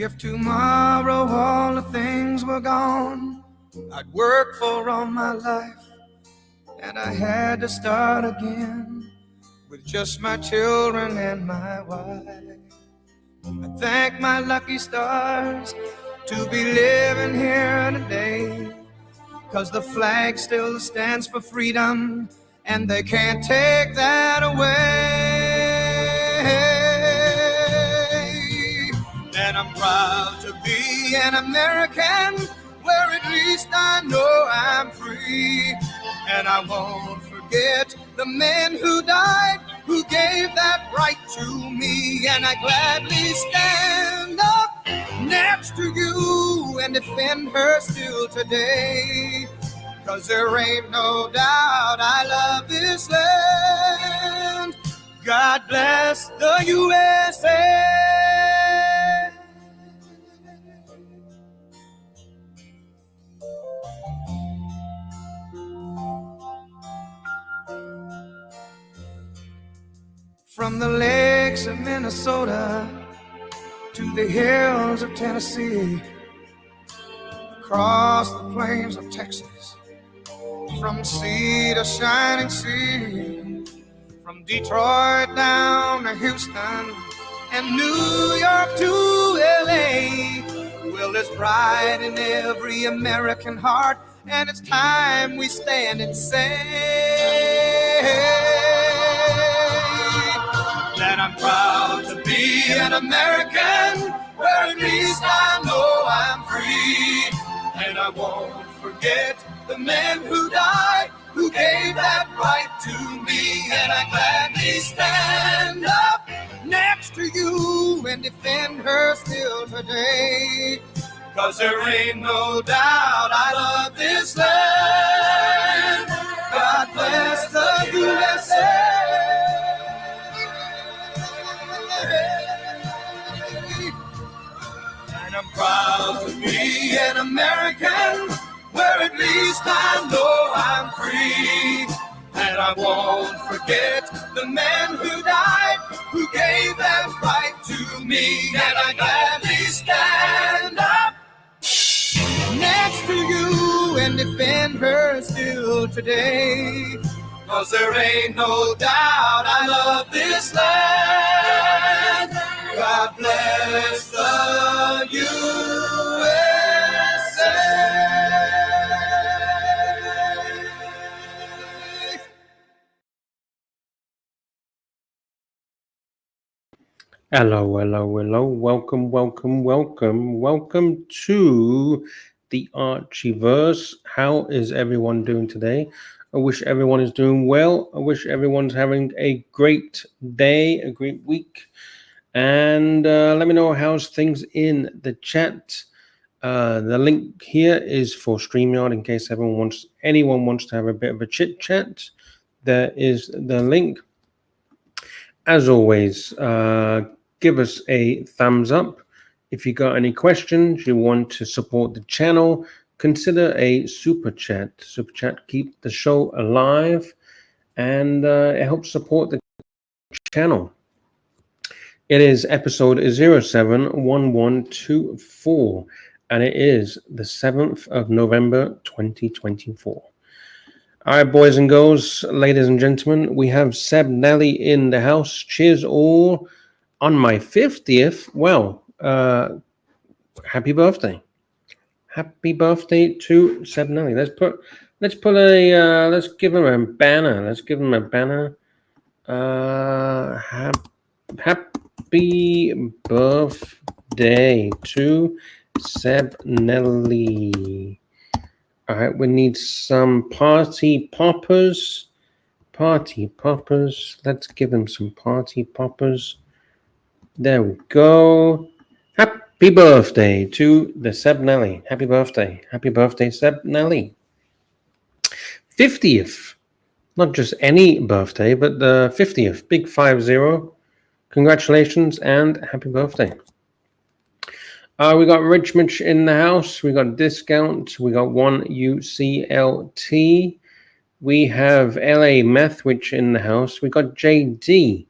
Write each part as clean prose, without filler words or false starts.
If tomorrow all the things were gone I'd worked for all my life, and I had to start again with just my children and my wife. I thank my lucky stars to be living here today, 'cause the flag still stands for freedom, and they can't take that away. And I'm proud to be an American, where at least I know I'm free. And I won't forget the men who died, who gave that right to me. And I gladly stand up next to you and defend her still today, 'cause there ain't no doubt I love this land. God bless the USA. From the lakes of Minnesota to the hills of Tennessee, across the plains of Texas, from sea to shining sea, from Detroit down to Houston and New York to LA. Well, there's pride in every American heart, and it's time we stand and say that I'm proud to be an American, where at least I know I'm free. And I won't forget the men who died, who gave that right to me. And I gladly stand up next to you and defend her still today, 'cause there ain't no doubt I love this land. God bless the USA. And I'm proud to be an American, where at least I know I'm free. And I won't forget the men who died, who gave that right to me. And I gladly stand up next to you and defend her still today, 'cause there ain't no doubt I love this land. God bless the USA. Hello, welcome to the Archieverse. How is everyone doing today? I wish everyone is doing well. I wish everyone's having a great day, a great week. And let me know how's things in the chat. The link here is for StreamYard in case anyone wants to have a bit of a chit chat. There is the link. As always, give us a thumbs up. If you got any questions, you want to support the channel, consider a super chat. Super chat keep the show alive, and it helps support the channel. It is episode 071124, and it is the 7th of November 2024. All right, boys and girls, ladies and gentlemen, we have Seb Nelly in the house. Cheers all on my 50th. Well, happy birthday. Happy birthday to Seb Nelly. Let's give him a banner. Let's give him a banner. Happy birthday to Seb Nelly. All right, we need some party poppers. Let's give him some party poppers. There we go. Happy birthday to the Seb Nelly. Happy birthday, Seb Nelly. 50th. Not just any birthday, but the 50th. Big 50. Congratulations and happy birthday. We got Rich Mitch in the house. We got Discount. We got 1UCLT. We have LA Methwich in the house. We got JD.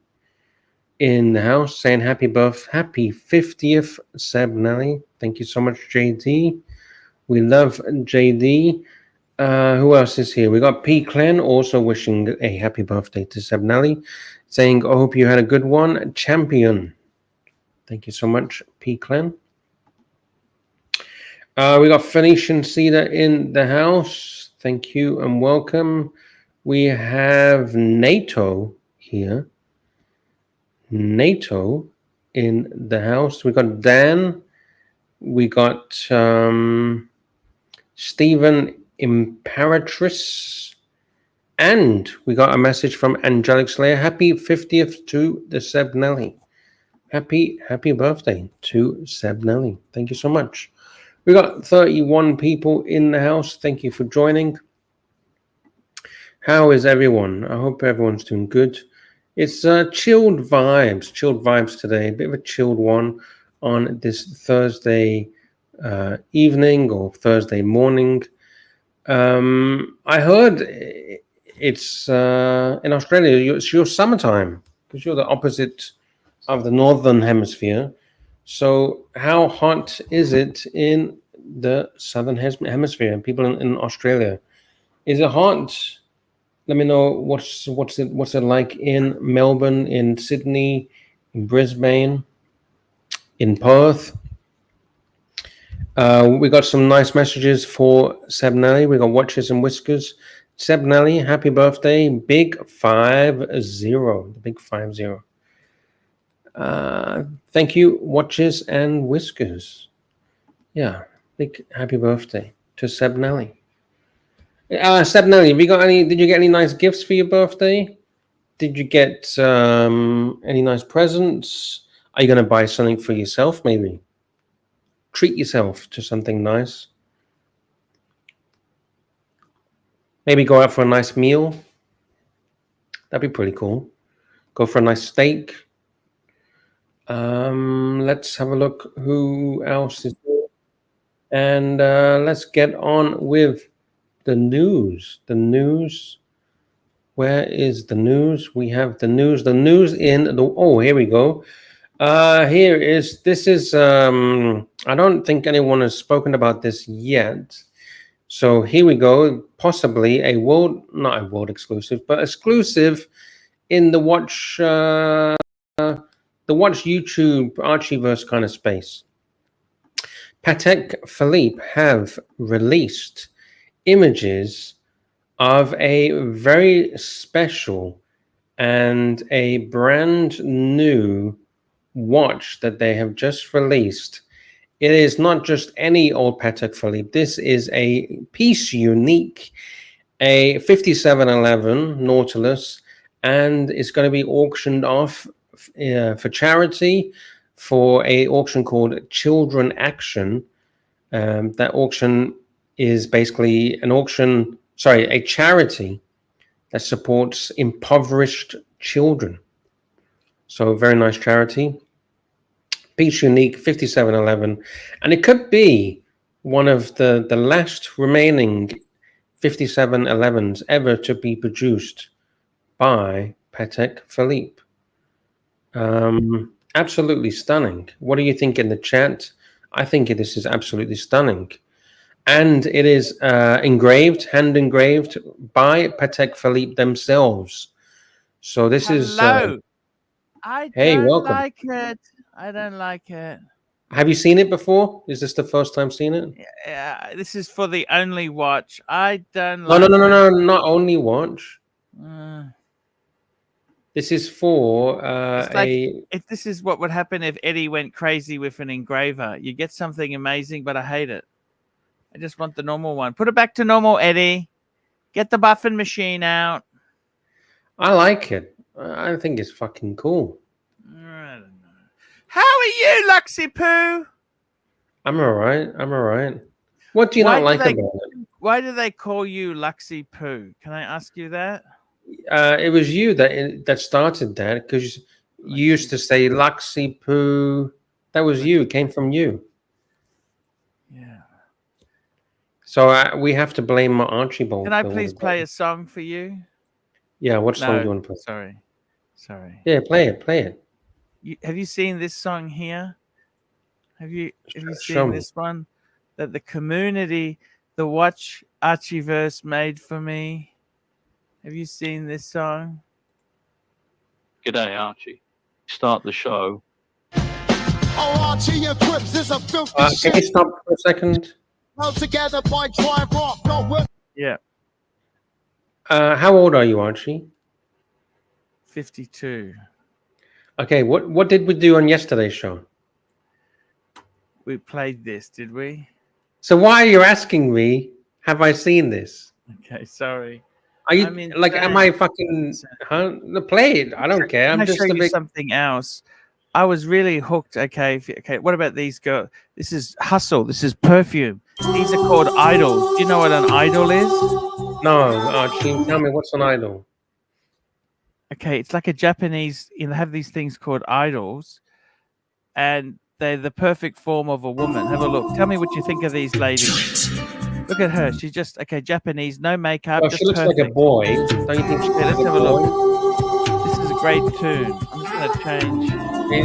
in the house saying happy 50th, Seb Nelly. Thank you so much, JD. We love JD. Who else is here? We got P. Clen also wishing a happy birthday to Seb Nelly, saying, I hope you had a good one. Champion. Thank you so much, P. Clen. We got Phoenician Cedar in the house. Thank you and welcome. We have NATO here. NATO in the house. We got Dan. We got Stephen Imperatrice. And we got a message from Angelic Slayer. Happy 50th to the Seb Nelly. Happy birthday to Seb Nelly. Thank you so much. We got 31 people in the house. Thank you for joining. How is everyone? I hope everyone's doing good. It's chilled vibes today. A bit of a chilled one on this Thursday evening or Thursday morning. I heard it's in Australia, it's your summertime because you're the opposite of the northern hemisphere. So how hot is it in the southern hemisphere? People in Australia, is it hot? Let me know what's it like in Melbourne, in Sydney, in Brisbane, in Perth. We got some nice messages for Seb Nelly. We got watches and whiskers. Seb Nelly, happy birthday, big 50, the big 50. Thank you, watches and whiskers. Yeah, big happy birthday to Seb Nelly. Seb Nelly, have you got any? Did you get any nice gifts for your birthday? Did you get any nice presents? Are you going to buy something for yourself? Maybe treat yourself to something nice. Maybe go out for a nice meal. That'd be pretty cool. Go for a nice steak. Let's have a look. Who else is there? And let's get on with the news. The news. Where is the news? We have the news. The news in the. Oh, here we go. This is. I don't think anyone has spoken about this yet. So here we go. Possibly not a world exclusive, but exclusive in the watch YouTube Archieverse kind of space. Patek Philippe have released images of a very special and a brand new watch that they have just released. It is not just any old Patek Philippe. This is a piece unique, a 5711 Nautilus, and it's going to be auctioned off for charity for a auction called Children Action. That auction is basically a charity that supports impoverished children. So a very nice charity. Piece unique, 5711, and it could be one of the last remaining 5711s ever to be produced by Patek Philippe. Absolutely stunning. What do you think in the chat? I think this is absolutely stunning. And it is hand engraved by Patek Philippe themselves. So this is... I don't welcome. like it. I don't like it. Have you seen it before? Is this the first time seeing it? Yeah, this is for the only watch. I don't No, like no, not only watch. it. This is for if this is what would happen if Eddie went crazy with an engraver. You get something amazing, but I hate it. I just want the normal one. Put it back to normal, Eddie. Get the buffing machine out. I like it. I think it's fucking cool. I don't know. How are you, Luxy Poo? I'm all right. What do you not like about it? Why do they call you Luxy Poo? Can I ask you that? It was you that started that, because you used to say Luxy Poo. That was you. It came from you. Yeah. So we have to blame Archibald. Can I please play a song for you? Yeah, what song do you want to play? Sorry. Yeah, play it. Have you seen this song here? Have you Show seen me. this one that the community, the Watch Archieverse made for me? Have you seen this song? G'day, Archie. Start the show. Oh, Archie and Crips is a filthy Can you shit. stop for a second? Held together by Drive Rock. Don't work. Yeah, How old are you, Archie? 52. Okay, what did we do on yesterday's show? We played this, did we? So why are you asking me? Have I seen this? Okay, sorry. Are you I'm like? Am I insane. fucking? Huh? Play it. I don't care. Can I'm I just show a you bit. something else? I was really hooked. Okay, okay. What about these girls? This is Hustle. This is Perfume. These are called idols. Do you know what an idol is? No, Archie. Tell me what's an idol. Okay, it's like a Japanese. They have these things called idols, and they're the perfect form of a woman. Have a look. Tell me what you think of these ladies. Look at her. She's just Japanese, no makeup, Well, just she looks perfect. like a boy. Don't you think she's Okay, let's like have a a boy? look. This is a great tune. I'm just gonna change She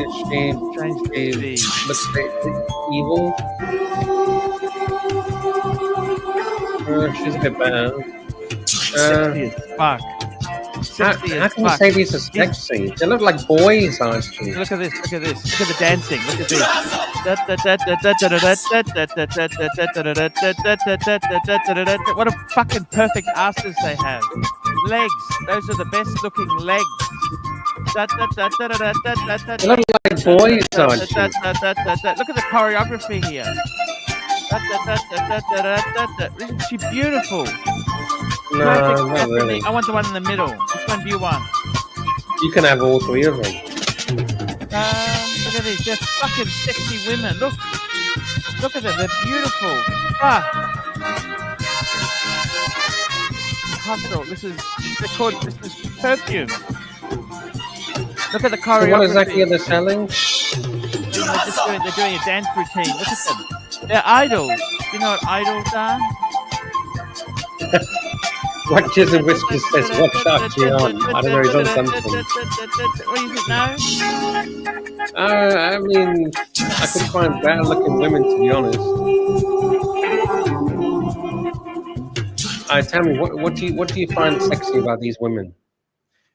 the looks like evil. She's a bit better. sexy as fuck. Sexy How as can you fuck. say these are sexy? They look like boys, Archie. Look at this. Look at this. Look at the dancing. Look at this. What a fucking perfect asses they have. Legs. Those are the best looking legs. They look like boys, Archie. Look at the choreography here. Isn't she beautiful? No, Perfect not Japanese. really. I want the one in the middle. Which one do you want? You can have all three of them. Look at these. They're fucking sexy women. Look at them. They're beautiful. Hustle. This is Perfume. Look at the So choreography. what exactly are they selling? They're doing a dance routine. Look at them. They're idols. You know what idols are? Watches and Whiskers says, watch Archie on. I don't know, he's on something. What do you think? No? I mean, I could find better looking women, to be honest. Tell me, what do you find sexy about these women?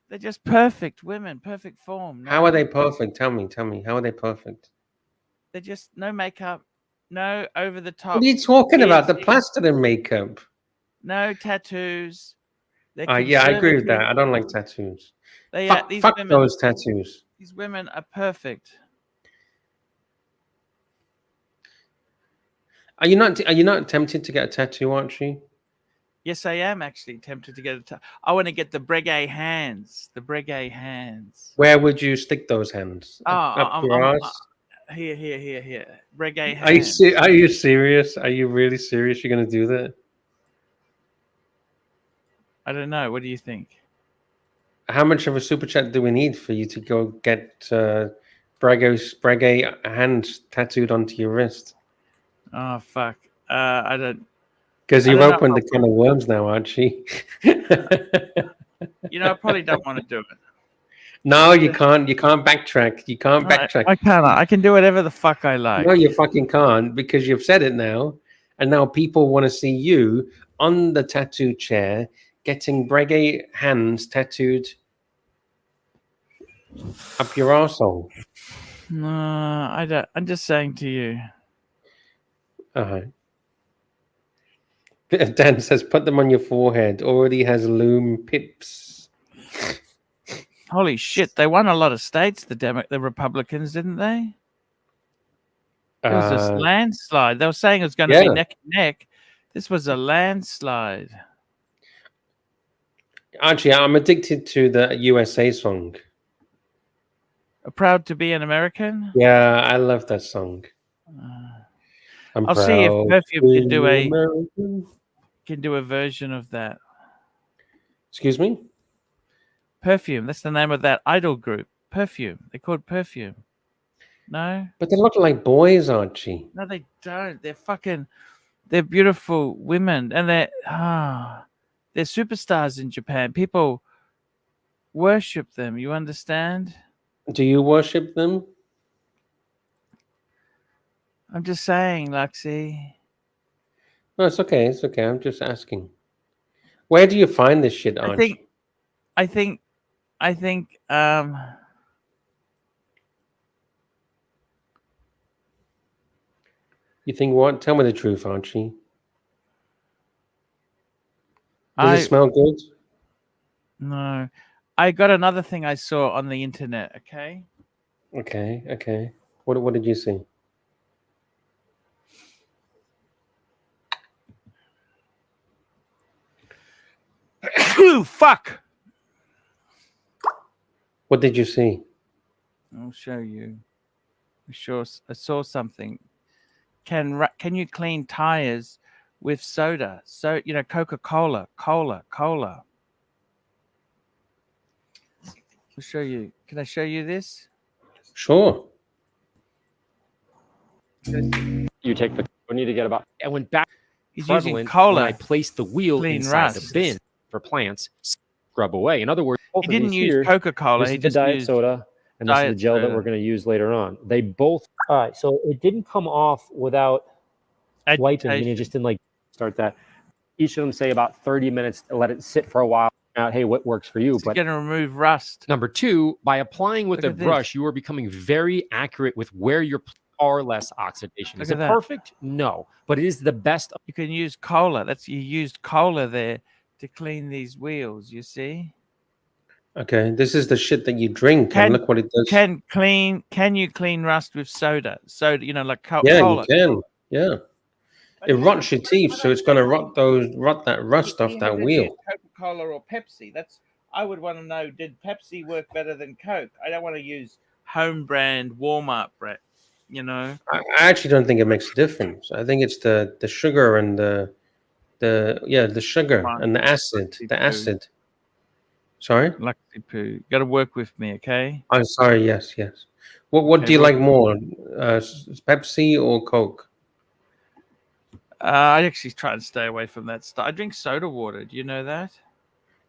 They're just perfect women, perfect form. How are they perfect? Tell me, how are they perfect? They're just no makeup, no over the top. What are you talking about? The piercing, plaster and makeup. no tattoos. Yeah, I agree with that. I don't like tattoos. Fuck women, those tattoos. These women are perfect. Are you not tempted to get a tattoo, Archie? Yes, I am actually tempted to get a tattoo. I want to get the Breguet hands. The Breguet hands. Where would you stick those hands? Up your ass? Here. Breguet hands. Are you serious? Are you really serious? You're gonna do that? I don't know. What do you think? How much of a super chat do we need for you to go get Breguet hands tattooed onto your wrist? Oh fuck! I don't. Because you've opened the can of worms now, Archie. You know, I probably don't want to do it. No, you can't. You can't backtrack. You can't backtrack. I can't. I can do whatever the fuck I like. No, you fucking can't, because you've said it now, and now people want to see you on the tattoo chair getting Breguet hands tattooed up your arsehole. No, I don't. I'm just saying to you. Dan says, put them on your forehead. Already has loom pips. Holy shit! They won a lot of states. The Republicans, didn't they? It was a landslide. They were saying it was going to be neck and neck. This was a landslide. Archie, I'm addicted to the USA song. Proud to be an American? Yeah, I love that song. I'll see if Perfume can do a version of that. Excuse me? Perfume. That's the name of that idol group. Perfume. They're called Perfume. No? But they look like boys, Archie. No, they don't. They're beautiful women. And they're superstars in Japan. People worship them. You understand? Do you worship them? I'm just saying, Luxy. No, it's okay. It's okay. I'm just asking. Where do you find this shit, I Archie? think You think what? Tell me the truth, Archie. Does it smell good? no. I got another thing I saw on the internet, okay? Okay, okay. What did you see? Ooh, fuck. What did you see? I'll show you. I saw something. Can you clean tires with soda? So, you know, Coca-Cola, cola. I'll show you. Can I show you this? Sure. You take the. We need to get about. I went back. He's using Prevalent cola. when I placed the wheel clean inside rust. the bin for plants, scrub away. In other words, both He of didn't these use here, Coca-Cola. this He is the just diet used soda, and this is the diet gel that soda. we're going to use later on. They both. All right, so it didn't come off without wiping. I mean, it just didn't like start that. Each of them say about 30 minutes to let it sit for a while. Out, hey, what works for you? It's But going to remove rust. number two, by applying with Look a at this. brush, you are becoming very accurate with where your far less oxidation. Is Look it at that. perfect? No, but it is the best. You can use cola. You used cola there to clean these wheels, you see? Okay, this is the shit that you drink, and look what it does. Can you clean rust with soda? Soda, you know, like Yeah, cola. you can. Yeah, it rots your teeth, so it's going to rot that rust off that wheel. Coca-Cola or Pepsi. I would want to know, did Pepsi work better than Coke? I don't want to use home brand Walmart bread, you know. I actually don't think it makes a difference. I think it's the sugar and the sugar and the acid. The acid. Sorry? Luxy poo. Got to work with me, okay? I'm sorry. Yes, yes. What do you like more, Pepsi or Coke? I actually try and stay away from that stuff. I drink soda water. Do you know that?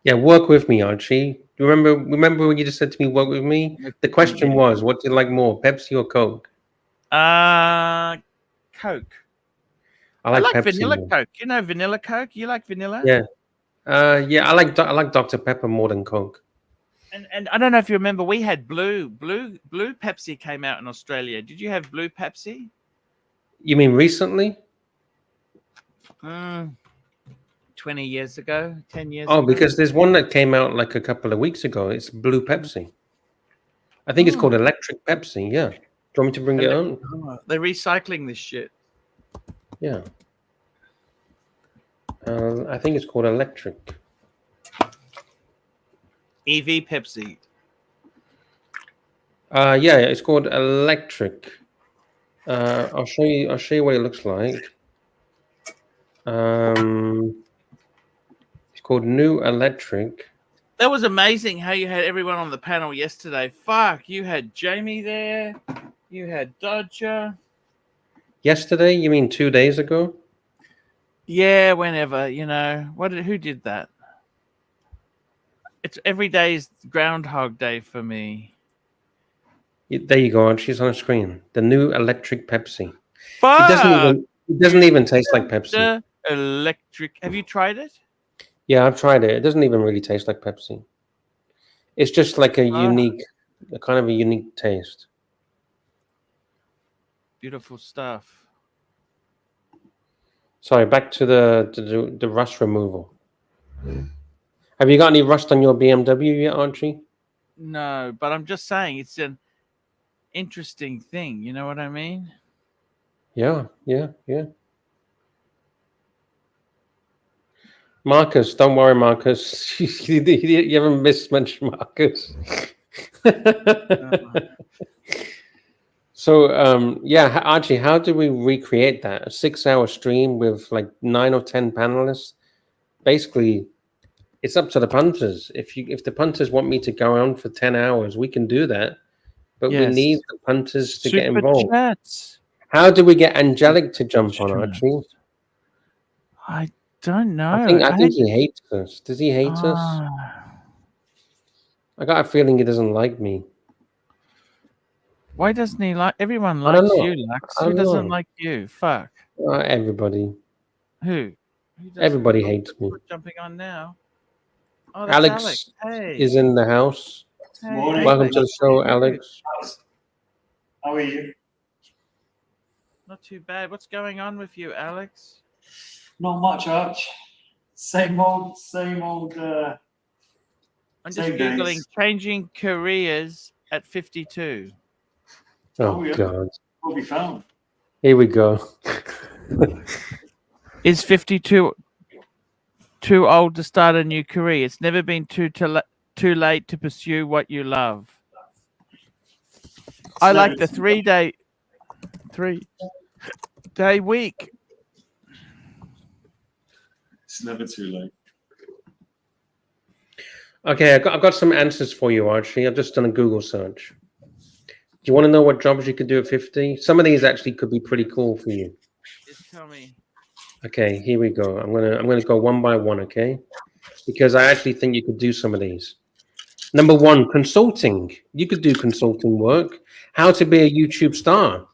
Yeah, work with me, Archie. You remember when you just said to me, "Work with me"? The question was, what do you like more, Pepsi or Coke? Coke. I like Pepsi vanilla more. Coke. You know vanilla Coke? You like vanilla? Yeah. Yeah, I like Dr. Pepper more than Coke. And I don't know if you remember, we had blue Pepsi came out in Australia. Did you have blue Pepsi? You mean recently? 20 years ago, 10 years Oh, ago. because there's one that came out like a couple of weeks ago. It's blue Pepsi. I think it's called electric Pepsi. Yeah. Do you want me to bring it on? They're recycling this shit. Yeah. I think it's called electric. EV Pepsi. Yeah, it's called electric. I'll show you what it looks like. It's called New Electric. That was amazing how you had everyone on the panel yesterday. Fuck, you had Jamie there. You had Dodger. Yesterday? You mean 2 days ago? Yeah, whenever, you know. Who did that? It's every day's Groundhog Day for me. There you go. She's on the screen. The new electric Pepsi. Fuck! It doesn't even taste like Pepsi. Electric. Have you tried it? Yeah, I've tried it. It doesn't even really taste like Pepsi. It's just like a kind of a unique taste. Beautiful stuff. Sorry, back to the rust removal. Have you got any rust on your BMW yet, Archie? No, but I'm just saying it's an interesting thing. You know what I mean? Yeah. Marcus, don't worry, Marcus. You haven't missed much, Marcus. So, yeah, Archie, how do we recreate that? A 6-hour stream with like 9 or 10 panelists? Basically, it's up to the punters. If the punters want me to go on for 10 hours, we can do that. But we need the punters to get involved. Chats. How do we get Angelic to jump on, Archie? I don't know. I think he hates us. Does he hate us? I got a feeling he doesn't like me. Why doesn't he like? Everyone I don't likes know. you, Lux. I Who don't doesn't know. like you? Fuck. Everybody. Who? Who doesn't? Everybody Oh, hates me. who's jumping on now. Oh, that's Alex Alex. Hey. is in the house. Hey, Morning. Welcome Alex. to the show, Alex. How are you? Not too bad. What's going on with you, Alex? Not much, Arch. Same old. I'm just Same Googling days. changing careers at 52. Oh, yeah. God. What we found. Here we go. Is 52 too old to start a new career? It's never been too late to pursue what you love. I like the 3-day week. It's never too late. Okay, I've got some answers for you, Archie. I've just done a Google search. Do you want to know what jobs you could do at 50? Some of these actually could be pretty cool for you. Just tell me. Okay, here we go. I'm gonna go one by one, okay? Because I actually think you could do some of these. Number one, consulting. You could do consulting work. How to be a YouTube star.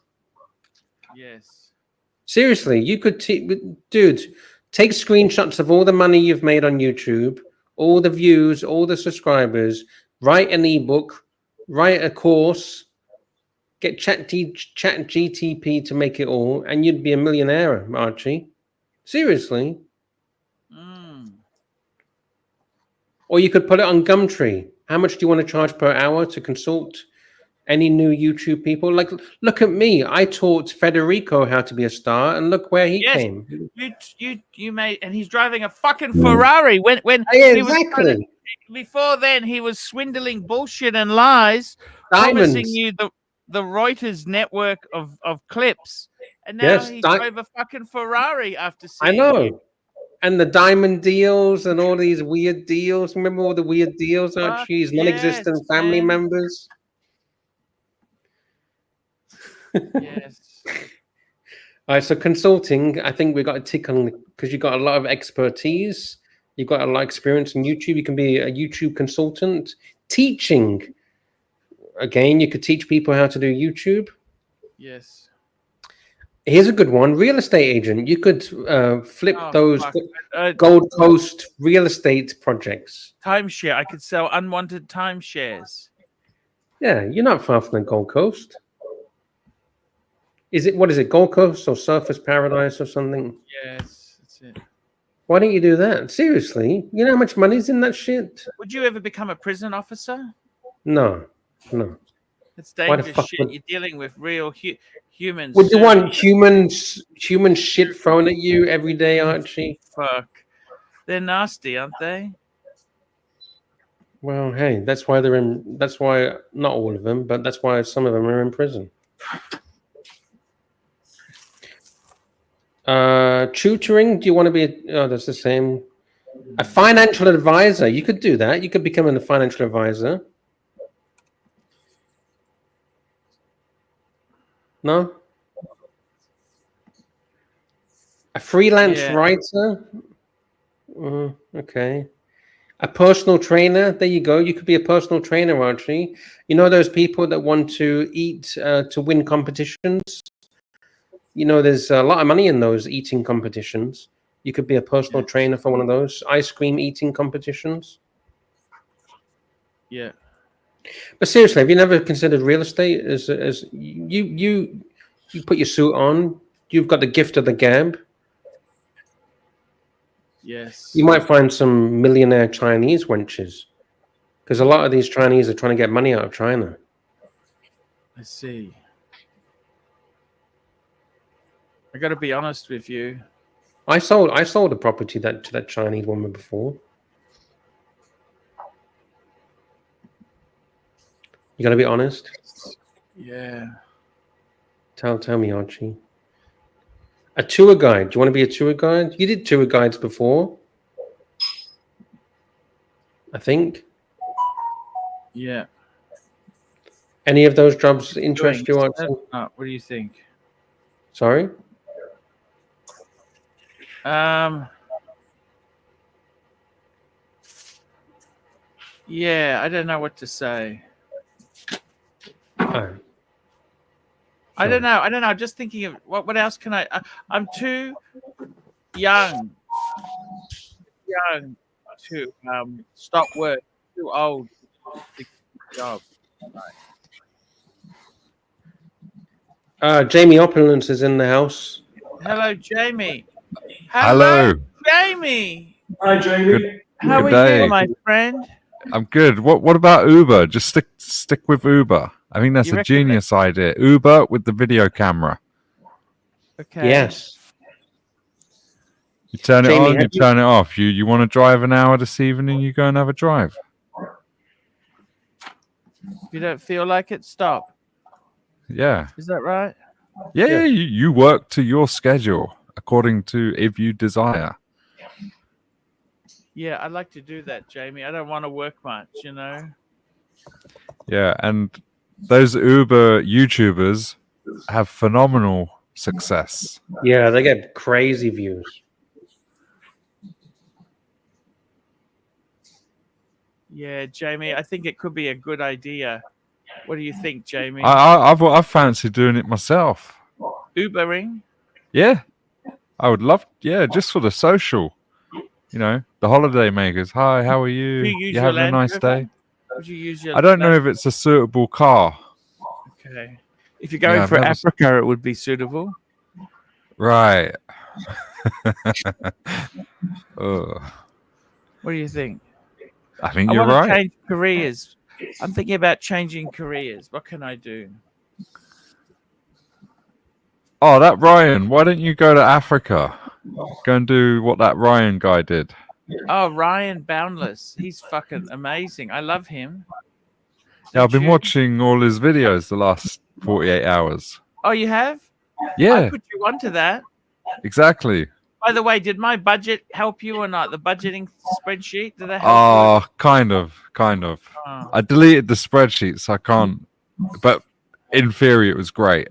Yes. Seriously, you could, dude, take screenshots of all the money you've made on YouTube, all the views, all the subscribers, write an ebook, write a course, get chat GTP to make it all, and you'd be a millionaire, Archie. Seriously. Or you could put it on Gumtree. How much do you want to charge per hour to consult any new YouTube people? Like, look at me. I taught Federico how to be a star, and look where he came. You made, and he's driving a fucking Ferrari. When Yeah, he was exactly. before then, he was swindling bullshit and lies, Diamonds. promising you the Reuters network of clips, and now Yes, he drove a fucking Ferrari after seeing I know. you. And the diamond deals and all these weird deals. Remember all the weird deals, Archie? His non-existent family members. Yes. All right, so consulting, I think we got a tick on because you got a lot of expertise. You've got a lot of experience in YouTube. You can be a YouTube consultant. Teaching. Again, you could teach people how to do YouTube. Yes. Here's a good one. Real estate agent. You could flip those Gold Coast real estate projects. Timeshare. I could sell unwanted timeshares. Yeah, you're not far from the Gold Coast. What is it, Gold Coast or Surfers Paradise or something? Yes, that's it. Why don't you do that? Seriously, you know how much money's in that shit? Would you ever become a prison officer? No. It's dangerous shit. You're dealing with real humans. Would you want human shit thrown at you every day, Archie? Fuck. They're nasty, aren't they? Well, hey, that's why not all of them, but that's why some of them are in prison. Tutoring, do you want to be that's the same. A financial advisor, you could do that. You could become a financial advisor. No? A freelance writer? Okay. A personal trainer, there you go. You could be a personal trainer, Archie. You know those people that want to eat to win competitions? You know, there's a lot of money in those eating competitions. You could be a personal trainer for one of those ice cream eating competitions. Yeah. But seriously, have you never considered real estate as you put your suit on, you've got the gift of the gab. Yes. You might find some millionaire Chinese wenches because a lot of these Chinese are trying to get money out of China. I see. I got to be honest with you. I sold a property to that Chinese woman before. You got to be honest. Yeah. Tell me, Archie. A tour guide. Do you want to be a tour guide? You did tour guides before, I think. Yeah. Any of those jobs interest you, Archie? What do you think? Sorry? Yeah, I don't know what to say. I don't know. Just thinking of what else can I? I'm too young to stop work. Too old to get a job. Jamie Opulence is in the house. Hello, Jamie. Hello. Jamie. Hi, Jamie. How Good are day. you, my friend? I'm good. What about Uber? Just stick with Uber. I think that's You a reckon genius idea. Uber with the video camera. Okay. Yes. You turn it Jamie, on, you turn it off. You want to drive an hour this evening, you go and have a drive. If you don't feel like it, stop. Yeah. Is that right? Yeah, you work to your schedule according to if you desire. Yeah, I'd like to do that, Jamie. I don't want to work much, you know. Yeah, and those Uber YouTubers have phenomenal success. Yeah, they get crazy views. Yeah, Jamie, I think it could be a good idea. What do you think, Jamie? I've fancied doing it myself. Ubering? Yeah, I would love. Yeah, just for the social. You know, the holiday makers. Hi, how are you? Do you use You your having a Land nice Rover? day? Would you use your I don't know Land- if it's a suitable car. Okay. If you're going I've for never Africa, it would be suitable. Right. Ugh. What do you think? I think I you're want to right. change careers. I'm thinking about changing careers. What can I do? Oh, that Ryan. Why don't you go to Africa? Go and do what that Ryan guy did. Oh, Ryan Boundless. He's fucking amazing. I love him. Yeah, I've Don't been you? watching all his videos the last 48 hours. Oh, you have? I Yeah, put you onto that. exactly. By the way, did my budget help you or not? The budgeting spreadsheet? Did that help you? Oh, kind of. Oh, I deleted the spreadsheet, so I can't. But in theory, it was great.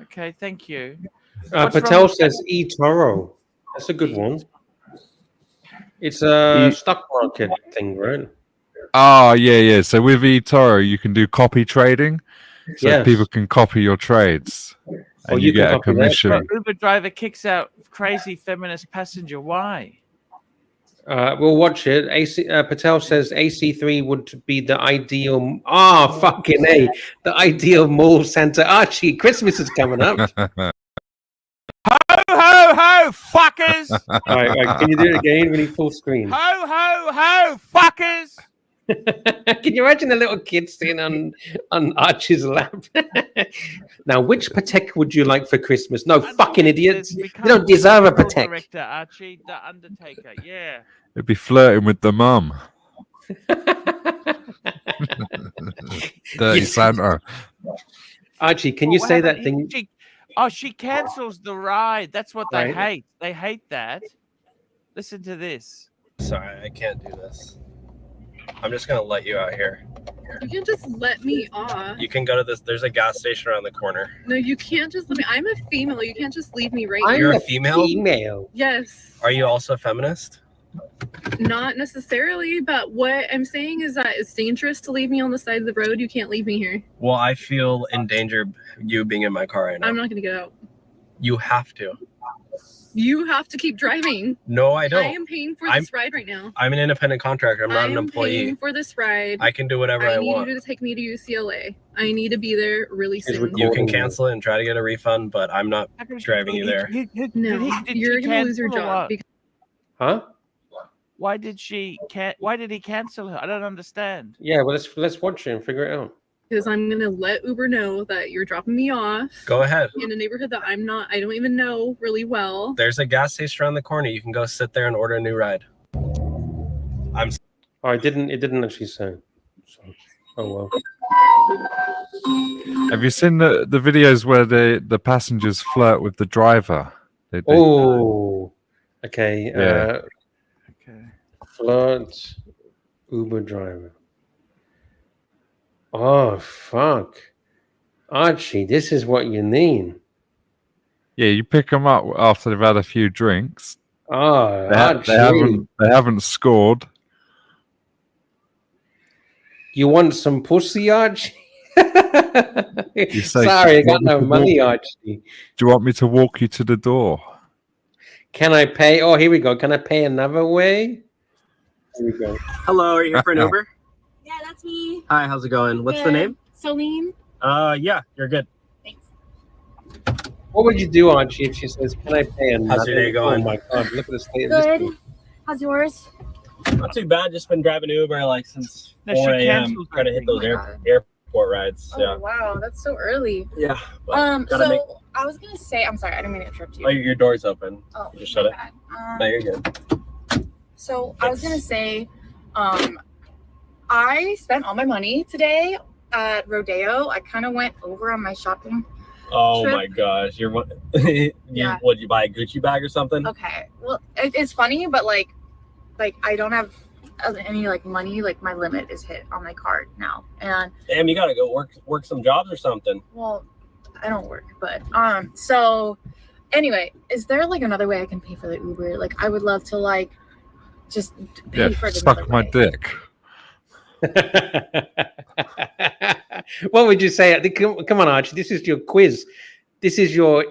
okay, thank you. What's wrong Patel with says eToro. That's a good one. It's a stock market thing, right? Oh, yeah. So with eToro, you can do copy trading. So Yes. people can copy your trades. And you you can get a copy that. commission. Uber driver kicks out crazy feminist passenger. Why? We'll watch it. Patel says AC3 would be the ideal. Fucking A. The ideal mall center. Archie, Christmas is coming up. Ho, ho, ho, fuckers! All right, can you do it again? We need full screen. Ho, ho, ho, fuckers! Can you imagine the little kid sitting on Archie's lap? Now, which Patek would you like for Christmas? No, fucking idiots. You don't deserve a Patek. Director, Archie, the Undertaker, yeah. It'd be flirting with the mum. Dirty Santa. Archie, can you say that thing? She cancels the ride. That's what they Right. hate. They hate that. Listen to this. Sorry, I can't do this. I'm just gonna let you out here. You can't just let me off. You can go to this. There's a gas station around the corner. No, you can't just let me. I'm a female. You can't just leave me right I'm You're here. a female? Female. Yes. Are you also a feminist? Not necessarily, but what I'm saying is that it's dangerous to leave me on the side of the road. You can't leave me here. Well, I feel in danger you being in my car right now. I'm not going to get out. You have to. You have to keep driving. No, I don't. I am paying for this ride right now. I'm an independent contractor. I'm not I an am employee. paying for this ride. I can do whatever I I need want. you to take me to UCLA. I need to be there really soon. You can cancel it and try to get a refund, but I'm not driving you there. No, you're going to lose your job. Huh? Why did he cancel her? I don't understand. Yeah, well, let's watch it and figure it out. Because I'm going to let Uber know that you're dropping me off. Go ahead. In a neighborhood that I don't even know really well. There's a gas station around the corner. You can go sit there and order a new ride. Oh, it didn't actually say. So, oh well. Have you seen the videos where the passengers flirt with the driver? Oh, okay. Yeah. Okay. Flirt Uber driver. Oh, fuck. Archie, this is what you need. Yeah, you pick them up after they've had a few drinks. Oh, They haven't scored. You want some pussy, Archie? You say, Sorry, I "Do you got want me no to money, walk- Archie. Do you want me to walk you to the door? Can I pay? Oh, here we go. Can I pay another way? Here we go. Hello, are you here for an Uber? Yeah, that's me. Hi, how's it going? What's the Good. name? Celine. Yeah, you're good. Thanks. What would you do, Archie, if she says, "Can I pay another?" How's your day going? Oh my God! Look at the state of this Good. thing. How's yours? Not too bad. Just been driving Uber like since No, she 4 a.m. cancels Trying to hit those everything. airport rides. Oh Yeah. wow, that's so early. Yeah. but gotta So make- I was gonna say, I'm sorry, I didn't mean to interrupt you. Oh, your door's open. Oh, You just shut my it. bad. No, you're good. So I was gonna say, I spent all my money today at Rodeo. I kind of went over on my shopping. Oh Trip. my gosh, you're what? Yeah. What? You buy a Gucci bag or something? Okay, well, it's funny, but like I don't have any like money. Like my limit is hit on my card now, and Damn, you gotta go work some jobs or something. well, I don't work, but so anyway, is there like another way I can pay for the Uber? Like I would love to like just pay Yeah, for it suck another my way. dick. What would you say? Come on, Archie. This is your quiz. This is your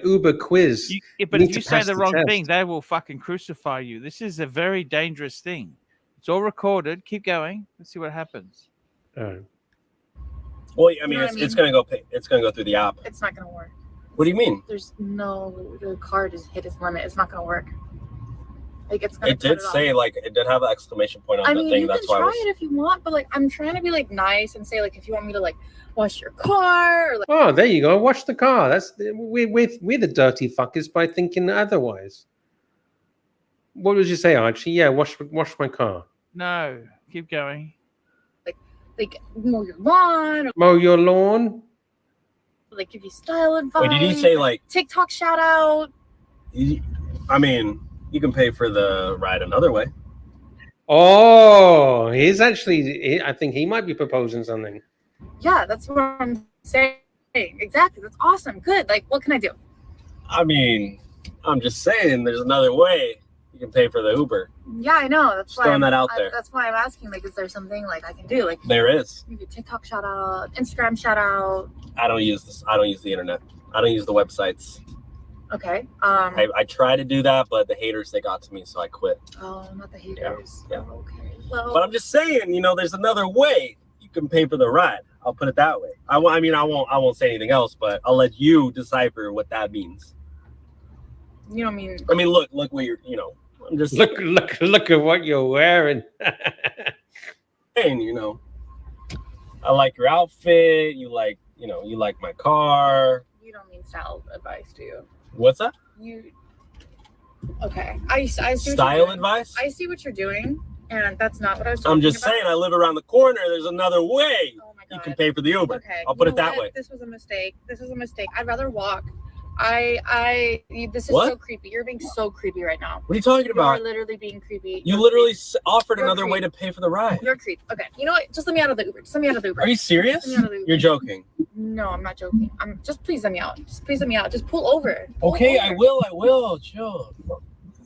Uber quiz. But need if to you say pass the the wrong test. thing, they will fucking crucify you. This is a very dangerous thing. It's all recorded. Keep going. Let's see what happens. Oh. Well, I mean, know what it's gonna go pay. It's gonna go through the app. It's not gonna work. What do you mean? There's no, the card is hit its limit. It's not gonna work. Like it's gonna. It did say like it did have an exclamation point on I the mean, thing. you That's can why I try was. it if you want, but like I'm trying to be like nice and say like if you want me to like wash your car or like Oh, there you go. Wash the car. That's we're the dirty fuckers by thinking otherwise. What would you say, Archie? Yeah, wash my car. No, keep going. like mow your lawn or Mow your lawn. like give you style advice. Wait, did he say like? TikTok shout out? I mean, you can pay for the ride another way. Oh, he's actually. I think he might be proposing something. Yeah, that's what I'm saying. Exactly. That's awesome. Good. Like, what can I do? I mean, I'm just saying, there's another way you can pay for the Uber. Yeah, I know. That's Just why throwing that out there. That's why I'm asking. Like, is there something like I can do? Like, There is. maybe a TikTok shout out, Instagram shout out. I don't use this. I don't use the internet. I don't use the websites. Okay. I try to do that, but the haters, they got to me, so I quit. Oh, not the haters. Yeah. Oh, okay. Well, But I'm just saying, there's another way you can pay for the ride. I'll put it that way. I won't say anything else, but I'll let you decipher what that means. you don't mean. I mean, look what you're, I'm just Look at what you're wearing. saying, I like your outfit. You like my car. You don't mean style advice, do you? What's that? You. Okay. I see what you're Style doing. advice? I see what you're doing, and that's not what I was talking I'm just about. saying, I live around the corner. There's another way Oh my you god. can pay for the Uber. Okay. I'll put you it know that what? way. This was a mistake. I'd rather walk. This is What? so creepy. You're being so creepy right now. What are you talking You're about? literally being creepy. You You're literally creep. offered You're another way creep. to pay for the ride. You're creep. Okay. You know what? Just let me out of the Uber. Just let me out of the Uber. Are you serious? Let me out of the Uber. You're joking. No, I'm not joking. Just please let me out. Just please let me out. Just pull over. Pull Okay, over. I will. Chill. Oh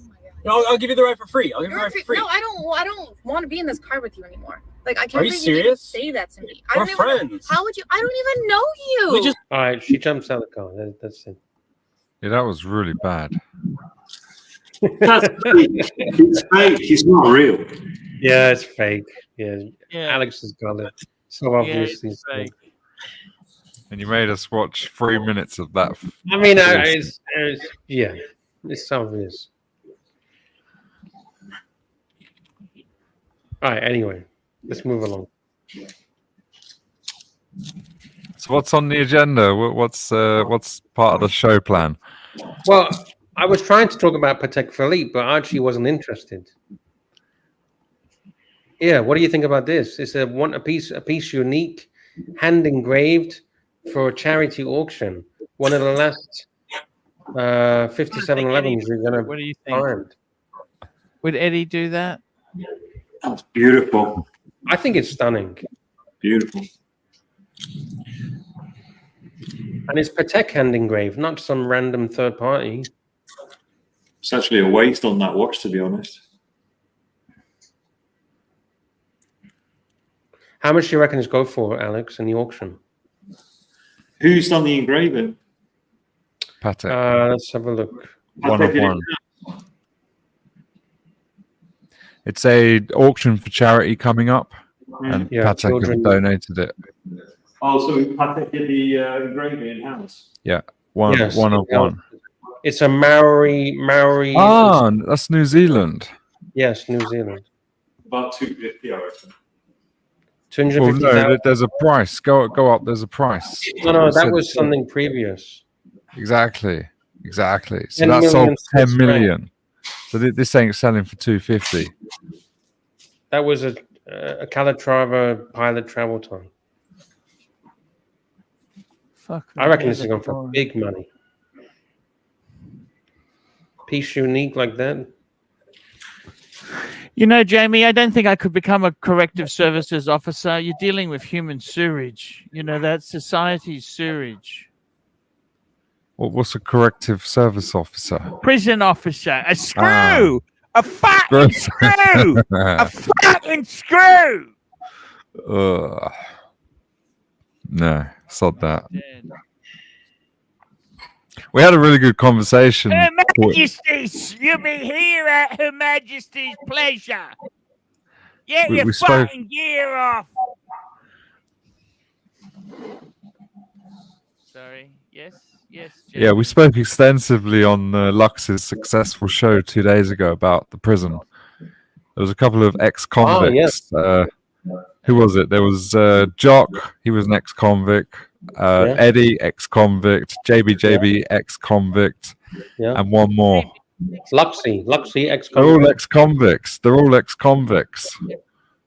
my God. I'll give you the ride for free. I'll give you the You're ride for creep. free. No, I don't want to be in this car with you anymore. Like I can't Are you believe you serious? say that to me. We're don't even- friends. How would you? I don't even know you. We just All right, she jumps out of the car. That's it. Yeah, that was really bad. That's fake. It's fake. It's not real. Yeah, it's fake. Yeah, Yeah. Alex has got it. So Yeah, obviously, it's fake. And you made us watch 3 minutes of that. I mean, it's obvious. All right. Anyway, let's move along. So what's on the agenda? What's part of the show plan? Well, I was trying to talk about Patek Philippe, but Archie wasn't interested. Yeah, what do you think about this? It's a piece unique, hand engraved for a charity auction. One of the last 5711s you're gonna What do you think? find. Would Eddie do that? That's beautiful. I think it's stunning. Beautiful. And it's Patek hand engraved, not some random third party. It's actually a waste on that watch, to be honest. How much do you reckon it's go for, Alex, in the auction? Who's done the engraving? Patek. Let's have a look. One of one. It's a auction for charity coming up, and Yeah, Patek have children. donated it. Oh, so Patek did the engraving in house. Yeah, one Yes, of yeah. one. It's a Maori. Ah, that's New Zealand. Yes, New Zealand. About 250, I reckon. Well, 250,000. no, there's a price. Go up. There's a price. No, It that said- was something previous. Exactly. So 10 that sold million for 10 Swiss million. So this ain't selling for 250. That was a Calatrava pilot travel time. Fuck. I reckon this is going for big money. Piece unique like that. You know, Jamie, I don't think I could become a corrective services officer. You're dealing with human sewage. You know, that's society's sewage. What's a corrective service officer? Prison officer. A screw. A fucking screw. A fucking screw. No, sod that. We had a really good conversation. Her Majesty's, you'll be here at Her Majesty's pleasure. Get We your spoke- fucking gear off. Sorry. Yes. Yeah, we spoke extensively on Lux's successful show 2 days ago about the prison. There was a couple of ex-convicts. Who was it? There was Jock, he was an ex-convict. Eddie, ex-convict. JB, ex-convict. And one more. Luxy, They're ex-convict. all ex-convicts. They're all ex-convicts.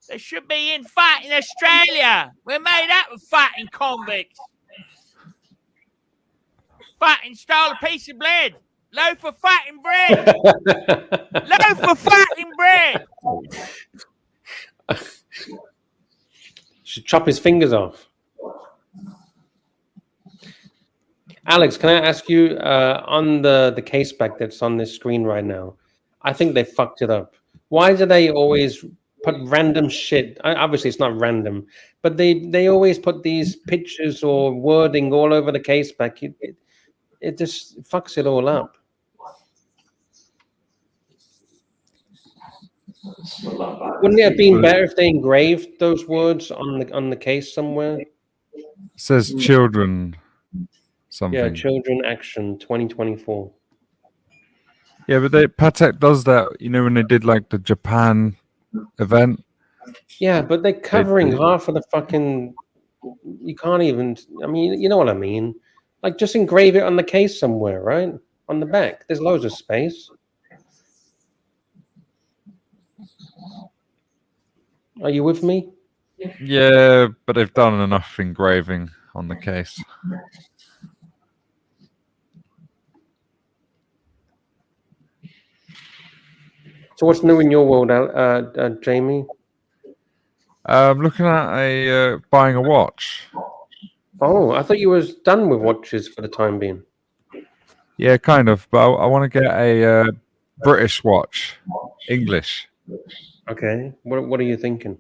They should be in fighting Australia. We're made up of fighting convicts. Fighting stole a piece of bread. Loaf of fighting bread. Loaf of fighting bread. Should chop his fingers off. Alex, can I ask you on the case back that's on this screen right now? I think they fucked it up. Why do they always put random shit? Obviously, it's not random, but they always put these pictures or wording all over the case back. It just fucks it all up. Wouldn't it have been better if they engraved those words on the case somewhere? It says children something. Yeah, Children Action 2024. Yeah, but Patek does that, you know, when they did like the Japan event. Yeah, but they're covering half of the fucking. You can't even. I mean, you know what I mean. Like, just engrave it on the case somewhere, right? On the back. There's loads of space. Are you with me? Yeah, but they've done enough engraving on the case. So what's new in your world, Jamie? I'm looking at buying a watch. Oh, I thought you was done with watches for the time being. Yeah, kind of, but I want to get a British watch, English. Okay, what are you thinking?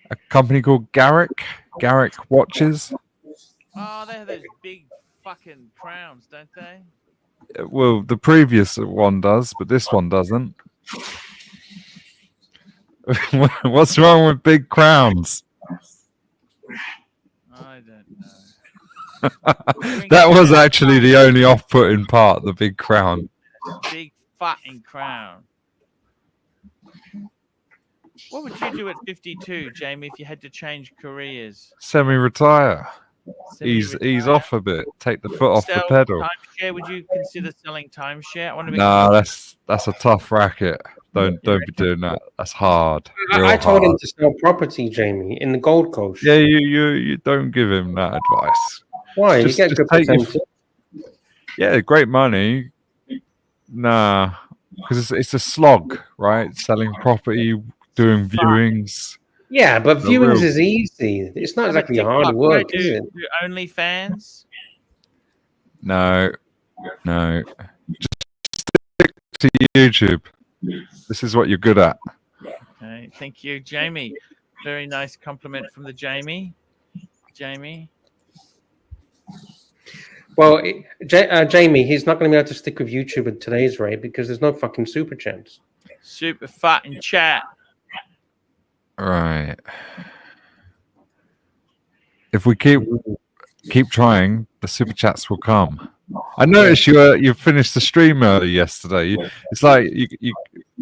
A company called Garrick Watches. Oh, they have those big fucking crowns, don't they? Well, the previous one does, but this one doesn't. What's wrong with big crowns? I don't know. That was actually the only off-putting part, the big crown. Big fucking crown. What would you do at 52, Jamie, if you had to change careers? Semi-retire. Ease off a bit. Take the foot off the pedal. Timeshare? Would you consider selling timeshare? I want to be. Nah, that's a tough racket. Don't be doing that. That's hard. I told him to sell property, Jamie, in the Gold Coast. Yeah, you don't give him that advice. Why? You get good percentage. Yeah, great money. Nah, because it's a slog, right? Selling property, doing viewings. Yeah, but viewings is easy. It's not exactly hard work, is it? Do OnlyFans? No. Just stick to YouTube. This is what you're good at. Okay, thank you, Jamie. Very nice compliment from the Jamie. Well, Jamie, he's not going to be able to stick with YouTube at today's rate because there's no fucking super chats. Super fucking chat. Right. If we keep trying, the super chats will come. I noticed you finished the stream early yesterday. It's like you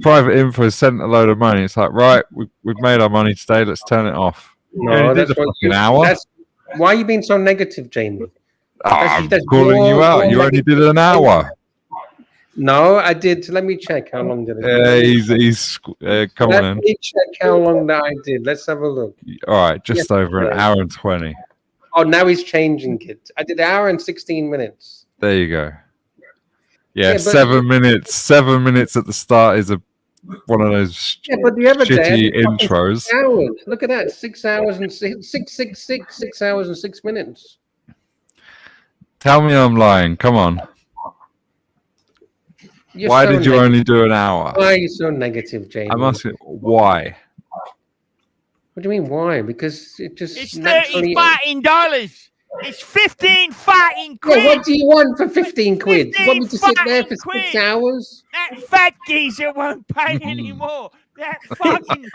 private info sent a load of money. It's like, right, we've made our money today. Let's turn it off. No, that's what an hour. Why are you being so negative, Jamie? I'm calling you out. You only did an hour. No, I did. Let me check how long did it. He's come on in. Let me check how long that I did. Let's have a look. All right, just over an hour and 20. Oh, now he's changing it. I did an hour and 16 minutes. There you go. Yeah, 7 minutes. 7 minutes at the start is one of those but the other shitty intros. 6 hours. Look at that. 6 hours and 6 hours and 6 minutes. Tell me I'm lying. Come on. Why did you only do an hour? Why are you so negative, Jamie? I'm asking why. What do you mean why? Because it's $30 fucking dollars. It's 15 fucking quid. Yeah, what do you want for 15 quid? You want me to sit there for 6 hours? That fat geezer won't pay anymore. That fucking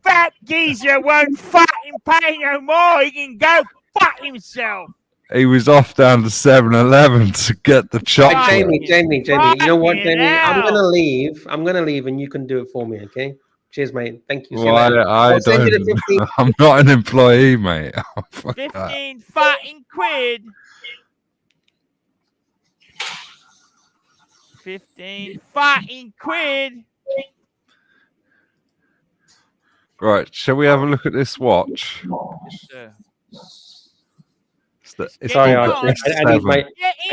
fat geezer won't fucking pay no more. He can go fuck himself. He was off down to 7-Eleven to get the chocolate. Jamie, you know what, Jamie? I'm gonna leave, and you can do it for me, okay? Cheers, mate. Thank you. Well, I don't. I'm not an employee, mate. Oh, 15 fucking quid. 15 fucking quid. Right, shall we have a look at this watch? Yes, sir. Sorry, I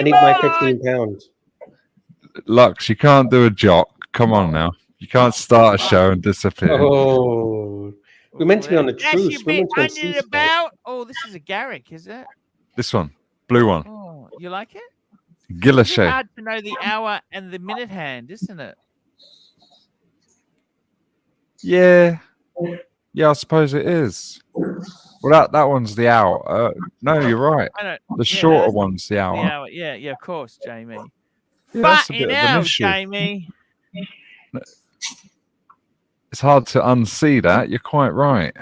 need my £15. Lux, you can't do a jock. Come on now. You can't start a show and disappear. Oh, we're meant to be on the truce. We're meant to be about. Oh, this is a Garrick, is it? This one, blue one. Oh, you like it? Guilloche. It's hard to know the hour and the minute hand, isn't it? Yeah, I suppose it is. Well, that one's the hour. No, you're right. The shorter one's the hour. Yeah, of course, Jamie. Yeah, that's a bit of an issue. Jamie. It's hard to unsee that. You're quite right.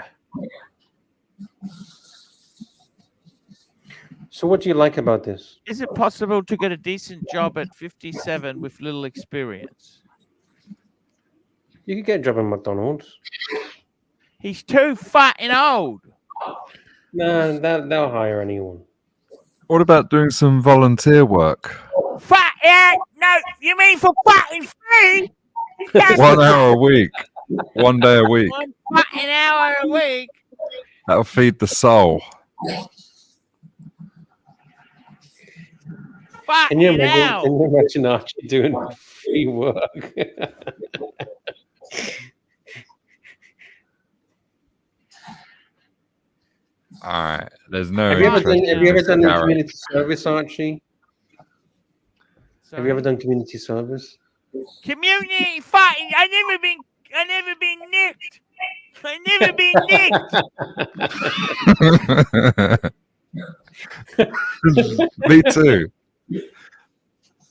So what do you like about this? Is it possible to get a decent job at 57 with little experience? You could get a job in McDonald's. He's too fat and old. No, they'll hire anyone. What about doing some volunteer work? Fat? No, you mean for fucking free? 1 hour a week. 1 day a week. 1 fucking hour a week. That'll feed the soul. Can you imagine Archie doing free work? All right. There's no. Have you ever done community service, Archie? Sorry? Have you ever done community service? Community fighting. I never been nicked. I never been nicked. Me too.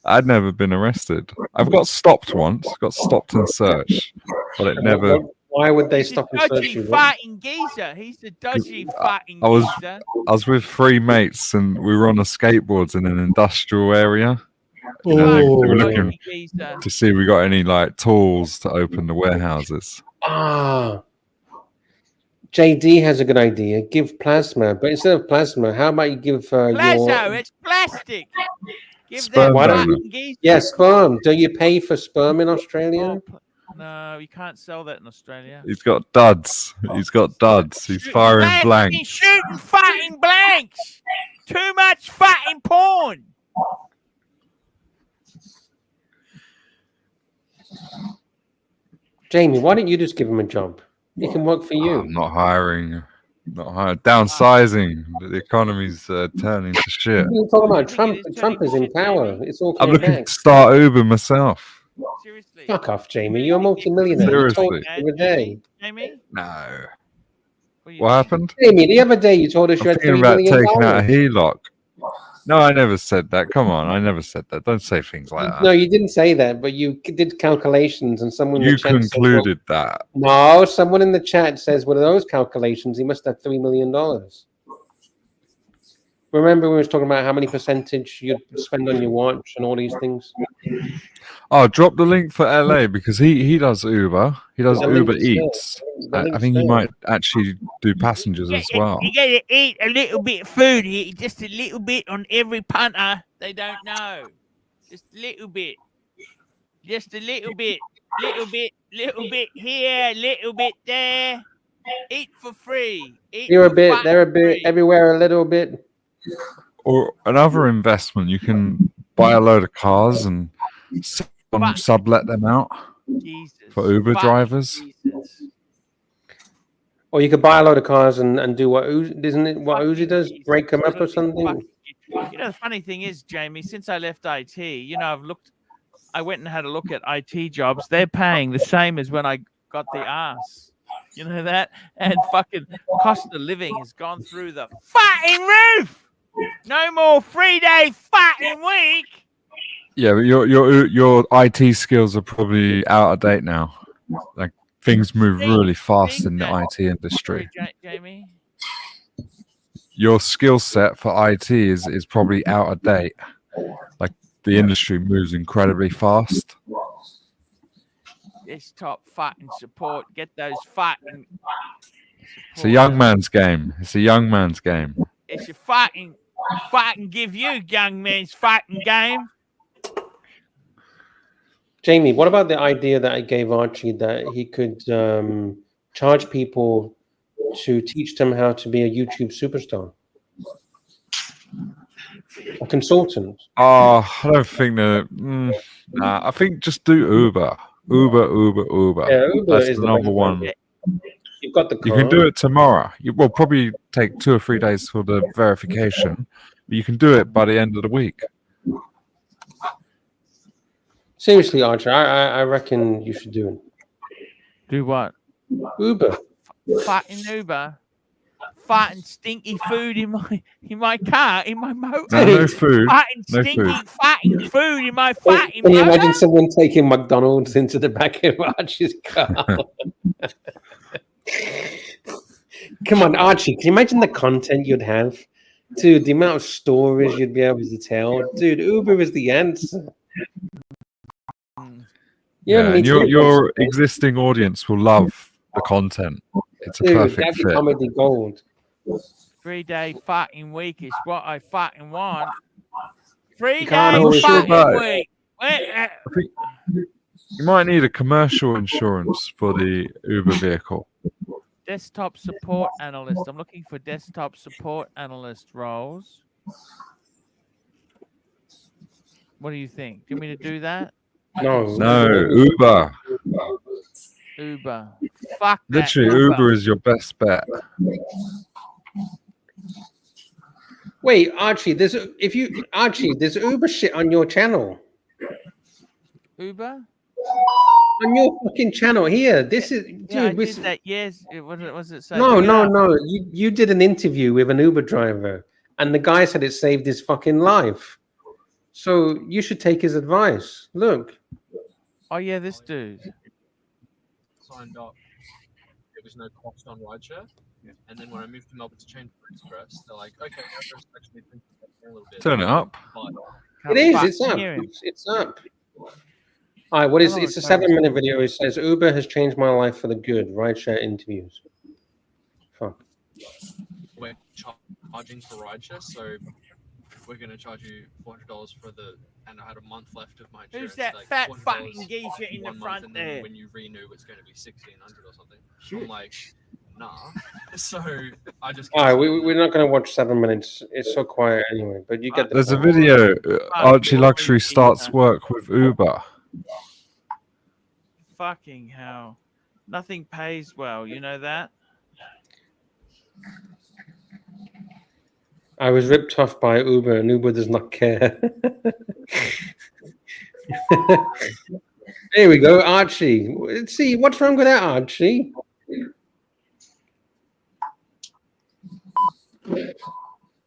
I'd never been arrested. I've got stopped once. Got stopped and searched, but it never. Why would they stop and search you? Fighting geezer. He's the dodgy fighting geezer. I was with 3 mates and we were on the skateboards in an industrial area. We were looking to see if we got any tools to open the warehouses. JD has a good idea. Give plasma, but instead of plasma, how about you give it's plastic. Give sperm. Yeah, sperm. Do you pay for sperm in Australia? No, you can't sell that in Australia. He's got duds. He's firing blanks. He's shooting fighting blanks. Too much fighting porn. Jamie, why don't you just give him a job? He can work for you. I'm not hiring. Downsizing. The economy's turning to shit. You're talking about Trump. Trump is in power. It's all. I'm looking to start Uber myself. Seriously. Fuck off, Jamie. You're a multi-millionaire. You told Seriously. us the other day. Jamie? No. What What happened? Jamie, the other day you told us I'm you had thinking $3 about million. taking out a HELOC. No, I never said that. Come on, I never said that. Don't say things like that. No, you didn't say that, but you did calculations, and someone in You the chat concluded that. No, someone in the chat says, "What are those calculations? He must have $3 million." Remember, we were talking about how many percentage you'd spend on your watch and all these things. Oh, drop the link for LA because he does Uber. He does The Uber link's there. Eats. The I link's think he there. might actually do passengers as well. You gotta eat a little bit of food here, just a little bit on every punter. They don't know. Just a little bit. Just a little bit. Little bit here, little bit there. Eat for free. Eat Here a for bit, fucking there a bit, free. everywhere a little bit. Or another investment, you can buy a load of cars and sublet them out for Uber drivers. Or you could buy a load of cars and do what Uzi, isn't it? What Uzi does, break them up or something. You know, the funny thing is, Jamie, since I left IT, you know, I went and had a look at IT jobs. They're paying the same as when I got the arse. You know that? And fucking cost of living has gone through the fucking roof. No more 3-day fucking week. Yeah, but your IT skills are probably out of date now. Like things move really fast in the IT industry. Sorry, Jamie. Your skill set for IT is probably out of date. Like the industry moves incredibly fast. Desktop fucking support. Get those fucking. It's a young man's game. It's a young man's game. It's a fucking give you young man's fucking game. Jamie, what about the idea that I gave Archie that he could charge people to teach them how to be a YouTube superstar? A consultant. Oh, I don't think that. Nah, I think just do Uber. Uber. Yeah, Uber That's is the the number best one. one. You've got the You car. can do it tomorrow. You will probably take 2 or 3 days for the verification, but you can do it by the end of the week. Seriously, Archer, I reckon you should do it. Do what? Uber. Fucking Uber. Fucking stinky food in my car, in my motor. No food. Fucking No stinky food. fucking food in my fucking Can you motor. imagine someone taking McDonald's into the back of Archie's car? Come on, Archie, can you imagine the content you'd have? Dude, the amount of stories you'd be able to tell. Dude, Uber is the answer. Yeah, and your existing audience will love the content. It's a Dude, perfect that'd be fit. comedy gold. 3-day fucking week is what I fucking want. can't 3-day always do fucking that. week. I think you might need a commercial insurance for the Uber vehicle. Desktop support analyst. I'm looking for desktop support analyst roles. What do you think? Do you want me to do that? No, Uber. Uber. Fuck that. Literally, Uber is your best bet. Wait, Archie, there's Uber shit on your channel. Uber? On your fucking channel here. This is dude. Yeah, I did that. Yes. What does it say? No. Bring it up. You did an interview with an Uber driver, and the guy said it saved his fucking life. So you should take his advice. Look. Oh yeah, this dude. Signed up. There was no cost on rideshare. And then when I moved to Melbourne to change for Express, they're like, okay, Express actually a little bit. Turn it up. It is. It's up. It's up. All right. What is? It's a 7-minute video. It says Uber has changed my life for the good. Rideshare interviews. Fuck. We're charging for rideshare, so we're going to charge you $400 for the. And I had a month left of my insurance. Who's that like fat $400 fucking geezer in the 1 month, front and then there? when you renew, it's going to be $1,600 or something. I'm like, nah. So I just. All right. We're not going to watch 7 minutes. It's so quiet anyway. But you get the. There's a point. video. Archie Luxury starts work with Uber. Fucking hell. Nothing pays well. You know that? I was ripped off by Uber, and Uber does not care. Here we go, Archie. Let's see, what's wrong with that, Archie?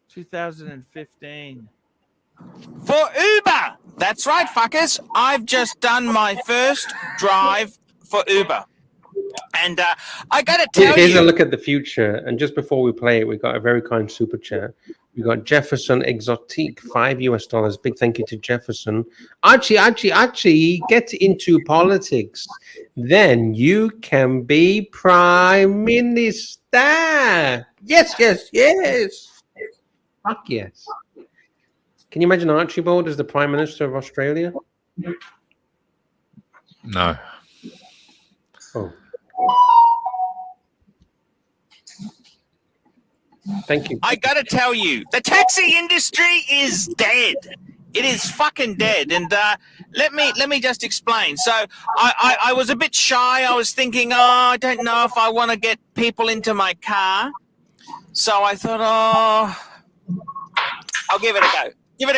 2015. For Uber. That's right, fuckers. I've just done my first drive for Uber. And I got to tell Here's you. a look at the future. And just before we play it, we got a very kind super chat. We got Jefferson Exotique, $5 US. Big thank you to Jefferson. Archie, get into politics. Then you can be Prime Minister. Yes. Fuck yes. Can you imagine Archibald as the Prime Minister of Australia? No. Oh. Thank you. I got to tell you, the taxi industry is dead. It is fucking dead. And let me just explain. So I was a bit shy. I was thinking, I don't know if I want to get people into my car. So I thought, I'll give it a go. Give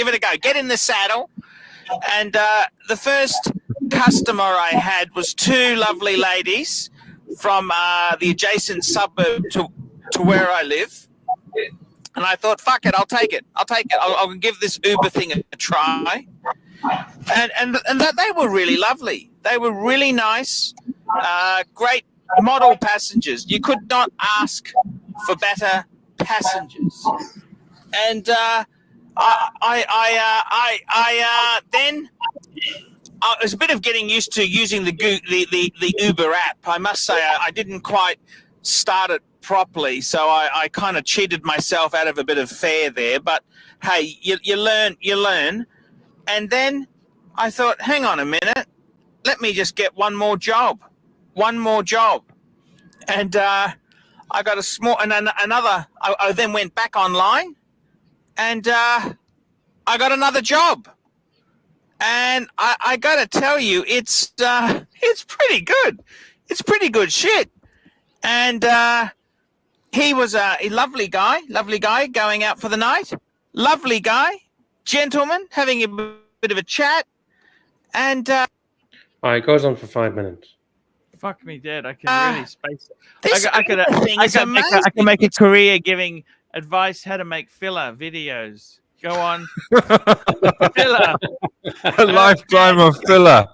it a go. Get in the saddle. And the first customer I had was two lovely ladies from the adjacent suburb to where I live. And I thought, fuck it, I'll take it. I'll give this Uber thing a try. And they were really lovely. They were really nice, great model passengers. You could not ask for better passengers. And then it was a bit of getting used to using the Uber app. I must say I didn't quite start it properly, so I kind of cheated myself out of a bit of fare there. But hey, you learn. And then I thought, hang on a minute, let me just get one more job. And I got a small and another. I then went back online, and I got another job. And I got to tell you, it's pretty good. It's pretty good shit. And he was a lovely guy going out for the night. Lovely guy, gentleman, having a bit of a chat. And all right, it goes on for 5 minutes. Fuck me dead. I can really space this it. I can make a career giving advice how to make filler videos. Go on. Filler. A lifetime of filler.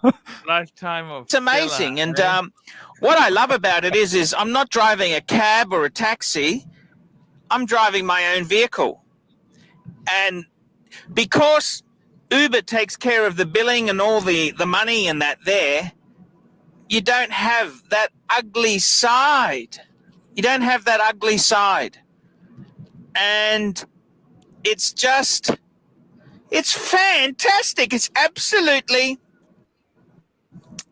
Lifetime of It's amazing. filler, And what I love about it is I'm not driving a cab or a taxi. I'm driving my own vehicle. And because Uber takes care of the billing and all the money and that there, you don't have that ugly side. And it's fantastic. It's absolutely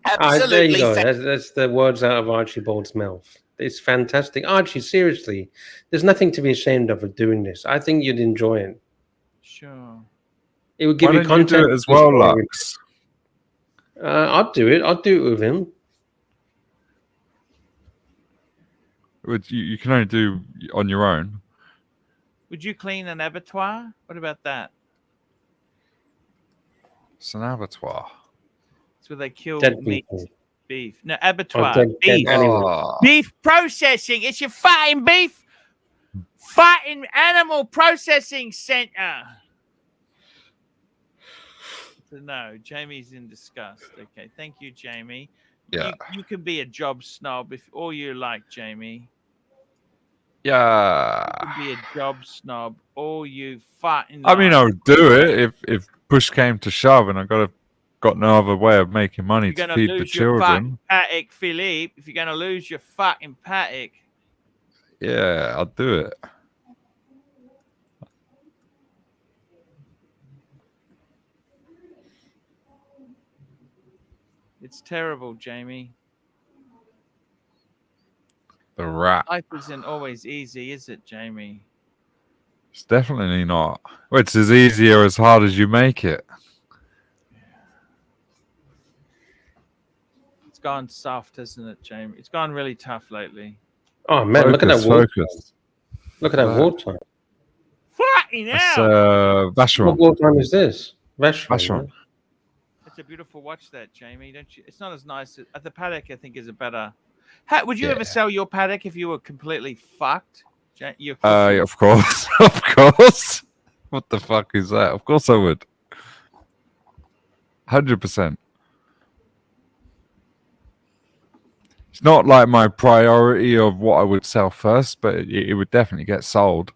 there you go. That's the words out of Archibald's mouth. It's fantastic. Archie, seriously, there's nothing to be ashamed of doing this. I think you'd enjoy it. Sure. It would give you content. You do it as well, Lux? I'll do it. I'll do it with him. You can only do on your own. Would you clean an abattoir? What about that? It's an abattoir. It's where they kill Dead meat, people. beef. No, abattoir, dead beef. Beef processing. It's your fighting beef. Fighting animal processing center. No, Jamie's in disgust. Okay, thank you, Jamie. Yeah. You can be a job snob if all you like, Jamie. Yeah. You can be a job snob all you fucking I mean, I would do it if push came to shove and I got no other way of making money to feed the children. Paddock, Philippe. If you're going to lose your fucking paddock. Yeah, I'll do it. It's terrible, Jamie. The rat. Life isn't always easy, is it, Jamie? It's definitely not. Well, it's as easy or as hard as you make it. It's gone soft, hasn't it, Jamie? It's gone really tough lately. Oh man, look at that water. Look at that Wow. water. Fucking That's hell! Vacheron. What water time is this? Vacheron. Vacheron. It's a beautiful watch, that, Jamie. Don't you? It's not as nice. The Patek, I think, is a better. Would you ever sell your Patek if you were completely fucked? Of course, of course. What the fuck is that? Of course I would. 100%. It's not like my priority of what I would sell first, but it would definitely get sold.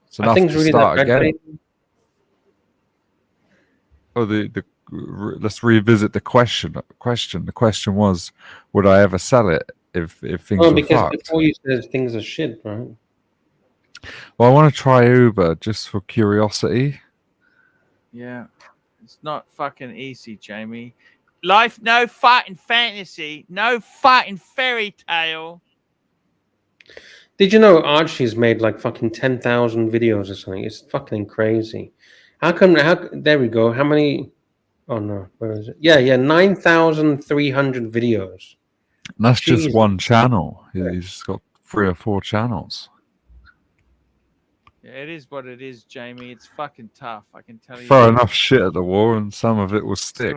It's enough to really start that again. Oh, let's revisit the question. The question was, would I ever sell it if things were because fucked? before you said things are shit, right? Well, I want to try Uber just for curiosity. Yeah, it's not fucking easy, Jamie. Life, no fighting fantasy, no fighting fairy tale. Did you know Archie's made like fucking 10,000 videos or something? It's fucking crazy. How come? There we go. How many? Oh no, where is it? Yeah, 9,300 videos. And that's just one channel. He's got 3 or 4 channels. Yeah, it is what it is, Jamie. It's fucking tough. I can tell you. Throw enough shit at the wall, and some of it will stick.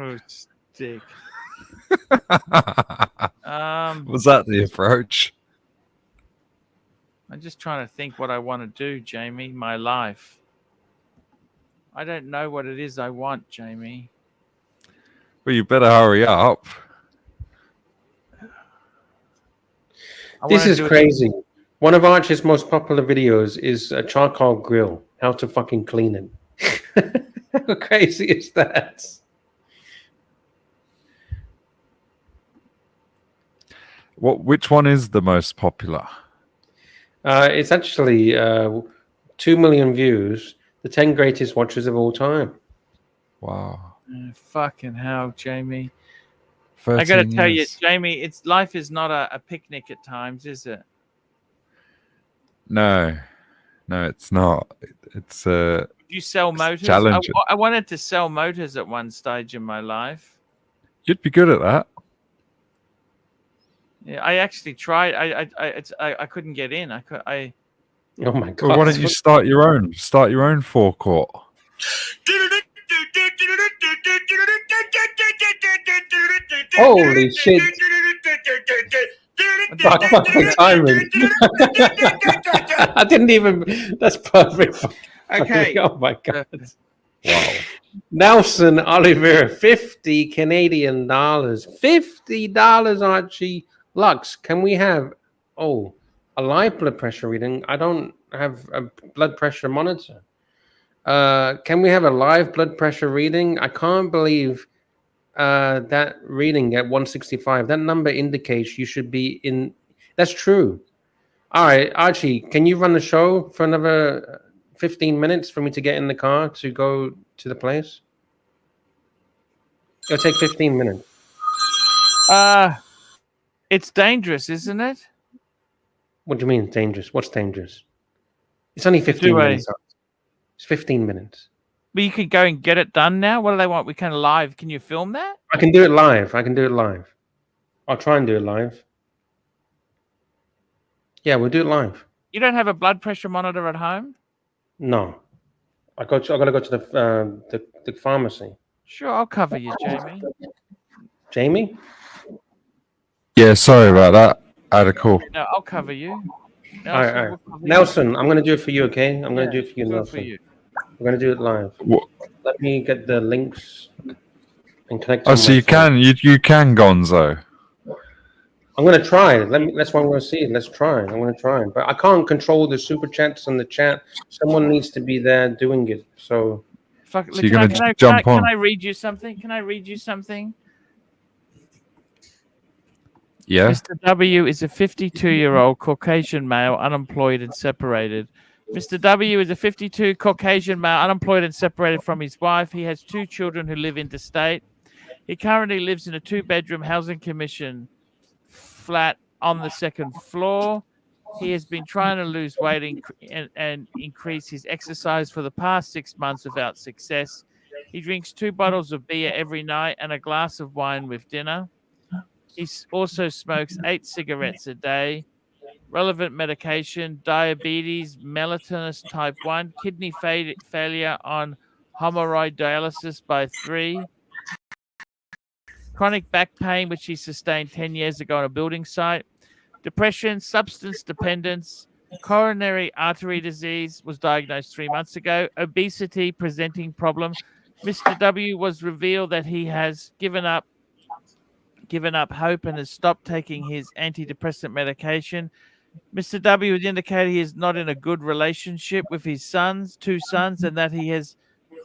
Stick. Was that the approach? I'm just trying to think what I want to do, Jamie. My life. I don't know what it is I want, Jamie. Well, you better hurry up. This is crazy. One of Archie's most popular videos is a charcoal grill. How to fucking clean it. How crazy is that? Which one is the most popular? It's actually 2 million views. The 10 greatest watches of all time. Wow. Fucking hell, Jamie. I got to tell you, Jamie, life is not a picnic at times, is it? No, it's not. It's you sell motors? Challenge. I wanted to sell motors at one stage in my life. You'd be good at that. Yeah, I actually tried. I couldn't get in. Oh my god! Well, why don't you start your own? Start your own forecourt. Holy shit! That's fucking timing. I didn't even. That's perfect. Okay. Oh my god! Wow. Nelson Oliver, $50 Canadian. $50, Archie Lux. Can we have a live blood pressure reading? I don't have a blood pressure monitor. Can we have a live blood pressure reading? I can't believe that reading at 165. That number indicates you should be in. That's true. All right, Archie, can you run the show for another 15 minutes for me to get in the car to go to the place? It'll take 15 minutes. It's dangerous, isn't it? What do you mean dangerous? What's dangerous? It's only 15 minutes. It's 15 minutes. But you could go and get it done now. What do they want? We can live. Can you film that? I can do it live. I'll try and do it live. Yeah, we'll do it live. You don't have a blood pressure monitor at home? No. I got to go to the pharmacy. Sure, I'll cover you, Jamie. Jamie? Yeah, sorry about that. I had a call. No, I'll cover you. Nelson, all right. Nelson, I'm going to do it for you, okay? I'm going to do it for you, Nelson. We're going to do it live. What? Let me get the links and connect. Oh, so you can, Gonzo. I'm going to try. That's what I'm going to see. Let's try. I'm going to try. But I can't control the super chats and the chat. Someone needs to be there doing it. So you're going to jump on. Can I read you something? Yeah. Mr. W is a 52-year-old Caucasian male, unemployed and separated. Mr. W is a 52 Caucasian male, unemployed and separated from his wife. He has 2 children who live interstate. He currently lives in a 2-bedroom housing commission flat on the 2nd floor. He has been trying to lose weight and increase his exercise for the past 6 months without success. He drinks 2 bottles of beer every night and a glass of wine with dinner. He also smokes 8 cigarettes a day. Relevant medication: diabetes, mellitus type 1, kidney failure on hemorrhoid dialysis by 3, chronic back pain, which he sustained 10 years ago on a building site, depression, substance dependence, coronary artery disease, was diagnosed 3 months ago, obesity presenting problem. Mr. W was revealed that he has given up hope and has stopped taking his antidepressant medication. Mr. W has indicated he is not in a good relationship with his two sons, and that he has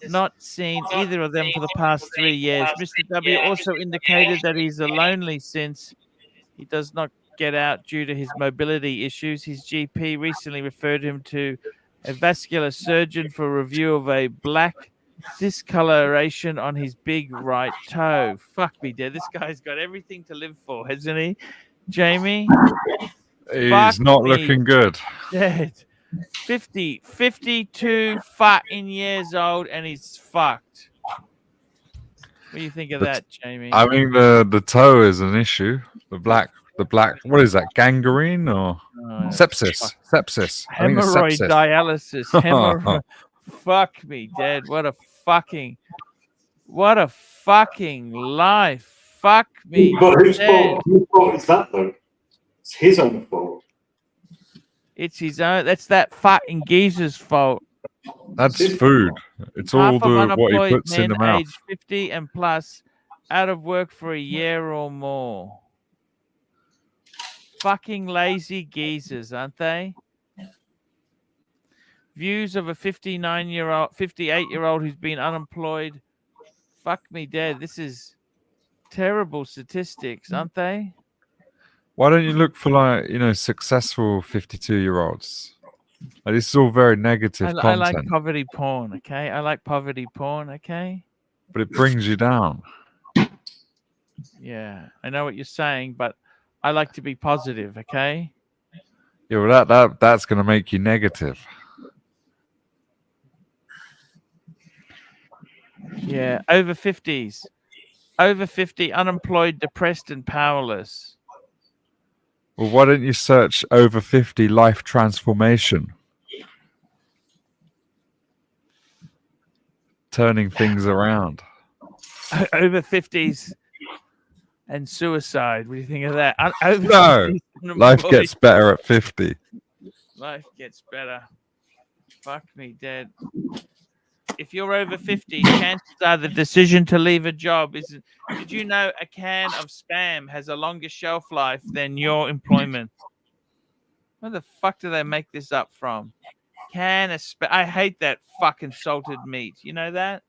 not seen either of them for the past 3 years. Mr. W also indicated that he's lonely since he does not get out due to his mobility issues. His GP recently referred him to a vascular surgeon for a review of a black discoloration on his big right toe. Fuck me dead. This guy's got everything to live for, hasn't he, Jamie? He's not looking good. Dead. 52 fucking years old, and he's fucked. What do you think of that, Jamie? I mean, the toe is an issue. The black. What is that? Gangrene or sepsis? Sepsis. Hemorrhoid dialysis. Fuck me dead. What a fucking life. Fuck me But whose dead. fault is that though? It's his own fault. It's his own. That's that fucking geezer's fault. That's food. It's all what he puts in the mouth. Age 50 and plus, out of work for a year or more. Fucking lazy geezers, aren't they? Views of a 58-year-old who's been unemployed. Fuck me dead. This is terrible statistics, aren't they? Why don't you look for successful 52-year-olds? This is all very negative content. I like poverty porn, okay? I like poverty porn, okay? But it brings you down. Yeah, I know what you're saying, but I like to be positive, okay? Yeah, well, that's going to make you negative. Yeah, over 50s. Over 50, unemployed, depressed, and powerless. Well, why don't you search over 50 life transformation? Turning things around. Over 50s and suicide. What do you think of that? No, life gets better at 50. Life gets better. Fuck me dead. If you're over 50, chances are the decision to leave a job isn't. Did you know a can of Spam has a longer shelf life than your employment? Where the fuck do they make this up from? Can of Spam. I hate that fucking salted meat. You know that?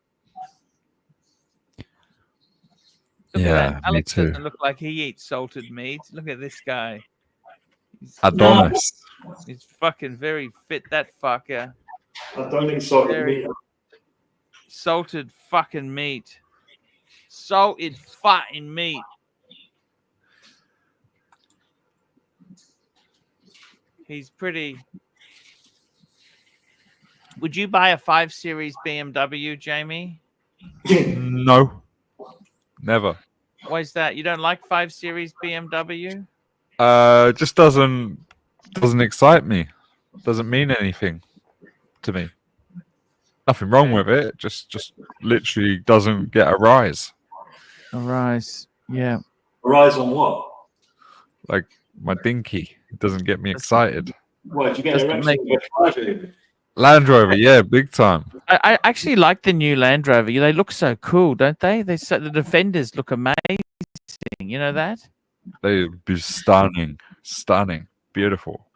Look at that. Alex doesn't look like he eats salted meat. Look at this guy. Adonis. He's fucking very fit, that fucker. I don't eat salted meat. Salted fucking meat. Salted fucking meat. He's pretty. Would you buy a 5 Series BMW, Jamie? No. Never. Why is that? You don't like 5 Series BMW? Just doesn't excite me. Doesn't mean anything to me. Nothing wrong with it. Just literally doesn't get a rise. A rise, yeah. A rise on what? Like my dinky. It doesn't get me excited. What, did you get a Land Rover, yeah, big time. I actually like the new Land Rover. They look so cool, don't they? The Defenders look amazing. You know that? They'd be stunning, beautiful.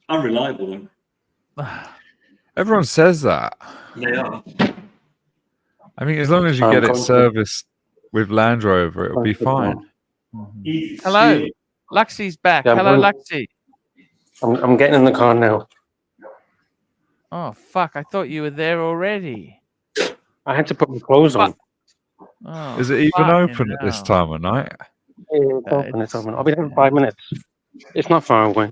Unreliable. Everyone says that. They are. I mean, as long as you get it serviced with Land Rover, it'll be fine. Hello, Luxie's back. Yeah, hello, Luxie. I'm getting in the car now. Oh fuck! I thought you were there already. I had to put my clothes on. Oh, is it even open at this time of night? Yeah, it's open. It's open. I'll be there in 5 minutes. It's not far away.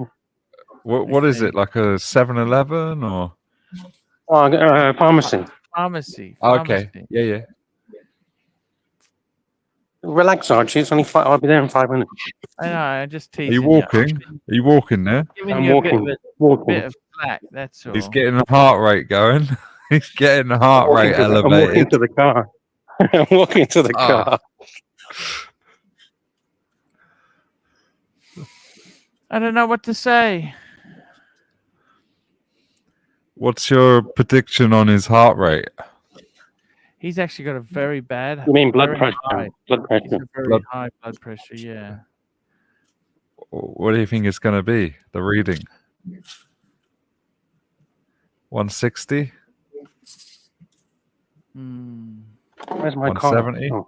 What is it, like a 7-Eleven or? Pharmacy. Pharmacy. Okay. Yeah. Relax, Archie. It's only 5. I'll be there in 5 minutes. I know. I just Are teasing you you. walking? Are you walking there? Giving I'm you walking. a bit of slack. That's all. He's getting the heart rate going. He's getting the heart rate I'm walking elevated. to the car. I'm walking to the Ah. car. I don't know what to say. What's your prediction on his heart rate? He's actually got a very bad. You mean blood very pressure? high- Blood He's pressure. a very high blood pressure. Yeah. What do you think it's going to be? The reading? 160? Where's my car? 170? Oh.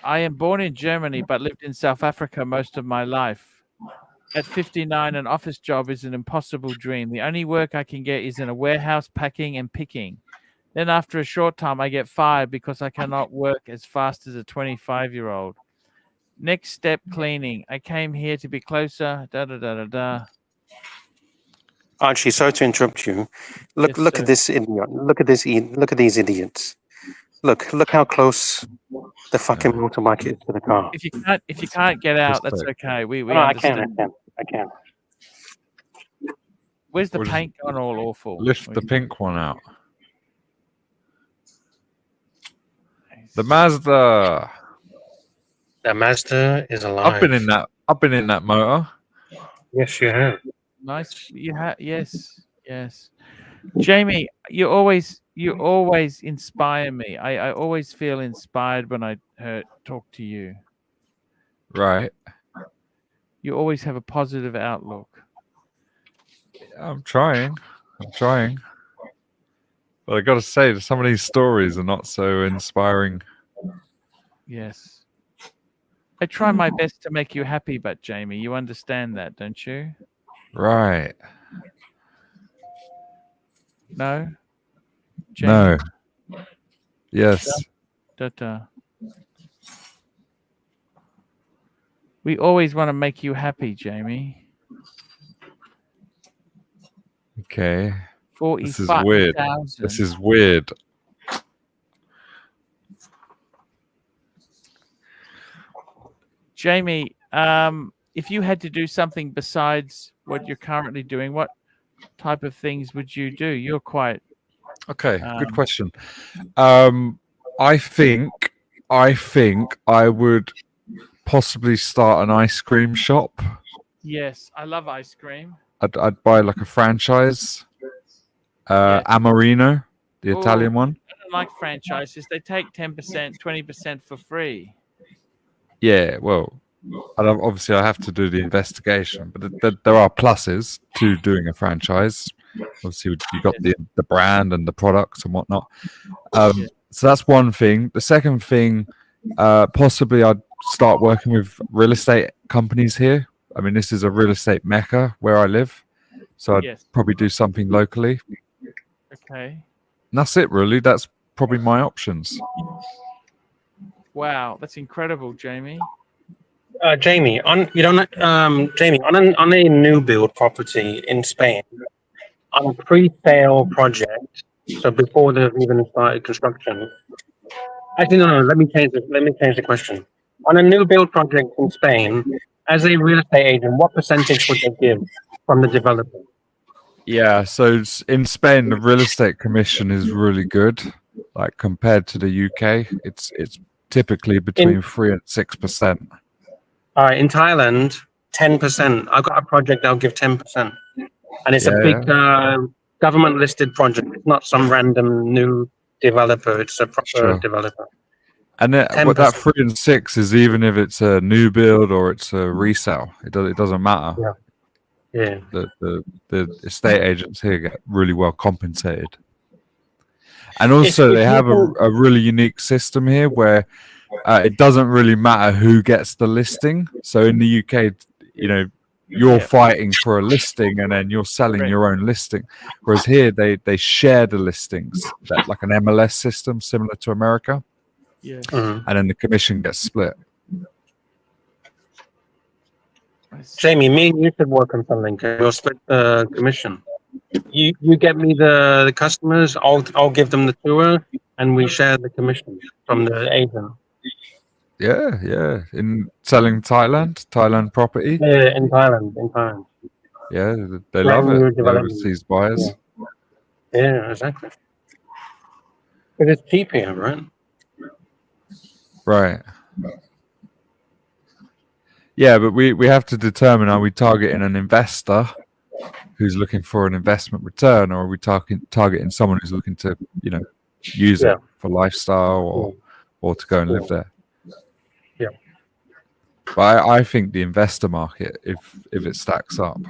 I am born in Germany but lived in South Africa most of my life. At 59, an office job is an impossible dream. The only work I can get is in a warehouse packing and picking. Then after a short time, I get fired because I cannot work as fast as a 25-year-old. Next step, cleaning. I came here to be closer. Da da da da da. Archie, sorry to interrupt you. Look, Yes, look sir. at this idiot. Look at this. Look at these idiots. Look how close the fucking motorbike is to the car. If you can't get out, that's okay. We No, I can. understand. I can. Where's the paint gone all awful? Lift the pink one out. The Mazda. The Mazda is alive. I've been in that motor. Yes, you have. Nice. You have. Yes. Jamie, you always inspire me. I always feel inspired when I talk to you. Right. You always have a positive outlook. I'm trying. But I got to say, some of these stories are not so inspiring. Yes. I try my best to make you happy, but Jamie, you understand that, don't you? Right. No? Jamie? No. Yes. We always want to make you happy, Jamie. Okay. 45,000. This is weird. This is weird. Jamie, if you had to do something besides what you're currently doing, what type of things would you do? You're quite Okay, good question. I think I would possibly start an ice cream shop. Yes, I love ice cream. I'd buy like a franchise. Amorino, the Italian one. I don't like franchises. They take 10%, 20% for free. Yeah, well, obviously I have to do the investigation, but there are pluses to doing a franchise. Obviously, you got the brand and the products and whatnot. So that's one thing. The second thing, possibly I'd start working with real estate companies here. I mean, this is a real estate mecca where I live, so I'd probably do something locally. Okay. And that's it, really. That's probably my options. Wow, that's incredible, Jamie. Jamie, on a new build property in Spain, on a pre-sale project, so before they've even started construction. Actually, no. Let me change the question. On a new build project in Spain, as a real estate agent, what percentage would they give from the developer? Yeah, so in Spain, the real estate commission is really good. Like compared to the UK, it's typically between 3 and 6%. All right, in Thailand, 10%. I've got a project, I'll give 10%. And it's a big government-listed project. It's not some random new developer. It's a proper developer. And that 3 and 6 is even if it's a new build or it's a resale. It doesn't matter. Yeah. The estate agents here get really well compensated. And also they have a really unique system here where it doesn't really matter who gets the listing. So in the UK, you're fighting for a listing and then you're selling your own listing. Whereas here they share the listings, like an MLS system similar to America. Yes. And then the commission gets split. Jamie, me and you should work on something. We'll split the commission. You get me the customers. I'll give them the tour, and we share the commission from the agent. Yeah. In selling Thailand property. Yeah, in Thailand. Yeah, they Like love new it. The development. overseas buyers. Yeah, exactly. But it's cheap here, right? Right. Yeah, but we have to determine, are we targeting an investor who's looking for an investment return, or are we targeting someone who's looking to, use it for lifestyle or to go and live there? Yeah. But I think the investor market, if it stacks up.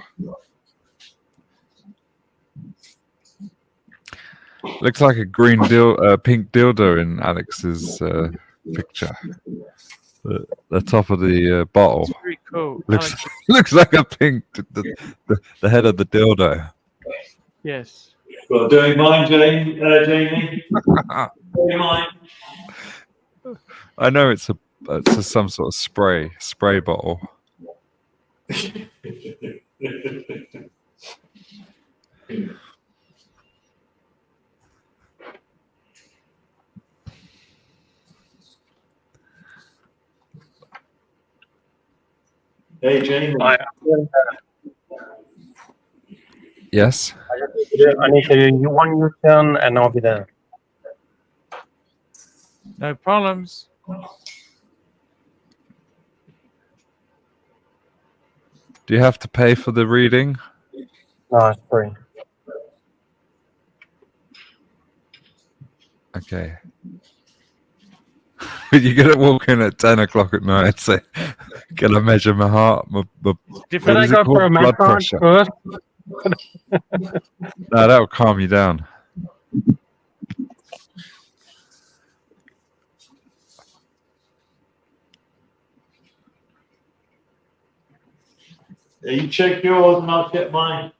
Looks like a pink dildo in Alex's picture. The top of the bottle. It's very cool. Looks like a pink. The head of the dildo. Yes. Well, do you mind, Jamie? Do you mind? I know it's some sort of spray bottle. Hey, Jamie. Yes. I need to do one U-turn, and I'll be there. No problems. Do you have to pay for the reading? No, it's free. Okay. You're gonna walk in at 10 o'clock at night and say, "Can I measure my heart? Can I go for a blood massage pressure?" first? No, that will calm you down. You check yours and I'll check mine.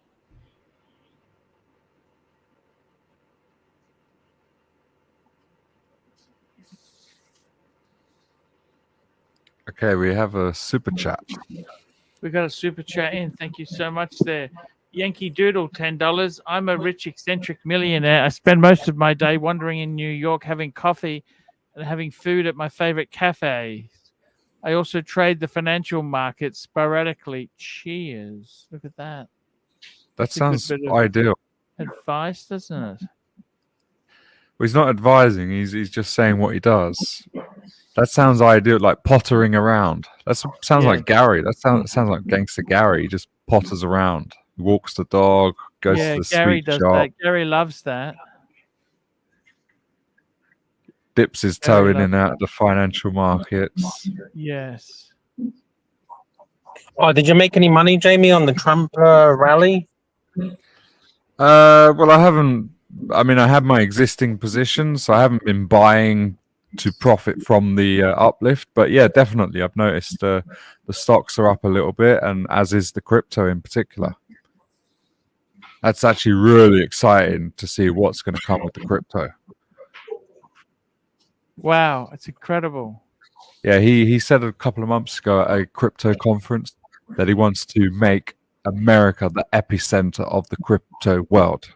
Okay, we have a super chat. We got a super chat in. Thank you so much there. Yankee Doodle, $10. I'm a rich, eccentric millionaire. I spend most of my day wandering in New York, having coffee and having food at my favorite cafes. I also trade the financial market sporadically. Cheers. Look at that. That sounds ideal. Advice, doesn't it? Well, he's not advising. He's just saying what he does. That sounds ideal, like pottering around. That sounds like Gary. That sounds like gangster Gary. He just potters around. He walks the dog, goes to the Gary sweet does shop, that. Gary loves that. dips his toe in and out of the financial markets. Yes. Oh, did you make any money, Jamie, on the Trump rally? Well, I haven't. I mean, I have my existing positions, so I haven't been buying to profit from the uplift. But yeah, definitely, I've noticed the stocks are up a little bit, and as is the crypto in particular. That's actually really exciting to see what's going to come with the crypto. Wow, it's incredible. Yeah, he said a couple of months ago at a crypto conference that he wants to make America the epicenter of the crypto world.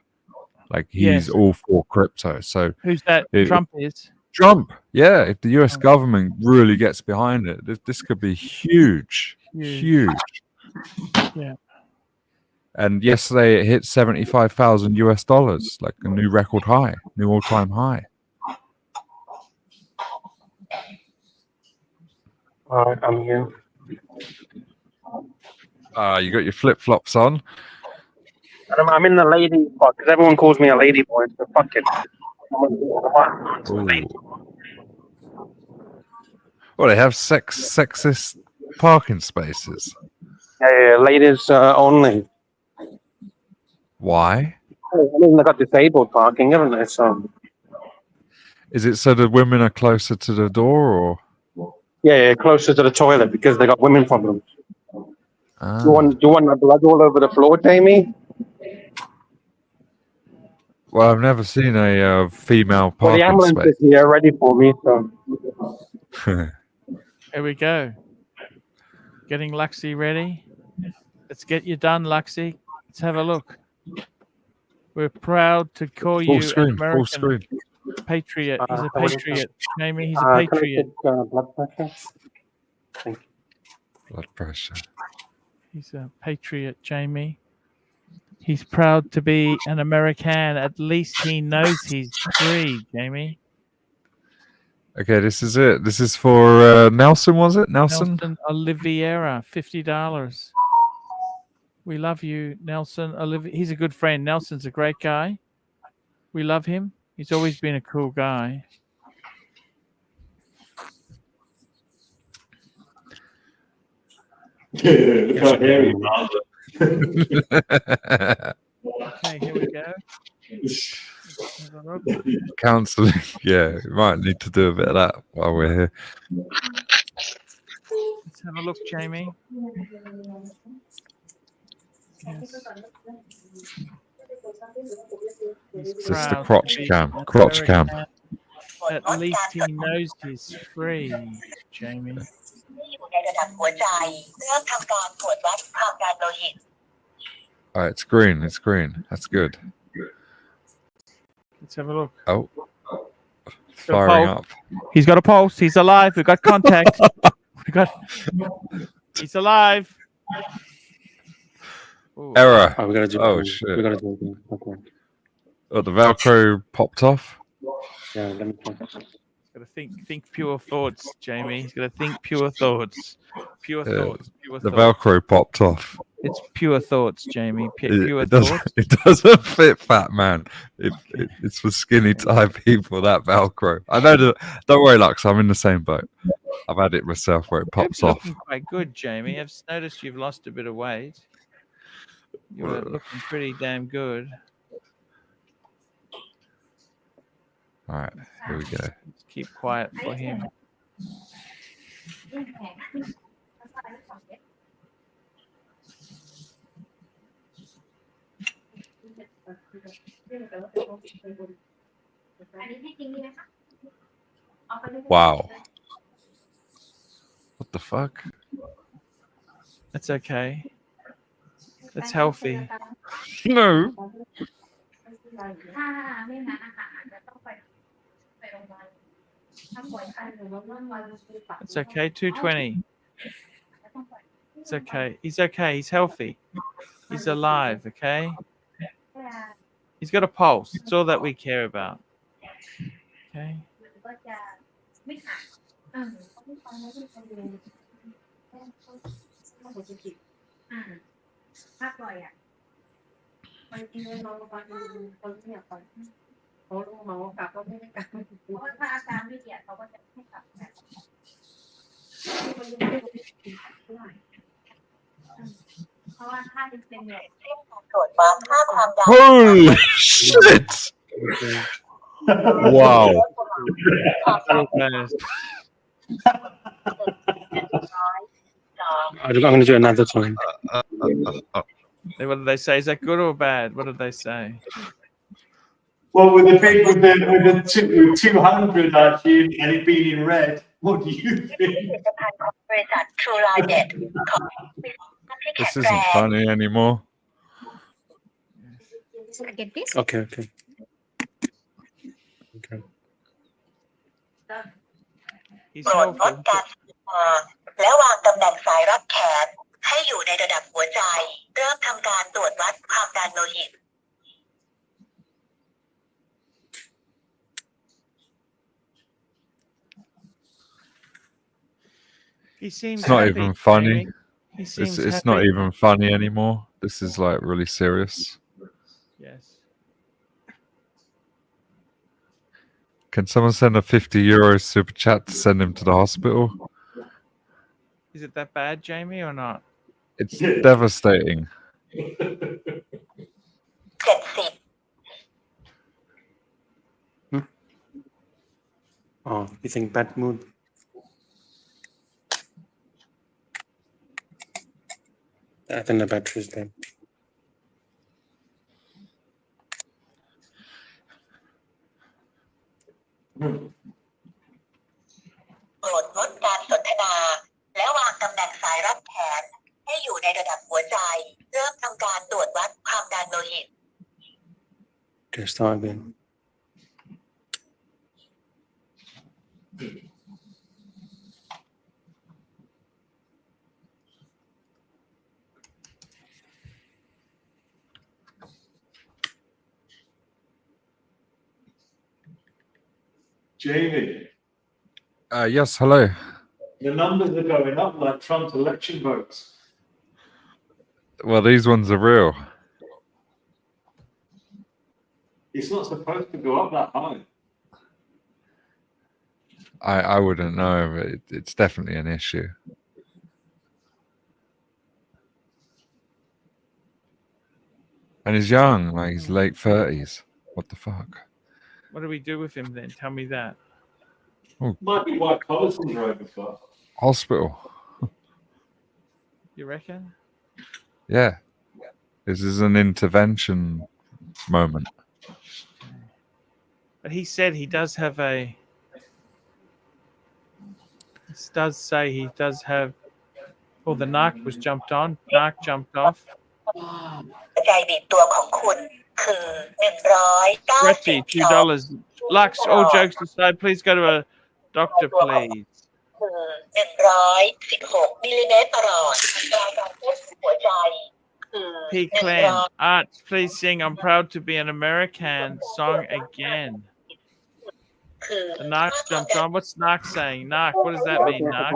Like he's all for crypto. So who's that? Trump is. Trump. Yeah, if the US government really gets behind it, this could be huge. Huge. Yeah. And yesterday it hit 75,000 US dollars, like a new record high, new all-time high. All right, I'm here. You got your flip-flops on. I'm in the lady spot because everyone calls me a lady boy. So fuck it. Well, they have sexist parking spaces. Yeah, ladies only. Why? I mean, they got disabled parking, haven't they? So. Is it so the women are closer to the door, or? Yeah, closer to the toilet because they got women problems. Ah. Do you want the blood all over the floor, Jamie? Well, I've never seen a female Well, the parking ambulance space. is here ready for me, so. Here we go. Getting Luxy ready. Let's get you done, Luxy. Let's have a look. We're proud to call Full you screen, an full American screen. patriot. He's a Hello. patriot, Jamie. He's a Can I patriot. take blood pressure? Thank you. Blood pressure. He's a patriot, Jamie. He's proud to be an American. At least he knows he's free, Jamie. Okay, this is it. This is for Nelson, was it? Nelson? Nelson Oliveira, $50. We love you, Nelson. He's a good friend. Nelson's a great guy. We love him. He's always been a cool guy. Okay, here we go. Counselling. Yeah, we might need to do a bit of that while we're here. Let's have a look, Jamie. Yes. Is this the crotch cam? Crotch cam. At least he knows he's free, Jamie. Alright, it's green. It's green. That's good. Let's have a look. Oh. Firing up. He's got a pulse. He's alive. We've got contact. He's alive. Ooh. Error. Oh, we gotta do. Oh, shit. We gotta do. Okay. Oh, the Velcro popped off. Yeah, let me try. Got to think pure thoughts, Jamie. He's got to think pure thoughts. Pure thoughts. Pure the thoughts. Velcro popped off. It's pure thoughts, Jamie. Pure It thoughts. doesn't fit, fat man. It's for skinny type people, that Velcro. I know that. Don't worry, Lux. I'm in the same boat. I've had it myself where it pops You're off. looking quite good, Jamie. I've noticed you've lost a bit of weight. You're looking pretty damn good. All right, here we go. Let's keep quiet for him. Wow. What the fuck? That's okay. That's healthy. No. It's okay. 220. It's okay. He's okay. He's healthy. He's alive. Okay. He's got a pulse. It's all that we care about. Okay. Holy shit! Wow. I'm going to do another time. What did they say? Is that good or bad? What did they say? Well, with the big with the 200 Archie and it being in red, what do you think? This isn't funny anymore. Okay, okay. Okay. He's helpful. แล้ววางตำแหน่งสายรัดแขนให้อยู่ในระดับหัวใจเริ่มทำการตรวจวัดความดันโลหิต He seems It's not happy, even funny. Jamie. He seems It's not happy. even funny anymore. This is like really serious. Yes. Can someone send a €50 super chat to send him to the hospital? Is it that bad, Jamie, or not? It's devastating. Oh, you think bad mood? I think the battery's dead. โปรดงดการสนทนาและวางตำแหน่งสายรัดแขนให้อยู่ในระดับหัวใจเริ่มทำการตรวจวัดความดันโลหิต Okay, start again. Jamie, Yes, hello. the numbers are going up like Trump's election votes. Well, these ones are real. It's not supposed to go up that high. I wouldn't know, but it's definitely an issue. And he's young, like he's late 30s. What the fuck? What do we do with him then? Tell me that. Might be white collar syndrome as well. Hospital. You reckon? Yeah. This is an intervention moment. But he said he does have a. This does say he does have. Oh, the narc was jumped on. Narc jumped off. ใจบีบตัวของคุณคือ192 $2. Lux, all jokes aside, please go to a doctor, please. 116 มิลลิเมตรประหลอดการเต้นหัวใจ P. Clan, Art, please sing I'm Proud to Be an American song again. The narc jumped on. What's narc saying? Narc, what does that mean, narc?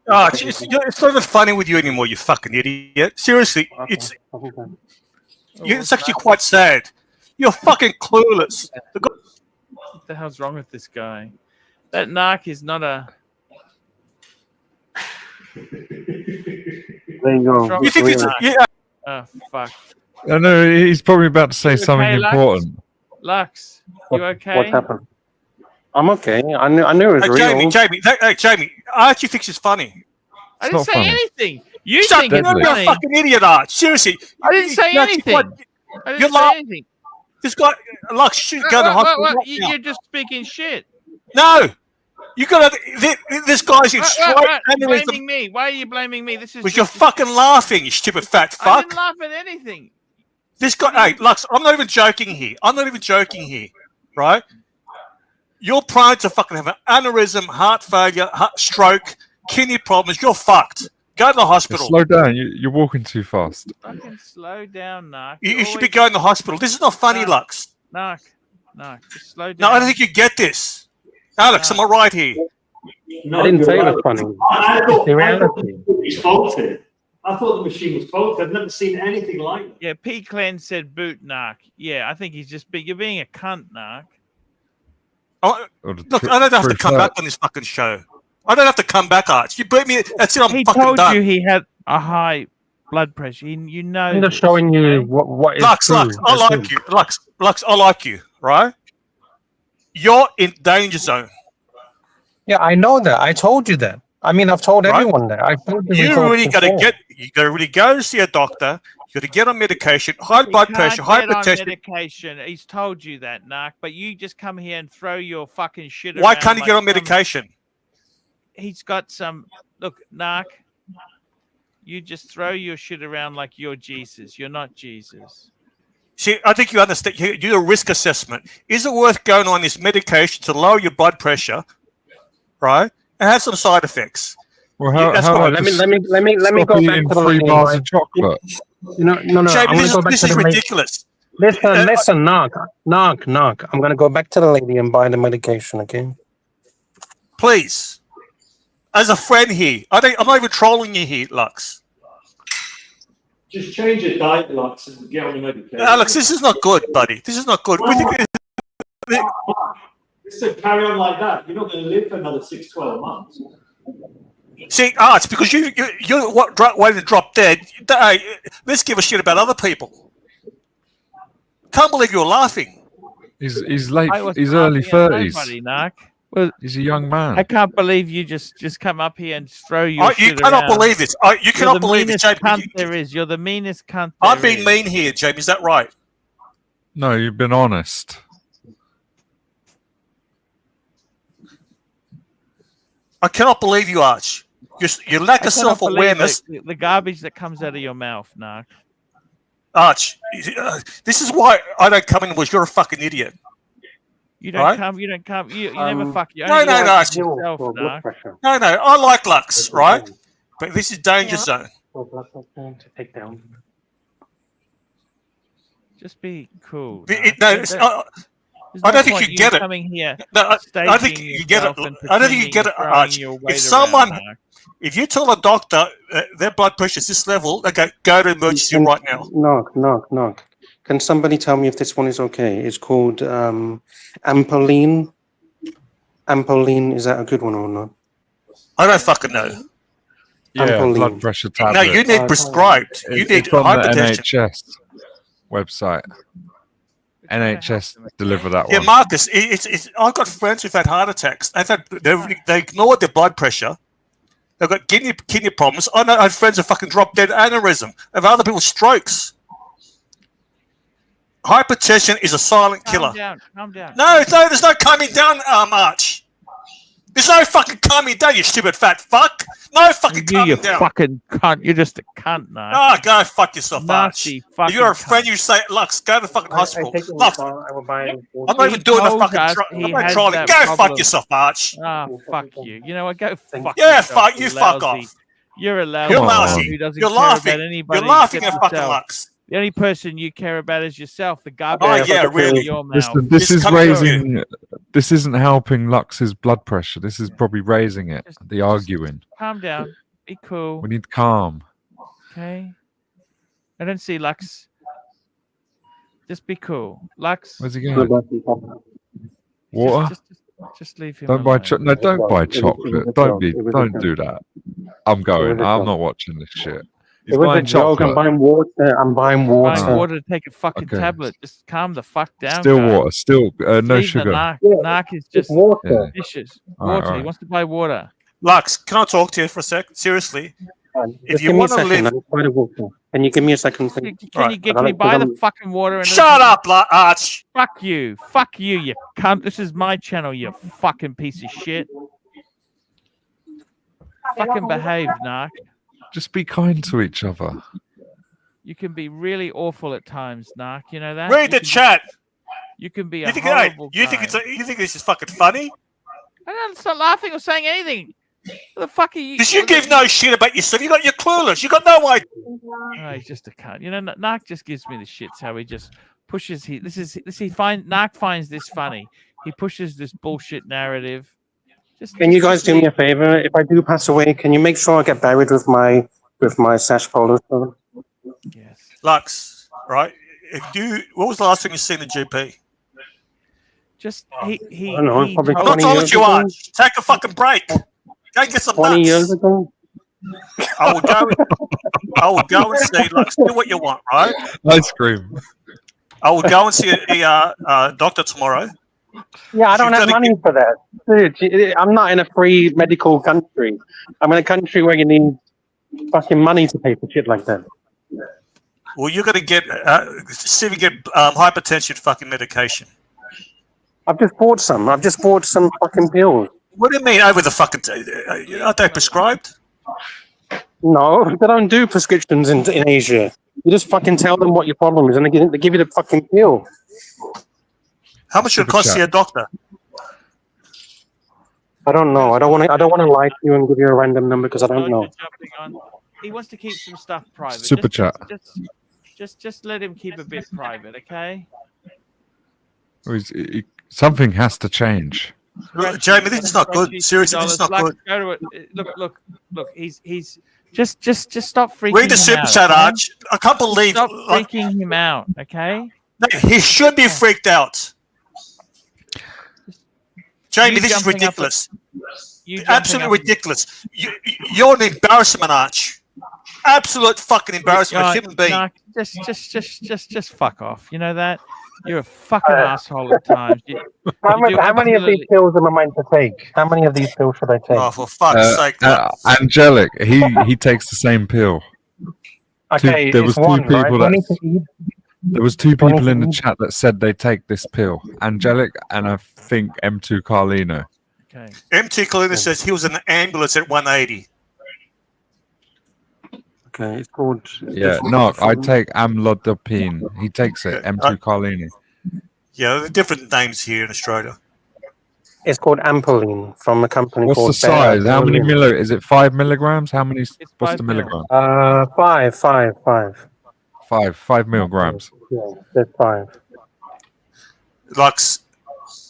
Oh, it's not even funny with you anymore, you fucking idiot. Seriously, it's actually quite sad. You're fucking clueless. What the hell's wrong with this guy? That narc is not a... There you go. You think it's... Yeah. Oh, fuck. I know, he's probably about to say something okay, important. Lux, you okay? What happened? I'm okay. I knew it was real. Jamie, Archie thinks it's funny. I didn't say anything. You Shut think it's up, you're funny. a fucking idiot, Arch. Seriously. I didn't say anything. I didn't say anything. This guy, Lux, should go to hospital. You're just speaking shit. No. You gotta. This guy's in straight blaming me. Why are you blaming me? This is. Because you're fucking laughing, you stupid fat fuck. I didn't laugh at anything. This guy, hey, Lux, I'm not even joking here. Right? You're prone to fucking have an aneurysm, heart failure, stroke, kidney problems. You're fucked. Go to the hospital. Slow down. You're walking too fast. Fucking slow down, Narc. You should be going to the hospital. This is not funny, Lux. Narc, just slow down. No, I don't think you get this. Alex, am I right here? No, I didn't say it was funny. I thought it was faulted. I thought the machine was faulted. I've never seen anything like it. Yeah, P. Clan said boot, Narc. Yeah, I think he's just you're being a cunt, Narc. Oh, look, I don't have to come back on this fucking show. I don't have to come back, Arch. You beat me. That's it. I'm fucking done. He told you he had a high blood pressure. You know. I'm just showing you what is Lux, true. Lux, I like you. Lux, I like you. Right? You're in danger zone. Yeah, I know that. I told you that. I mean, I've told everyone that. I've told You really got to You got to really go to see a doctor. You got to get on medication, high blood pressure, hypertension. Medication. He's told you that, Narc. But you just come here and throw your fucking shit. Why can't he get on medication? He's got some. Look, Narc. You just throw your shit around like you're Jesus. You're not Jesus. See, I think you understand. You do a risk assessment. Is it worth going on this medication to lower your blood pressure, right? And have some side effects. Well, how let me go back to the 3 bars of chocolate. No. Jamie, this is ridiculous. Listen, knock. I'm gonna go back to the lady and buy the medication, okay? Please, as a friend here, I'm not even trolling you here, Lux. Just change your diet, Lux, and get on the medication. Alex, this is not good, buddy. This is not good. We think Listen, carry on like that. You're not going to live for another 6-12 months. See, Arch, because you're waiting to drop dead. Let's give a shit about other people. Can't believe you're laughing. He's late. He's early 30s. Well, he's a young man. I can't believe you just come up here and throw your shit You cannot around. believe this. You cannot believe it, Jamie. Cunt there is. You're the meanest cunt. I'm being mean here, Jamie. Is that right? No, you've been honest. I cannot believe you, Arch. Your lack of self-awareness. The garbage that comes out of your mouth, Narc. Arch, this is why I don't come in because you're a fucking idiot. You don't come. You never fuck. You No, only Arch. yourself, blood Narc. pressure. No, I like Lux, right? But this is danger zone. To take down. Just be cool. I don't think you get it. Coming here, No, I think you get it. I don't think you get it, Arch. If you tell a doctor their blood pressure is this level, they go to emergency right now. Knock. Can somebody tell me if this one is okay? It's called Ampoline. Ampoline, is that a good one or not? I don't fucking know. Yeah, Ampoline. blood pressure tablet. No, you need prescribed. You need it's on the hypertension. NHS website. NHS deliver that Yeah, one. Marcus, I've got friends who've had heart attacks. They ignored their blood pressure. They've got kidney problems. I know I have friends who fucking drop dead aneurysm. I have other people's strokes. Hypertension is a silent killer. Calm down. No, there's no calming down, Arch. There's no fucking calming down, you stupid fat fuck. No fucking calming down. You fucking cunt. You're just a cunt, Narc. Oh, go fuck yourself, Arch. Nasty If you're a friend, you say, Lux, go to the fucking hospital. Lux, I'm not even doing the fucking I'm not trolling. Go fuck yourself, Arch. Ah, fuck you. You know what? Go fuck Yeah, yourself, fuck you, fuck off. You're a lousy. You're lousy. Who doesn't You're care laughing. about anybody. You're laughing except at fucking yourself. Lux. The only person you care about is yourself. The garbage. Oh yeah, really. Your mouth. Listen, this is raising. This isn't helping Lux's blood pressure. This is probably raising it. The arguing. Calm down. Be cool. We need calm. Okay. I don't see Lux. Just be cool, Lux. Where's he going? Water. Just leave him. Don't buy no. Don't buy chocolate. Don't do that. I'm going. I'm not watching this shit. It was a joke. I'm buying water. I'm buying water to take a fucking tablet. Just calm the fuck down. Still guys. water. Still no Leave sugar. Narc is just water. vicious. All right, Water. all He right. wants to buy water. Lux, can I talk to you for a sec? Seriously. If you want to live, can you give me a second? Can you buy the fucking water? And shut up, Arch. Fuck you, you cunt. This is my channel, you fucking piece of shit. Fucking behave, Narc. Just be kind to each other. You can be really awful at times, Narc. You know that. Read the chat. You can be You a think, horrible you guy. think this is fucking funny? I don't start laughing or saying anything. What the fuck are you? Because you give no shit about yourself. You're clueless. You got no idea. Oh, he's just a cunt. You know, Narc just gives me the shits. How he just pushes. Narc finds this funny. He pushes this bullshit narrative. Can you guys do me a favor? If I do pass away, can you make sure I get buried with my sash polo? Yes. Lux, right? What was the last thing you seen the GP? Just he. I don't know. Probably I'm not 20 talking years to you, ago. Arch. Take a fucking break. Go and get some 20 nuts. years ago. I will go and see. Lux, do what you want, right? Ice cream. I will go and see a doctor tomorrow. Yeah, I don't have money for that. Dude, I'm not in a free medical country. I'm in a country where you need fucking money to pay for shit like that. Well, you're going to get see if you get hypertension fucking medication. I've just bought some. I've just bought some fucking pills. What do you mean over the fucking? Aren't they prescribed? No, they don't do prescriptions in Asia. You just fucking tell them what your problem is, and they give you the fucking pill. How much would it cost to see a doctor? I don't know. I don't want to lie to you and give you a random number because I don't know. He wants to keep some stuff private. Super chat. Just let him keep a bit private, okay? Something has to change. Look, Jamie, this is not good. Seriously, this is not good. Go to it. Look. He's just stop freaking. Read the him super out, chat, okay? Arch. I can't believe. Stop freaking him out, okay? No, he should be freaked out. Jamie, this is jumping up ridiculous. You Absolutely ridiculous. You're an embarrassment, Arch. Absolute fucking embarrassment, human being. No, just fuck off. You know that? You're a fucking asshole at times. How many of these pills am I meant to take? How many of these pills should I take? Oh, for fuck's sake! Angelic, he takes the same pill. Okay, there was two one, people right? there was two people in the chat that said they take this pill. Angelic and I think M2 Carlino. Okay. MT Carlino says he was in an ambulance at 180. Okay, it's called. Yeah, no, I take amlodipine. He takes it. M2 Carlini. Yeah, there are different names here in Australia. It's called Ampoline from a company What's called the size? How many Berlin. Is it 5 milligrams? How many? What's the 5 mil. milligram? 5. 5 milligrams. Yeah, there's 5. Lux,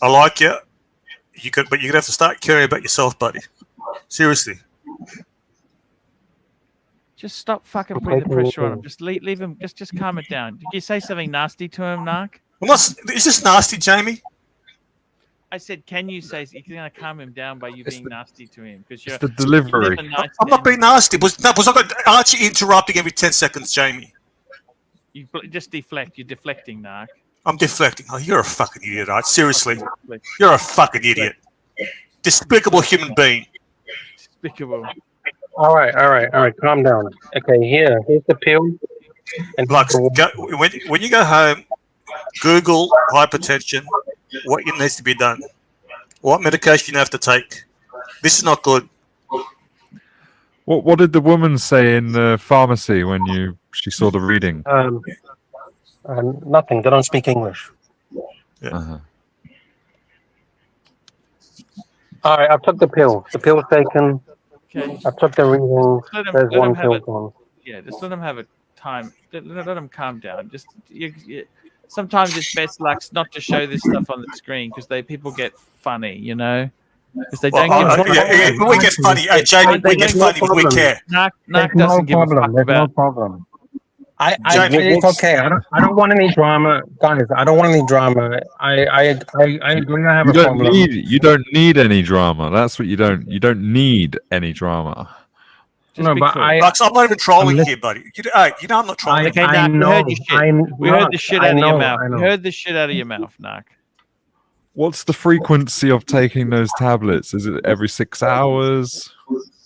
I like you. But you're gonna have to start caring about yourself, buddy. Seriously. Just stop fucking putting the pressure on him. Just leave him. Just calm it down. Did you say something nasty to him, Narc? Is this nasty, Jamie? I said, can you say you're going to calm him down by you being nasty to him? Because It's the delivery. I'm not being nasty. Was I got Archie interrupting every 10 seconds, Jamie? You just deflect. You're deflecting, Narc. I'm deflecting. Oh, you're a fucking idiot, Art. Seriously. You're a fucking idiot. Despicable human being. Despicable. All right. Calm down. Okay, here's the pill. And Lux, when you go home, Google hypertension, what needs to be done, what medication you have to take. This is not good. What did the woman say in the pharmacy when she saw the reading? Nothing. They don't speak English. Yeah. Uh-huh. All right, I've took the pill. The pill's taken. Okay. I've took the reading. There's one pill gone. Yeah, just let him have a time. Let him calm down. Just sometimes it's best, Lux, not to show this stuff on the screen because people get funny, you know. Because they don't get. We get funny, Jamie. We get funny, but we care. Narc doesn't give a fuck There's about. no problem. It's okay. I don't want any drama, guys. I don't want any drama. I agree. I have a problem. You don't need any drama. That's what you don't. You don't need any drama. No, but Lux, I'm not even trolling here, buddy. You know I'm not trolling. Okay, Narc, we heard the shit out of your mouth. We heard the shit out of your mouth, Narc. What's the frequency of taking those tablets? Is it every 6 hours?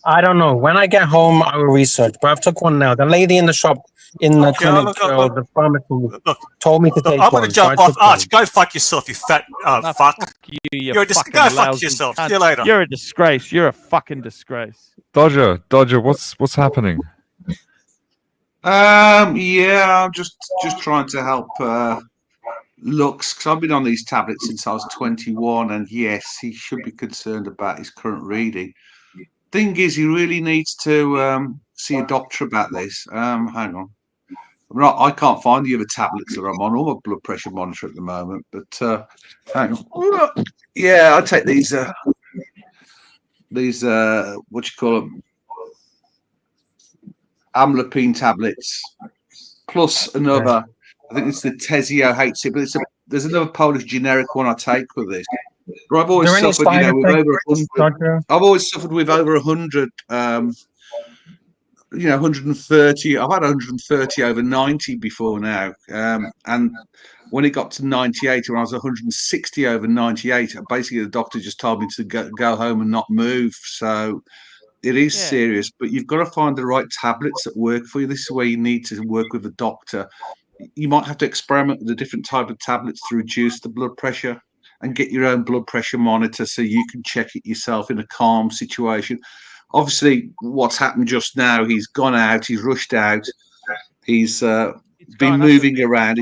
I don't know. When I get home, I will research. But I've took one now. The lady in the shop, in the clinic, the pharmacy, told me to take one. I'm going to jump off. Arch, go fuck yourself, you fat fuck. Fuck you, Go fuck yourself. See you later. You're a disgrace. You're a fucking disgrace. Dodger, what's happening? Yeah, I'm just trying to help Lux, because I've been on these tablets since I was 21, and yes, he should be concerned about his current reading. Thing is, he really needs to see a doctor about this. Hang on. I can't find the other tablets that I'm on, or my blood pressure monitor at the moment, but hang on. Yeah, I take these what you call them, amlopine tablets, plus another, I think it's the Tesio HC, but there's another Polish generic one I take with this. But I've always suffered, with over 100. I've always suffered with over 100, 130. I've had 130 over 90 before now, and when it got to 98, when I was 160 over 98, basically the doctor just told me to go home and not move. So it is serious, but you've got to find the right tablets that work for you. This is where you need to work with a doctor. You might have to experiment with a different type of tablets to reduce the blood pressure and get your own blood pressure monitor so you can check it yourself in a calm situation. Obviously, what's happened just now, he's gone out, he's rushed out, he's been moving around.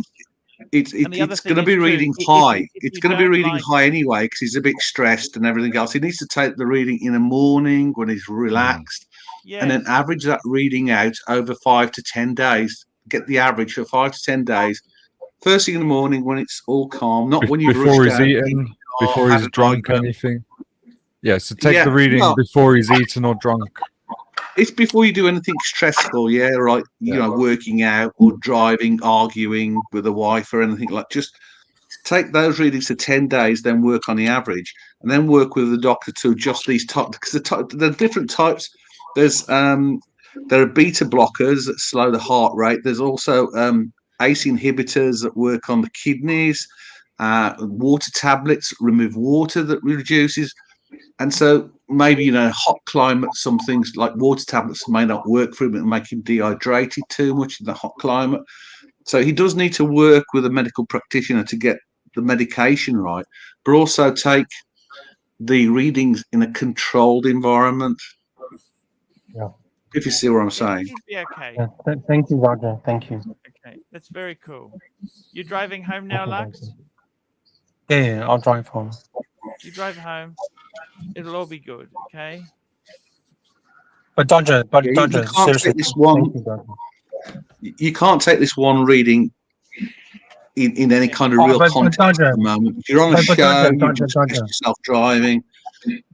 It's going to be reading high. It's going to be reading high anyway because he's a bit stressed and everything else. He needs to take the reading in the morning when he's relaxed, and then average that reading out over 5 to 10 days. Get the average for 5 to 10 days. First thing in the morning when it's all calm, not when you've before rushed he's out, eaten, before he's drunk, anything. Yeah, so take the reading before he's eaten or drunk. It's before you do anything stressful, right? You know, working out or driving, arguing with a wife or anything like. Just take those readings for 10 days, then work on the average, and then work with the doctor to adjust these types, because there are different types. There are beta blockers that slow the heart rate. There's also ACE inhibitors that work on the kidneys. Water tablets remove water that reduces. And so maybe, hot climate, some things like water tablets may not work for him and make him dehydrated too much in the hot climate. So he does need to work with a medical practitioner to get the medication right, but also take the readings in a controlled environment. Yeah. If you see what I'm saying. He'd be okay. Yeah, thank you, Roger. Thank you. Okay, that's very cool. You're driving home now, Okay, Lux? Yeah, I'll drive home. You drive home. It'll all be good, okay? But Dodger, You Dodger, can't seriously, take this one. thank you, Dodger. You can't take this one reading in any kind of real but context Dodger, at the moment. If you're on a but show, Dodger, you just test Dodger. yourself driving.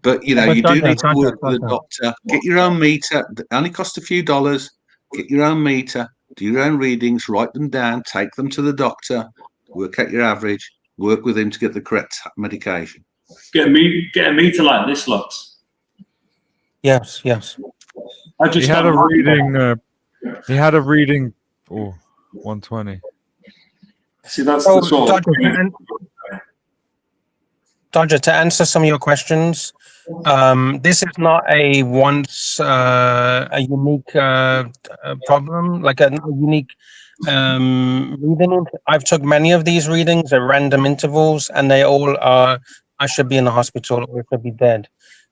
But you know, But you do Dodger, need to Dodger, work with a Dodger. doctor. Get your own meter. It only costs a few dollars. Get your own meter. Do your own readings. Write them down. Take them to the doctor. Work out your average. Work with him to get the correct medication. Get a meter like this, Lux. Yes, yes. I just He had a reading. He had a reading. Oh, 120. See, that's the sort of Dodger, to answer some of your questions, this is not a unique problem, like a unique reading. I've took many of these readings at random intervals, and they all are, I should be in the hospital or I should be dead.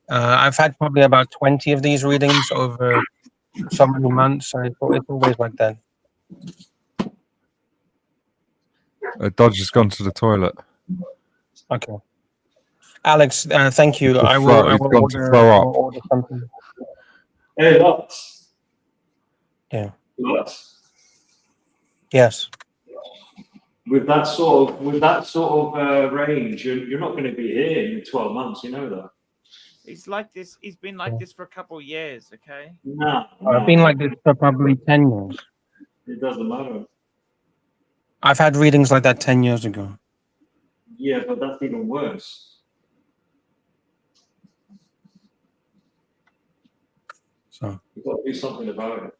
I've had probably about 20 of these readings over so many months, so it's always like that. Dodger's gone to the toilet. Okay. Alex, thank you. I will order something. Hey, Lux. Yeah. Lux. Yes. With that sort of range, you're not going to be here in 12 months. You know that. He's like this. He's been like this for a couple of years, okay? No. I've been like this for probably 10 years. It doesn't matter. I've had readings like that 10 years ago. Yeah, but that's even worse. So you've got to do something about it.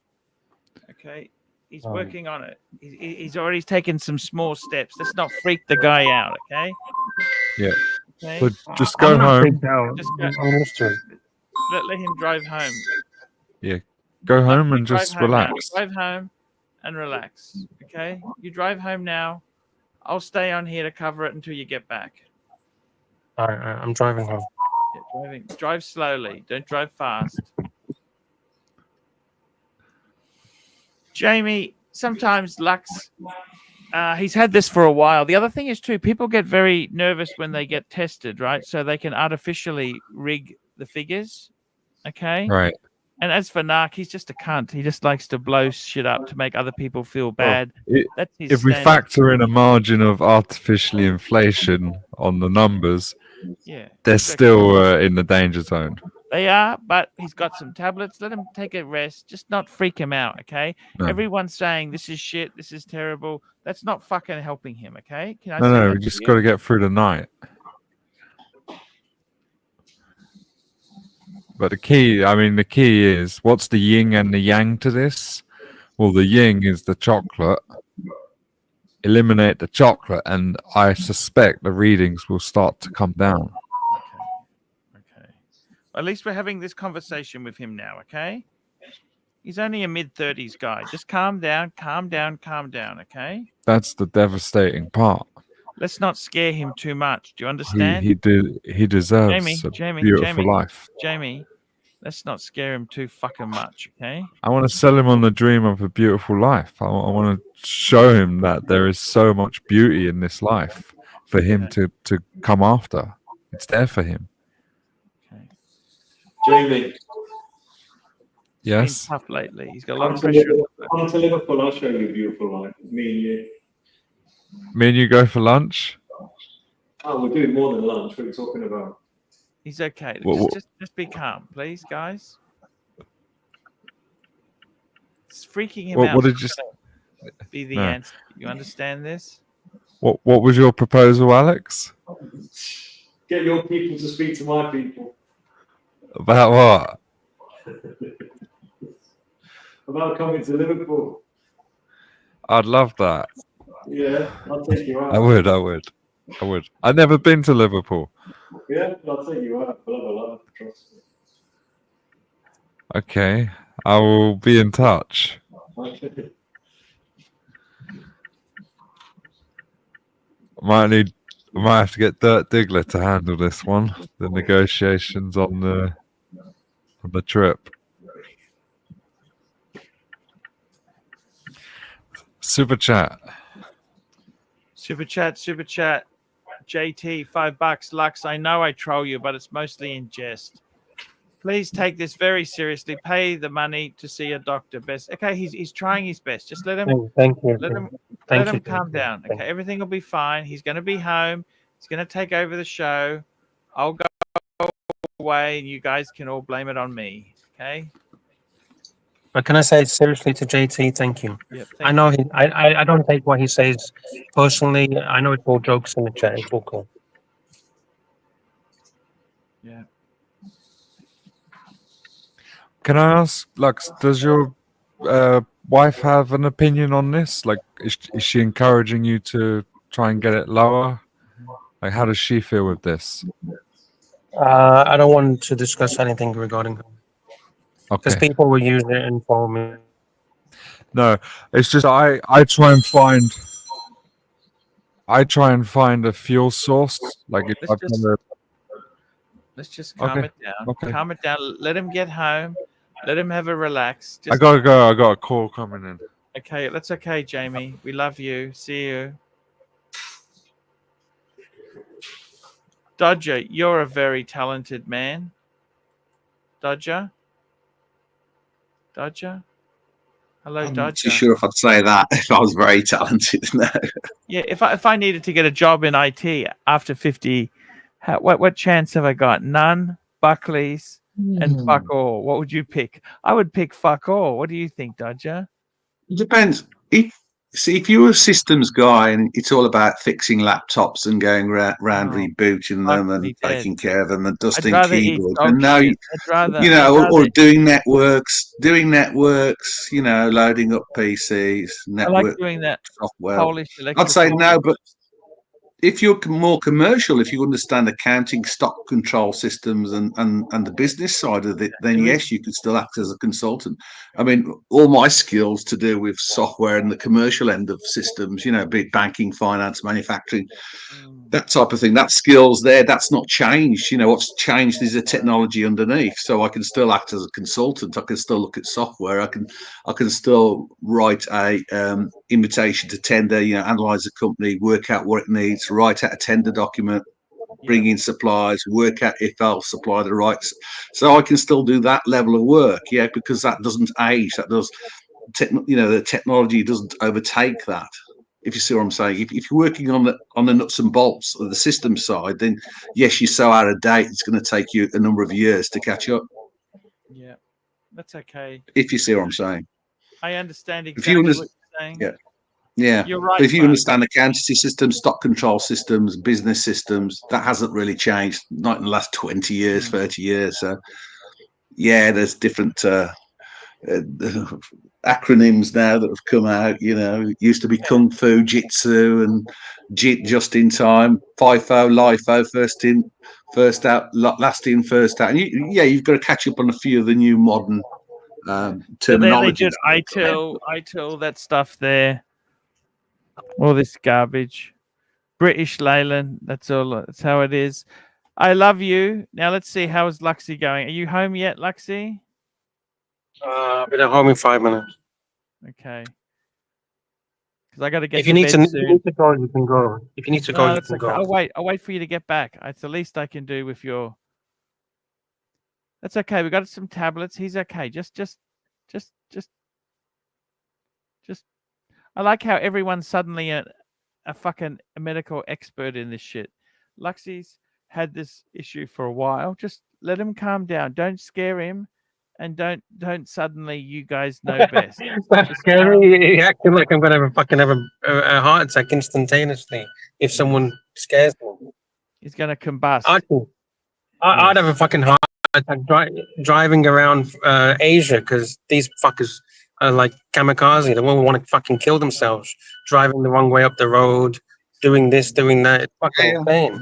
Okay. He's working on it. He's already taken some small steps. Let's not freak the guy out, okay? Yeah. Okay. But just go home. Just let him drive home. Yeah. Go home and just relax. Drive home and relax. Okay? You drive home now. I'll stay on here to cover it until you get back. All right, I'm driving home. Yeah, drive slowly. Don't drive fast. Jamie, sometimes Lux, he's had this for a while. The other thing is too, people get very nervous when they get tested, right? So they can artificially rig the figures. Okay. Right. And as for Narc, he's just a cunt. He just likes to blow shit up to make other people feel bad. That's his if we standard. factor in a margin of artificially inflation on the numbers, yeah, they're still in the danger zone. They are, but he's got some tablets. Let him take a rest. Just not freak him out, okay? No. Everyone's saying this is shit, this is terrible. That's not fucking helping him, okay? Can I say No, that we to just you? got to get through the night. But the key is, what's the yin and the yang to this? Well, the yin is the chocolate. Eliminate the chocolate, and I suspect the readings will start to come down. At least we're having this conversation with him now, okay? He's only a mid-30s guy. Just calm down, okay? That's the devastating part. Let's not scare him too much. Do you understand? He deserves a beautiful life. Jamie, let's not scare him too fucking much, okay? I want to sell him on the dream of a beautiful life. I want to show him that there is so much beauty in this life for him to come after. It's there for him. Jamie. Yes. He's been tough lately. He's got a lot of pressure. Come to Liverpool, I'll show you a beautiful life. Me and you. Me and you go for lunch? Oh, we're doing more than lunch. What are you talking about? He's okay. Just be calm, please, guys. It's freaking him out. What did you be the answer? You understand this? What was your proposal, Alex? Get your people to speak to my people. About what? About coming to Liverpool. I'd love that. Yeah, I'll take you out. I would. I've never been to Liverpool. Yeah, I'll take you out. We'll have a laugh, trust me. Okay, I will be in touch. Okay. I might have to get Dirk Diggler to handle this one. The negotiations on the trip. Super chat. Super chat. JT, $5. Lux, I know I troll you, but it's mostly in jest. Please take this very seriously. Pay the money to see a doctor. Best. Okay, he's trying his best. Just let him. Thank you. Let him calm down. Okay, everything will be fine. He's going to be home. He's going to take over the show. I'll go away, and you guys can all blame it on me. Okay. But can I say seriously to JT? Thank you. Yep, I know I don't take what he says personally. I know it's all jokes in the chat. It's all cool. Yeah. Can I ask, Lux, does your wife have an opinion on this? Like, is she encouraging you to try and get it lower? Like, how does she feel with this? I don't want to discuss anything regarding her. Because Okay. people will use it and follow me. No, it's just I try and find a fuel source. Like if I've got Let's just calm it down. Okay. Calm it down. Let him get home. Let him have a relax. I gotta go. I got a call coming in. Okay, that's okay, Jamie. We love you. See you. Dodger, you're a very talented man. Dodger? Hello, I'm Dodger. not too sure if I'd say that if I was very talented. No. Yeah, if I needed to get a job in IT after 50, what chance have I got? None, Buckley's, and fuck all. What would you pick? I would pick fuck all. What do you think, Dodger? It depends. If you're a systems guy and it's all about fixing laptops and going round rebooting them and taking care of them and dusting keyboards, and now or doing networks, loading up PCs, network. I like doing that. Software. Polish I'd say electrical. no, but if you're more commercial, if you understand accounting, stock control systems, and the business side of it, then yes, you could still act as a consultant. I mean, all my skills to do with software and the commercial end of systems, be it banking, finance, manufacturing, that type of thing, that skills there, that's not changed. What's changed is the technology underneath. So I can still act as a consultant. I can still look at software. I can still write a invitation to tender, analyze the company, work out what it needs, write out a tender document, bring in suppliers, work out if they'll supply the rights. So I can still do that level of work, because that doesn't age. That does, the technology doesn't overtake that. If you see what I'm saying, if you're working on the nuts and bolts of the system side, then yes, you're so out of date. It's going to take you a number of years to catch up. Yeah, that's okay. If you see what I'm saying, I understand exactly what you're saying. Yeah, you're right. But if you understand accountancy systems, stock control systems, business systems, that hasn't really changed, not in the last 20 years, 30 years. So, yeah, there's different acronyms now that have come out. It used to be Kung Fu, Jitsu, and JIT, just in time, FIFO, LIFO, first in, first out, last in, first out. And you've got to catch up on a few of the new modern terminology. ITIL, that stuff there. All this garbage. British Leyland, that's all. That's how it is. I love you. Now let's see, how is Luxie going? Are you home yet, Luxie? I'll be at home in 5 minutes. Okay. Because I got to get if you to need bed to, soon. if you need to go, you can go. If you need to go, you can go. I'll wait for you to get back. It's the least I can do with your. That's okay. We got some tablets. He's okay. Just. I like how everyone's suddenly a fucking medical expert in this shit. Luxie's had this issue for a while. Just let him calm down. Don't scare him, and don't suddenly you guys know best. That's scary. Acting like I'm gonna have a heart attack instantaneously if someone scares me. He's gonna combust. I'd have a fucking heart attack driving around Asia because these fuckers are like kamikaze. They won't want to fucking kill themselves, driving the wrong way up the road, doing this, doing that. It's fucking insane.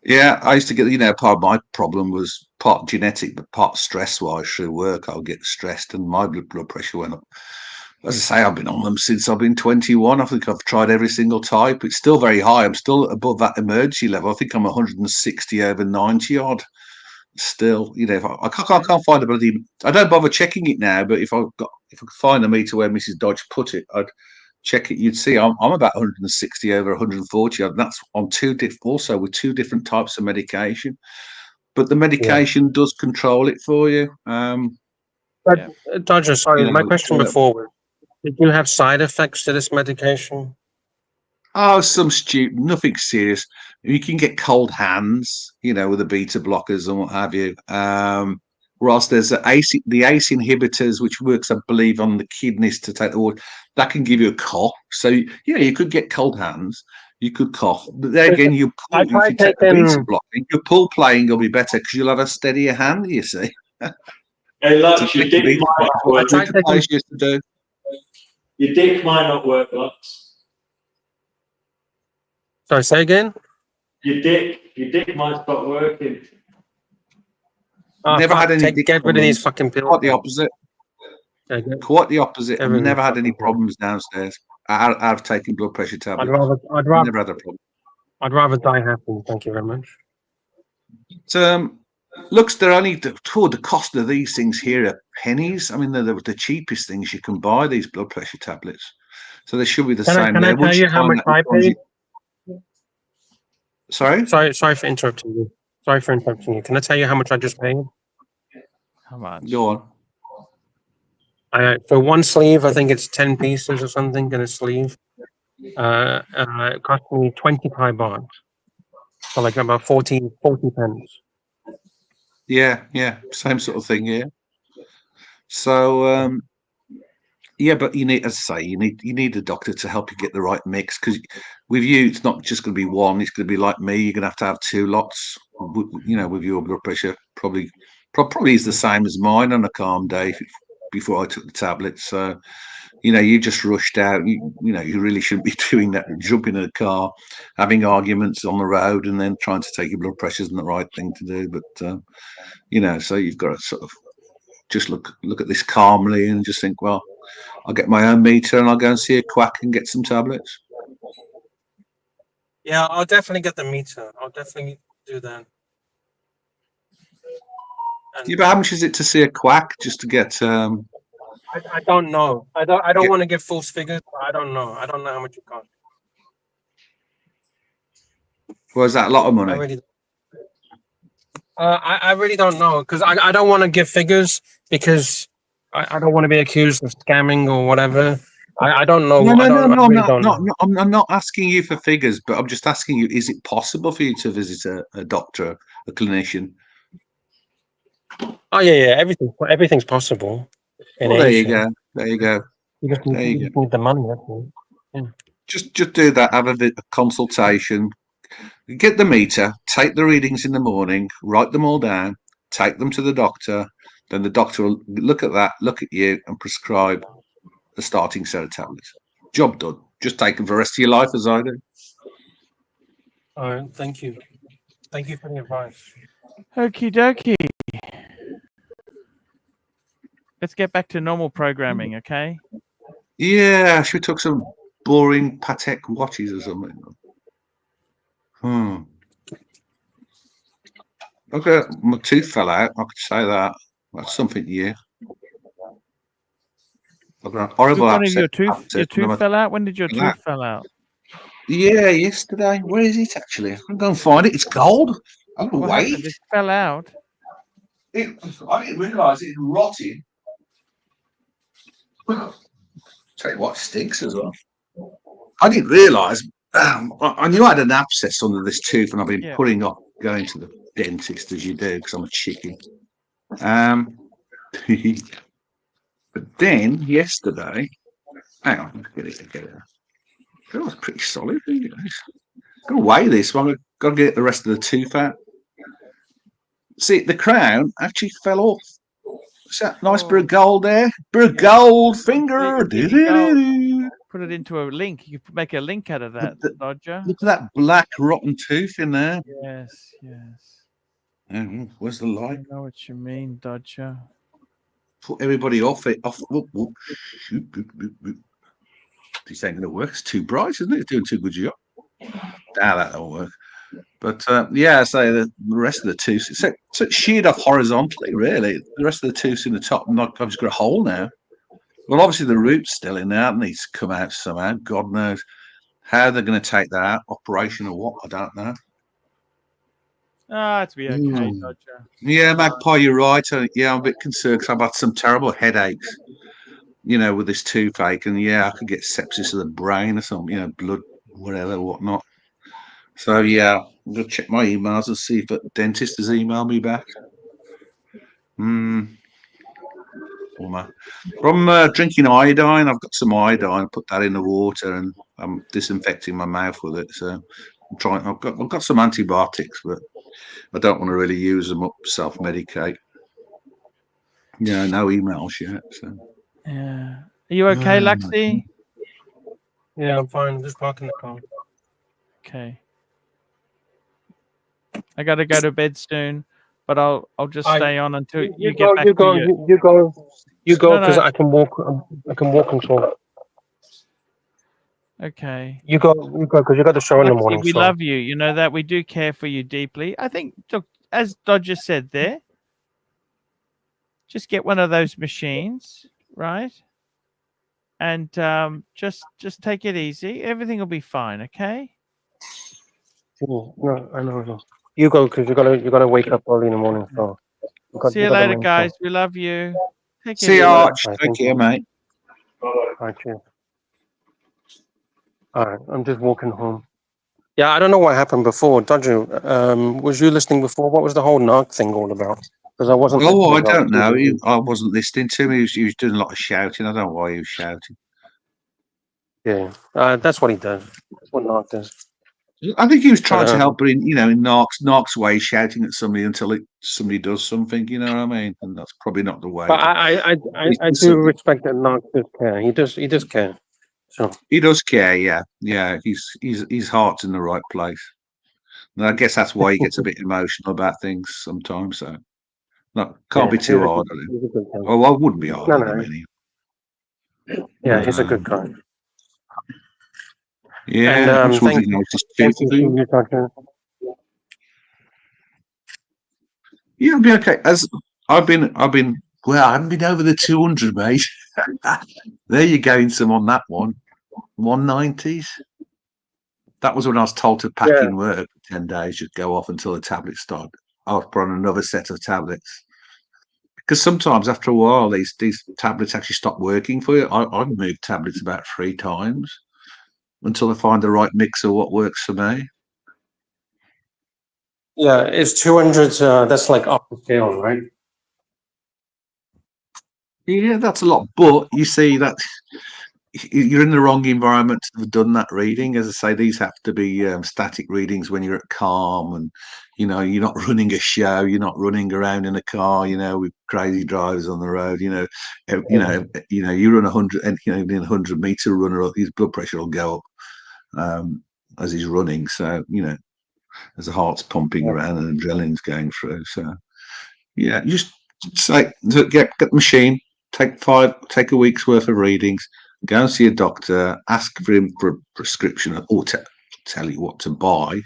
Yeah, I used to get, part of my problem was part genetic, but part stress-wise through work. I'll get stressed and my blood pressure went up. As I say, I've been on them since I've been 21. I think I've tried every single type. It's still very high. I'm still above that emergency level. I think I'm 160 over 90 odd. Still, if I can't find a bloody. I don't bother checking it now, but if I've got if I could find the meter where Mrs. Dodge put it, I'd check it. You'd see I'm about 160 over 140. And that's on also with two different types of medication. But the medication does control it for you. But Dodger, sorry, my question before was, did you have side effects to this medication? Oh, some stupid, nothing serious. You can get cold hands, with the beta blockers and what have you. Whilst there's the ACE inhibitors, which works, I believe, on the kidneys to take the water, that can give you a cough. So, you could get cold hands, you could cough. But there again, if you take the beta blocking, your pool playing will be better because you'll have a steadier hand, you see. Hey, Lux, your dick might not work. Your dick might not work, Lux. Sorry, say again? Your dick might stop working. Never had any. Get rid of these fucking pills. Quite the opposite. Quite the opposite. I've never had any problems downstairs. I've taken blood pressure tablets. I'd rather never had a problem. I'd rather die happy. Thank you very much. Looks, they're only toward the cost of these things here are pennies. I mean, they're the cheapest things you can buy. These blood pressure tablets, so they should be the same. Can I tell you how much I paid? Sorry for interrupting you. Sorry for interrupting you. Can I tell you how much I just paid? How much? Go on. For one sleeve, I think it's 10 pieces or something in a sleeve. It cost me 25 baht. So like about 40 pence. Yeah, same sort of thing. Yeah. So but you need, as I say, you need a doctor to help you get the right mix, because with you, it's not just going to be one. It's going to be like me. You're going to have two lots. With your blood pressure, probably is the same as mine on a calm day before I took the tablets. So, you just rushed out. You really shouldn't be doing that. Jumping in a car, having arguments on the road, and then trying to take your blood pressure isn't the right thing to do. But so you've got to sort of just look at this calmly and just think, well, I'll get my own meter and I'll go and see a quack and get some tablets. Yeah, I'll definitely get the meter. I'll definitely do that. Yeah, but how much is it to see a quack just to get? I don't know. I don't want to give false figures. But I don't know. I don't know how much it costs. Well, is that a lot of money? I really don't know, because I don't want to give figures, because I don't want to be accused of scamming or whatever. I don't know. No, I'm not asking you for figures, but I'm just asking you: is it possible for you to visit a doctor, a clinician? Oh yeah, everything's possible. Well, there you go. You just need the money. That's all. Yeah. Just do that. Have a consultation. Get the meter. Take the readings in the morning. Write them all down. Take them to the doctor. Then the doctor will look at that, look at you, and prescribe a starting set of tablets. Job done. Just take them for the rest of your life, as I do. All right. Thank you. Thank you for the advice. Okie dokie. Let's get back to normal programming, okay? Yeah, should we talk some boring Patek watches or something? Okay, my tooth fell out. I could say that. That's something new. Horrible upset. Your tooth fell out? When did your tooth fall out? Yeah, yesterday. Where is it actually? I can go and find it. It's gold. Oh, wait. It fell out. I didn't realise it had rotted. Tell you what, stinks as well. I didn't realise. I knew I had an abscess under this tooth, and I've been putting off going to the dentist, as you do, because I'm a chicken. But then yesterday, hang on, get it. That was pretty solid. I'm gonna weigh this one. I've got to get the rest of the tooth out. See, the crown actually fell off. Is that nice bit of gold there? Bit of gold finger. Put it into a link. You could make a link out of that, Dodger. Look at that black rotten tooth in there. Yes. Where's the light? I know what you mean, Dodger. Put everybody off it. This ain't gonna work. It's too bright, isn't it? It's doing too good job. That don't work. But so the rest of the tooth, so it's sheared off horizontally, really. The rest of the tooth's in the top, and I've just got a hole now. Well, obviously the root's still in there. It needs to come out somehow. God knows how they're going to take that out. Operation or what? I don't know. Ah, it's be okay, Dodger. Yeah, Magpie, you're right. Yeah, I'm a bit concerned because I've had some terrible headaches, with this toothache, and yeah, I could get sepsis of the brain or something, blood, whatever, whatnot. So yeah, I'm gonna check my emails and see if the dentist has emailed me back. From drinking iodine, I've got some iodine. Put that in the water, and I'm disinfecting my mouth with it. So I'm trying. I've got some antibiotics, but I don't want to really use them up, self-medicate. No emails yet. So. Yeah. Are you okay, Luxy? Yeah, I'm fine. Just parking the car. Okay. I got to go to bed soon, but I'll just stay on until you get back. You go, because No. I can walk. I can walk and talk. Okay. You go, because you got the show in the morning. We so. love you. You know that we do care for you deeply. I think, look, as Dodger said there, just get one of those machines, right? And just take it easy. Everything will be fine. Okay. No, I know. You go, because you gotta wake up early in the morning. So. See you later, guys. We love you. Take See you, Arch. Take care, mate. All right, cheers. All right, I'm just walking home. Yeah, I don't know what happened before. Dodger, was you listening before? What was the whole NARC thing all about? Because I wasn't. Oh, I don't know. I wasn't listening to him. He was doing a lot of shouting. I don't know why he was shouting. Yeah, that's what he does. That's what NARC does. I think he was trying to help, but in NARC's way, shouting at somebody until somebody does something. You know what I mean? And that's probably not the way. But I do respect that NARC does care. He does care. So he does care. Yeah. His heart's in the right place. And I guess that's why he gets a bit emotional about things sometimes. So, can't be too hard on him. Oh, I wouldn't be hard on him anyway. Yeah, he's a good guy. Yeah, and thank you, Dodger. Yeah, I'll be okay. As I've been. Well, I haven't been over the 200, mate. There you go, in some on that one. 190s. That was when I was told to pack in work for 10 days, just go off until the tablets start. I was put on another set of tablets. Because sometimes after a while, these tablets actually stop working for you. I've moved tablets about 3 times until I find the right mix of what works for me. Yeah, it's 200. That's like up the scale, right? Yeah, that's a lot. But you see that you're in the wrong environment to have done that reading. As I say, these have to be static readings when you're at calm, and you're not running a show. You're not running around in a car, with crazy drivers on the road. You run 100, and in a 100-meter runner, his blood pressure will go up as he's running. So as the heart's pumping around and adrenaline's going through. So yeah, just say get the machine, take a week's worth of readings, go and see a doctor, ask for him for a prescription, or tell you what to buy.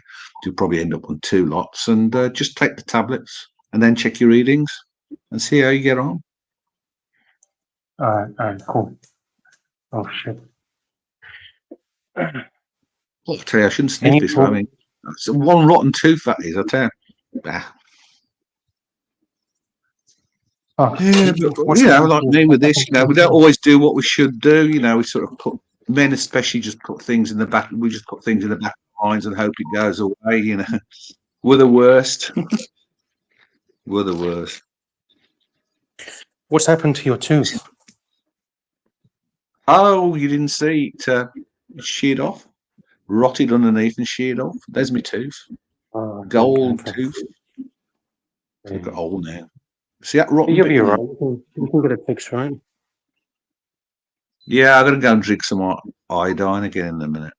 You'll probably end up on 2 lots, and just take the tablets and then check your readings and see how you get on. All right, cool. Oh shit. I tell you, I shouldn't sniff this. I mean, it's one rotten tooth, that is. I tell you. Like me with this, we don't always do what we should do. We sort of put men, especially, just put things in the back. We just put things in the back of our minds and hope it goes away. We're the worst. We're the worst. What's happened to your tooth? Oh, you didn't see it? Sheared off, rotted underneath and sheared off. There's my tooth. Gold tooth. Look at old now. See that rotten? You'll be alright. You can get it fixed, right? Yeah, I'm gonna go and drink some iodine again in a minute.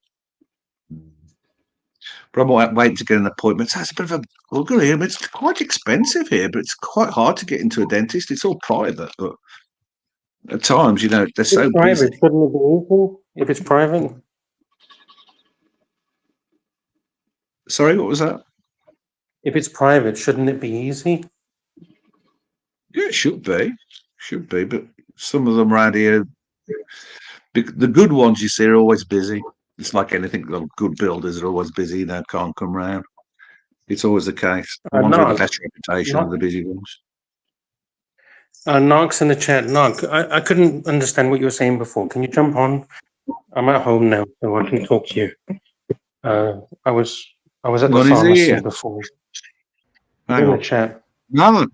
But I'm waiting to get an appointment. So it's a bit of a bugger here. It's quite expensive here, but it's quite hard to get into a dentist. It's all private, but at times, they're so private. busy. Shouldn't it be easy if it's private? Sorry, what was that? If it's private, shouldn't it be easy? Yeah, it should be. But some of them around here The good ones you see are always busy. It's like anything. Good builders are always busy. They can't come round. It's always the case. The ones with the best reputation are the busy ones. Nark's in the chat. Nark, I couldn't understand what you were saying before. Can you jump on? I'm at home now, so I can talk to you. I was at the pharmacy before. Hang in on. the chat. No.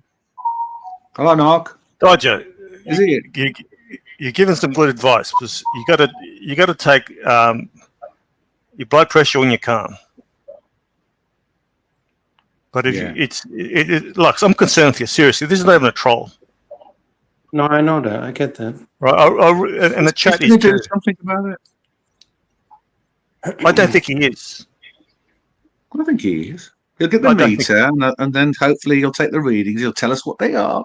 Hello, Nark. Dodger, Is it? You're giving some good advice because you got to take your blood pressure when you calm. But if Lux, I'm concerned for you. Seriously, this is not even a troll. No, I know that. I get that. Right, and the chat is do something about it. I don't think he is. I think he is. He'll get the meter, and then hopefully he'll take the readings. He'll tell us what they are,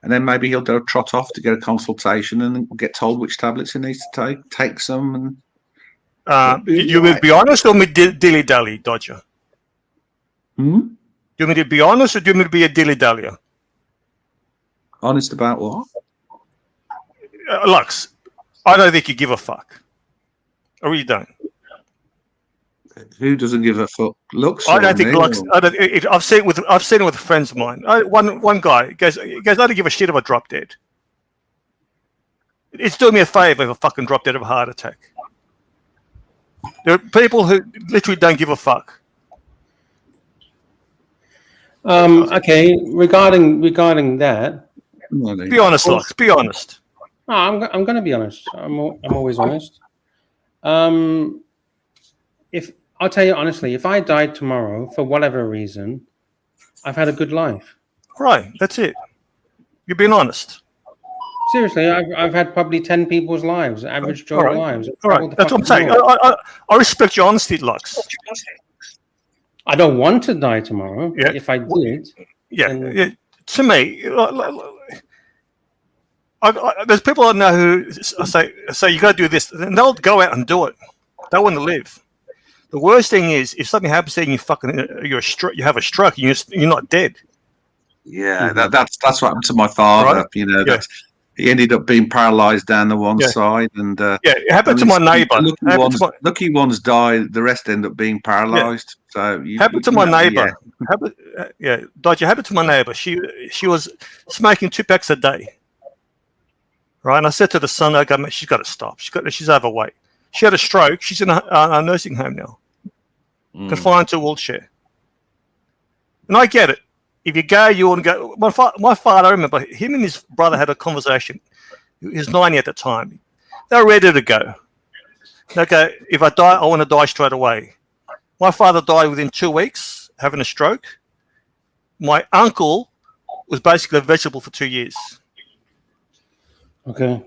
and then maybe he'll go trot off to get a consultation and get told which tablets he needs to take. Take some. And you will be honest or dilly dally, Dodger? Hmm. Do you want me to be honest or do you want me to be a dilly dallyer? Honest about what? Lux, I don't think you give a fuck. I really don't. Who doesn't give a fuck? Lux. I don't think Lux. I've seen it with friends of mine. One guy goes, I don't give a shit if I drop dead. It's doing me a favour if I fucking drop dead of a heart attack. There are people who literally don't give a fuck. Okay, regarding that. Be honest, Lux. Be honest. No, I'm going to be honest. I'm always honest. If I'll tell you honestly, if I died tomorrow for whatever reason, I've had a good life. Right, that's it. You're being honest. Seriously, I've had probably 10 people's lives, average Joe lives. All right, that's what I'm saying. I respect your honesty, Lux. I don't want to die tomorrow. Yeah. If I did. Yeah. To me, there's people I know who say you got to do this, and they'll go out and do it. They want to live. The worst thing is if something happens to you, you have a stroke, and you're not dead. Yeah, that's what happened to my father. Right? You know, he ended up being paralysed down the one side, and it happened to my neighbour. Lucky ones died; the rest end up being paralysed. So happened to my neighbour. Dodger, happened to my neighbour. She was smoking 2 packs a day. Right, and I said to the son, "Okay, mate, she's got to stop. She's overweight. She had a stroke. She's in a nursing home now, confined to a wheelchair." And I get it. If you go, you want to go. My father, I remember him and his brother had a conversation. He was 90 at the time. They were ready to go. Okay, if I die, I want to die straight away. My father died within 2 weeks, having a stroke. My uncle was basically a vegetable for 2 years. Okay.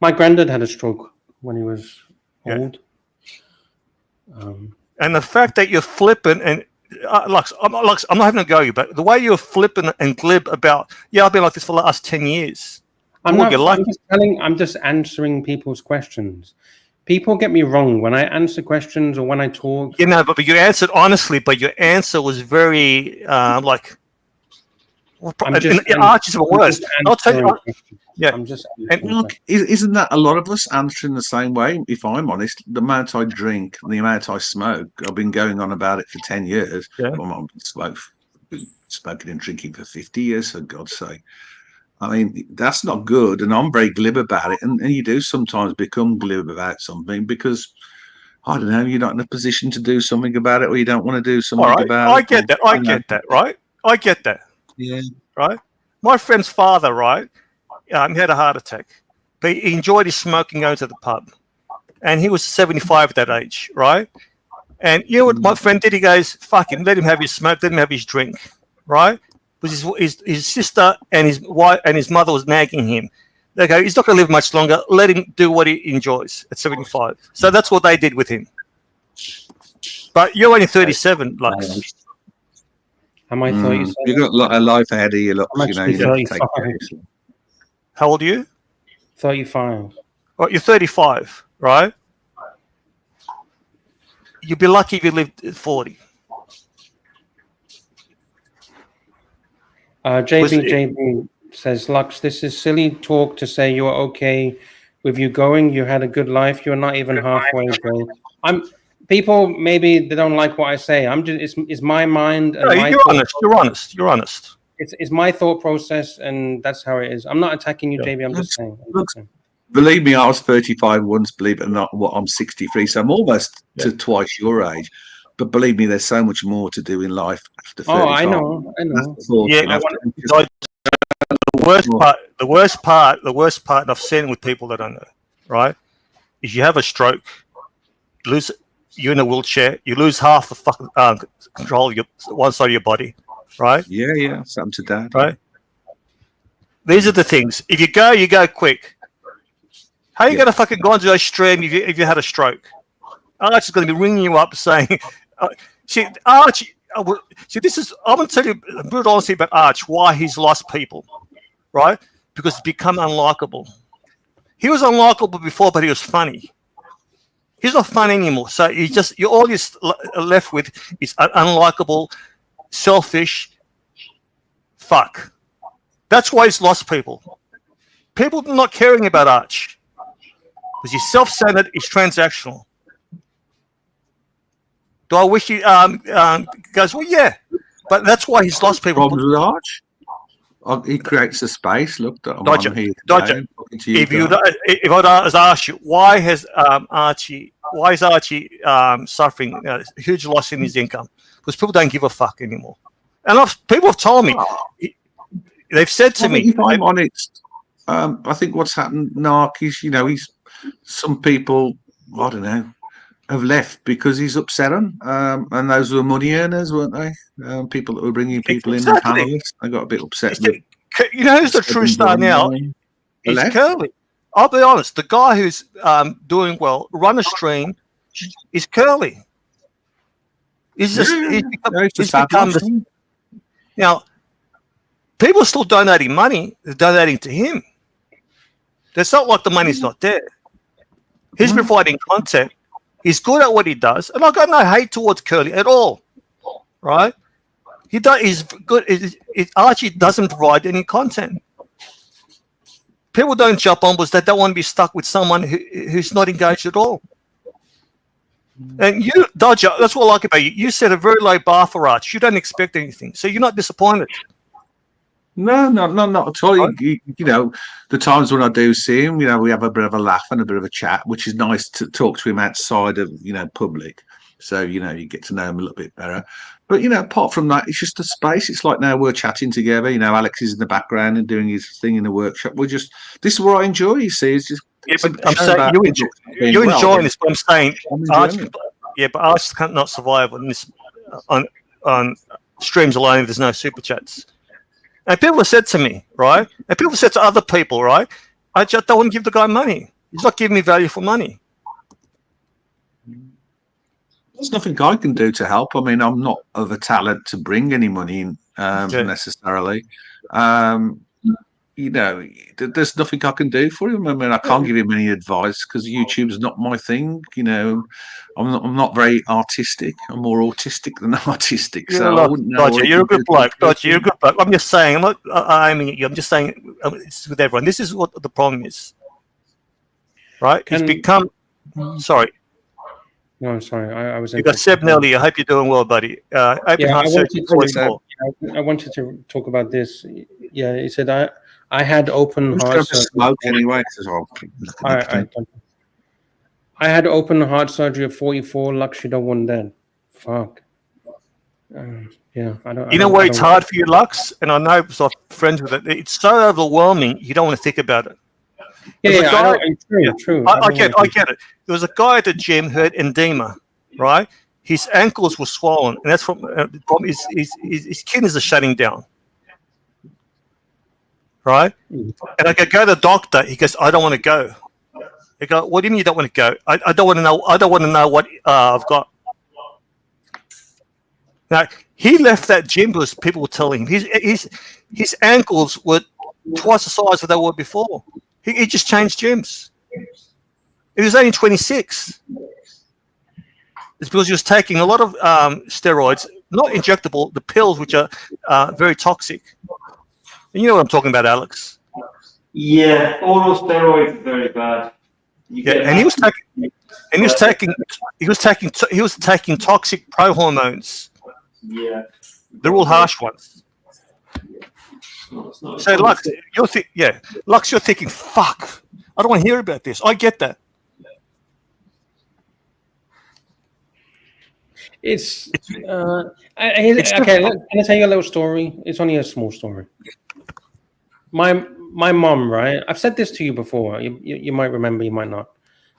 My granddad had a stroke when he was old. And the fact that you're flippant and Lux, I'm not having a go at you, but the way you're flippant and glib about, I've been like this for the last 10 years. I'm just answering people's questions. People get me wrong when I answer questions or when I talk. But you answered honestly, but your answer was very Archie's the worst. I'll tell you. Look, isn't that a lot of us answering the same way? If I'm honest, the amount I drink and the amount I smoke, I've been going on about it for 10 years. Yeah. Well, I've been smoking and drinking for 50 years, for God's sake. I mean, that's not good, and I'm very glib about it. And you do sometimes become glib about something because, I don't know, you're not in a position to do something about it, or you don't want to do something about it. I get that, right? I get that. Yeah. Right? My friend's father, right, he had a heart attack. But he enjoyed his smoking, going to the pub. And he was 75 at that age, right? And you know what my friend did? He goes, fuck him, let him have his smoke, let him have his drink, right? Because his sister and his wife and his mother was nagging him. They go, he's not going to live much longer. Let him do what he enjoys at 75. So that's what they did with him. But you're only 37, Lux. Am I 37? You've got a life ahead of you. Look, you know, you have to take care of yourself. How old are you? 35. Oh, you're 35, right? You'd be lucky if you lived at 40. JB, says, Lux, this is silly talk to say you're okay with you going. You had a good life. You're not even halfway there. People, maybe they don't like what I say. I'm just, it's my mind. And No, my you're honest. You're honest. You're honest. It's my thought process, and that's how it is. I'm not attacking you, JB. I'm just saying. Believe me, I was 35 once. Believe it or not, I'm 63, so I'm almost to twice your age. But believe me, there's so much more to do in life after 35. Oh, I know. Yeah, the worst part, and I've seen it with people that I know, right, is you have a stroke, you're in a wheelchair, you lose half the fucking control of one side of your body, right? Yeah, something to that. Right. These are the things. If you go quick. How are you going to fucking go onto a stream if you had a stroke? Archie's going to be ringing you up saying, see, Archie. See, I'm going to tell you brutal honesty about Arch, why he's lost people, right? Because he's become unlikable. He was unlikable before, but he was funny. He's not fun anymore. So all you're left with is an unlikable, selfish fuck. That's why he's lost people. People are not caring about Arch. Because he's self-centered, he's transactional. Do I wish he goes, well, yeah. But that's why he's lost people. Problems with Arch? He creates a space. Look, Dodger. If I'd ask you, why is Archie suffering a huge loss in his income? Because people don't give a fuck anymore. And people have told me, they've said to me, if I'm honest, I think what's happened, Narc, is, some people, I don't know, have left because he's upset them. And those were money earners, weren't they? People that were bringing people in and panelists. I got a bit upset. You know who's the true star now? It's Curly. I'll be honest. The guy who's doing well, run a stream, is Curly. He's become the. Now, people are still donating money. They're donating to him. It's not like the money's not there. He's providing content. He's good at what he does, and I've got no hate towards Curly at all. Right? He's good. Archie doesn't provide any content. People don't jump on because they don't want to be stuck with someone who's not engaged at all. And you, Dodger, that's what I like about you. You set a very low bar for Arch. You don't expect anything, so you're not disappointed. No, not at all. Right. The times when I do see him, we have a bit of a laugh and a bit of a chat, which is nice to talk to him outside of, public. So, you get to know him a little bit better. But, apart from that, it's just a space. It's like now we're chatting together. Alex is in the background and doing his thing in the workshop. This is what I enjoy, you see. It's just. Yeah, but I'm saying you're enjoying this, but I'm saying Archie, but Archie cannot survive on this on streams alone if there's no super chats. And people have said to me, right? And people have said to other people, right? I just don't want to give the guy money. He's not giving me value for money. There's nothing I can do to help. I mean, I'm not of a talent to bring any money in necessarily. There's nothing I can do for him. I mean, I can't give him any advice because YouTube's not my thing. I'm not very artistic. I'm more autistic than artistic. I wouldn't know. Dodger, you're a good bloke. Dodger, you're a good bloke. I'm just saying. I'm not aiming at you. I'm just saying it's with everyone. This is what the problem is, right? He's become. Sorry. No, I'm sorry. I was. You got Seb Nelly. I hope you're doing well, buddy. I wanted to talk about this. Yeah, he said I had open heart surgery. Anyway, I had open heart surgery at 44. Lux, you don't want that. Fuck. Yeah, I don't. You know why it's hard for you, Lux? And I know because I'm friends with it. It's so overwhelming. You don't want to think about it. True. I get it. There was a guy at the gym who had edema, right? His ankles were swollen, and that's from the problem. His kidneys are shutting down. Right? And I go to the doctor. He goes, I don't want to go. I go, what do you mean you don't want to go? I don't want to know. I don't want to know what I've got. Now he left that gym because people were telling him his ankles were twice the size that they were before. He just changed gyms. He was only 26. It's because he was taking a lot of steroids, not injectable, the pills which are very toxic. You know what I'm talking about, Alex? Yeah, oral steroids are very bad. And he was taking toxic pro hormones. Yeah. They're all harsh ones. So Lux, Lux, you're thinking, fuck, I don't want to hear about this. I get that. It's okay. Can I tell you a little story? It's only a small story. My mom, right? I've said this to you before. You might remember, you might not.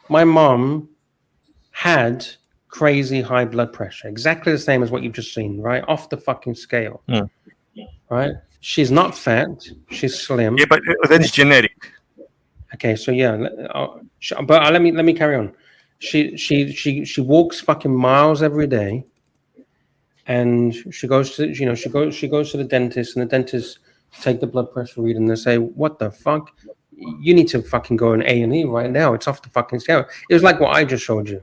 My mom had crazy high blood pressure, exactly the same as what you've just seen, right? Off the fucking scale, right? She's not fat. She's slim. Yeah, but then it's genetic. Okay, so yeah, but let me carry on. She walks fucking miles every day, and she goes to she goes to the dentist, and the dentist take the blood pressure reading, and they say, "What the fuck? You need to fucking go in A&E right now. It's off the fucking scale." It was like what I just showed you.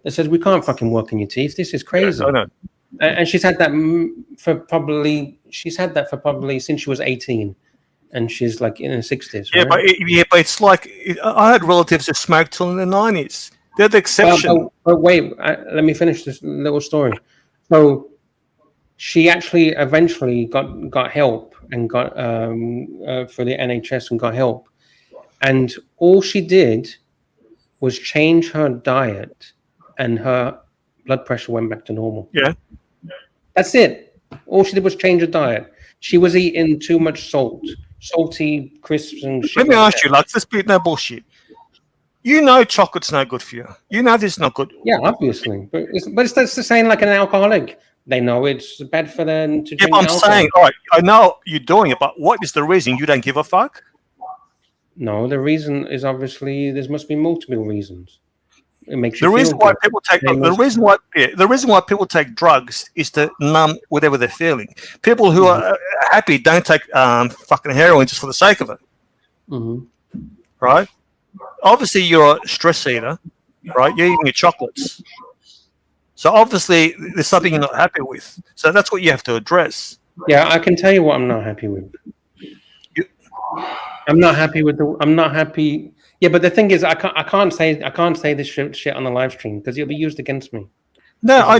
It says we can't fucking work in your teeth. This is crazy. Yeah, I know. And she's had that for probably since she was 18, and she's like in her 60s. Yeah, right? but it's like I had relatives that smoked till in the 90s. They're the exception. But wait, let me finish this little story. So she actually eventually got help and got for the NHS and got help, and all she did was change her diet, and her blood pressure went back to normal. Yeah. That's it. All she did was change her diet. She was eating too much salty crisps and shit. Let me ask you, Lux, let's be no bullshit. You know chocolate's no good for you. You know this is not good. Yeah, obviously. But it's the same like an alcoholic. They know it's bad for them to drink I'm alcohol. saying, all right, I know you're doing it, but what is the reason you don't give a fuck? No, the reason is obviously there must be multiple reasons. It makes The you reason feel why good. people take the reason why people take drugs is to numb whatever they're feeling. People who are happy don't take fucking heroin just for the sake of it, right? Obviously, you're a stress eater, right? You're eating your chocolates, so obviously there's something you're not happy with. So that's what you have to address. Yeah, I can tell you what I'm not happy with. I'm not happy with I'm not happy. Yeah, but the thing is, I can't say this shit on the live stream because it'll be used against me. No,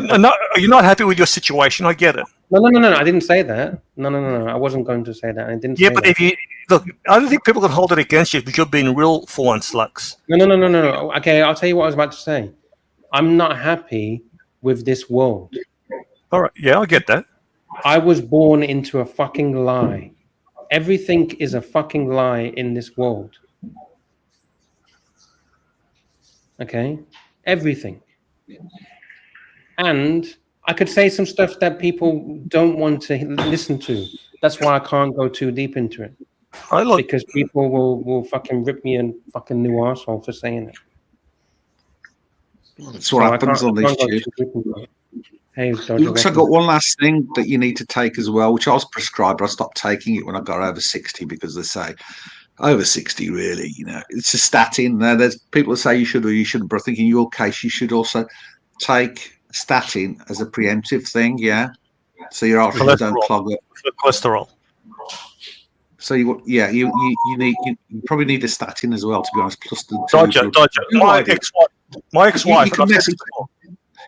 you're not happy with your situation. I get it. No. I didn't say that. No. I wasn't going to say that. I didn't. Yeah, say but that. if you look, I don't think people can hold it against you because you're being real for once, Lux. No. Okay, I'll tell you what I was about to say. I'm not happy with this world. All right. Yeah, I get that. I was born into a fucking lie. Everything is a fucking lie in this world. Okay? Everything. And I could say some stuff that people don't want to listen to. That's why I can't go too deep into it. Because people will fucking rip me a fucking new arsehole for saying it. That's what happens on this shit. Hey, Looks, I've got one last thing that you need to take as well, which I was prescribed, but I stopped taking it when I got over 60 because they say over 60, really, it's a statin. Now, there's people that say you should or you shouldn't, but I think in your case, you should also take statin as a preemptive thing, yeah? So your arteries don't clog up. For cholesterol. So you probably need a statin as well, to be honest. Plus the Dodger. My ex-wife.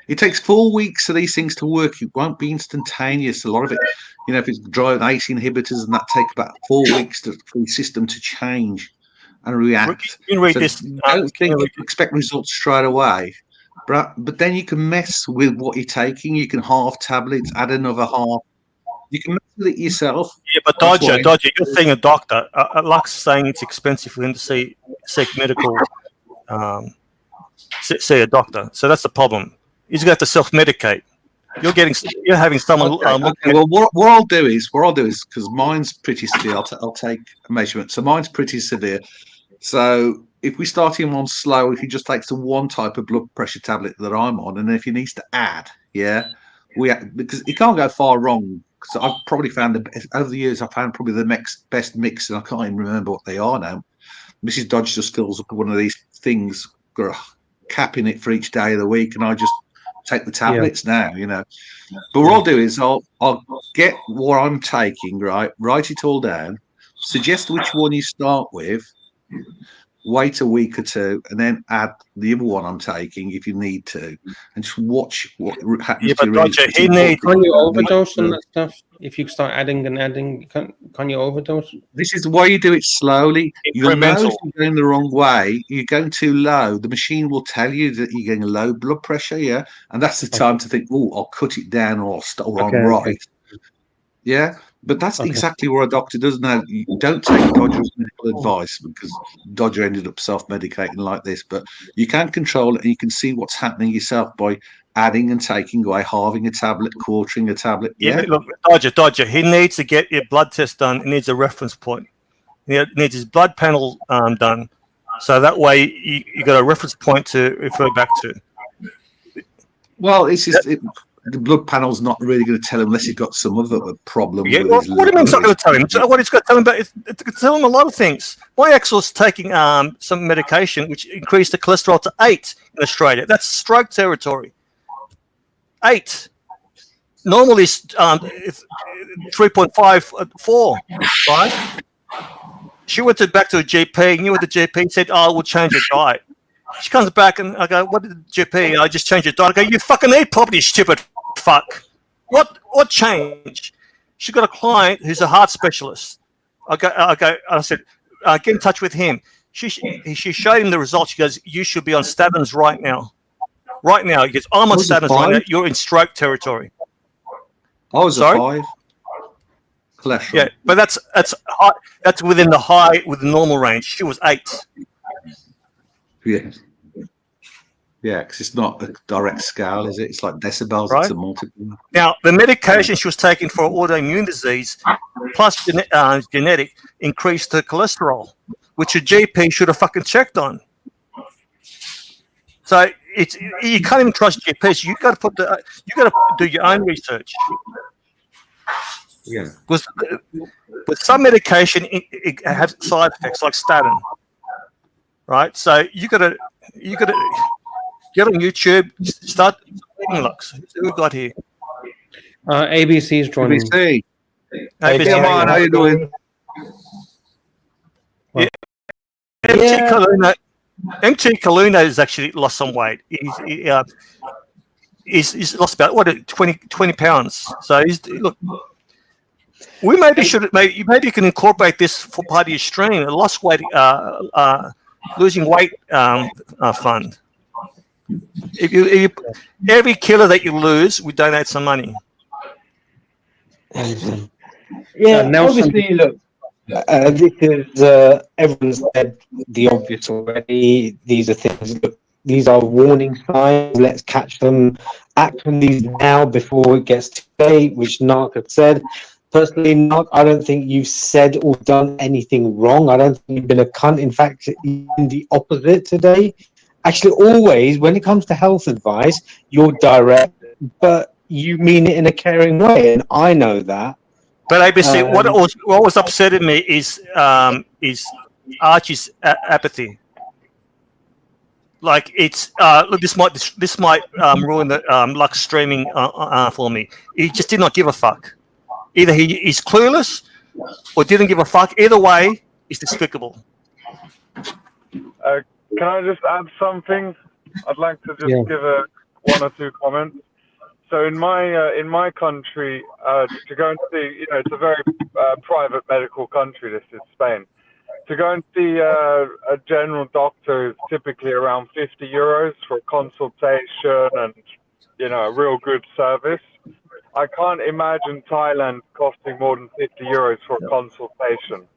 It takes 4 weeks for these things to work. It won't be instantaneous. A lot of it, if it's drive ACE inhibitors, and that take about 4 weeks for the system to change and react. Expect results straight away. But then you can mess with what you're taking. You can halve tablets, add another half. You can mess with it yourself. Yeah, but Dodger, you're seeing a doctor. Lux saying it's expensive for him to seek medical, see a doctor. So that's the problem. He's going to have to self-medicate. You're having someone. Okay. Well, what I'll do is because mine's pretty severe. I'll take a measurement. So mine's pretty severe. So if we start him on slow, if he just takes the one type of blood pressure tablet that I'm on, and then if he needs to add, because it can't go far wrong. Because I've probably found over the years, I've found probably the best mix, and I can't even remember what they are now. Mrs. Dodge just fills up one of these things, capping it for each day of the week, and I just take the tablets now, But what I'll do is I'll get what I'm taking, write it all down, suggest which one you start with. Wait a week or two, and then add the other one I'm taking if you need to, and just watch what happens. Yeah, to but your Roger, energy. he needs. Can you overdose on that stuff? If you start adding and adding, can you overdose? This is why you do it slowly. You'll know if Incremental. you're going the wrong way. You're going too low. The machine will tell you that you're getting low blood pressure, yeah, and that's the time to think, oh, I'll cut it down, or I'm right. Yeah, but that's exactly what a doctor does now. You don't take Dodger's medical advice, because Dodger ended up self-medicating like this, but you can control it, and you can see what's happening yourself by adding and taking away, halving a tablet, quartering a tablet. Yeah, but look, Dodger, he needs to get your blood test done. He needs a reference point. He needs his blood panel done, so that way you got a reference point to refer back to. Well, it's just the blood panel's not really going to tell him unless he's got some other problem. Yeah, with his what do you mean it's not going to tell him? What it's got to tell him about? It's going to tell him a lot of things. My ex-was taking some medication which increased the cholesterol to 8 in Australia. That's stroke territory. 8. Normally it's 3.54, right? She went back to a GP, knew what the GP said, oh, we'll change your diet. She comes back and I go, what did the GP? I just changed your diet. I go, you fucking eat properly, stupid fuck. What changed? She got a client who's a heart specialist. I said, get in touch with him. She showed him the results. She goes, you should be on statins right now. Right now. He goes, I'm on statins right now. You're in stroke territory. I was a 5. Cholesterol. Yeah, but that's within the normal range. She was 8. Yeah. Yeah, because it's not a direct scale, is it? It's like decibels. Right. It's a multiple. Now, the medication she was taking for autoimmune disease, plus genetic, increased her cholesterol, which a GP should have fucking checked on. So you can't even trust GPs. You got to do your own research. Yeah. With some medication, it has side effects like statin. Right, so you got to get on YouTube, start reading Lux. Who we got here? ABC's joining. ABC. ABC. Come on, how you doing? Yeah. MT Kaluna has actually lost some weight. He's lost about 20 pounds. So look. We maybe you can incorporate this for part of your stream. A lost weight. Losing weight fund. If you every kilo that you lose, we donate some money. Yeah, obviously, look, this is everyone's said the obvious already. These are things. Look, these are warning signs. Let's catch them. Act on these now before it gets too late, which Narc had said. Personally, Narc, I don't think you've said or done anything wrong. I don't think you've been a cunt. In fact, even the opposite today. Actually, always, when it comes to health advice, you're direct, but you mean it in a caring way, and I know that. But ABC, what was upsetting me is Archie's apathy. Like it's look, this might ruin the Lux streaming for me. He just did not give a fuck. Either he's clueless or didn't give a fuck. Either way, it's despicable. Can I just add something? I'd like to just give one or two comments. So in my country, to go and see, it's a very private medical country. This is Spain. To go and see a general doctor is typically around 50 euros for a consultation and, a real good service. I can't imagine Thailand costing more than 50 euros for a consultation.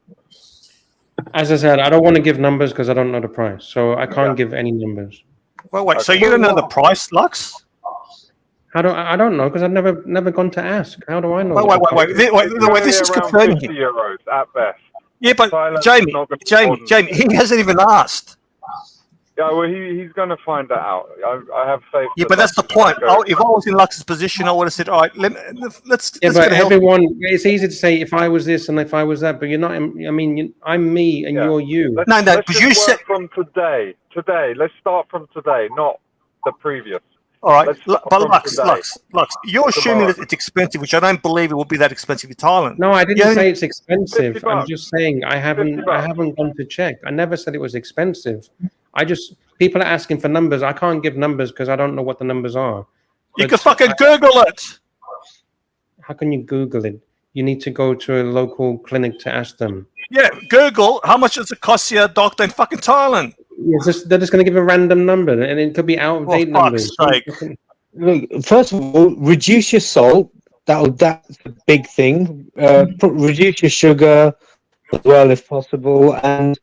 As I said, I don't want to give numbers because I don't know the price, so I can't give any numbers. Well, wait. So you don't know the price, Lux? I don't know because I've never gone to ask. How do I know? Wait. This is confirming €50 at best. Yeah, but Jamie, he hasn't even asked. Yeah, well, he's going to find that out. I have faith. Yeah, but that's the point. If I was in Lux's position, I would have said, "All right, let's." Yeah, but everyone, it's easy to say if I was this and if I was that, but you're not. I mean, I'm me and you're you. Let's you said from today. Let's start from today, not the previous. All right, Let's but start from Lux, you're assuming that it's expensive, which I don't believe it will be that expensive in Thailand. No, I didn't Yeah, say it's expensive. 50 I'm bucks. just saying I haven't gone to check. I never said it was expensive. People are asking for numbers. I can't give numbers because I don't know what the numbers are. You can fucking Google it. How can you Google it? You need to go to a local clinic to ask them. Yeah, Google how much does it cost you a doctor in fucking Thailand? They're just going to give a random number, and it could be out of date numbers. Look, first of all, reduce your salt. That's a big thing. Reduce your sugar as well if possible. And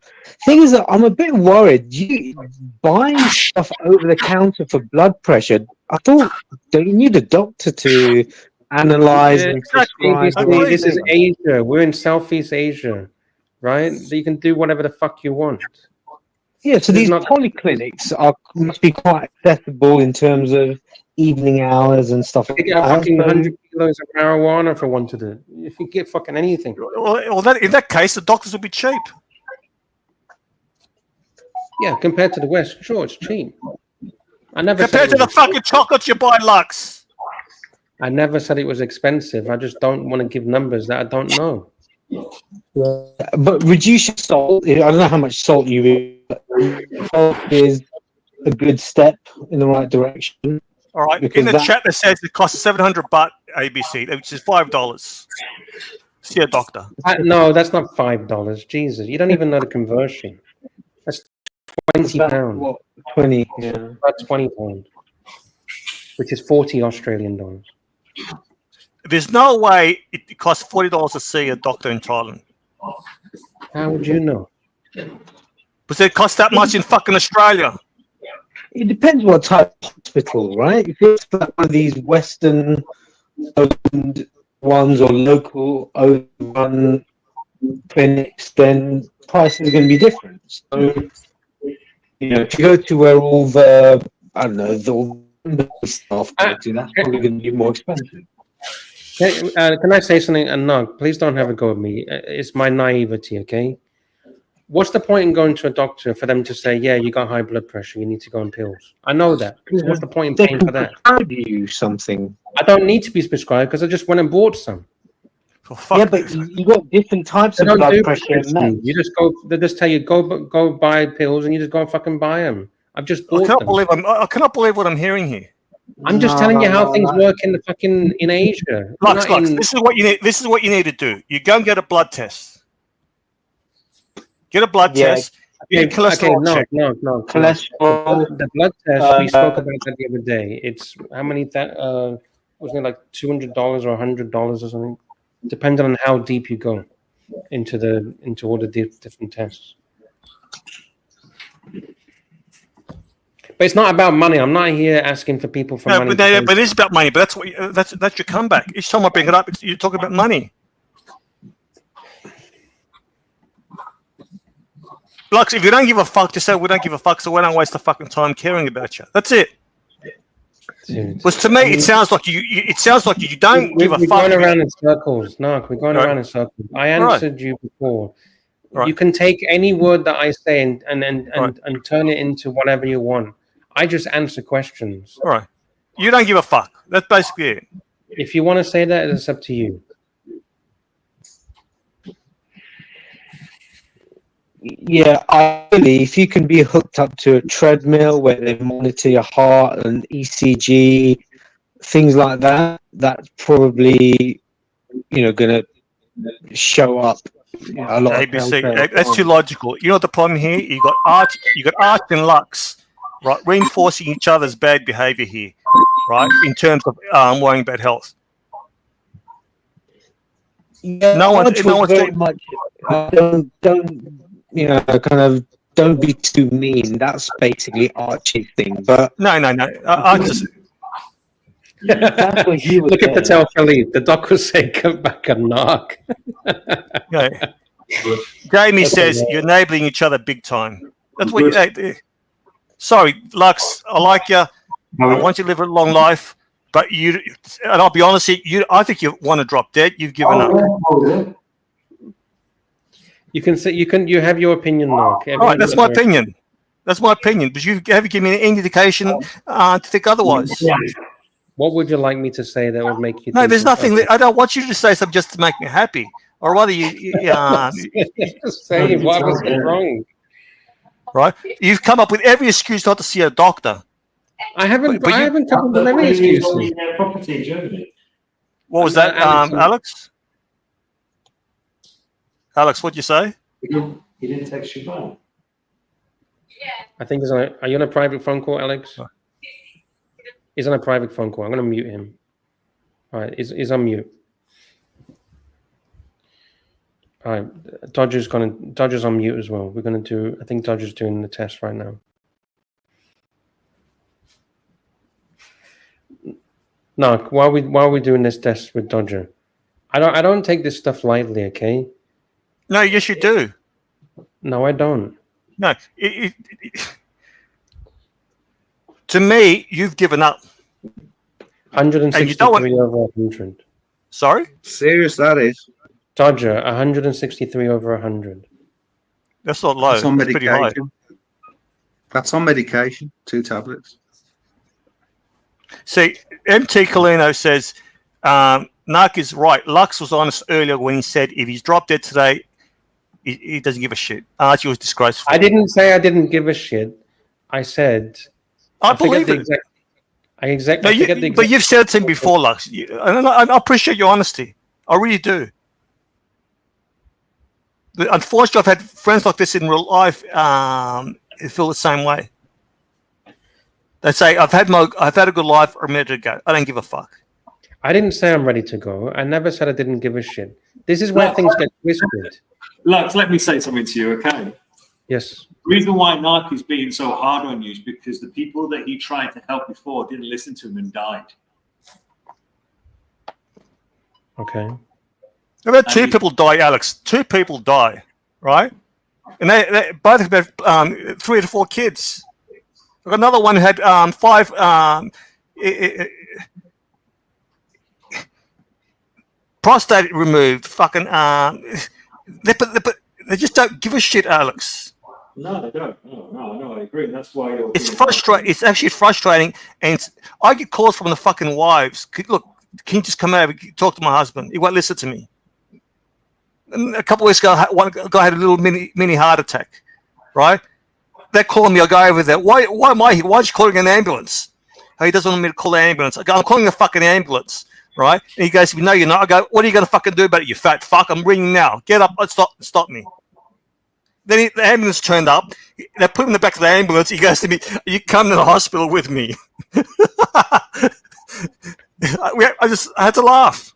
thing is that I'm a bit worried. You buying stuff over the counter for blood pressure. I thought don't you need a doctor to analyze and prescribe? This is Asia. We're in Southeast Asia, right? You can do whatever the fuck you want. Yeah, so these polyclinics must be quite accessible in terms of evening hours and stuff like You get that. fucking 100 kilos of marijuana for one to do. If you get fucking anything. Well, in that case, the doctors will be cheap. Yeah, compared to the West, sure, it's cheap. I never compared to the fucking chocolates you buy, Lux. I never said it was expensive. I just don't want to give numbers that I don't know. But reduce your salt. I don't know how much salt you eat. Salt is a good step in the right direction. All right. In the chat, that says it costs 700 baht ABC, which is $5. See a doctor. No, that's not $5. Jesus, you don't even know the conversion. That's £20. What, 20? Yeah, that's £20, which is 40 Australian dollars. There's no way it costs $40 to see a doctor in Thailand. How would you know? But it costs that much in fucking Australia. It depends what type of hospital, right? If it's like one of these Western owned ones or local owned clinics, then prices are going to be different. So, if you go to where all the, I don't know, the staff go to, that's probably going to be more expensive. Can I say something? And no, please don't have a go at me. It's my naivety, okay? What's the point in going to a doctor for them to say, yeah, you got high blood pressure, you need to go on pills? I know that. What's the point in paying for that? Prescribe you something. I don't need to be prescribed because I just went and bought some. Yeah, but you got different types of blood pressure. You just go. They just tell you go buy pills, and you just go and fucking buy them. I've just bought them. I cannot believe what I'm hearing here. I'm just telling you how things work in Asia. Lux, this is what you need. This is what you need to do. You go and get a blood test. Get a blood test. Okay, cholesterol check. No. Cholesterol. The blood test we spoke about that the other day. It's how many? Wasn't it like $200 or $100 or something? Depending on how deep you go into all the different tests. But it's not about money. I'm not here asking for people for money. But it is about money. But that's your comeback. Each time I bring it up, you're talking about money. Lux, if you don't give a fuck, just say we don't give a fuck, so we don't waste the fucking time caring about you. That's it. Because to me, it sounds like you don't give a fuck. We're going around in circles. No, we're going around in circles. I answered you before. Right. You can take any word that I say and turn it into whatever you want. I just answer questions. All right. You don't give a fuck. That's basically it. If you want to say that, it's up to you. Yeah, ideally, if you can be hooked up to a treadmill where they monitor your heart and ECG, things like that, that's probably, going to show up. A lot ABC. That's too logical. You know what the problem here? You got Arch and Lux, right, reinforcing each other's bad behavior here, right, in terms of worrying about health. Yeah, no one's very much. Don't be too mean. That's basically Archie's thing. But no. Archie's. That's what he was Look at Patel Philippe. The doc was saying, come back and knock. Okay. Jamie says you're enabling each other big time. That's what sorry, Lux, I like you. I want you to live a long life. But and I'll be honest, I think you want to drop dead. You've given up. You can say you have your opinion, Mark. All right, that's my opinion. That's my opinion. But you haven't given me any indication to think otherwise. What would you like me to say that would make you? No, think there's nothing. okay? I don't want you to say something just to make me happy, or rather, say what was wrong? Right? You've come up with every excuse not to see a doctor. I haven't. I haven't come up with any excuses. Property in Germany. What was that, Alex? Alex, what'd you say? He didn't text you back. I think he's on. Are you on a private phone call, Alex? He's on a private phone call. I'm going to mute him. All right, he's on mute. All right, Dodger's on mute as well. We're going to do. I think Dodger's doing the test right now. No, while we're doing this test with Dodger, I don't take this stuff lightly. Okay. No, yes, you do. No, I don't. No, to me, you've given up. 163 over 100. Sorry? Serious, that is. Dodger, 163 over 100. That's not low. That's on That's pretty high. medication. That's on medication. 2 tablets. See, MT Colino says, Narc is right. Lux was honest earlier when he said if he's dropped dead today, he doesn't give a shit. Archie was disgraceful. I didn't say I didn't give a shit. I said... I believe it. But you've said it to him before, Lux. And I appreciate your honesty. I really do. But unfortunately, I've had friends like this in real life who feel the same way. They say, I've had a good life, or I'm ready to go. I don't give a fuck. I didn't say I'm ready to go. I never said I didn't give a shit. This is where things get twisted. Lux, let me say something to you, okay? Yes. The reason why Narc is being so hard on you is because the people that he tried to help before didn't listen to him and died. Okay. I've had 2 people die, Alex. 2 people die, right? And they both have 3 to 4 kids. I've got another one who had 5 prostate removed. Fucking they just don't give a shit, Alex. No, they don't. No, I agree. That's why you're... It's frustrating. It's actually frustrating, and I get calls from the fucking wives. Look, can you just come over, talk to my husband? He won't listen to me. And a couple of weeks ago, one guy had a little mini heart attack, right? They're calling me. I go over there. Why am I here? Why is he calling an ambulance? Oh, he doesn't want me to call an ambulance. I go, I'm calling a fucking ambulance, right? And he goes, no, you're not. I go, what are you going to fucking do about it, you fat fuck? I'm ringing now. Get up. Stop me. Then the ambulance turned up. They put him in the back of the ambulance. He goes to me, you come to the hospital with me. I had to laugh.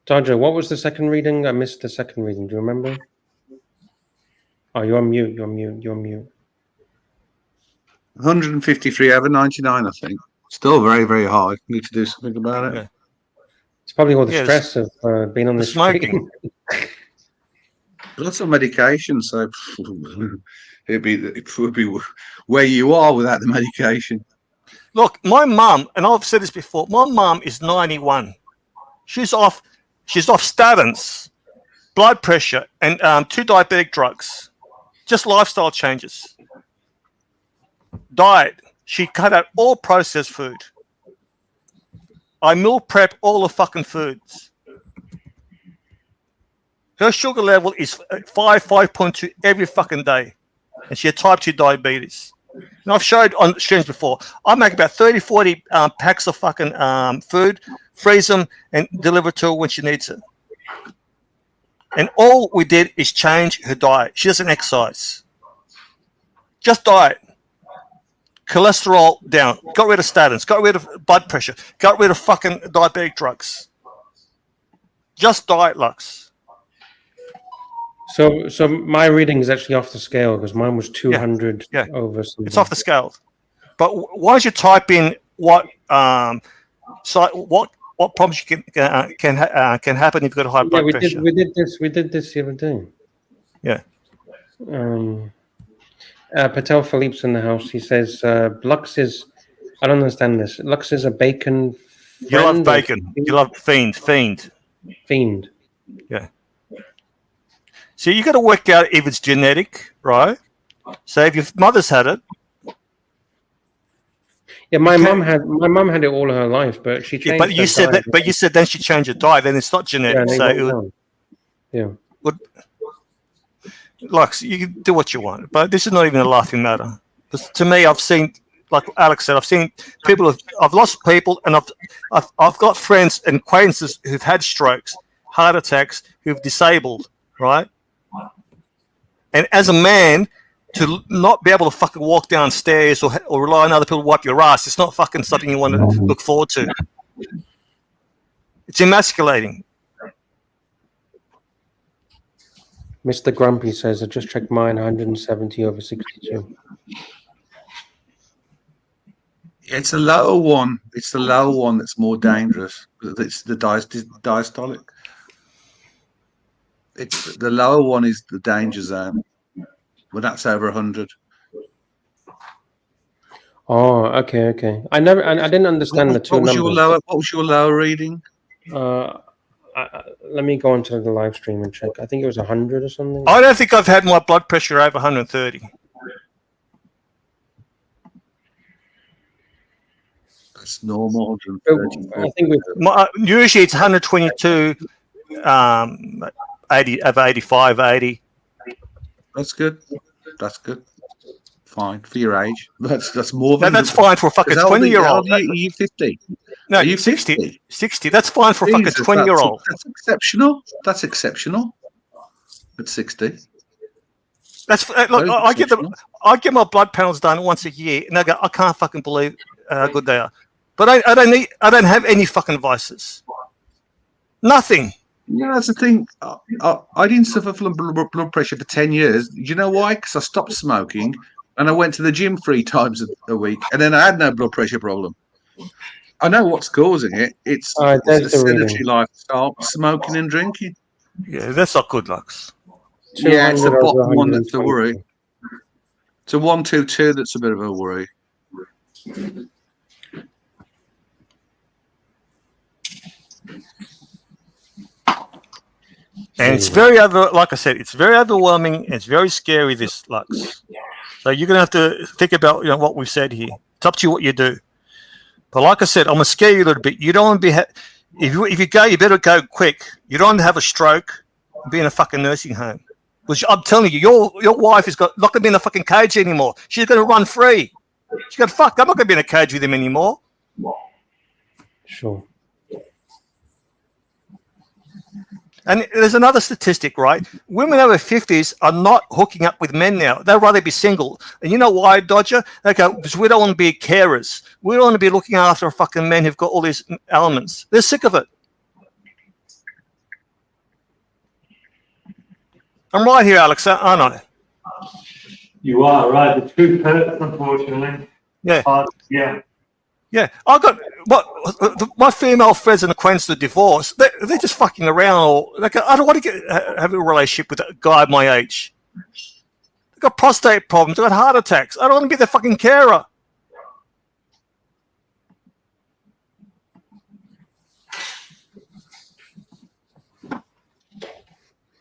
Dodger, what was the second reading? I missed the second reading. Do you remember? Oh, you're on mute. You're on mute. 153 over 99, I think. Still very, very high. Need to do something about it. Yeah. It's probably all the stress of being on the smoking. Lots of medication, so it would be where you are without the medication. Look, my mum, and I've said this before, my mum is 91. She's off statins, blood pressure, and 2 diabetic drugs. Just lifestyle changes. Diet. She cut out all processed food. I meal prep all the fucking foods. Her sugar level is 5.2 every fucking day. And she had type 2 diabetes. And I've showed on streams before, I make about 30, 40 packs of fucking food, freeze them, and deliver to her when she needs it. And all we did is change her diet. She doesn't exercise. Just diet. Cholesterol down. Got rid of statins. Got rid of blood pressure. Got rid of fucking diabetic drugs. Just diet, Lux. So my reading is actually off the scale because mine was 200 over something. It's off the scale. But why don't you type in what problems you can happen if you've got a high blood pressure? We did this the other day. Yeah. Patel Philippe's in the house. He says Lux is. I don't understand this. Lux is a bacon. You love bacon. You love fiend. Fiend. Yeah. So you got to work out if it's genetic, right, So if your mother's had it, yeah, my mum had it all her life, but she changed. Yeah, but you said that. But you said then she changed her diet. Then it's not genetic. Yeah, So it would, yeah. Lux, you can do what you want, but this is not even a laughing matter. Because to me, I've seen, like Alex said, I've seen people. I've lost people, and I've got friends and acquaintances who've had strokes, heart attacks, who've disabled, right? And as a man, to not be able to fucking walk downstairs or rely on other people to wipe your ass, it's not fucking something you want to look forward to. It's emasculating. Mr. Grumpy says, I just checked mine, 170 over 62. It's a lower one. It's the lower one that's more dangerous. It's the diastolic. It's the lower one is the danger zone. Well, that's over 100. Oh, okay. I didn't understand the two numbers. What was your lower reading? Let me go onto the live stream and check. I think it was 100 or something. I don't think I've had my blood pressure over 130. That's normal. 130. I think usually it's 122, 80 over 85, 80. That's good. That's good. Fine for your age. That's more than. That's fine for a fucking 20-year-old. Are you 50? No, are you 60? 60. That's fine for a fucking 20-year-old. That's exceptional. That's exceptional. At 60. That's look. I get my blood panels done once a year, and I can't fucking believe how good they are. But I don't have any fucking vices. Nothing. Yeah, that's the thing. I didn't suffer from blood pressure for 10 years. Do you know why? Because I stopped smoking and I went to the gym 3 times a week, and then I had no blood pressure problem. I know what's causing it. It's a sedentary lifestyle, smoking and drinking. Yeah, that's not good, Lux. Yeah, it's the bottom one that's a worry. It's a 122 that's a bit of a worry. And it's very like I said, it's very overwhelming. It's very scary, this, Lux. So you're gonna have to think about what we've said here. It's up to you what you do. But like I said, I'm gonna scare you a little bit. You don't want to be if you go, you better go quick. You don't want to have a stroke and be in a fucking nursing home. Because I'm telling you, your wife is not gonna be in a fucking cage anymore. She's gonna run free. She's gonna fuck. I'm not gonna be in a cage with him anymore. Sure. And there's another statistic, right? Women over 50s are not hooking up with men now. They'd rather be single. And you know why, Dodger? They go, because we don't want to be carers. We don't want to be looking after a fucking men who've got all these elements. They're sick of it. I'm right here, Alex, aren't I? You are right. The truth hurts, unfortunately. Yeah. Yeah. Yeah, I got my female friends and acquaintances are divorced. They're just fucking around. Or like, I don't want to have a relationship with a guy my age. They've got prostate problems. They've got heart attacks. I don't want to be their fucking carer.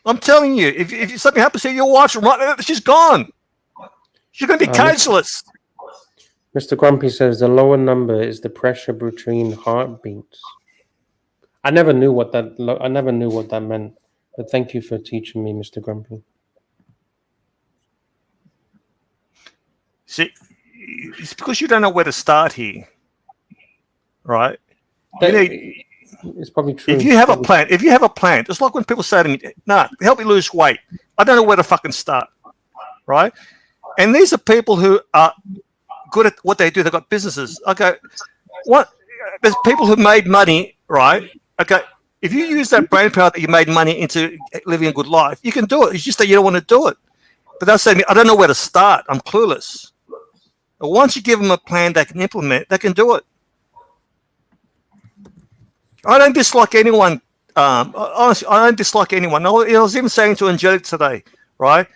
I'm telling you, if something happens to your wife, she's gone. She's going to be cageless. Mr. Grumpy says the lower number is the pressure between heartbeats. I never knew what that meant, but thank you for teaching me, Mr. Grumpy. See, it's because you don't know where to start here, right? It's probably true. If you have a plan, it's like when people say to me, "Nah, help me lose weight." I don't know where to fucking start, right? And these are people who are good at what they do. They've got businesses. Okay, there's people who made money, right? Okay, if you use that brain power that you made money into living a good life, you can do it. It's just that you don't want to do it. But they'll say to me, I don't know where to start. I'm clueless. But once you give them a plan they can implement, they can do it. I don't dislike anyone. Honestly, I don't dislike anyone. I was even saying to Angelic today, right?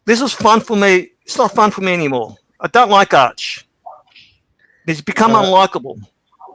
This was fun for me. It's not fun for me anymore. I don't like Arch. He's become unlikable,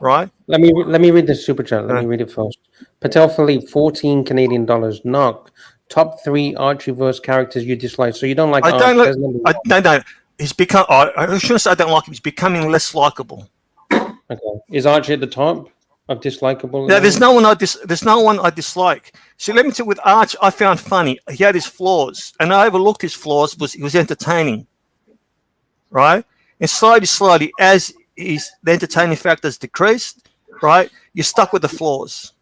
right? Let me read the super chat. Let me read it first. Patel Philippe, 14 Canadian dollars. Knock. top 3 Archieverse characters you dislike. So you don't like. I don't Archie, look. No. He's become. I shouldn't say I don't like him. He's becoming less likable. Okay. Is Archie at the top of dislikable? Yeah, there's no one I dislike. See, let me tell you, with Arch, I found funny. He had his flaws, and I overlooked his flaws. He was entertaining, right? And slowly, as the entertaining factors decreased, right, you're stuck with the flaws.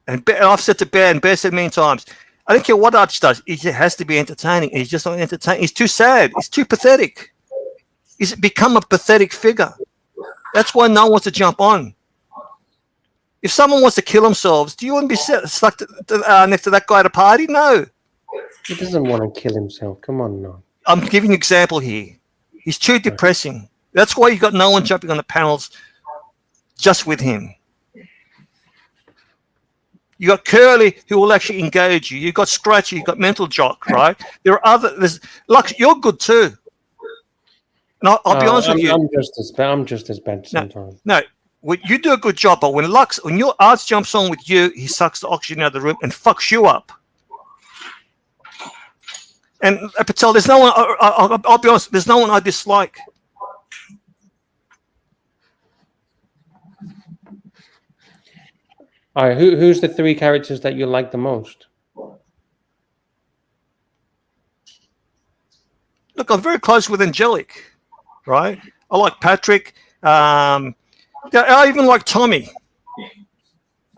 And I've said to Bear, and Bear said many times, I don't care what Arch does. He has to be entertaining. He's just not entertaining. He's too sad. He's too pathetic. He's become a pathetic figure. That's why no one wants to jump on. If someone wants to kill themselves, do you want to be stuck next to that guy at a party? No. He doesn't want to kill himself. Come on, no. I'm giving you an example here. He's too depressing. That's why you got no one jumping on the panels just with him. You got Curly, who will actually engage you. You got Scratchy, you got Mental Jock, right? There's Lux. You're good too. And I'll be honest with you. I'm just as bad sometimes. No, you do a good job, but when your Arch jumps on with you, he sucks the oxygen out of the room and fucks you up. And Patel, there's no one. I'll be honest. There's no one I dislike. All right, who's the 3 characters that you like the most? Look, I'm very close with Angelic, right? I like Patrick. I even like Tommy.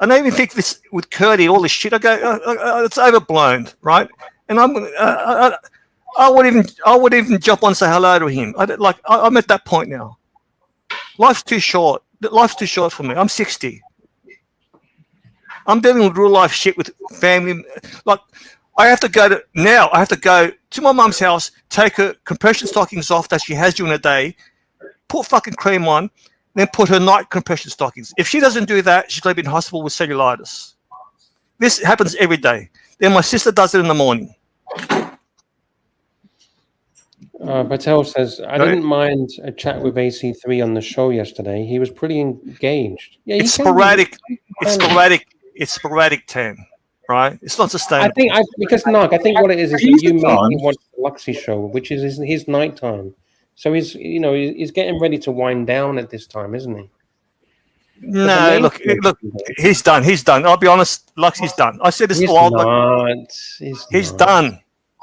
And I even think this with Curdy, all this shit. I go, it's overblown, right? And I would even jump on and say hello to him. I'm at that point now. Life's too short. Life's too short for me. I'm 60. I'm dealing with real life shit with family. Like, I have to go to my mum's house, take her compression stockings off that she has during the day, put fucking cream on, then put her night compression stockings. If she doesn't do that, she's going to be in hospital with cellulitis. This happens every day. Then my sister does it in the morning. Patel says, I didn't mind a chat with AC3 on the show yesterday. He was pretty engaged. Yeah, it's sporadic. It's sporadic, Tan, right? It's not sustainable. I think what it is that you made him watch the Luxy show, which is his nighttime. So he's getting ready to wind down at this time, isn't he? No, look, he's done. He's done. I'll be honest, Luxy's done. I said this a while ago. He's done.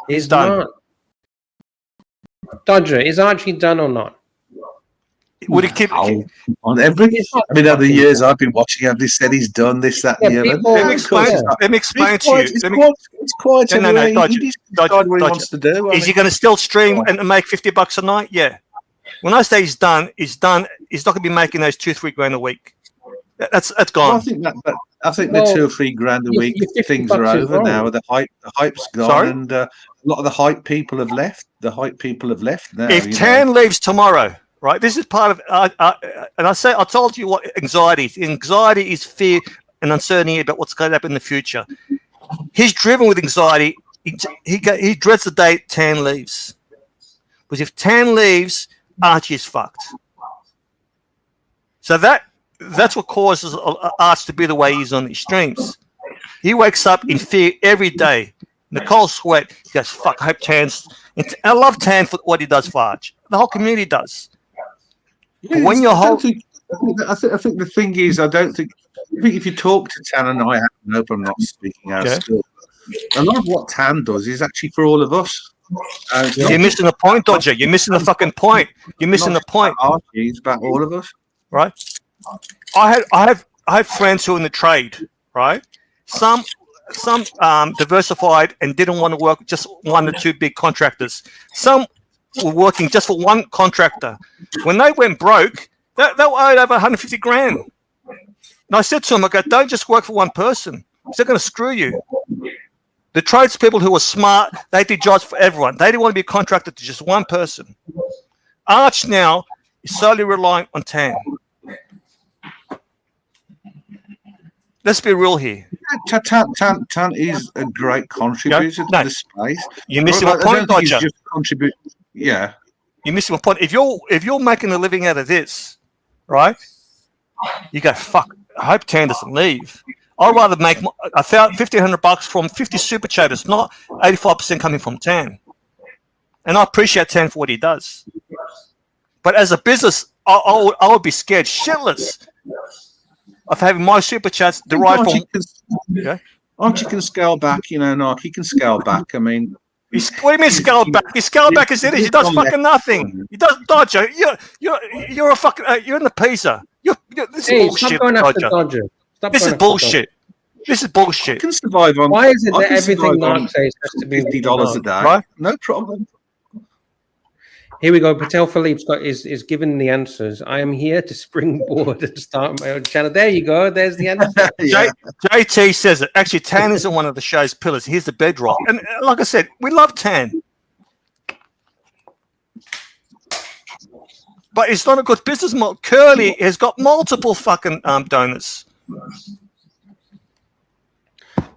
He's done. Dodger, is Archie done or not? Would he keep on every? I mean, over the years I've been watching him. They said he's done this, that, and the other. Let me explain to you. It's quite. He decide what he wants to do. Is he going to still stream and make $50 a night? Yeah. When I say he's done. He's not going to be making those $2-3 grand a week. That's gone. Well, I think the 2 or 3 grand a week things are over now. The hype's gone, Sorry? and a lot of the hype people have left. The hype people have left now. If Tan leaves tomorrow, right? This is part of, and I told you what anxiety is. Anxiety is fear and uncertainty about what's going to happen in the future. He's driven with anxiety. He dreads the day Tan leaves, because if Tan leaves, Archie is fucked. So that's what causes Arch to be the way he is on these streams. He wakes up in fear every day. Nicole Sweat, he goes, fuck, I hope Tan's... I love Tan for what he does for Arch. The whole community does. Yeah, when you're I think the thing is, I think if you talk to Tan, and I hope I'm not speaking out of school, a lot of what Tan does is actually for all of us. You're missing the point, Dodger. You're missing the fucking point. You're missing the point. Archie, it's about all of us. Right? I have friends who are in the trade, right? Some diversified and didn't want to work with just 1 or 2 big contractors. Some were working just for one contractor. When they went broke, they were owed over 150 grand. And I said to them, I go, don't just work for one person. They're going to screw you. The tradespeople who were smart, they did jobs for everyone. They didn't want to be a contractor to just one person. Arch now is solely relying on Tan. Let's be real here. Tan is a great contributor to the space. You're missing a point, Dodger. Yeah. You're missing a point. If you're making a living out of this, right? You go, fuck, I hope Tan doesn't leave. I'd rather make $1,500 from 50 super chatters, not 85% coming from Tan. And I appreciate Tan for what he does. But as a business, I would be scared shitless of having my super chats derived from. Archie can scale back, Narc. He can scale back. I mean, what do you mean scale back? He scaled back as it is. He does fucking nothing. He does Dodger. You're a fucking. You're in the pizza. This is bullshit, stop going after Dodger. Dodger. This is bullshit. This is bullshit. I can survive on. Why is it that everything Narc says has to be $50 a day? Right? No problem. Here we go. Patel Philippe is giving the answers. I am here to springboard and start my own channel. There you go. There's the answer. JT says it. Actually, Tan isn't one of the show's pillars. Here's the bedrock. And like I said, we love Tan. But it's not a good business model. Curly has got multiple fucking donors.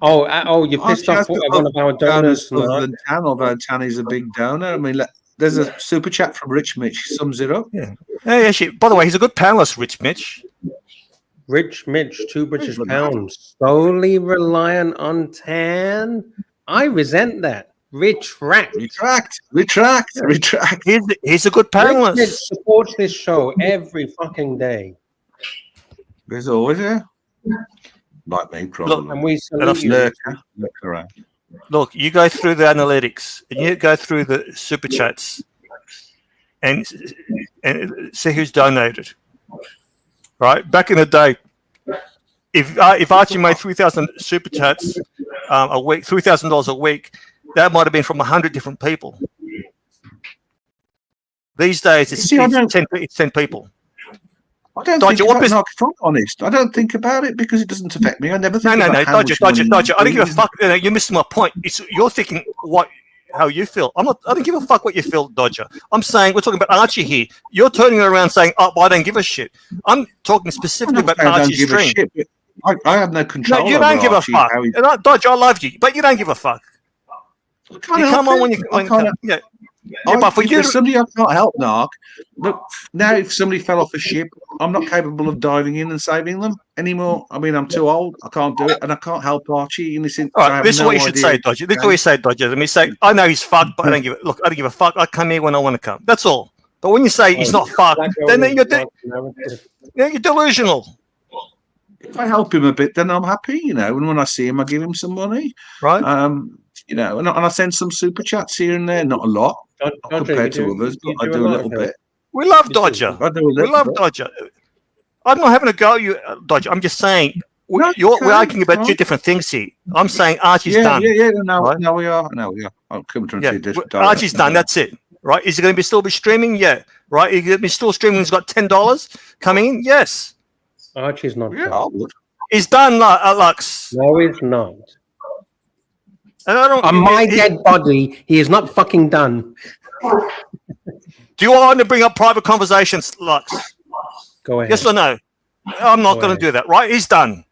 Oh, you pissed off one of our donors. Other than Tan, although Tan is a big donor. I mean, there's a super chat from Rich Mitch. Sums it up. Yeah. Hey, actually, by the way, he's a good panelist, Rich Mitch. Rich Mitch, 2 British pounds. Solely reliant on Tan. I resent that. Retract. He's a good panelist. Rich Mitch supports this show every fucking day. There's always like me, probably. Look, and we salute you. Look around. Look, you go through the analytics and you go through the super chats and see who's donated. Right? Back in the day, if Archie made 3,000 super chats a week, $3,000 a week, that might have been from 100 different people. These days, it's 10 people. I don't think about it, if I'm honest. I don't think about it because it doesn't affect me. I never think about how Dodger. I don't give a fuck. You're missing my point. You're thinking how you feel. I don't give a fuck what you feel, Dodger. I'm saying we're talking about Archie here. You're turning around saying, "Oh, well, I don't give a shit." I'm talking specifically about Archie's stream. I have no control. No, you don't give a fuck. Dodger, I love you, but you don't give a fuck. You come on when you yeah. But for you, somebody I can't help, Narc. Look, now if somebody fell off a ship, I'm not capable of diving in and saving them anymore. I mean, I'm too old. I can't do it, and I can't help Archie in this. All right, this is what you should say, Dodger. This is what you say, Dodger. Let me say, I know he's fucked, but I don't give it. Look, I don't give a fuck. I come here when I want to come. That's all. But when you say he's not fucked, then you're delusional. If I help him a bit, then I'm happy, And when I see him, I give him some money, right? And I send some super chats here and there. Not a lot compared to others, but I do a little bit. We love Dodger. We love Dodger. I'm not having a go at you, Dodger. I'm just saying we're arguing about two different things here. I'm saying Archie's done. No, we are. I'm coming to different. Archie's done. That's it. Right? Is he going to still be streaming? Yeah. Right? Is he going to be still streaming? He's got $10 coming in. Yes. Archie's not done. He's done, Lux. No, he's not. And I don't. On my dead body, he is not fucking done. Do you want to bring up private conversations, Lux? Go ahead. Yes or no? I'm not going to do that, right? He's done.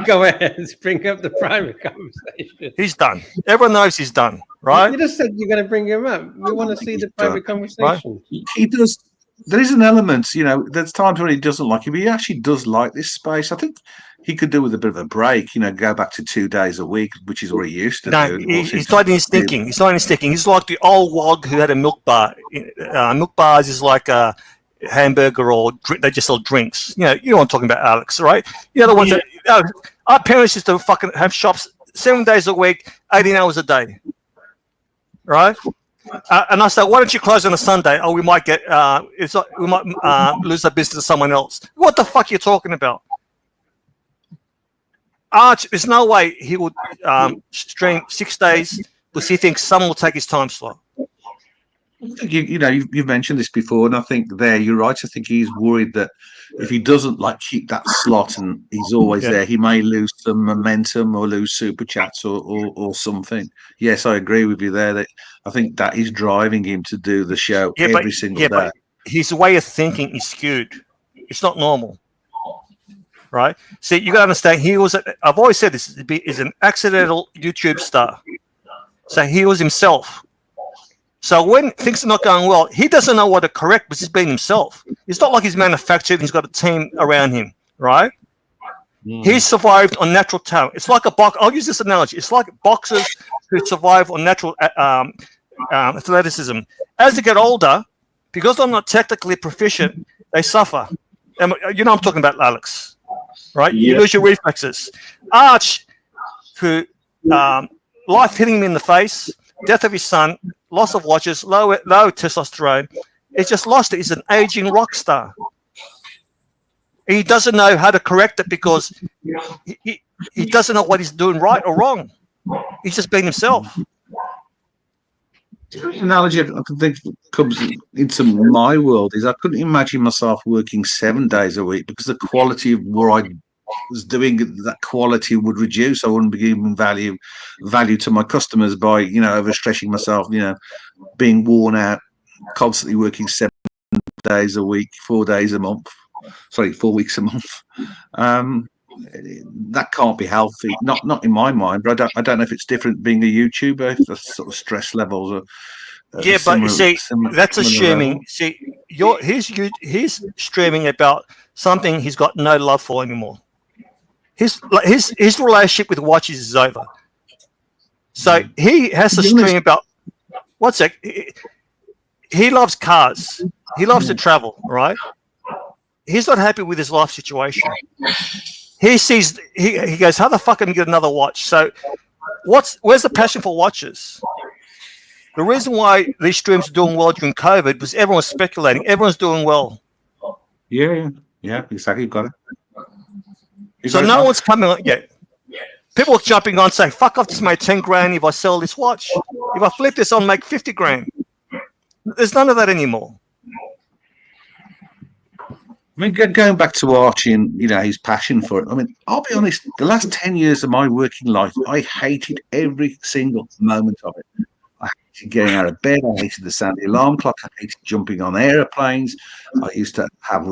Go ahead. Bring up the private conversation. He's done. Everyone knows he's done, right? You just said you're going to bring him up. We want to see the private conversation. Right? He does. There is an element, there's times when he doesn't like it, but he actually does like this space. I think he could do with a bit of a break, go back to 2 days a week, which is what he used to do. He's starting his thinking. He's starting his thinking. He's like the old wog who had a milk bar. Milk bars is like a hamburger or they just sell drinks. You know what I'm talking about, Alex, right? The ones that our parents used to fucking have shops 7 days a week, 18 hours a day, right? And I said, why don't you close on a Sunday? Oh, we might get we might lose our business to someone else. What the fuck are you talking about? Arch, there's no way he would stream 6 days because he thinks someone will take his time slot. You've mentioned this before, and I think you're right. I think he's worried that if he doesn't keep that slot and he's always there, he may lose some momentum or lose super chats or something. Yes, I agree with you there. That I think that is driving him to do the show every single day. But his way of thinking is skewed. It's not normal, right? See, you got to understand. I've always said this is an accidental YouTube star. So he was himself. So when things are not going well, he doesn't know what to correct, but he's being himself. It's not like he's manufactured and he's got a team around him, right? He survived on natural talent. It's like a box. I'll use this analogy. It's like boxers who survive on natural athleticism. As they get older, because they're not technically proficient, they suffer. And you know I'm talking about, Alex, right? You lose your reflexes. Arch, who life hitting him in the face, death of his son, loss of watches, low testosterone. He's just lost it. He's an aging rock star. He doesn't know how to correct it because he doesn't know what he's doing right or wrong. He's just being himself. The analogy I can think comes into my world is I couldn't imagine myself working 7 days a week because the quality of what I was doing, that quality would reduce. I wouldn't be giving value to my customers by, overstretching myself, being worn out, constantly working 7 days a week, 4 days a month. Sorry, 4 weeks a month. That can't be healthy. Not in my mind. But I don't know if it's different being a YouTuber. If the sort of stress levels are. But you see, that's assuming. Level. See, he's streaming about something he's got no love for anymore. His relationship with watches is over. So he has to stream about. What's that? He loves cars. He loves to travel. Right. He's not happy with his life situation. He sees, he goes, how the fuck can I get another watch? So where's the passion for watches? The reason why these streams are doing well during COVID was everyone was speculating. Everyone's doing well. Yeah, exactly. Got it. So no one's coming on yet. People are jumping on saying, fuck, I've just made 10 grand if I sell this watch. If I flip this, I'll make 50 grand. There's none of that anymore. I mean, going back to Archie and his passion for it. I mean, I'll be honest. The last 10 years of my working life, I hated every single moment of it. I hated getting out of bed. I hated the sound of the alarm clock. I hated jumping on airplanes. I used to have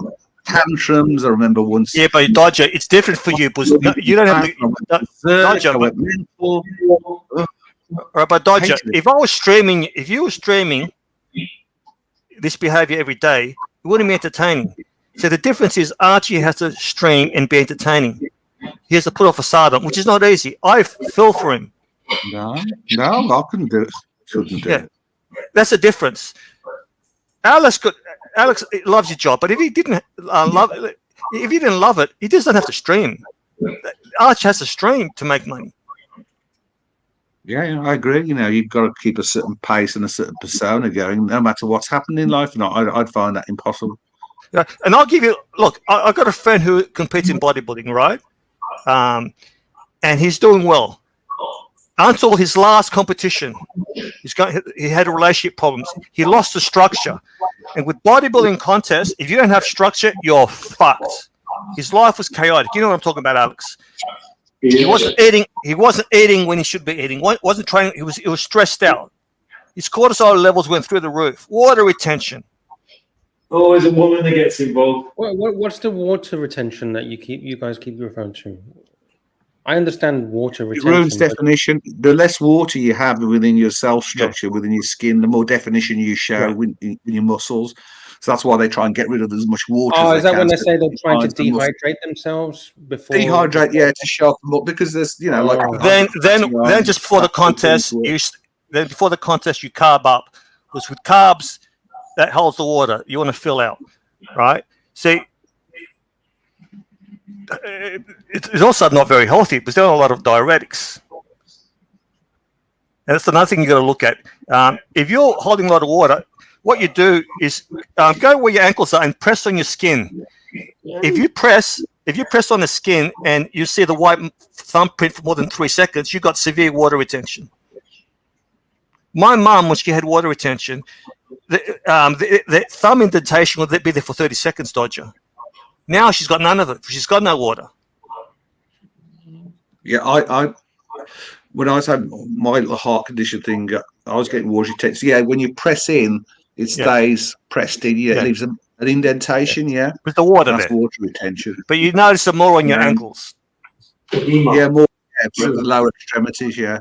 tantrums. I remember once. Yeah, but Dodger, it's different for you because you don't have to. Dodger, right, but Dodger, if you were streaming this behavior every day, it wouldn't be entertaining. So the difference is Archie has to stream and be entertaining. He has to put a facade on, which is not easy. I feel for him. No, I couldn't do it. Couldn't do it. That's the difference. Alex loves your job, but if he didn't love it, he doesn't have to stream. Archie has to stream to make money. Yeah, I agree. You've got to keep a certain pace and a certain persona going, no matter what's happening in life. I'd find that impossible. Yeah, and I'll give you look. I got a friend who competes in bodybuilding, right? And he's doing well until his last competition. He had relationship problems. He lost the structure, and with bodybuilding contests, if you don't have structure, you're fucked. His life was chaotic. You know what I'm talking about, Alex? He wasn't eating. He wasn't eating when he should be eating. Wasn't training. He was stressed out. His cortisol levels went through the roof. Water retention. Always a woman that gets involved. What's the water retention that you guys keep referring to? I understand water retention. It ruins definition. The less water you have within your cell structure, within your skin, the more definition you show in your muscles. So that's why they try and get rid of as much water. Oh, is that when they say they're trying to dehydrate themselves before? Dehydrate, to sharpen them up because there's, Then just before the contest, you carb up, because with carbs, that holds the water. You want to fill out, right? See, it's also not very healthy because there are a lot of diuretics. And that's another thing you got to look at. If you're holding a lot of water, what you do is go where your ankles are and press on your skin. If you press on the skin and you see the white thumbprint for more than 3 seconds, you got severe water retention. My mum, when she had water retention, the thumb indentation would be there for 30 seconds, Dodger. Now she's got none of it. She's got no water. Yeah, I when I was had my heart condition thing, I was getting water retention. Yeah, when you press in, it stays pressed in. Yeah, it leaves an indentation. Yeah, with the water that's there. Water retention. But you notice it more on your ankles. Yeah, more the lower extremities. Yeah.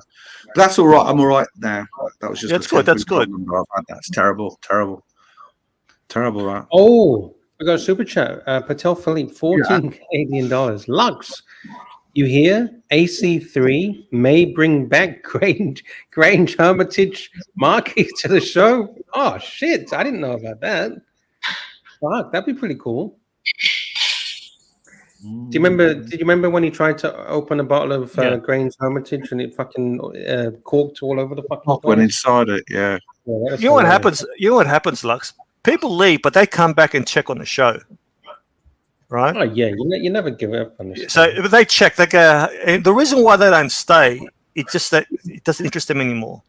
That's all right. I'm all right now. That was just that's good. That's good. That's terrible. Right? Oh, We got a super chat. Patel Philippe, $14 Canadian. Lux, you hear? AC3 may bring back Grange Hermitage Marquee to the show. Oh shit! I didn't know about that. Fuck, that'd be pretty cool. Do you remember? Did you remember when he tried to open a bottle of Grange Hermitage and it fucking corked all over the fucking place? Went inside it. Yeah. You know what happens? You know what happens, Lux? People leave, but they come back and check on the show, right? Oh yeah, you never give up on this. So if they check, they go. And the reason why they don't stay, it's just that it doesn't interest them anymore,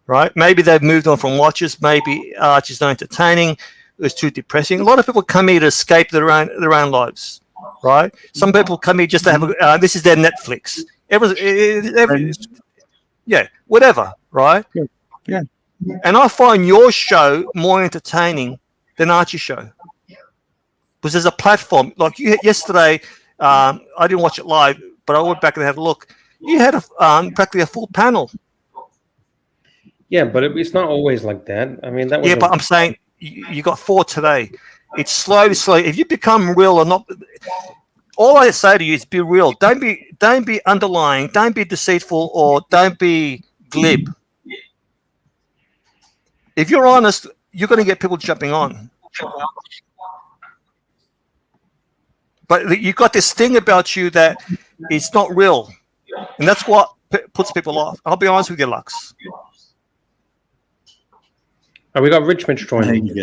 right? Maybe they've moved on from watches. Maybe Archie's not entertaining. It was too depressing. A lot of people come here to escape their own lives, right? Some people come here just to have this is their Netflix. Yeah, whatever, right? Yeah. And I find your show more entertaining than Archie's show because there's a platform. Like yesterday, I didn't watch it live, but I went back and had a look. You had practically a full panel. Yeah, but it's not always like that. I mean, that was but I'm saying you got 4 today. It's slowly. If you become real or not, all I say to you is be real. Don't be underlying. Don't be deceitful or don't be glib. If you're honest, you're going to get people jumping on. But you've got this thing about you that it's not real. And that's what puts people off. I'll be honest with you, Lux. Oh, we got Rich Mitch joining.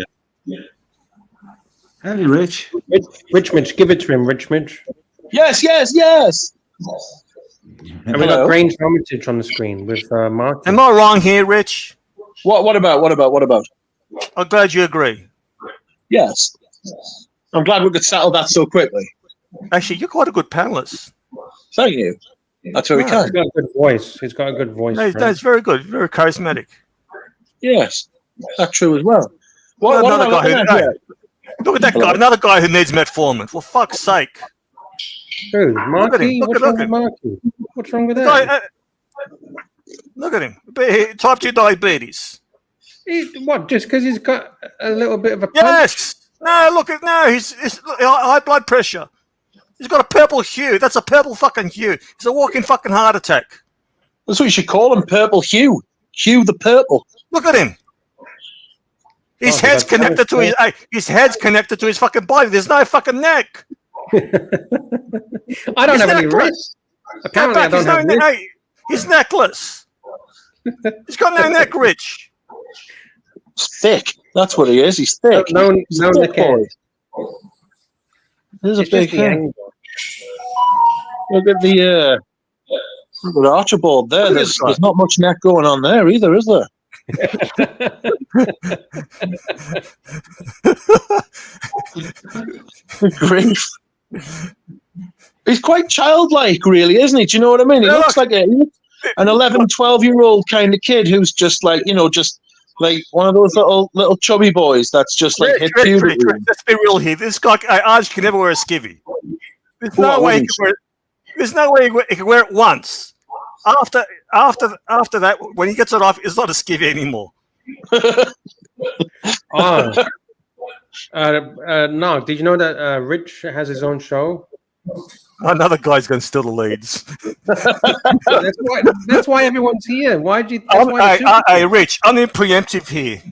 Hey, Rich. Rich Mitch, give it to him, Rich Mitch. Yes. And we got Grange Hermitage on the screen with Mark. Am I wrong here, Rich? What about? I'm glad you agree. Yes. I'm glad we could settle that so quickly. Actually, you're quite a good panelist. Thank you. That's very kind. He's got a good voice. He's got a good voice. No, it's very good. Very charismatic. Yes. That's true as well. Look at that guy. Another guy who needs metformin. For fuck's sake. Dude, Marky? What's wrong with Marky? What's wrong with that? Look at him. Type 2 diabetes. What? Just because he's got a little bit of a punch? Yes. He's high blood pressure. He's got a purple hue. That's a purple fucking hue. It's a walking fucking heart attack. That's what you should call him, Purple Hue. Hue the Purple. Look at him. His head's connected to his head's connected to his fucking body. There's no fucking neck. I don't have any wrists. Apparently, I don't have wrists. His necklace. He's got no neck, Rich. He's thick. That's what he is. He's thick. No thick boy. There's a big thing. Look at the look at Archibald there. There's not much neck going on there either, is there? Grief. He's quite childlike, really, isn't he? Do you know what I mean? He looks like an 11, 12-year-old kind of kid who's just like, just like one of those little chubby boys that's just like hit puberty. Let's be real here. This guy, Archie, can never wear a skivvy. There's no way he can wear it once. After that, when he gets it off, it's not a skivvy anymore. No, did you know that Rich has his own show? Another guy's going to steal the leads. That's why everyone's here. Why'd you? Hey, Rich, I'm in preemptive here.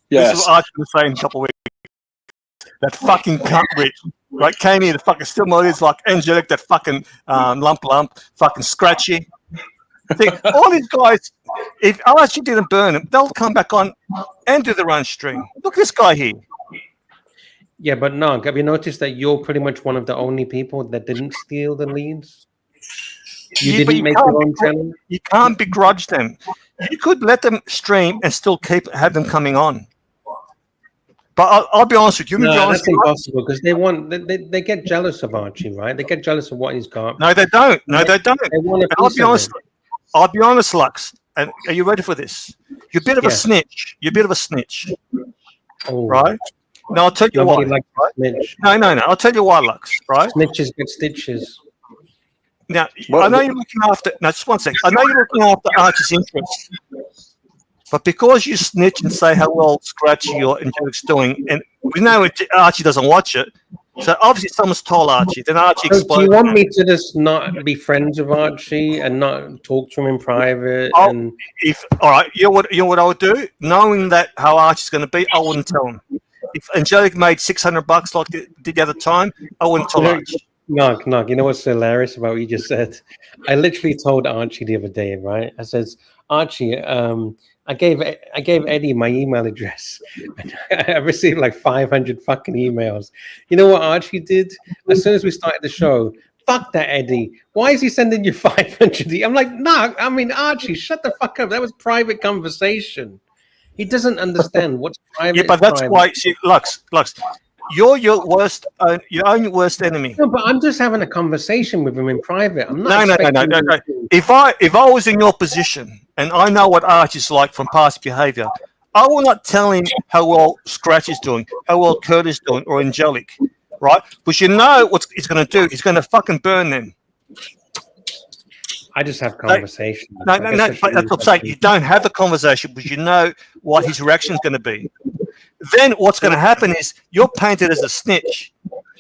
Yes. This is what Archie was saying a couple of weeks. That fucking cunt, Rich. Right, came here to fucking steal my leads like Angelic, that fucking lump, fucking scratchy. All these guys, if Archie didn't burn them, they'll come back on and do their own stream. Look at this guy here. Yeah, but no, have you noticed that you're pretty much one of the only people that didn't steal the leads? You didn't make your own channel? You can't begrudge them. You could let them stream and still have them coming on. But I'll be honest with you. No, that's impossible because they get jealous of Archie, right? They get jealous of what he's got. No, they don't. I'll be honest, Lux. And are you ready for this? You're a bit of a snitch. Right? No, I'll tell you why. Right? No. I'll tell you why, Lux. Right? Snitches get stitches. Now, I know you're looking after. No, just one second. I know you're looking after Archie's interests. But because you snitch and say how well Scratchy or Angelic's doing, and we know Archie doesn't watch it, so obviously someone's told Archie. Then Archie So do exploded. you want me to just not be friends with Archie and not talk to him in private? Oh, And all right, you know what I would do? Knowing that how Archie's going to be, I wouldn't tell him. If Angelic made $600 like the other time, I wouldn't tell Archie. No, you know what's hilarious about what you just said? I literally told Archie the other day, right? I says, Archie, I gave Eddie my email address. I received like 500 fucking emails. You know what Archie did? As soon as we started the show, fuck that Eddie. Why is he sending you 500? I'm like, no, I mean, Archie, shut the fuck up. That was private conversation. He doesn't understand what's private. Yeah, but that's private. why, see, Lux, you're your worst, your own worst enemy. No, but I'm just having a conversation with him in private. I'm No. not. If I was in your position and I know what Archie's like from past behavior, I will not tell him how well Scratch is doing, how well Kurt is doing, or Angelic, right? Because you know what he's going to do. He's going to fucking burn them. I just have conversations. No, that's what I'm saying. You don't have the conversation because you know what his reaction is going to be. Then what's going to happen is you're painted as a snitch.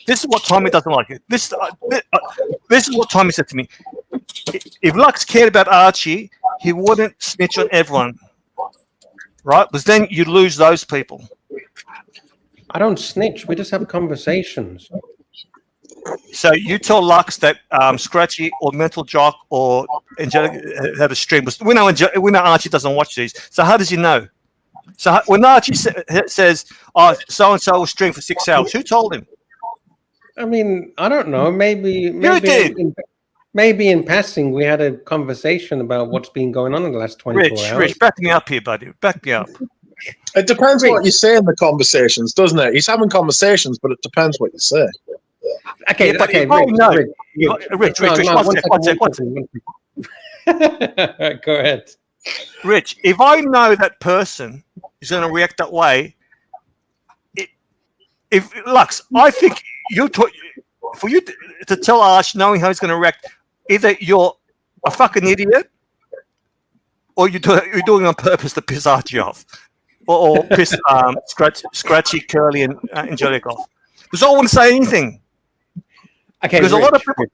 This is what Tommy doesn't like. This is what Tommy said to me. If Lux cared about Archie, he wouldn't snitch on everyone, right? Because then you lose those people. I don't snitch. We just have conversations. So you tell Lux that Scratchy or Mental Jock or Angelic had a stream. We know Archie doesn't watch these. So how does he know? So when Archie says, "Oh, so and so will stream for 6 hours," who told him? I mean, I don't know. Maybe You did. Maybe in passing we had a conversation about what's been going on in the last 24 hours. Rich, back me up here, buddy. Back me up. It depends what you say in the conversations, doesn't it? He's having conversations, but it depends what you say. Okay, Yeah, but okay, if I know- Rich, No, one sec. Go ahead. Rich, if I know that person is going to react that way, if Lux, I think for you to tell Arch knowing how he's going to react, either you're a fucking idiot or you're doing it on purpose to piss Archie off, or piss Scratchy, Curly, and Angelic off. Because I don't want to say anything. Okay, because a lot of people.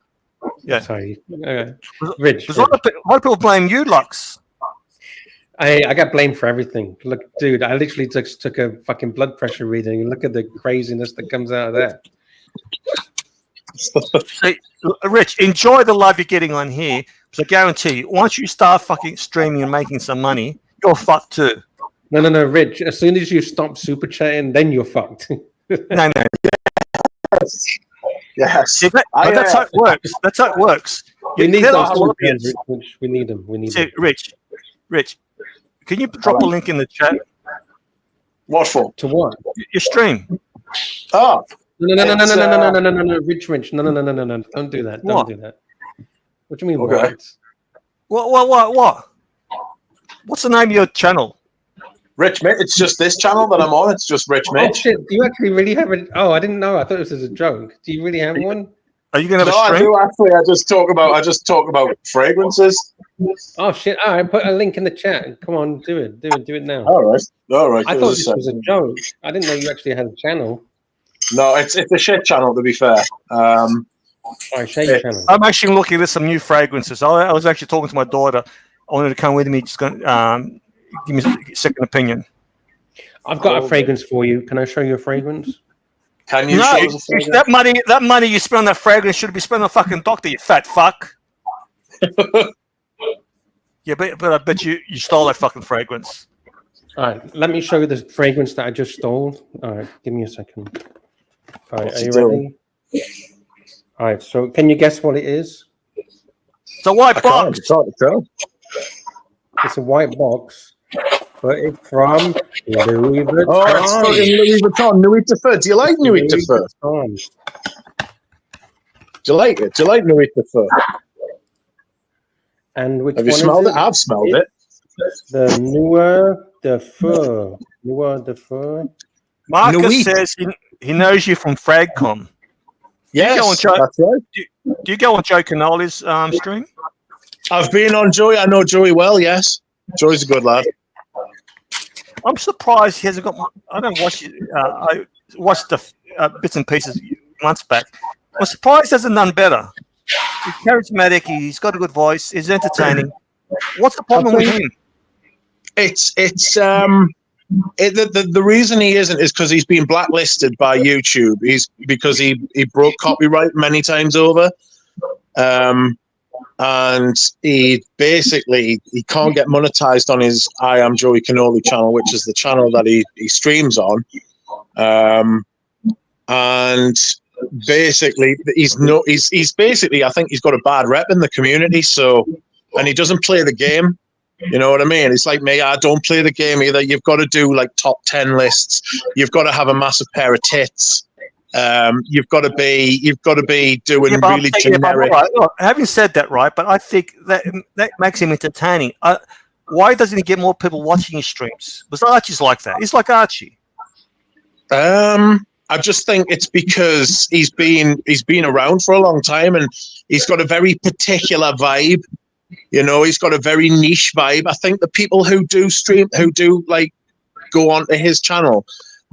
Yeah. Sorry. Rich. A lot of people blame you, Lux. I got blamed for everything. Look, dude, I literally took a fucking blood pressure reading. And look at the craziness that comes out of that. See, Rich, enjoy the love you're getting on here. Because I guarantee you, once you start fucking streaming and making some money, you're fucked too. No, Rich. As soon as you stop super chatting, then you're fucked. No. Yes. See, that's how it works. That's how it works. We need those audience. Rich. We need them. We need See, them. Rich, can you drop a link in the chat? What for? To what? Your stream. Oh. No, Rich. No. Don't do that. Don't do that. What do you mean, Okay. What? What's the name of your channel? Rich Mitch. It's just this channel that I'm on. It's just Rich Mitch. Oh, shit. Do you actually really have it? Oh, I didn't know. I thought this was a joke. Do you really have one? Are you gonna have No, a stream? I do actually. I just talk about fragrances. Oh shit! All right, put a link in the chat. Come on, do it now. All right. I thought this was a joke. I didn't know you actually had a channel. No, it's a shit channel, to be fair. All right, share your channel. I'm actually looking at some new fragrances. I was actually talking to my daughter. I wanted to come with me. Just gonna give me a second opinion. I've got a fragrance for you. Can I show you a fragrance? Can you No, show us a fragrance? that money you spend on that fragrance should be spent on a fucking doctor, you fat fuck. Yeah, but I bet you stole that fucking fragrance. All right, let me show you the fragrance that I just stole. All right, give me a second. All right, are you ready? All right, so can you guess what it is? It's a white box. It's a white box, but it's from Louis Vuitton. Oh, it's fucking Louis Vuitton. Louis Vuitton. Do you like Louis Vuitton? Do you like it? Do you like Louis Vuitton? And which Have you one smelled is it? I've smelled it. The Noir de Fur. Noir de Fur. Marcus says he knows you from Fragcom. Yes, that's right. Do you go on Joe Canoli's stream? I've been on Joey. I know Joey well, yes. Joey's a good lad. I'm surprised he hasn't got. I don't watch it. I watched the bits and pieces months back. I'm surprised he hasn't done better. He's charismatic. He's got a good voice. He's entertaining. What's the problem with him? The reason he isn't is because he's been blacklisted by YouTube. Because he broke copyright many times over, and he can't get monetized on his I Am Joey Cannoli channel, which is the channel that he streams on, and basically he's basically, I think he's got a bad rep in the community. So, and he doesn't play the game. You know what I mean? It's like me. I don't play the game either. You've got to do like top 10 lists. You've got to have a massive pair of tits. You've got to be doing really generic. Right. Look, having said that, right? But I think that makes him entertaining. Why doesn't he get more people watching his streams? Because Archie's like that. He's like Archie. I just think it's because he's been around for a long time, and he's got a very particular vibe. You know, he's got a very niche vibe. I think the people who do like go onto his channel,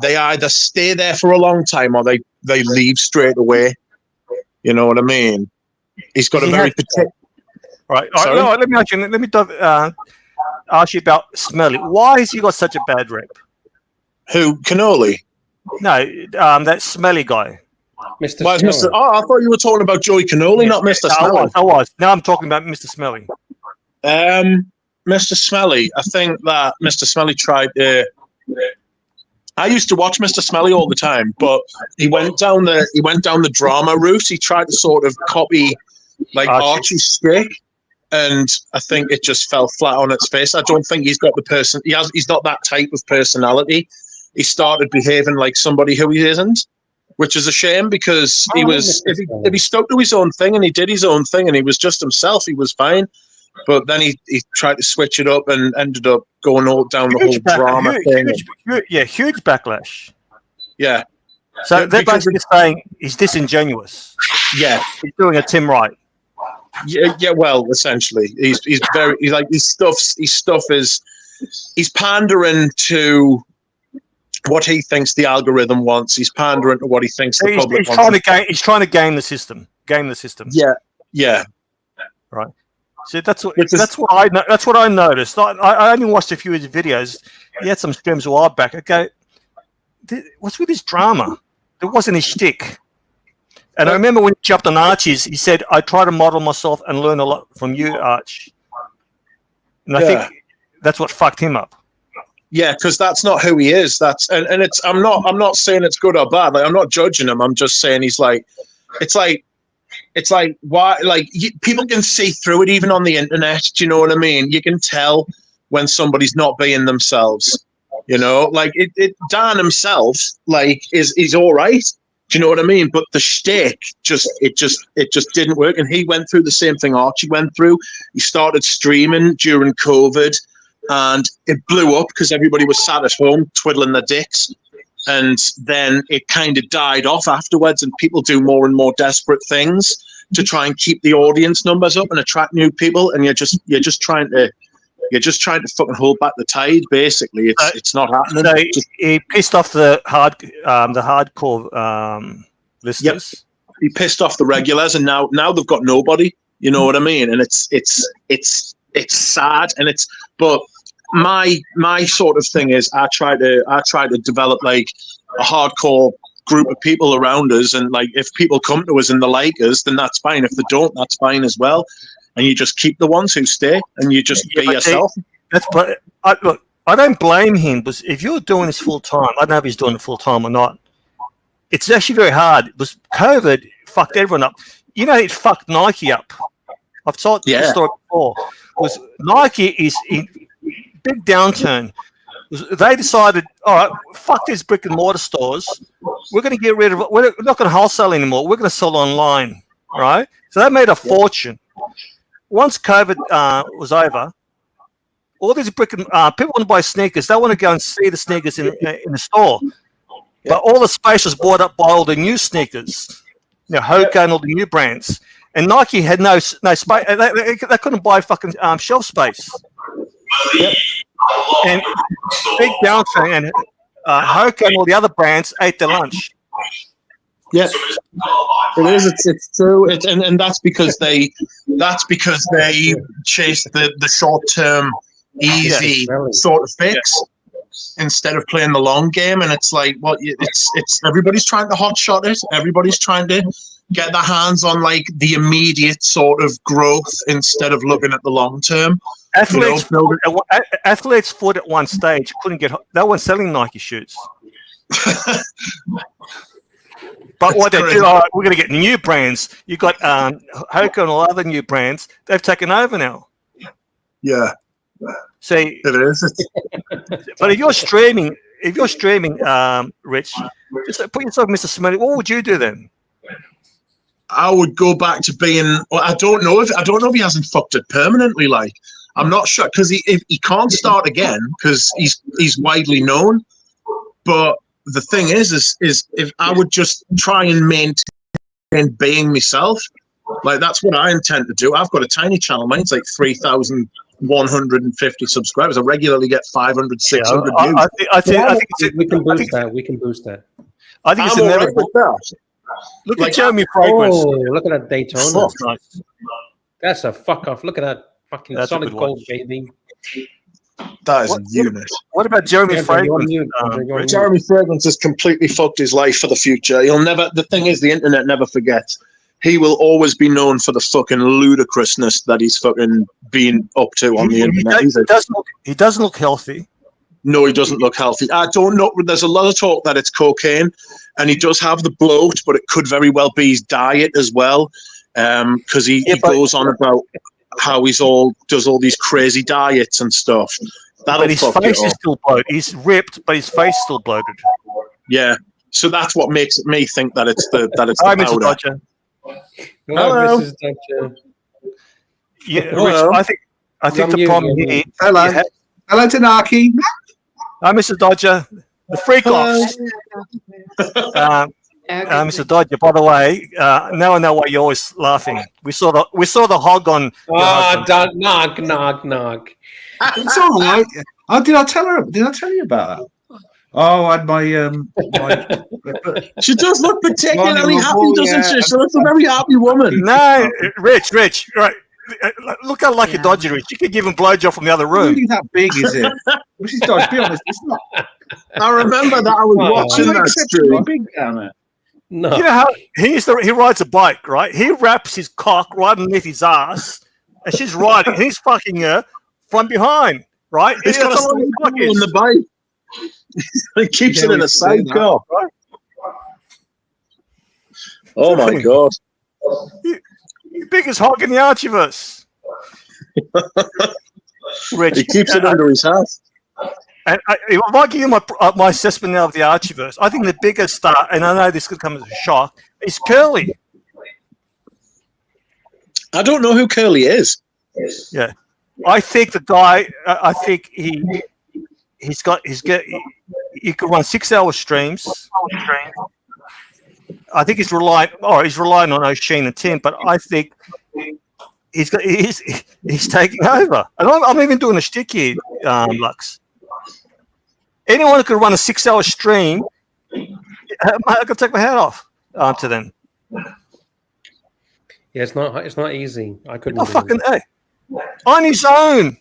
they either stay there for a long time or they leave straight away. You know what I mean? He's got a very particular. Right. No, let me ask you. Let me ask you about Smelly. Why has he got such a bad rep? Who? Cannoli? No, that Smelly guy. Mr. Oh, I thought you were talking about Joey Cannoli, not Mr. Smelly. I was. Now I'm talking about Mr. Smelly. Mr. Smelly, I think that Mr. Smelly tried to. I used to watch Mr. Smelly all the time, but he went down the drama route. He tried to sort of copy like Archie's stick, and I think it just fell flat on its face. I don't think he's got the person. He's not that type of personality. He started behaving like somebody who he isn't, which is a shame because if he stuck to his own thing and he did his own thing and he was just himself, he was fine. But then he tried to switch it up and ended up going all down the whole drama thing. Huge backlash. Yeah. So they're basically saying he's disingenuous. Yeah. He's doing a Tim Wright. Yeah, well, essentially. He's like his stuff is he's pandering to what he thinks the algorithm wants. He's pandering to what he thinks the public wants. He's trying to game the system. Yeah. Right. So that's what I noticed. I only watched a few of his videos. He had some streams a while back. I go, what's with this drama? It wasn't his shtick. And I remember when he jumped on Archie's, he said, "I try to model myself and learn a lot from you, Arch." And I think that's what fucked him up. Yeah, because that's not who he is. And it's I'm not saying it's good or bad. Like, I'm not judging him. I'm just saying it's like why, like, people can see through it even on the internet. Do you know what I mean? You can tell when somebody's not being themselves. You know, like Dan himself, like, he's all right. Do you know what I mean? But the shtick just didn't work. And he went through the same thing Archie went through. He started streaming during COVID, and it blew up because everybody was sat at home twiddling their dicks. And then it kind of died off afterwards, and people do more and more desperate things to try and keep the audience numbers up and attract new people. And you're just trying to fucking hold back the tide. Basically, it's not happening. So he pissed off the hardcore listeners. Yep. He pissed off the regulars, and now they've got nobody. You know what I mean? And it's sad, and but my sort of thing is I try to develop like a hardcore group of people around us, and like if people come to us and they like us, then that's fine. If they don't, that's fine as well. And you just keep the ones who stay, and you just be yourself. Look, I don't blame him, because if you're doing this full time, I don't know if he's doing it full time or not. It's actually very hard. Because COVID fucked everyone up. You know, it fucked Nike up. I've told the story before. Was Nike is in big downturn. They decided, all right, fuck these brick and mortar stores. We're going to get rid of it. We're not going to wholesale anymore. We're going to sell online, right? So they made a fortune. Once COVID was over, all these brick and people want to buy sneakers. They want to go and see the sneakers in the store. But all the space was bought up by all the new sneakers, Hoka and all the new brands. And Nike had no space. They couldn't buy fucking shelf space. Yep. and big downturn, and Hoka and all the other brands ate their lunch. Yeah, it is. It's true. And that's because they chase the short term, easy sort of fix instead of playing the long game. And it's like, well, it's everybody's trying to hot shot it. Everybody's trying to get their hands on like the immediate sort of growth instead of looking at the long term. Athletes thought at one stage couldn't get. They weren't selling Nike shoes. But what they do, we're going to get new brands. You've got Hoka and all other new brands. They've taken over now. Yeah. See, it is. But if you're streaming, Rich, just put yourself, Mr. Smelly. What would you do then? I would go back to being. Well, I don't know if he hasn't fucked it permanently. Like, I'm not sure because he can't start again because he's widely known. But the thing is if I would just try and maintain being myself, like that's what I intend to do. I've got a tiny channel. Mine's like 3,150 subscribers. I regularly get 500, 600 views. I think we can boost that. We can boost that. I think it's inevitable. Look at Jeremy Fragrance. Oh, look at that Daytona. That's nice. That's a fuck off. Look at that fucking solid gold, baby. That is a unit. What about Jeremy Fragrance? Jeremy Fragrance has completely fucked his life for the future. He'll never. The thing is, the internet never forgets. He will always be known for the fucking ludicrousness that he's fucking been up to on the internet. He doesn't look healthy. No, he doesn't look healthy. I don't know. There's a lot of talk that it's cocaine, and he does have the bloat, but it could very well be his diet as well, because he goes on about how does all these crazy diets and stuff. But his face is still bloated. He's ripped, but his face is still bloated. Yeah, so that's what makes me think that it's the Hi, powder. Mr. Dodger. Hello, Mrs. Dodger. Yeah, Rich, I think the problem here. Hello, Tanaki. Hi, Mr. Dodger. The freak offs. Mr. Dodger, by the way, now I know why you're always laughing. We saw the hog on. Knock. It's all right. Oh, did I tell you about that? Oh, I had my She does look particularly happy, doesn't she? She looks a very happy woman. No, Rich, right. Look how lucky Dodger is. You could give him blowjob from the other room. Really that big, is it? Mrs. Dodge, be honest, it's not. I remember that I was watching that stream. Big down there. No. You know how he rides a bike, right? He wraps his cock right underneath his ass, and she's riding. He's fucking her from behind, right? He's got a side car on the bike. He keeps it in a side car. Right? Oh my god! Biggest hog in the Archieverse. Rich, he keeps it under his hat. And if I give you my assessment now of the Archieverse, I think the biggest star, and I know this could come as a shock, is Curly. I don't know who Curly is. Yeah, I think the guy. I think he could run 6-hour streams. I think he's relying on O'Sheen and Tim, but I think he's taking over. And I'm even doing a shtick here, Lux. Anyone who could run a 6-hour stream, I could take my hat off to them. Yeah, it's not easy. I couldn't. Oh, fucking A. On his own.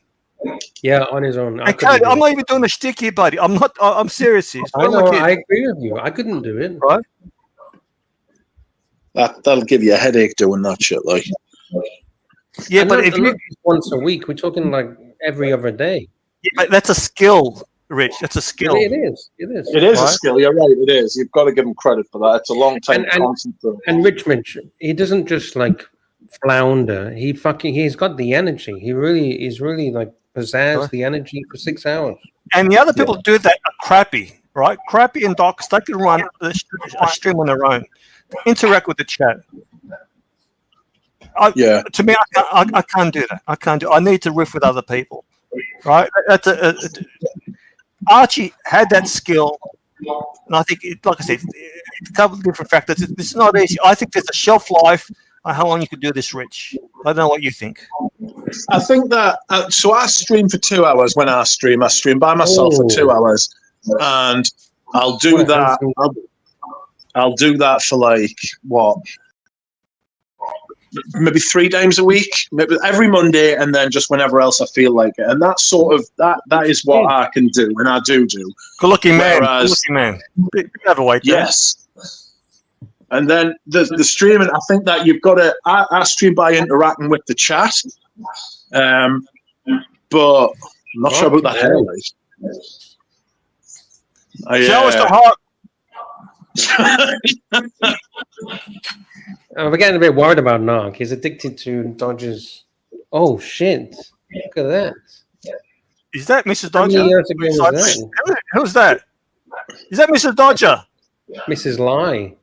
Yeah, on his own. I'm not even doing a shtick here, buddy. I'm serious here. I know. I agree with you. I couldn't do it. Right. That'll give you a headache doing that shit, like. Yeah, but if you once a week, we're talking like every other day. Yeah, but that's a skill, Rich. That's a skill. It is. It is a skill. You're right. It is. You've got to give him credit for that. It's a long time. And Richmond, he doesn't just like flounder. He's got the energy. He's really like pizzazz the energy for 6 hours. And the other people do that are crappy, right? Crappy and Docs, they can run a stream on their own. Interact with the chat. To me, I can't do that. I need to riff with other people, right? Archie had that skill, and I think, like I said, a couple of different factors. This is not easy. I think there's a shelf life on how long you could do this, Rich. I don't know what you think. I think that so I stream for 2 hours. When I stream by myself for 2 hours, and I'll do that. I'll do that for like what, maybe 3 days a week, maybe every Monday, and then just whenever else I feel like it. And that's sort of that is what I can do, and I do. Good looking man. Good looking man. Bit overweight. Yes. And then the streaming, I think that you've got to. I stream by interacting with the chat, but I'm not sure about the highlight. Show us the heart. We're getting a bit worried about Narc. He's addicted to Dodger's. Oh shit! Look at that. Is that Mrs. Dodger? Who's that? Is that Mrs. Dodger? Mrs. Lie.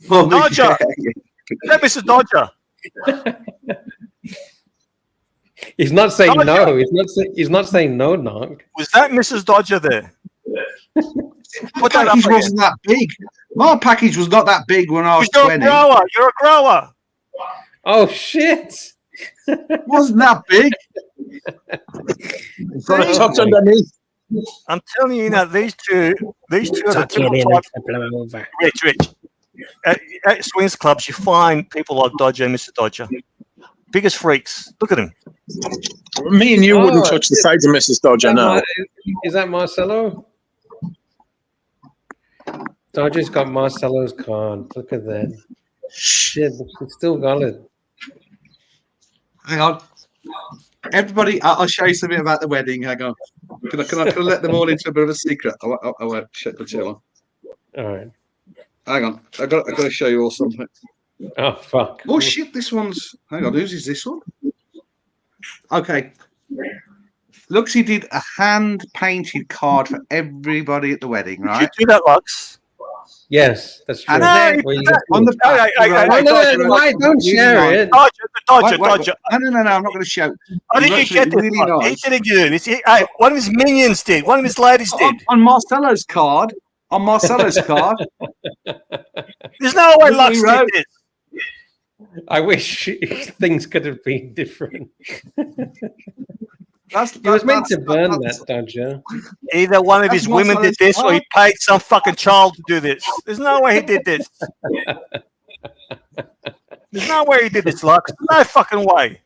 Dodger. Is that Mrs. Dodger? He's not saying Dodger. no. He's not saying no, Narc. Was that Mrs. Dodger there? My package wasn't that big. My package was not that big when I was 20. You're a grower. Oh shit! It wasn't that big. Tucked underneath. I'm telling you now, these two are the typical type. Rich. At swings clubs, you find people like Dodger and Mr. Dodger. Biggest freaks. Look at him. Me and you wouldn't touch the sides of Mrs. Dodger now. Is that Marcelo? Dodger's got Marcelo's card. Look at that. Shit, he's still got it. Hang on. Everybody, I'll show you something about the wedding. Hang on. Can I let them all into a bit of a secret? I won't shut the chill on. All right. Hang on. I've got to show you all something. Oh, fuck. Oh, shit. This one's... Hang on. Whose is this one? Okay. Lux, he did a hand-painted card for everybody at the wedding, right? Did you do that, Lux? Yes, that's true. And then on the back, don't share it. Dodger. No, I'm not going to show. How did you get this? He did it good. One of his minions did. One of his ladies did. On Marcelo's card. There's no way Lux did this. I wish things could have been different. He was meant to burn that, Dodger. Either one of his women did this, or he paid some fucking child to do this. There's no way he did this. There's no way he did this, Lux. No fucking way.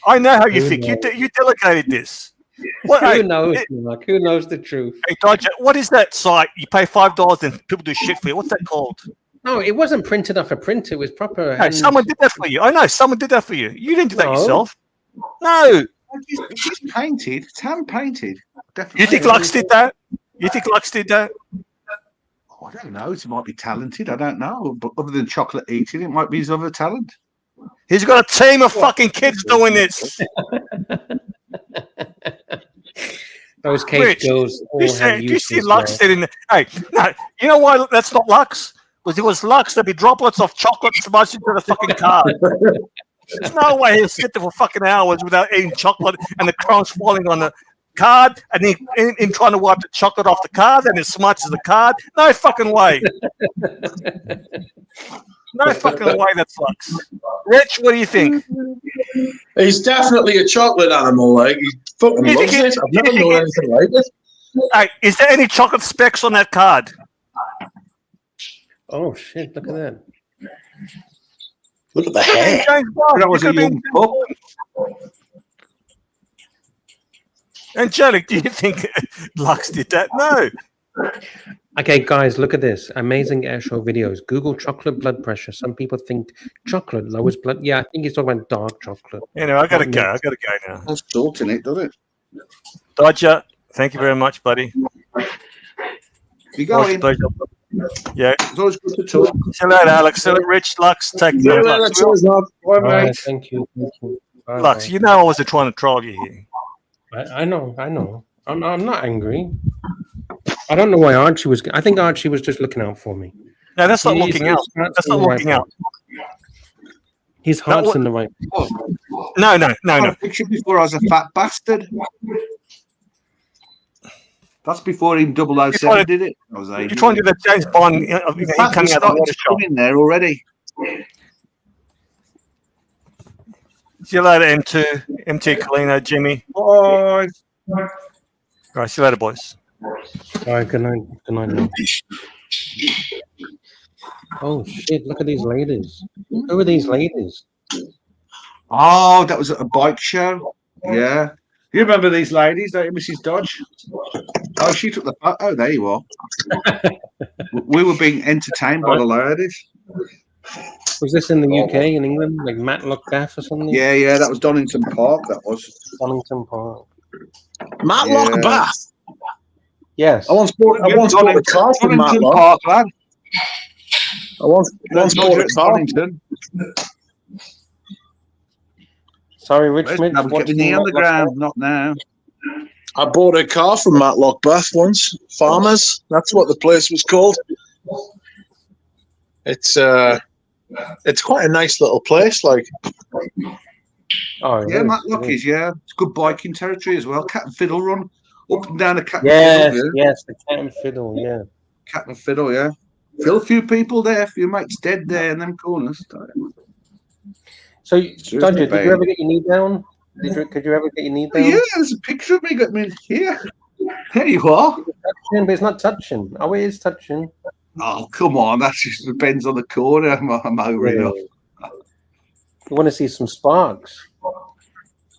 I know how you think. You delegated this. Who knows, Mark? Who knows the truth? Hey, Dodger, what is that site? You pay $5 and people do shit for you. What's that called? No, it wasn't printed off a printer. It was proper. Hey, someone did that for you. I know. Someone did that for you. You didn't do that yourself. No. It's painted. It's hand painted. Definitely. You think Lux did that? Oh, I don't know. He might be talented. I don't know. But other than chocolate eating, it might be his other talent. He's got a team of fucking kids doing this. Those cage girls all have you see Lux sitting there? Hey, no, you know why that's not Lux? Because it was Lux, there'd be droplets of chocolate smudged into the fucking card. There's no way he'll sit there for fucking hours without eating chocolate and the crumbs falling on the card and in trying to wipe the chocolate off the card and it smudges the card. No fucking way. No fucking way that's Lux. Rich, what do you think? He's definitely a chocolate animal. Like, he fucking loves it. I've never known anything like it. Hey, is there any chocolate specks on that card? Oh shit! Look at that. Look at the hair. That was a young pup. Angelic, do you think Lux did that? No. Okay, guys, look at this. Amazing airshow videos. Google chocolate blood pressure. Some people think chocolate lowers blood. Yeah, I think he's talking about dark chocolate. Anyway, I gotta go now. Has salt in it, doesn't it? Dodger, thank you very much, buddy. You going? Yeah. It's always good to talk. See you later, Alex. See you later, Rich, Lux. Take care. Thank you. Bye, Lux, you know I wasn't trying to troll you here. I know. I'm not angry. I don't know why Archie was. I think Archie was just looking out for me. No, that's not looking out. That's not looking out. His heart's in the right. No. Picture before I was a fat bastard. That's before even 007 did it. You're trying to do that James Bond coming out of the water shop. In there already. See you later, M2, MT Colino, Jimmy. Bye. Right, see you later, boys. All right, good night. Good night. Now. Oh shit! Look at these ladies. Who are these ladies? Oh, that was at a bike show. Yeah. You remember these ladies, don't you, Mrs. Dodge? Oh, she took the photo. Oh, there you are. We were being entertained by the ladies. Was this in the UK, in England, like Matlock Bath or something? Yeah, yeah, that was Donington Park. That was Donington Park. Matlock Bath. Yes. I once bought a car from Donington Matlock. Park, lad. I once bought a car. Donington. Sorry, Richmond. Now we're getting the underground, not now. I bought a car from Matlock Bath once. Farmers. That's what the place was called. It's quite a nice little place, like. Oh Yeah, Matlock is, yeah. It's good biking territory as well. Cat and Fiddle run up and down the Cat Yes, and Fiddle. yes, the Cat and Fiddle, yeah. Cat and Fiddle, yeah. Feel a few people there, a few mates dead there in them corners. So, Dodger, did you ever get your knee down? Could you ever get your knee down? Yeah, there's a picture of me got me here. There you are. Touching, but it's not touching. Oh, it is touching. Oh, come on. That just depends on the corner. I'm over it. You want to see some sparks?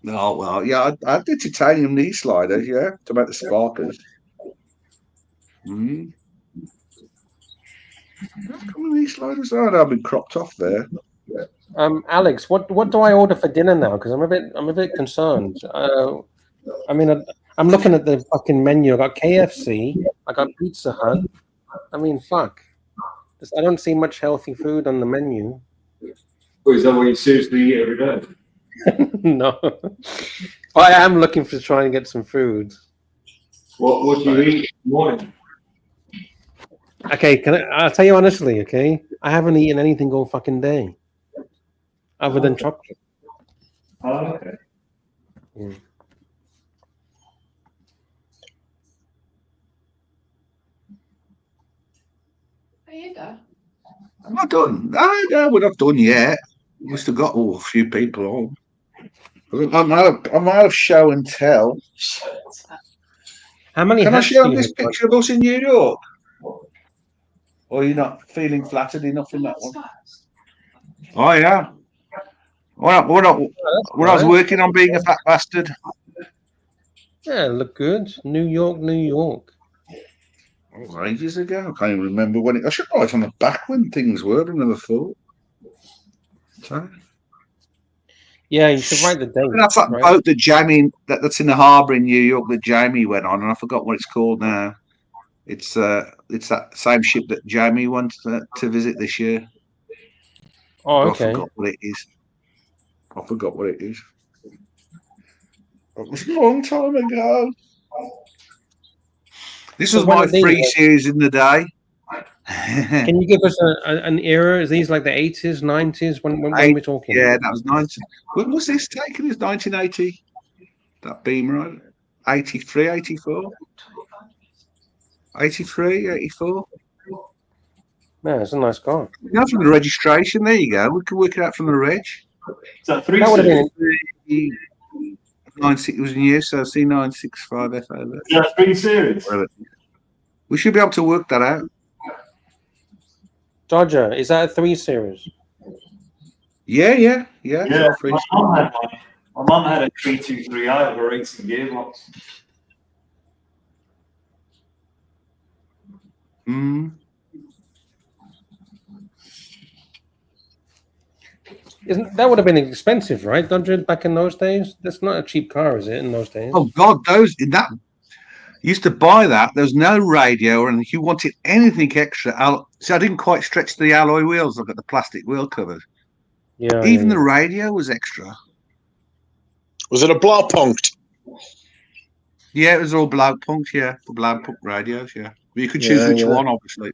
Oh, well, yeah, I had the titanium knee sliders, yeah, to make the sparkers. Mm. Come on, knee sliders. Oh, they've been cropped off there. Alex, what do I order for dinner now? Because I'm a bit concerned. I mean, I'm looking at the fucking menu. I got KFC. I got Pizza Hut. I mean, fuck. I don't see much healthy food on the menu. Well, is that what you seriously eat every day? No. I am looking to try and get some food. What do you eat in the morning? Okay, I'll tell you honestly, okay? I haven't eaten anything all fucking day. Other than chocolate. Oh, okay. Yeah. I'm not done. No, we're not done yet. We've still got a few people on. I'm out of show and tell. How many Can I hats show do you this have? picture of us in New York? Or are you not feeling flattered enough in that one? Oh, yeah. When I was working on being a fat bastard. Yeah, look good. New York, New York. That was ages ago. I can't even remember when I should write on the back when things were. I never thought. So. Yeah, you should write the date. That's that boat that Jamie that's in the harbour in New York that Jamie went on, and I forgot what it's called now. It's that same ship that Jamie went to visit this year. Oh, okay. I forgot what it is. It was a long time ago. This was my free series in the day. Can you give us an era? Is these like the 80s, 90s? When we're talking? Yeah, that was 19. When was this taken? It was 1980. That beam, right? 83, 84. 83, 84. Yeah, it's a nice car. You know, from the registration, there you go. We can work it out from the reg. So that would have been 96. It was in year, so C965 FO. Yeah, 3 series. We should be able to work that out. Dodger, is that a 3 series? Yeah. My mum had a 323i of a racing gearbox. That would have been expensive, right, Dodger, back in those days? That's not a cheap car, is it, in those days? Oh, God, used to buy that. There was no radio, and if you wanted anything extra, so I didn't quite stretch the alloy wheels. I've got the plastic wheel covers. Yeah. Even the radio was extra. Was it a blow punked? Yeah, it was all blow punked. Yeah, for blow punk radios. Yeah, but you could choose which one, obviously.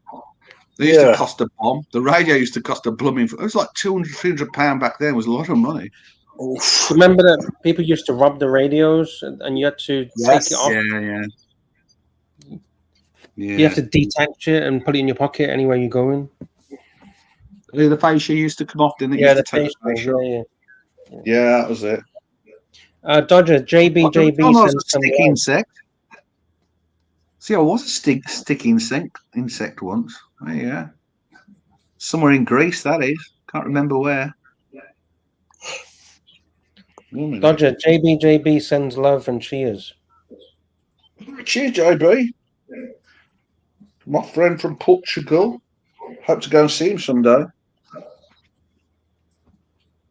They used to cost a bomb. The radio used to cost a blooming. It was like £200-300 back then. It was a lot of money. Remember that people used to rub the radios, and you had to take it off. Yeah. You have to detach it and put it in your pocket anywhere you're going. The fascia used to come off, didn't it? Yeah, the fascia. Yeah, that was it. Dodger, JBJB I was a sent some stick love. insect. See, I was a stick insect once. There you go. Somewhere in Greece, that is. Can't remember where. Dodger, JBJB sends love and cheers. Cheers, JB. My friend from Portugal. Hope to go and see him someday.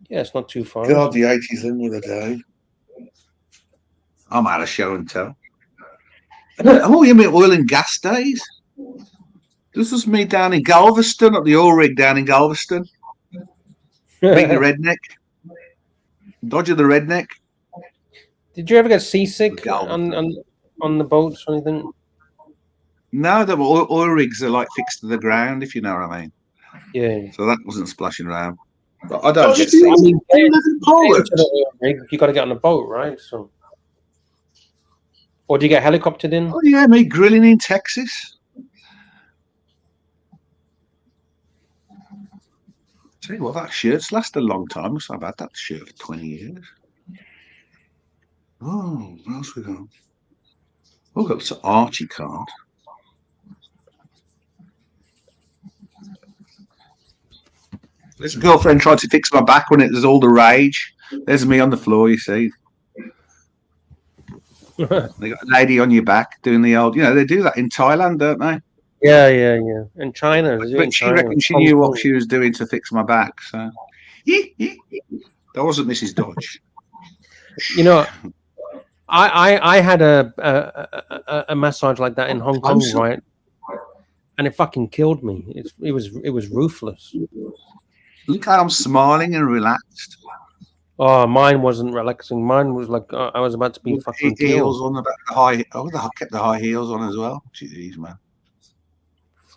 Yeah, it's not too far. God, the 80s in with a day. I'm out of show and tell. Oh, you mean oil and gas days? This was me down in Galveston, at the oil rig down in Galveston. Being the redneck. Dodger the redneck. Did you ever get seasick on the boats or anything? No, the oil rigs are like fixed to the ground, if you know what I mean. Yeah. So that wasn't splashing around. But I don't Dodger, get do you seasick. live in Poland? You got to get on a boat, right? So, or do you get helicoptered in? Oh yeah, me grilling in Texas. Tell you what, that shirt's lasted a long time. I've had that shirt for 20 years. Oh, what else we got? Oh, got an Archie card. This girlfriend tried to fix my back when it was all the rage. There's me on the floor, you see. They got a lady on your back doing the old, they do that in Thailand, don't they? Yeah. In China. But she reckoned she knew what she was doing to fix my back. So that wasn't Mrs. Dodge. I had a massage like that in Hong Kong, right? And it fucking killed me. It was ruthless. Look how I'm smiling and relaxed. Oh, mine wasn't relaxing. Mine was like I was about to be fucking heels killed. on the back, high. Oh, I kept the high heels on as well. Jeez, man.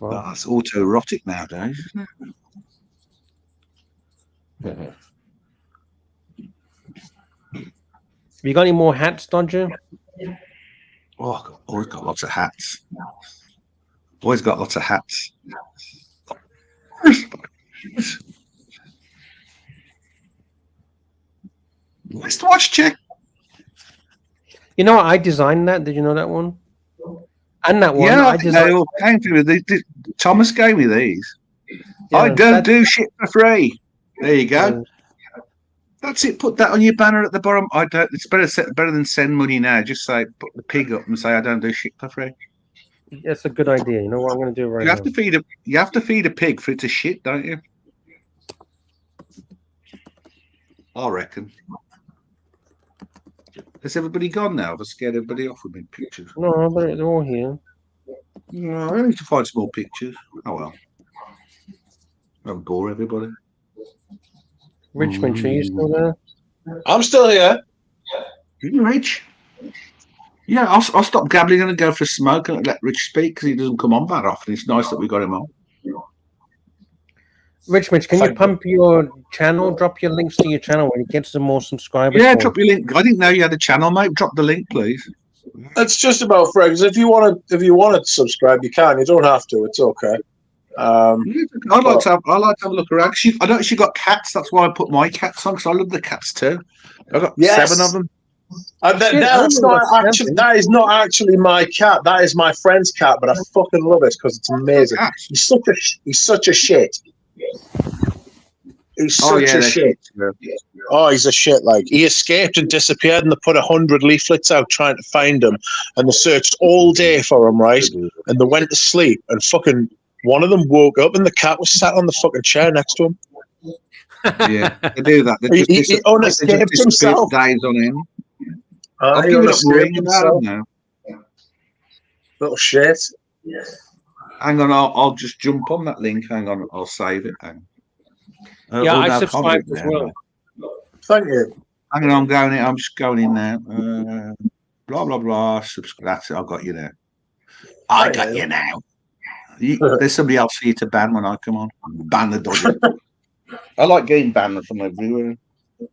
Oh, that's autoerotic nowadays, isn't it? Have you got any more hats, Dodger? Oh, I've always got lots of hats. Always got lots of hats. Nice to watch, chick. You know, I designed that. Did you know that one? And that one. Yeah, I they all came to me. Thomas gave me these. Yeah, I don't do shit for free. There you go. That's it. Put that on your banner at the bottom. I don't. It's better than send money now. Just say put the pig up and say I don't do shit for free. That's a good idea. You know what I'm going to do right You have now? You have to feed a pig for it to shit, don't you? I reckon. Has everybody gone now? I've scared everybody off with me pictures. No, they're all here. No, I need to find some more pictures. Oh well. Don't bore everybody. Richmond, are you still there? I'm still here. You Rich? Yeah, I'll stop gabbling and go for a smoke and let Rich speak because he doesn't come on that often. It's nice that we got him on. Richmond, can you pump your channel? Drop your links to your channel when you get some more subscribers. Yeah, drop your link. I didn't know you had a channel, mate. Drop the link, please. It's just about friends. If you want to subscribe, you can. You don't have to. It's okay. I'd like to have a look around. I know she got cats. That's why I put my cats on because I love the cats too. I've got 7 of them. And that is not actually my cat. That is my friend's cat, but I fucking love it because it's amazing. He's such a shit. He's such a shit. Oh, he's a shit. Like, he escaped and disappeared, and they put 100 leaflets out trying to find him, and they searched all day for him, right? And they went to sleep, and fucking one of them woke up, and the cat was sat on the fucking chair next to him. Yeah, they do that. He unescaped himself. Days on end. I've given up worrying about him now. Little shit. Hang on, I'll just jump on that link. Hang on, I'll save it. Yeah, I subscribed as well. Thank you. Hang on, I'm just going in now. Blah blah blah. Subscribe. That's it. I've got you there. I got you now. There's somebody else for you to ban when I come on. Ban the Dodger. I like getting banned from everywhere. I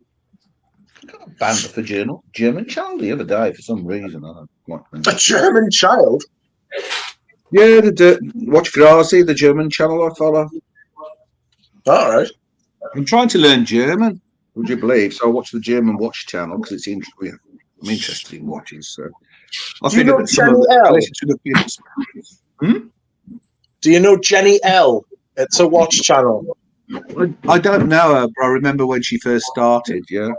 got banned for German child the other day for some reason. I don't quite remember. A German child? Yeah, watch Grazi, the German channel I follow. All right. I'm trying to learn German. Would you believe? So I watch the German watch channel because it's interesting. I'm interested in watches. So I Do you think know that some of Jenny the, I L? listen to the people. Do you know Jenny L? It's a watch channel. I don't know her, but I remember when she first started. Yeah.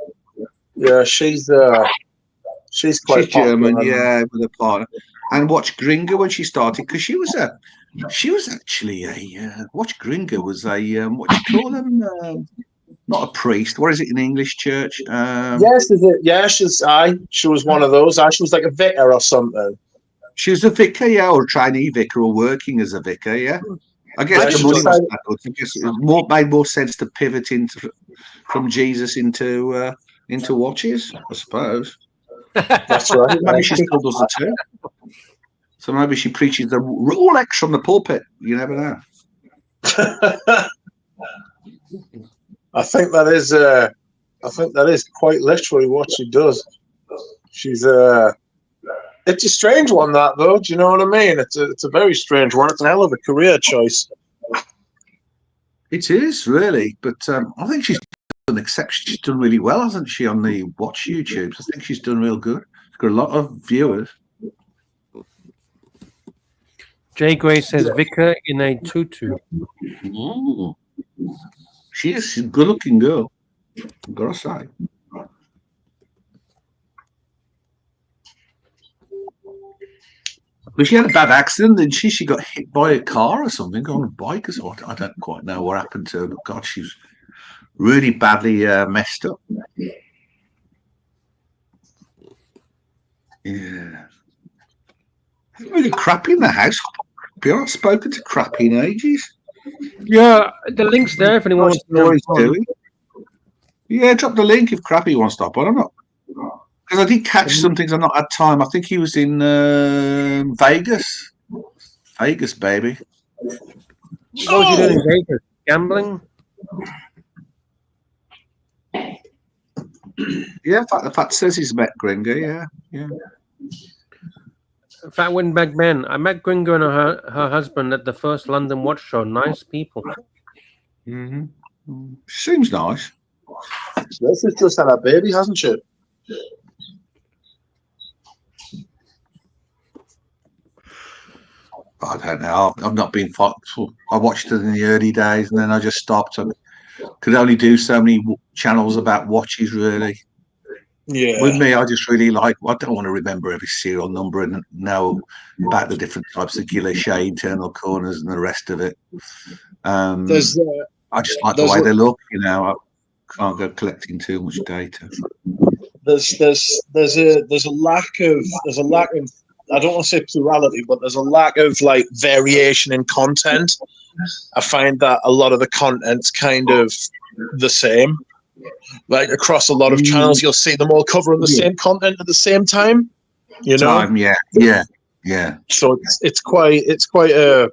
Yeah, she's quite She's popular. German, yeah, with a partner. And watch Gringer when she started because she was actually a watch Gringer was a what do you call them? Not a priest. What is it in English church? Yes, is it? Yeah, she was one of those. She was like a vicar or something. She was a vicar, yeah, or a trainee vicar, or working as a vicar, yeah. I guess Yeah, the she money was decided- that good. I guess it made more sense to pivot from Jesus into watches, I suppose. That's right. Maybe she still does it too. So maybe she preaches the Rolex from the pulpit. You never know. I think that is quite literally what she does. She's it's a strange one, that, though. Do you know what I mean? It's a very strange one. It's a hell of a career choice. It is really, but I think she's done exception. She's done really well, hasn't she, on the watch YouTubes? I think she's done real good. She's got a lot of viewers. Jay Gray says vicar in a tutu. Ooh. She's a good-looking girl. I've got to say. But she had a bad accident, didn't she? She got hit by a car or something on a bike or something. I don't quite know what happened to her. But God, she's really badly messed up. Yeah. It's really crappy in the house. I've not spoken to Crappy in ages. Yeah, the link's there if anyone wants to know what he's doing. Yeah, drop the link if Crappy wants to hop on. I'm not. Because I did catch some things. I've not had time. I think he was in Vegas. Vegas, baby. What was you doing in Vegas? Gambling? Yeah, the fact says he's met Gringer. Yeah. Fat Windbag Ben. I met Gringer and her husband at the first London Watch Show. Nice people. Mm-hmm. Seems nice. This has just had a baby, hasn't she? I don't know. I've not been. I watched it in the early days, and then I just stopped. I could only do so many channels about watches, really. Yeah. With me, I just really like. I don't want to remember every serial number and know about the different types of guilloche, internal corners, and the rest of it. I just like the way they look. You know, I can't go collecting too much data. There's a lack of I don't want to say plurality, but there's a lack of like variation in content. I find that a lot of the content's kind of the same. Like across a lot of channels, you'll see them all covering the same content at the same time. You know? Yeah. So it's quite I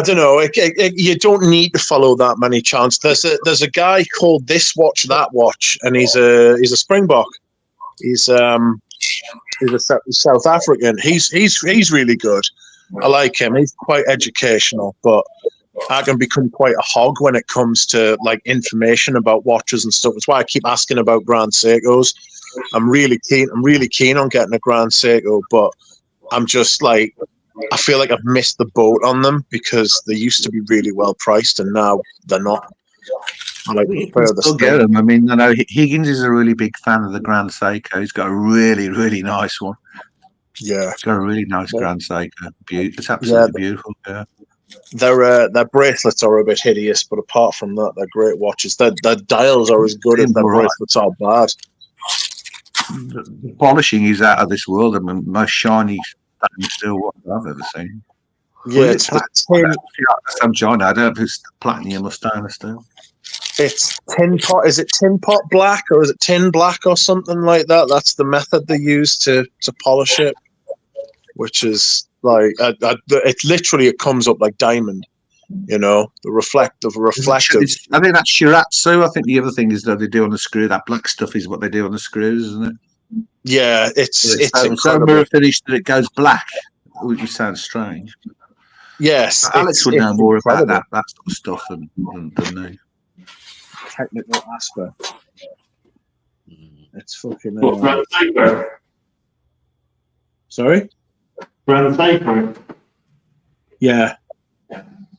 don't know. You don't need to follow that many channels. There's a guy called This Watch That Watch, and he's a Springbok. He's a South African. He's really good. I like him. He's quite educational, but I can become quite a hog when it comes to like information about watches and stuff. That's why I keep asking about Grand Seikos. I'm really keen on getting a Grand Seiko, but I'm just like, I feel like I've missed the boat on them because they used to be really well priced and now they're not. I like still get them. I mean, I know Higgins is a really big fan of the Grand Seiko. He's got a really, really nice one. Yeah, he's got a really nice Grand Seiko. It's absolutely beautiful. Yeah. Their bracelets are a bit hideous, but apart from that, they're great watches. Their dials are as good as their bracelets are bad. The polishing is out of this world. I mean, most shiny stainless steel watch I've ever seen. Yeah, it's some China. I don't know if it's platinum or stainless steel. It's tin pot. Is it tin pot black or is it tin black or something like that? That's the method they use to polish it, which is like it comes up like diamond. You know, the reflective. I think that's shiratsu. I think the other thing is that they do on the screw. That black stuff is what they do on the screws, isn't it? Yeah, it's so mirror finish that it goes black, which sounds strange. Yes, Alex would know more about that sort of stuff than me. technical aspect. It's fucking. What, Grand Seiko? Sorry? Grand Seiko? Yeah.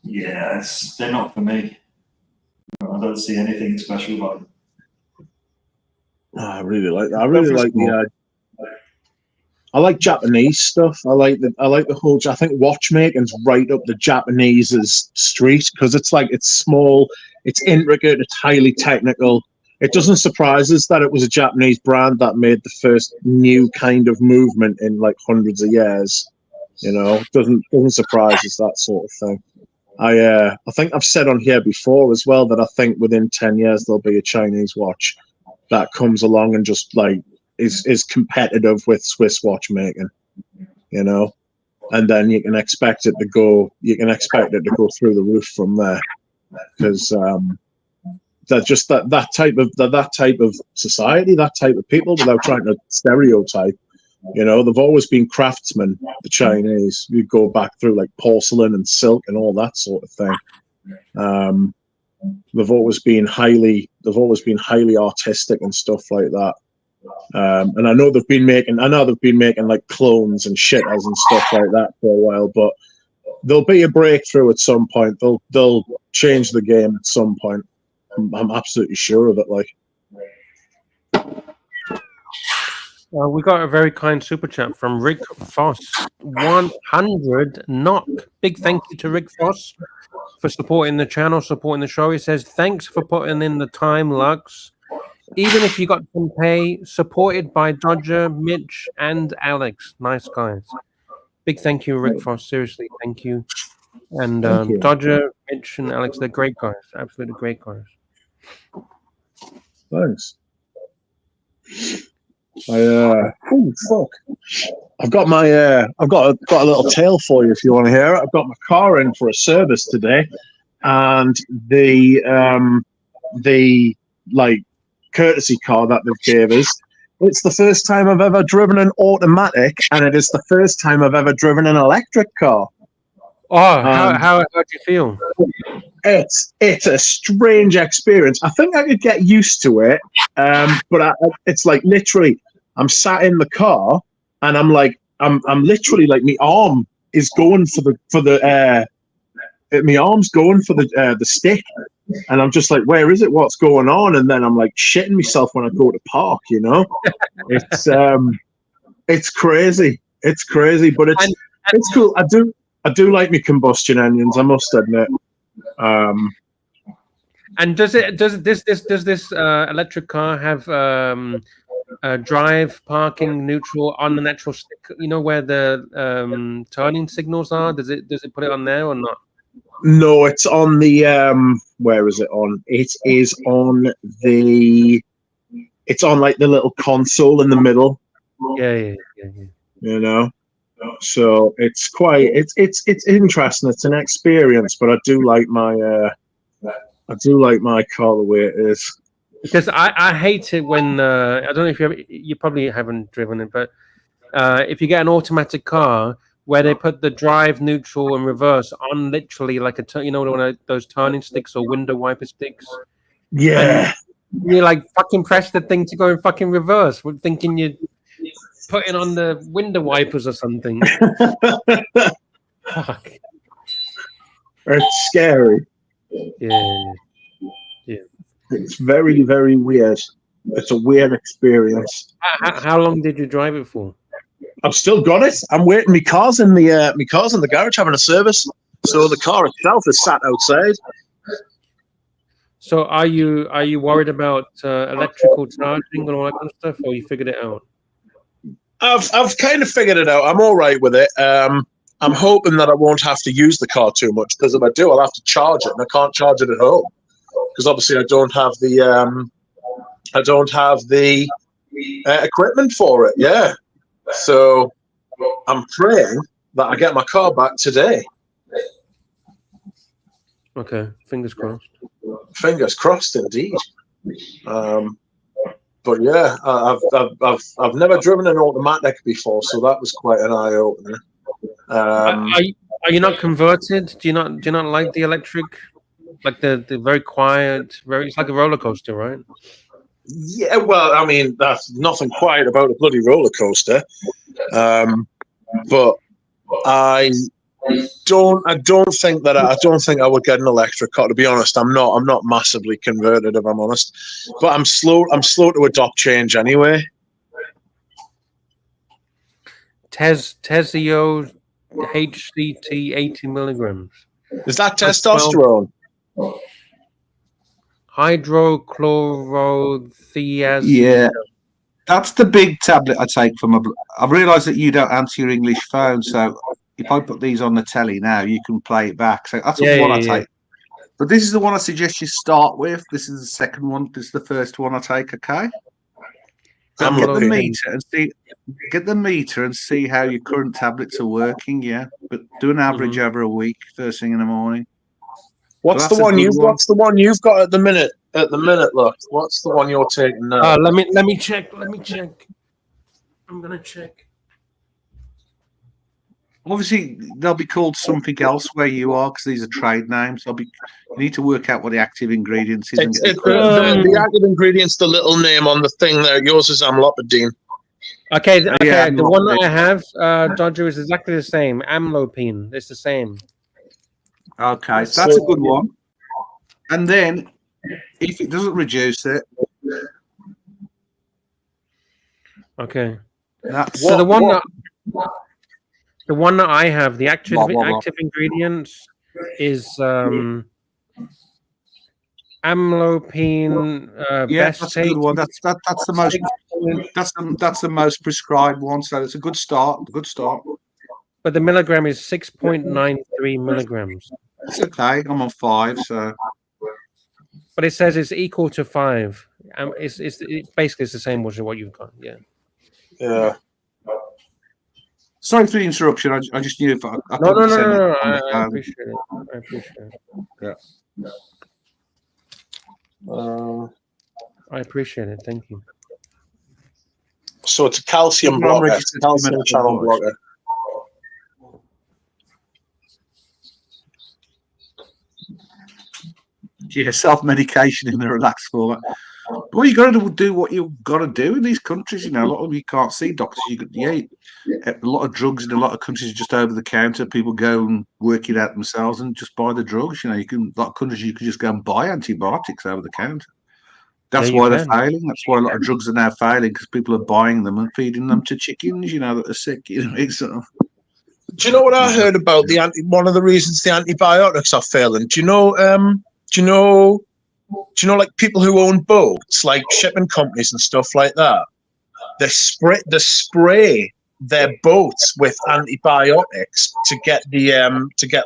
Yes, they're not for me. I don't see anything special about them. Oh, I really like that. I really like the. I like Japanese stuff. I like the whole. I think watchmaking's right up the Japanese's street because it's like it's small, it's intricate, it's highly technical. It doesn't surprise us that it was a Japanese brand that made the first new kind of movement in like hundreds of years. You know, doesn't surprise us, that sort of thing. I think I've said on here before as well that I think within 10 years there'll be a Chinese watch that comes along and just like is competitive with Swiss watchmaking, you know, and then you can expect it to go through the roof from there, because that just that type of society, that type of people, without trying to stereotype, you know, they've always been craftsmen, the Chinese. You go back through like porcelain and silk and all that sort of thing. They've always been highly artistic and stuff like that. And I know they've been making like clones and shitters and stuff like that for a while, but there'll be a breakthrough at some point. They'll change the game at some point. I'm absolutely sure of it. Like, we got a very kind super chat from Rick Foss. 100 knock. Big thank you to Rick Foss for supporting the channel, supporting the show. He says, thanks for putting in the time, Lux. Even if you got some pay, supported by Dodger, Mitch, and Alex. Nice guys. Big thank you, Rick Foss. Seriously, thank you. And Thank you. Dodger, Mitch, and Alex, they're great guys. Absolutely great guys. Thanks. Oh fuck! I've got a little tale for you if you want to hear it. I've got my car in for a service today, and the like courtesy car that they've gave us. It's the first time I've ever driven an automatic, and it is the first time I've ever driven an electric car. Oh, how do you feel? It's a strange experience. I think I could get used to it, but it's like literally, I'm sat in the car, and I'm literally like my arm is going for the my arm's going for the stick, and I'm just like, where is it? What's going on? And then I'm like shitting myself when I go to park. You know, it's crazy. It's crazy, but it's cool. I do like my combustion engines, I must admit. And does this electric car have drive, parking, neutral on the natural stick? You know where the turning signals are? Does it put it on there or not? No, it's on the where is it on? It is on the. It's on like the little console in the middle. Yeah. You know. So it's quite it's interesting. It's an experience, but I do like my car the way it is. Because I hate it when I don't know if you probably haven't driven it, but if you get an automatic car where they put the drive, neutral, and reverse on literally like one of those turning sticks or window wiper sticks. Yeah. And you like fucking press the thing to go in fucking reverse, thinking you're putting on the window wipers or something. Fuck. It's scary. Yeah. It's very, very weird. It's a weird experience. How long did you drive it for? I've still got it. I'm waiting. My car's in the garage having a service. So the car itself is sat outside. So are you worried about electrical charging and all that kind of stuff, or you figured it out? I've kind of figured it out. I'm all right with it. I'm hoping that I won't have to use the car too much, because if I do, I'll have to charge it, and I can't charge it at home because obviously I don't have the equipment for it. Yeah, so I'm praying that I get my car back today. Okay, fingers crossed. Fingers crossed, indeed. But yeah, I've never driven an automatic before, so that was quite an eye opener. Are you not converted? Do you not like the electric? Like the very quiet, it's like a roller coaster, right? Yeah, well, I mean, that's nothing quiet about a bloody roller coaster. But I don't think I would get an electric car, to be honest. I'm not massively converted, if I'm honest. But I'm slow to adopt change anyway. Tesio HCT 80 milligrams. Is that testosterone? Hydrochlorothiazide. Yeah, that's the big tablet I take for my. I've realised that you don't answer your English phone, so if I put these on the telly now, you can play it back. So that's the one I take. But this is the one I suggest you start with. This is the second one. This is the first one I take. Okay. So get the meter and see how your current tablets are working. Yeah, but do an average over a week, first thing in the morning. What's the one you've got at the minute? Look, what's the one you're taking now? Let me check. I'm gonna check. Obviously, they'll be called something else where you are because these are trade names. You need to work out what the active ingredients is. The active ingredients, the little name on the thing there. Yours is amlopidine. Okay. The one that I have, Dodger, is exactly the same. Amlopine. It's the same. Okay, so that's a good one. And then, if it doesn't reduce it, okay. So the one that I have, the active ingredients is amlopine. That's a good one. That's the most prescribed one. So it's a good start. But the milligram is 6.93 milligrams. It's okay. I'm on 5, so. But it says it's equal to 5. It's basically it's the same as what you've got. Yeah. Yeah. Sorry for the interruption. I just knew if I No. I appreciate it. Yeah. I appreciate it. Thank you. So it's a calcium blocker. It's a calcium channel blocker. Yeah, self-medication in the relaxed format. Well, you got to do what you've got to do in these countries. A lot of you can't see doctors. A lot of drugs in a lot of countries are just over the counter. People go and work it out themselves and just buy the drugs. A lot of countries you can just go and buy antibiotics over the counter. That's why they're failing. That's why a lot of drugs are now failing because people are buying them and feeding them to chickens. That are sick. Do you know what I heard about one of the reasons the antibiotics are failing? Do you know, like people who own boats, like shipping companies and stuff like that? They spray their boats with antibiotics to get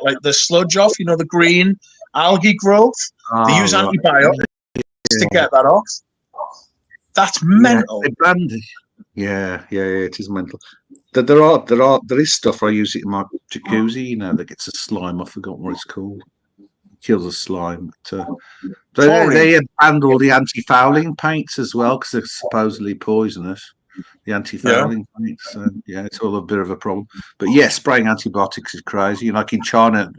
like the sludge off. The green algae growth. They use antibiotics to get that off. That's mental. Yeah, it is mental. There is stuff I use it in my jacuzzi. That gets the slime. I forgot what it's called. Kills the slime. They have banned all the anti-fouling paints as well because they're supposedly poisonous. The anti-fouling paints. It's all a bit of a problem. But spraying antibiotics is crazy. Like in China,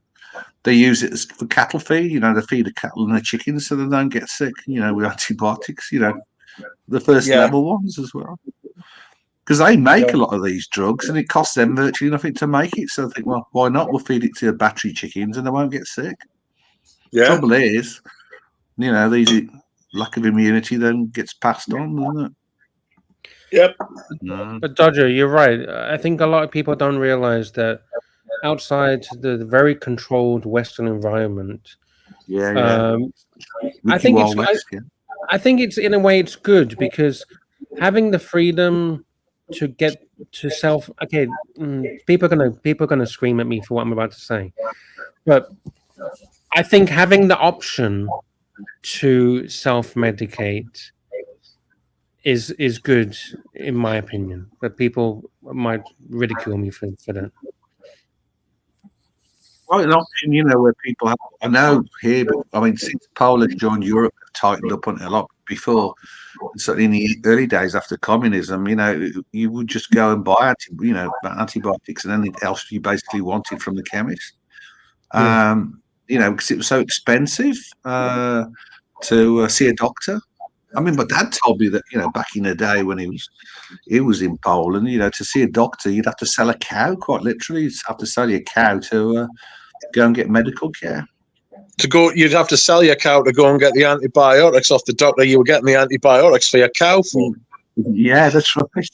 they use it for cattle feed. They feed the cattle and the chickens so they don't get sick. With antibiotics. The first level ones as well. Because they make a lot of these drugs and it costs them virtually nothing to make it. So I think, well, why not? We'll feed it to battery chickens and they won't get sick. Yeah. Trouble is, these lack of immunity then gets passed on, doesn't it? Yep. But Dodger, you're right. I think a lot of people don't realize that outside the very controlled Western environment, I think it's in a way it's good because having the freedom to get to self. Okay, people are gonna scream at me for what I'm about to say, but I think having the option to self-medicate is good, in my opinion. But people might ridicule me for that. Well, an option, where people have. I know here, but I mean, since Poland joined Europe, have tightened up on it a lot. Before, certainly in the early days after communism, you would just go and buy antibiotics and anything else you basically wanted from the chemist. you know, because it was so expensive to see a doctor. I mean, my dad told me that, you know, back in the day when he was in Poland, you know, to see a doctor, you'd have to sell a cow, quite literally. You'd have to sell your cow to go and get medical care. You'd have to sell your cow to go and get the antibiotics off the doctor you were getting the antibiotics for your cow for. Yeah, that's right.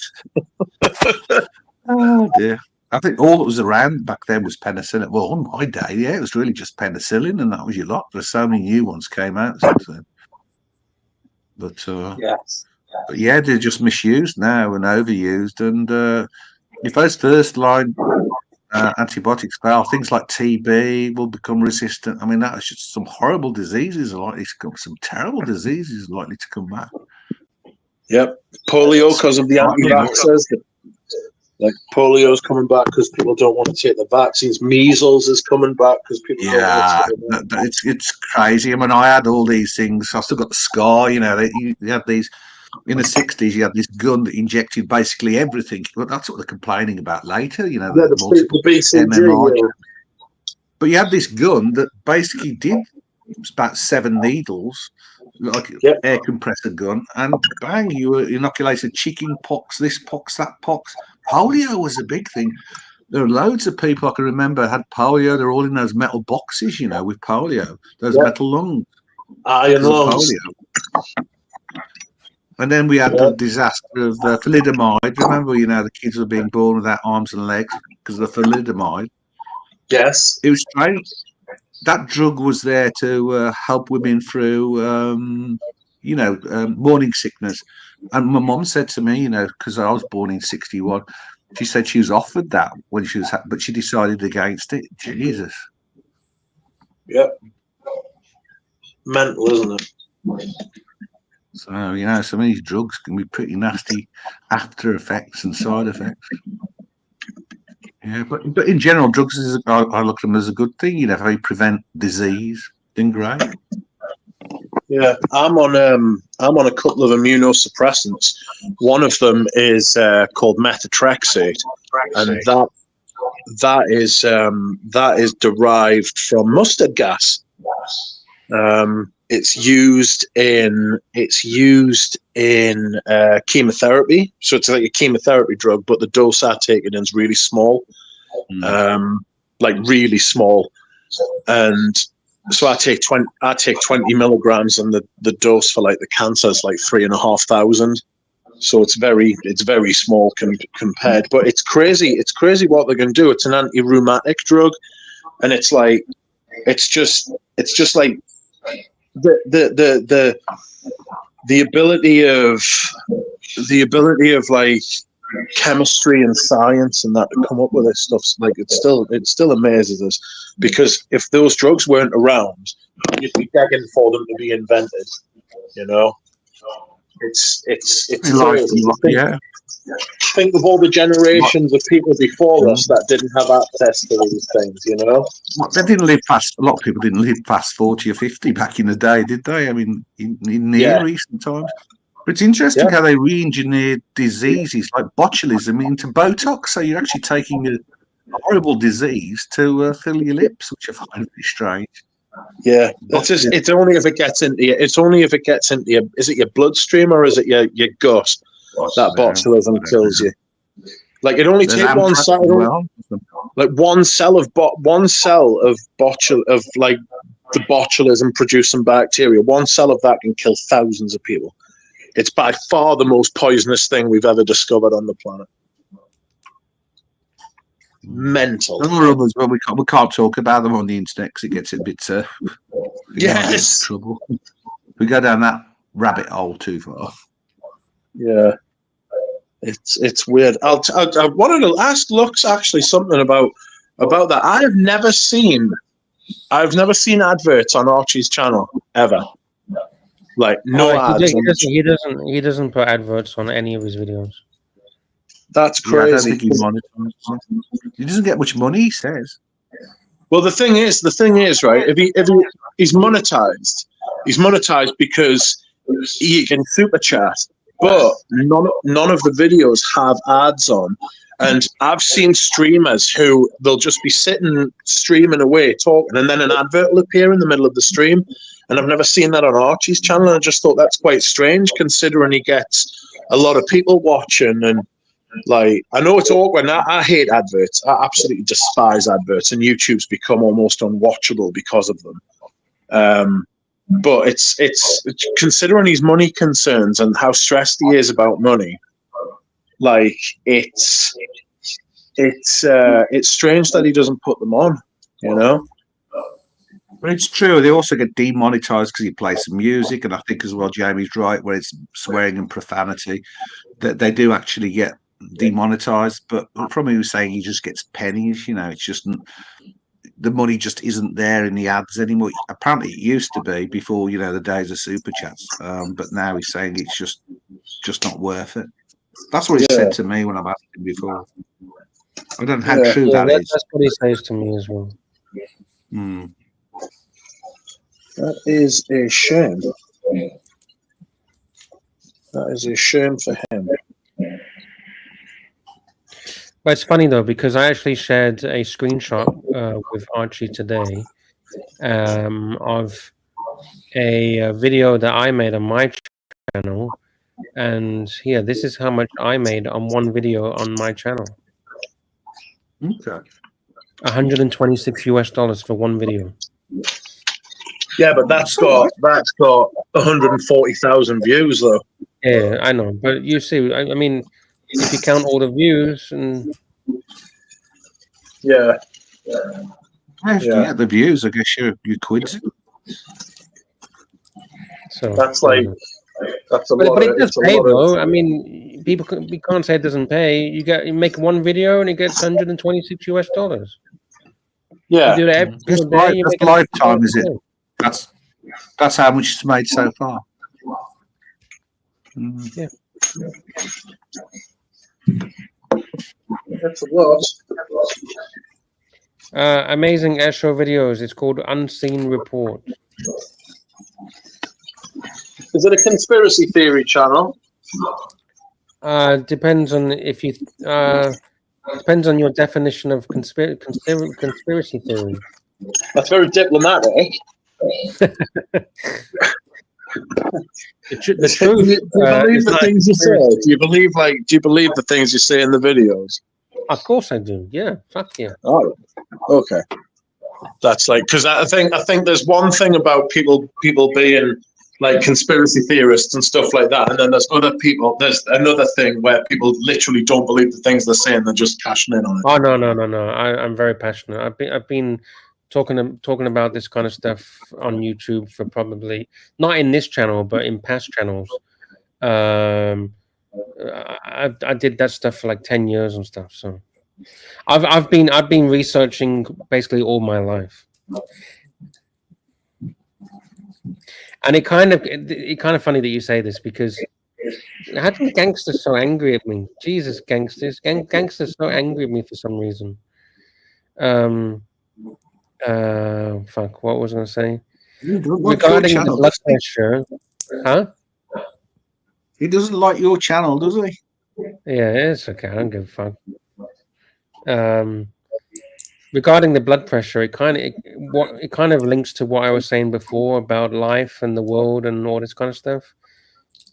Oh dear. I think all that was around back then was penicillin. Well, on my day, yeah, it was really just penicillin, and that was your lot. There's so many new ones came out since then. But yes. But yeah, they're just misused now and overused. And if those first line antibiotics fail, things like TB will become resistant. I mean, that is just some horrible diseases are likely to come. Some terrible diseases are likely to come back. Yep, polio because of the anti-vaxxers. Like polio's coming back because people don't want to take the vaccines. Measles is coming back because people don't want to take the it's crazy. I mean, I had all these things. I still got the scar. You know, you had these in the 60s. You had this gun that injected basically everything. But that's what they're complaining about later. You know, the multiple MMR. Yeah. But you had this gun that basically did about 7 needles, like air compressor gun, and bang, you were inoculated chicken pox, this pox, that pox. Polio was a big thing. There are loads of people I can remember had polio. They're all in those metal boxes, you know, with polio, those metal lungs. Iron lungs. Polio. And then we had the disaster of thalidomide. Remember, you know, the kids were being born without arms and legs because of the thalidomide. Yes. It was strange. That drug was there to help women through, you know, morning sickness. And my mum said to me, you know, because I was born in 61, she said she was offered that when she was, but she decided against it. Jesus. Yep. Mental, isn't it? So, you know, some of these drugs can be pretty nasty after effects and side effects. Yeah, but in general, drugs I look at them as a good thing. You know, if they prevent disease, then great. Yeah, I'm on a couple of immunosuppressants. One of them is called methotrexate, and that is derived from mustard gas. It's used in chemotherapy, so it's like a chemotherapy drug, but the dose I take it in is really small, like really small, and so I take 20 milligrams, and the dose for like the cancer is like 3,500. So it's very small compared, but it's crazy. It's crazy what they're going to do. It's an anti-rheumatic drug, and it's just like the ability of like chemistry and science and that to come up with this stuff, like it still amazes us, because if those drugs weren't around, you'd be begging for them to be invented. You know, it's crazy. Think of all the generations of people before us that didn't have access to these things. You know, they didn't live past. A lot of people didn't live past 40 or 50 back in the day, did they? I mean, in near recent times. But it's interesting how they re-engineered diseases like botulism into Botox. So you're actually taking a horrible disease to fill your lips, which I find really strange. Yeah, it's only if it gets into your, is it your bloodstream or is it your gut that botulism kills you? Like it only takes one cell, like one cell of like the botulism producing bacteria. One cell of that can kill thousands of people. It's by far the most poisonous thing we've ever discovered on the planet. Mental. Well, we can't talk about them on the internet because it gets a bit trouble. We go down that rabbit hole too far. Yeah, it's weird. I wanted to ask Lux actually something about that. I've never seen adverts on Archie's channel ever. Like no ads. He doesn't put adverts on any of his videos. That's crazy. I don't think he monetizes. He doesn't get much money, he says. Well, the thing is, right? If he's monetized because he can super chat, but none of the videos have ads on, And I've seen streamers who they'll just be sitting streaming away talking, and then an advert will appear in the middle of the stream. And I've never seen that on Archie's channel. And I just thought that's quite strange, considering he gets a lot of people watching. And like, I know it's awkward. And I hate adverts. I absolutely despise adverts, and YouTube's become almost unwatchable because of them. But it's considering his money concerns and how stressed he is about money. Like, it's strange that he doesn't put them on, you know. But it's true. They also get demonetized because he plays some music, and I think as well, Jamie's right, where it's swearing and profanity, that they do actually get demonetized. But from he was saying, he just gets pennies. You know, it's just the money just isn't there in the ads anymore. Apparently, it used to be before, you know, the days of super chats. But now he's saying it's just not worth it. That's what he said to me when I've asked him before. I don't know how true that is. That's what he says to me as well. That is a shame. That is a shame for him. But it's funny though, because I actually shared a screenshot with Archie today of a video that I made on my channel, and here, this is how much I made on one video on my channel. Okay. $126 for one video. Yeah, but that's got 140,000 views though. Yeah, I know, but you see, I mean, if you count all the views, and yeah, if you get the views, I guess you quid. So that's like that's a lot. But it does pay though. I mean, we can't say it doesn't pay. You make one video and it gets $126. Yeah, you do that every single day. You That's make lifetime, is it? That's how much it's made so far. Yeah. That's a lot. Amazing airshow videos. It's called Unseen Report. Is it a conspiracy theory channel? Depends on if you. Depends on your definition of conspiracy theory. That's very diplomatic. The truth. Do you believe the things you say? Do you believe the things you say in the videos? Of course I do. Yeah. Fuck yeah. Oh, okay. That's like, because I think there's one thing about people being like conspiracy theorists and stuff like that, and then there's another thing where people literally don't believe the things they're saying, they're just cashing in on it. Oh no! I'm very passionate. I've been talking about this kind of stuff on YouTube for probably not in this channel, but in past channels. I did that stuff for like 10 years and stuff. So I've been researching basically all my life. And it kind of funny that you say this, because how come gangsters so angry at me? Jesus, gangsters so angry at me for some reason. Fuck, what was I going to say? Regarding the blood pressure, huh? He doesn't like your channel, does he? Yeah, it's okay. I don't give a fuck. Regarding the blood pressure, it kind of links to what I was saying before about life and the world and all this kind of stuff,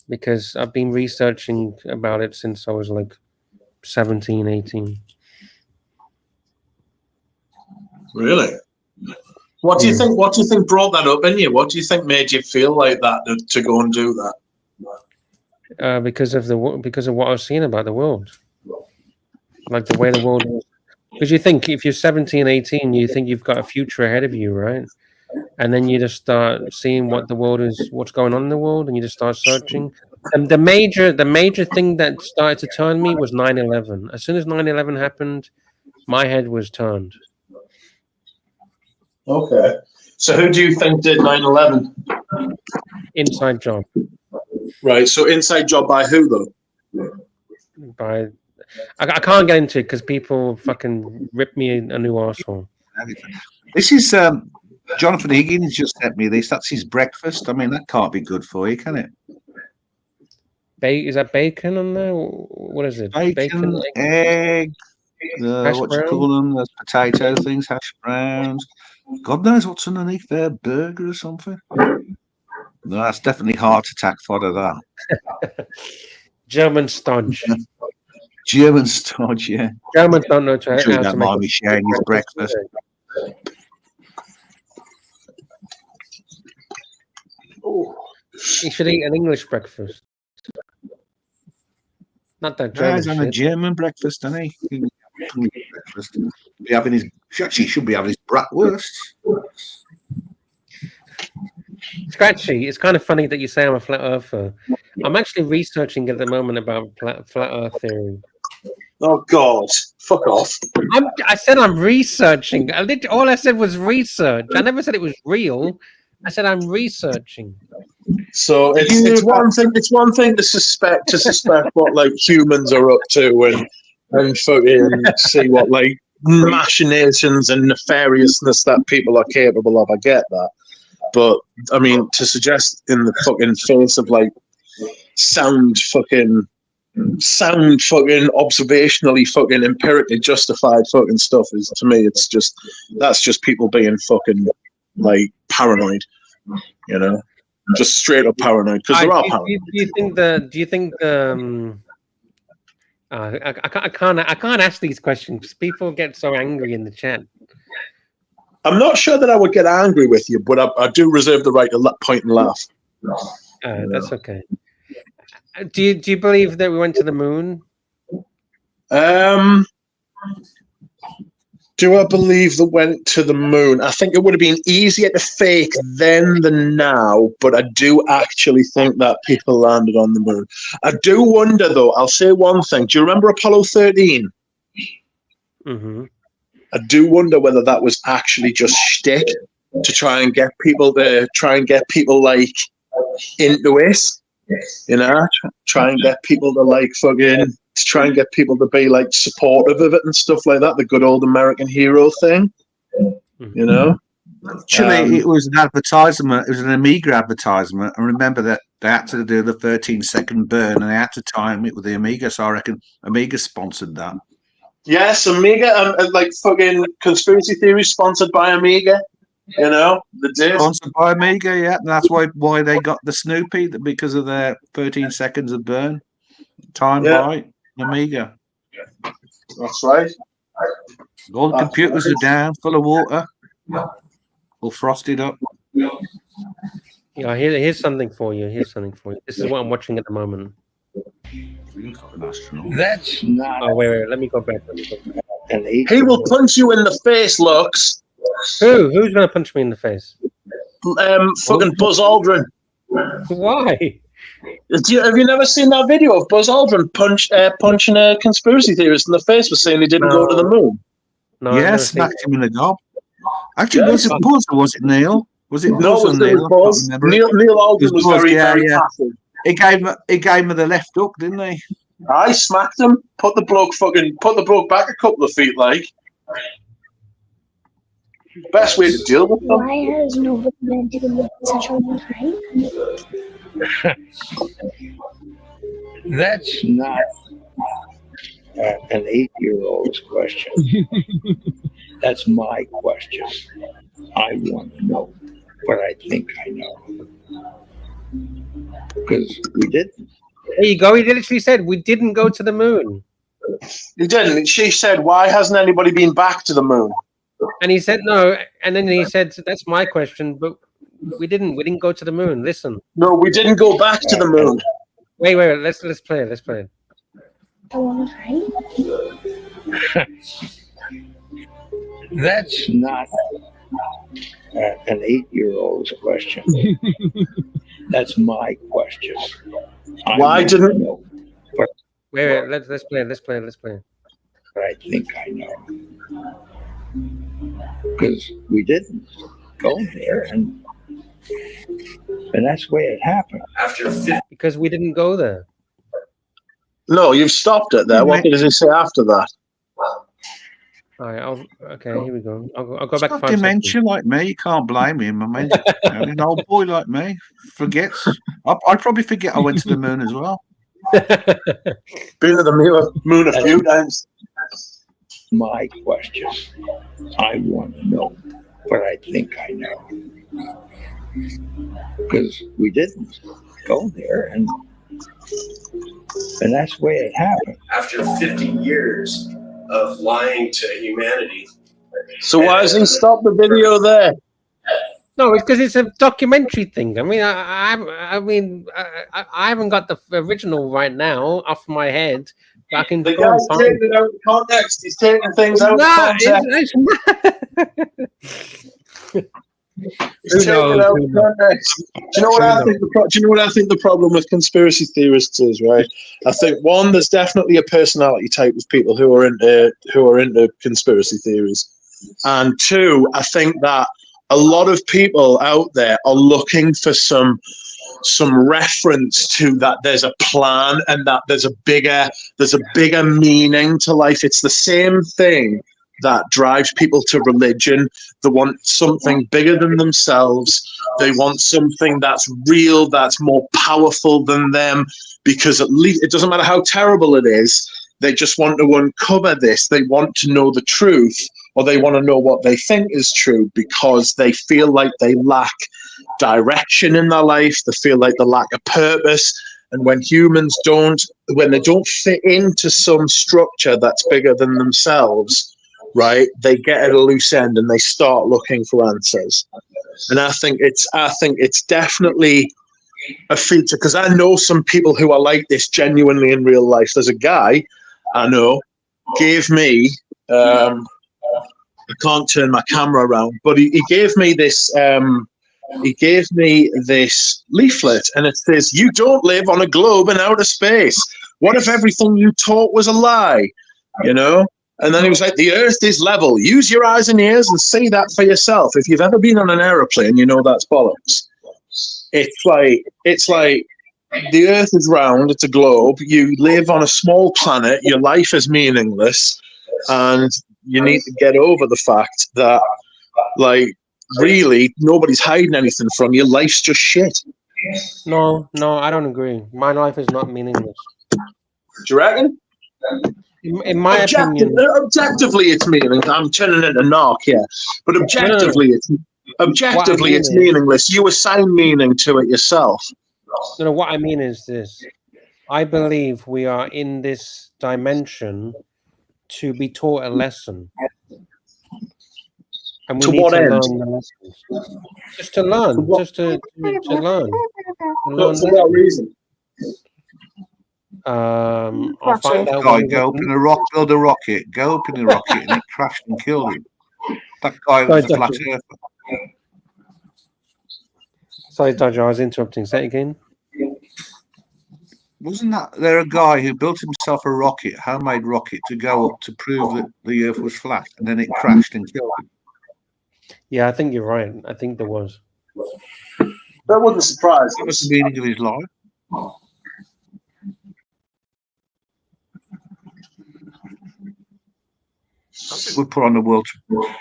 because I've been researching about it since I was like 17, 18. Really? What do you think? What do you think brought that up in you? What do you think made you feel like that to go and do that? Because of what I was seeing about the world, like the way the world is. Because you think if you're 17, 18, you think you've got a future ahead of you, right? And then you just start seeing what the world is, what's going on in the world, and you just start searching. And the major thing that started to turn me was 9/11. As soon as 9/11 happened, my head was turned. Okay. So who do you think did 9/11? Inside job. Right. So inside job by who though? By I can't get into it because people fucking rip me a new arsehole. This is Jonathan Higgins just sent me this. That's his breakfast. I mean, that can't be good for you, can it? Is that bacon on there? What is it? Bacon, egg, hash what you brown? call them? Those potato things, hash browns. God knows what's underneath there, burger or something. No, that's definitely heart attack fodder, that. German stodge. German stodge, yeah. Germans don't know I'm sure you how don't to make mind me sharing his breakfast. You should eat an English breakfast. Not that Yeah, German he's on a shit. German breakfast, doesn't he? Breakfast. Be having his, actually, he should be having his bratwurst. Scratchy, it's kind of funny that you say I'm a flat earther. I'm actually researching at the moment about flat earth theory. Oh, God. Fuck off. I said I'm researching. All I said was research. I never said it was real. I said I'm researching. So it's one thing. It's one thing to suspect what like humans are up to and fucking see what like machinations and nefariousness that people are capable of. I get that, but I mean to suggest in the fucking face of like sound fucking observationally fucking empirically justified fucking stuff is, to me, it's just that's just people being fucking like paranoid, you know. Just straight up paranoid, because there are paranoid. Do you think I can't ask these questions. People get so angry in the chat. I'm not sure that I would get angry with you, but I do reserve the right to point and laugh. That's okay. Do you believe that we went to the moon? Do I believe that went to the moon? I think it would have been easier to fake then than now, but I do actually think that people landed on the moon. I do wonder, though, I'll say one thing. Do you remember Apollo 13? Mm-hmm. I do wonder whether that was actually just shtick to try and get people like into it. You know, try and get people to like fucking, to try and get people to be like supportive of it and stuff like that. The good old American hero thing, you know. Actually, it was an advertisement. It was an Amiga advertisement. I remember that they had to do the 13-second burn, and they had to time it with the Amiga. So I reckon Amiga sponsored that. Yes, Amiga, and like fucking conspiracy theories sponsored by Amiga. You know, the did. Sponsored by Amiga, yeah. And that's why they got the Snoopy, because of their 13 seconds of burn. Time by Amiga. That's right. All the computers are down, full of water, all frosted up. Yeah, here's something for you. Here's something for you. This is what I'm watching at the moment. That's not. Oh, wait. Let me go back. He will punch you in the face, Lux. Who's going to punch me in the face? Fucking Buzz Aldrin. Why? Have you never seen that video of Buzz Aldrin punching a conspiracy theorist in the face for saying he didn't go to the moon? No, yeah, smacked him in the gob. Actually, was it Buzz or was it Neil? Was it Buzz or Neil? Buzz. Neil Aldrin was very passive. He gave him the left hook, didn't he? I smacked him. Put the bloke back a couple of feet, like. Best way to deal with them. Why has nobody been to such a long time? That's not an 8-year-old's question. That's my question. I want to know what I think I know. Because we didn't. There you go. He literally said we didn't go to the moon. He didn't. She said, "Why hasn't anybody been back to the moon?" And he said no. And then he said, "That's my question, but we didn't. We didn't go to the moon. Listen." No, we didn't go back to the moon. Wait. Let's play it. Let's play it. I want That's not an 8-year-old's question. That's my question. Why didn't? Wait. Let's play it. Let's play it. Let's play it. But I think I know. Because we didn't go there, and that's the way it happened. Because we didn't go there. No, you've stopped it there. What does it say after that? All right. Okay. Here we go. I'll go back. Got dementia like me. You can't blame him. I mean, an old boy like me forgets. I'd probably forget I went to the moon as well. Been to the moon a few times. My question. I want to know what I think I know. Because we didn't go there, and that's the way it happened. After 50 years of lying to humanity. So why hasn't he stopped the video there? No, it's because it's a documentary thing. I mean, I haven't got the original right now off my head. But I can The go guy's and find taking it out of context. He's taking things out of context. He's taking it out of context. Do you know what I think? Do you know what I think the problem with conspiracy theorists is? Right. I think one, there's definitely a personality type of people who are into conspiracy theories, and two, I think that a lot of people out there are looking for some reference to that there's a plan and that there's a bigger meaning to life. It's the same thing that drives people to religion. They want something bigger than themselves. They want something that's real, that's more powerful than them, because at least it doesn't matter how terrible it is. They just want to uncover this. They want to know the truth, or they want to know what they think is true, because they feel like they lack direction in their life. They feel like they lack a purpose. And when when they don't fit into some structure that's bigger than themselves, right, they get at a loose end and they start looking for answers. And I think it's definitely a feature, because I know some people who are like this genuinely in real life. There's a guy I know gave me I can't turn my camera around, but he gave me this leaflet, and it says, "You don't live on a globe in outer space. What if everything you taught was a lie?" You know? And then he was like, "The earth is level. Use your eyes and ears and see that for yourself. If you've ever been on an aeroplane, you know that's bollocks." It's like the earth is round, it's a globe. You live on a small planet, your life is meaningless, and you need to get over the fact that, like, really, nobody's hiding anything from you. Life's just shit. No, I don't agree. My life is not meaningless. Do you reckon? In my opinion, objectively, it's meaningless. I'm turning it a narc here, but objectively, it's meaningless. You assign meaning to it yourself. No, what I mean is this: I believe we are in this dimension to be taught a lesson, and we need to learn the lessons. Just to learn, just to learn. For what reason? I'll find out. Guy go up in a rock, build a rocket, go up in a rocket, and it crashed and killed him. That guy was a flat earther. Sorry, Dodger, I was interrupting. Say it again. Wasn't there a guy who built himself a rocket, homemade rocket, to go up to prove that the Earth was flat, and then it crashed and killed him? Yeah, I think you're right. I think there was. That wouldn't surprise. That was the meaning of his life. We put on the world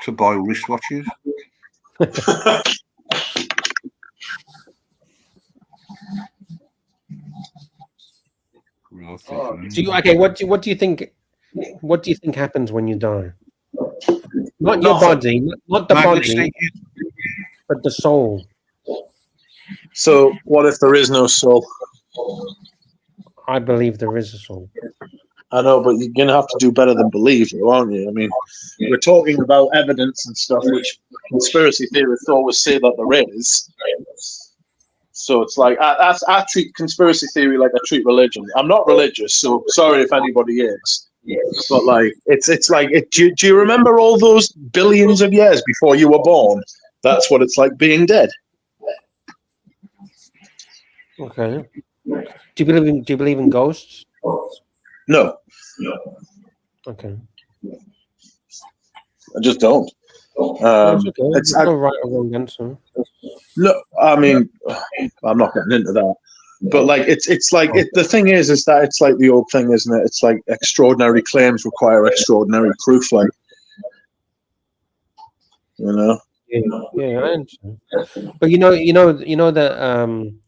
to buy wristwatches. What do you think? What do you think happens when you die? Not your body, not the body, but the soul. So, what if there is no soul? I believe there is a soul. I know, but you're going to have to do better than believe, aren't you? I mean, we're talking about evidence and stuff, which conspiracy theorists always say that there is. So it's like, I treat conspiracy theory like I treat religion. I'm not religious, so sorry if anybody is. But like, it's like, do you remember all those billions of years before you were born? That's what it's like being dead. Okay. Do you believe in ghosts? No. Okay. I just don't. It's no right or wrong answer. Look, I mean, I'm not getting into that. But like, it's like the thing is that it's like the old thing, isn't it? It's like extraordinary claims require extraordinary proof. Like, you know. Yeah, I understand. But you know that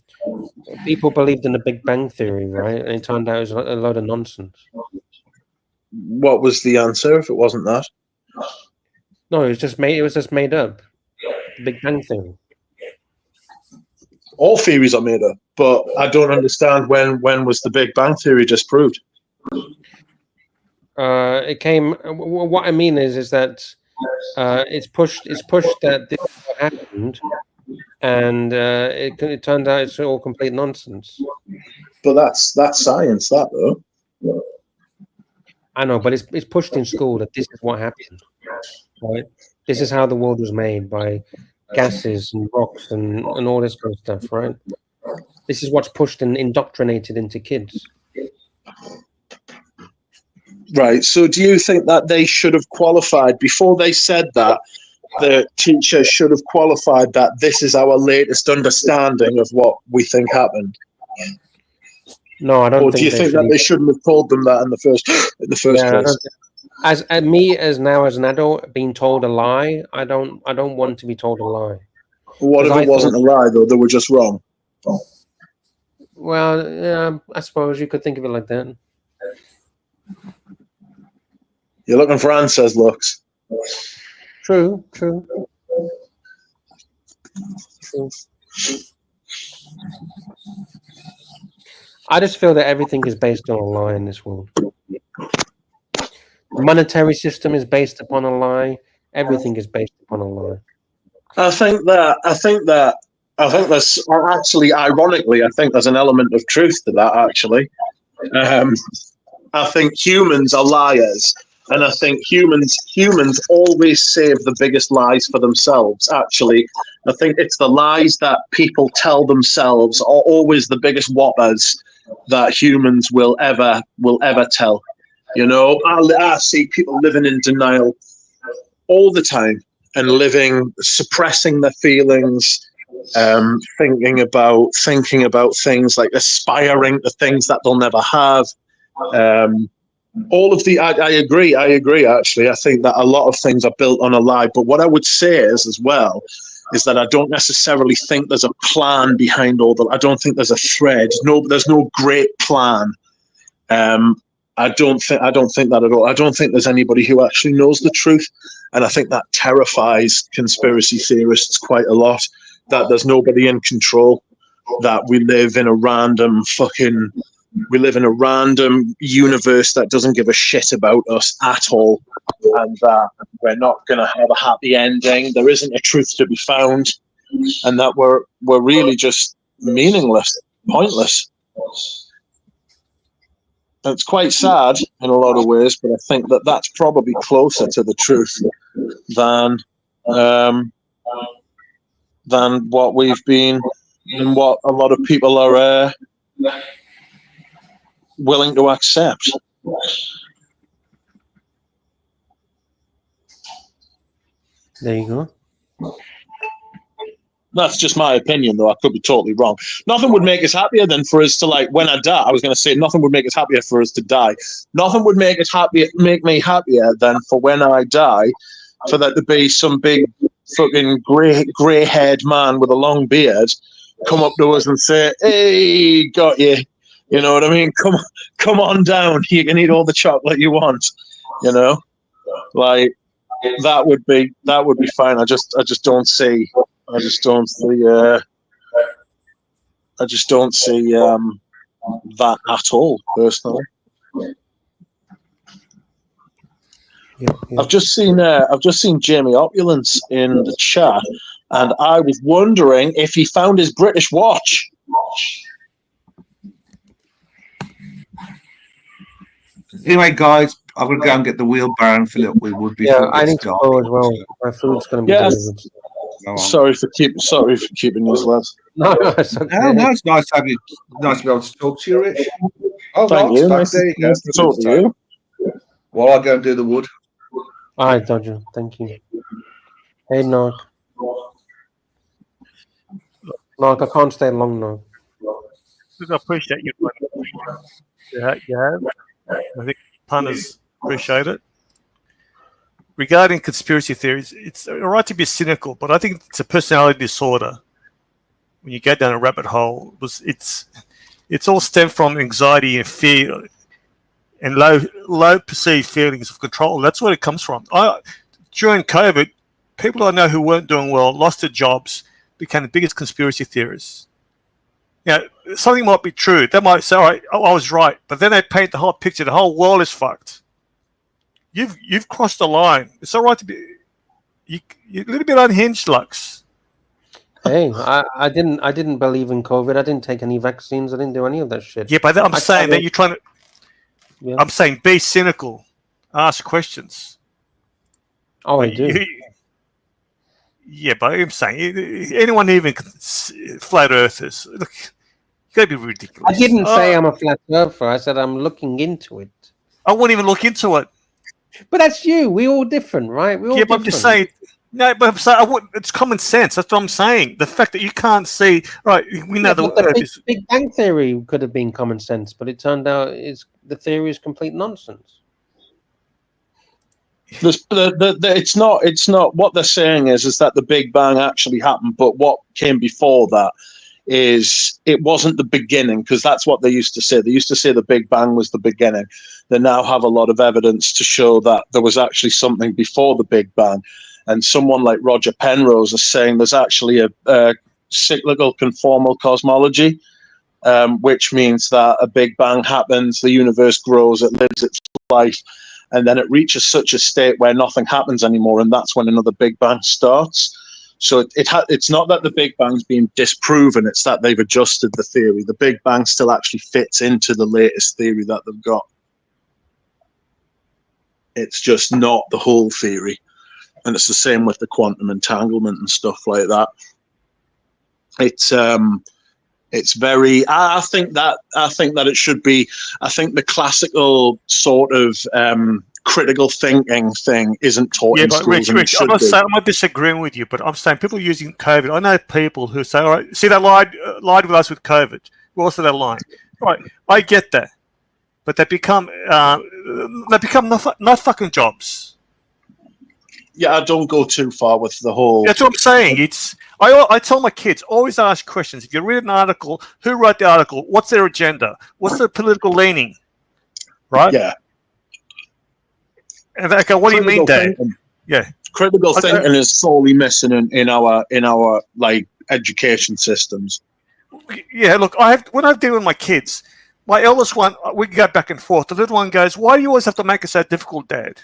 people believed in the Big Bang Theory, right? And it turned out it was a load of nonsense. What was the answer if it wasn't that? No, it was just made. It was just made up. The Big Bang Theory. All theories are made up, but I don't understand when was the Big Bang Theory disproved? It came. What I mean is that it's pushed. It's pushed that this happened, and it turned out it's all complete nonsense. But that's science, that though. I know, but it's pushed in school that this is what happened, right? This is how the world was made, by gases and rocks and all this kind of stuff, right? This is what's pushed and indoctrinated into kids. Right. So do you think that they should have qualified before they said that? The teacher should have qualified that this is our latest understanding of what we think happened. No, I don't. Or do you think that they shouldn't have told them that in the first place? As an adult being told a lie, I don't want to be told a lie. What if it wasn't a lie though? They were just wrong. Well, yeah, I suppose you could think of it like that. You're looking for answers, Lux. True. I just feel that everything is based on a lie in this world. The monetary system is based upon a lie. Everything is based upon a lie. I think there's actually, ironically, I think there's an element of truth to that. Actually, I think humans are liars, and I think humans always save the biggest lies for themselves. Actually, I think it's the lies that people tell themselves are always the biggest whoppers that humans will ever tell. You know, I see people living in denial all the time and suppressing their feelings, thinking about things like aspiring to things that they'll never have. All of the, I agree. Actually, I think that a lot of things are built on a lie. But what I would say is that I don't necessarily think there's a plan behind all that. I don't think there's a thread. There's no great plan. I don't think that at all. I don't think there's anybody who actually knows the truth, and I think that terrifies conspiracy theorists quite a lot. That there's nobody in control. That we live in a random universe that doesn't give a shit about us at all, and that we're not going to have a happy ending. There isn't a truth to be found, and that we're really just meaningless, pointless. It's quite sad in a lot of ways, but I think that that's probably closer to the truth than what we've been and what a lot of people are willing to accept. There you go. That's just my opinion, though. I could be totally wrong. Nothing would make us happier than for us to, like, when I die. I was going to say nothing would make us happier for us to die. Nothing would make me happier than for when I die, for that to be some big fucking grey-haired man with a long beard come up to us and say, "Hey, got you." You know what I mean? Come on down. You can eat all the chocolate you want. You know, like that would be fine. I just don't see that at all, personally. Yeah. I've just seen Jamie Opulence in the chat, and I was wondering if he found his British watch. Anyway, guys, I'm going to go and get the wheelbarrow and fill it up with wood. Yeah, I need to go as well. My food's going to be delivered. Sorry for keeping these lads. No, it's okay. No, it's nice to have you. Nice to be able to talk to you, Rich. Oh, thank you. Nice to talk to you. Well, I'll go and do the wood. All right, Dodger. Thank you. Hey, Mark. Mark, I can't stay long now. I appreciate you. Yeah. I think punters appreciate it. Regarding conspiracy theories, it's all right to be cynical, but I think it's a personality disorder. when you go down a rabbit hole, it's all stemmed from anxiety and fear and low perceived feelings of control. That's where it comes from. During COVID, people I know who weren't doing well, lost their jobs, became the biggest conspiracy theorists. Something might be true. They might say, all right, I was right. But then they paint the whole picture. The whole world is fucked. You've crossed the line. It's all right to be you're a little bit unhinged, Lux. Hey, I didn't believe in COVID. I didn't take any vaccines. I didn't do any of that shit. Yeah, but I'm saying that you're trying to... Yeah. I'm saying be cynical. Ask questions. Oh, I do. Yeah, but I'm saying anyone even flat earthers. Look, you gotta be ridiculous. I didn't say I'm a flat earther. I said I'm looking into it. I wouldn't even look into it. But that's you. We're all different, right? We're all but I'm just saying. No, but I'm saying it's common sense. That's what I'm saying. The fact that you can't see, right? We know the Big Bang Theory could have been common sense, but it turned out the theory is complete nonsense. It's not. What they're saying is that the Big Bang actually happened, but what came before that is it wasn't the beginning, because that's what they used to say. They used to say the Big Bang was the beginning. They now have a lot of evidence to show that there was actually something before the Big Bang. And someone like Roger Penrose is saying there's actually a cyclical conformal cosmology, which means that a Big Bang happens, the universe grows, it lives its life, and then it reaches such a state where nothing happens anymore, and that's when another Big Bang starts. So it's not that the Big Bang's been disproven, it's that they've adjusted the theory. The Big Bang still actually fits into the latest theory that they've got. It's just not the whole theory. And it's the same with the quantum entanglement and stuff like that. It's very. I think that it should be. I think the classical sort of critical thinking thing isn't taught in schools. Rich, I'm not disagreeing with you, but I'm saying people using COVID. I know people who say, "All right, see, they lied with us with COVID. Well, also they're lying." Right, I get that, but they become not fucking jobs. Yeah, I don't go too far with the whole... That's what I'm saying. I tell my kids, always ask questions. If you read an article, who wrote the article? What's their agenda? What's their political leaning? Right? Yeah. And they go, what do you mean, Dad? Yeah. Critical thinking is sorely missing in our like education systems. Yeah, look, when I deal with my kids, my eldest one, we go back and forth. The little one goes, why do you always have to make it so difficult, Dad?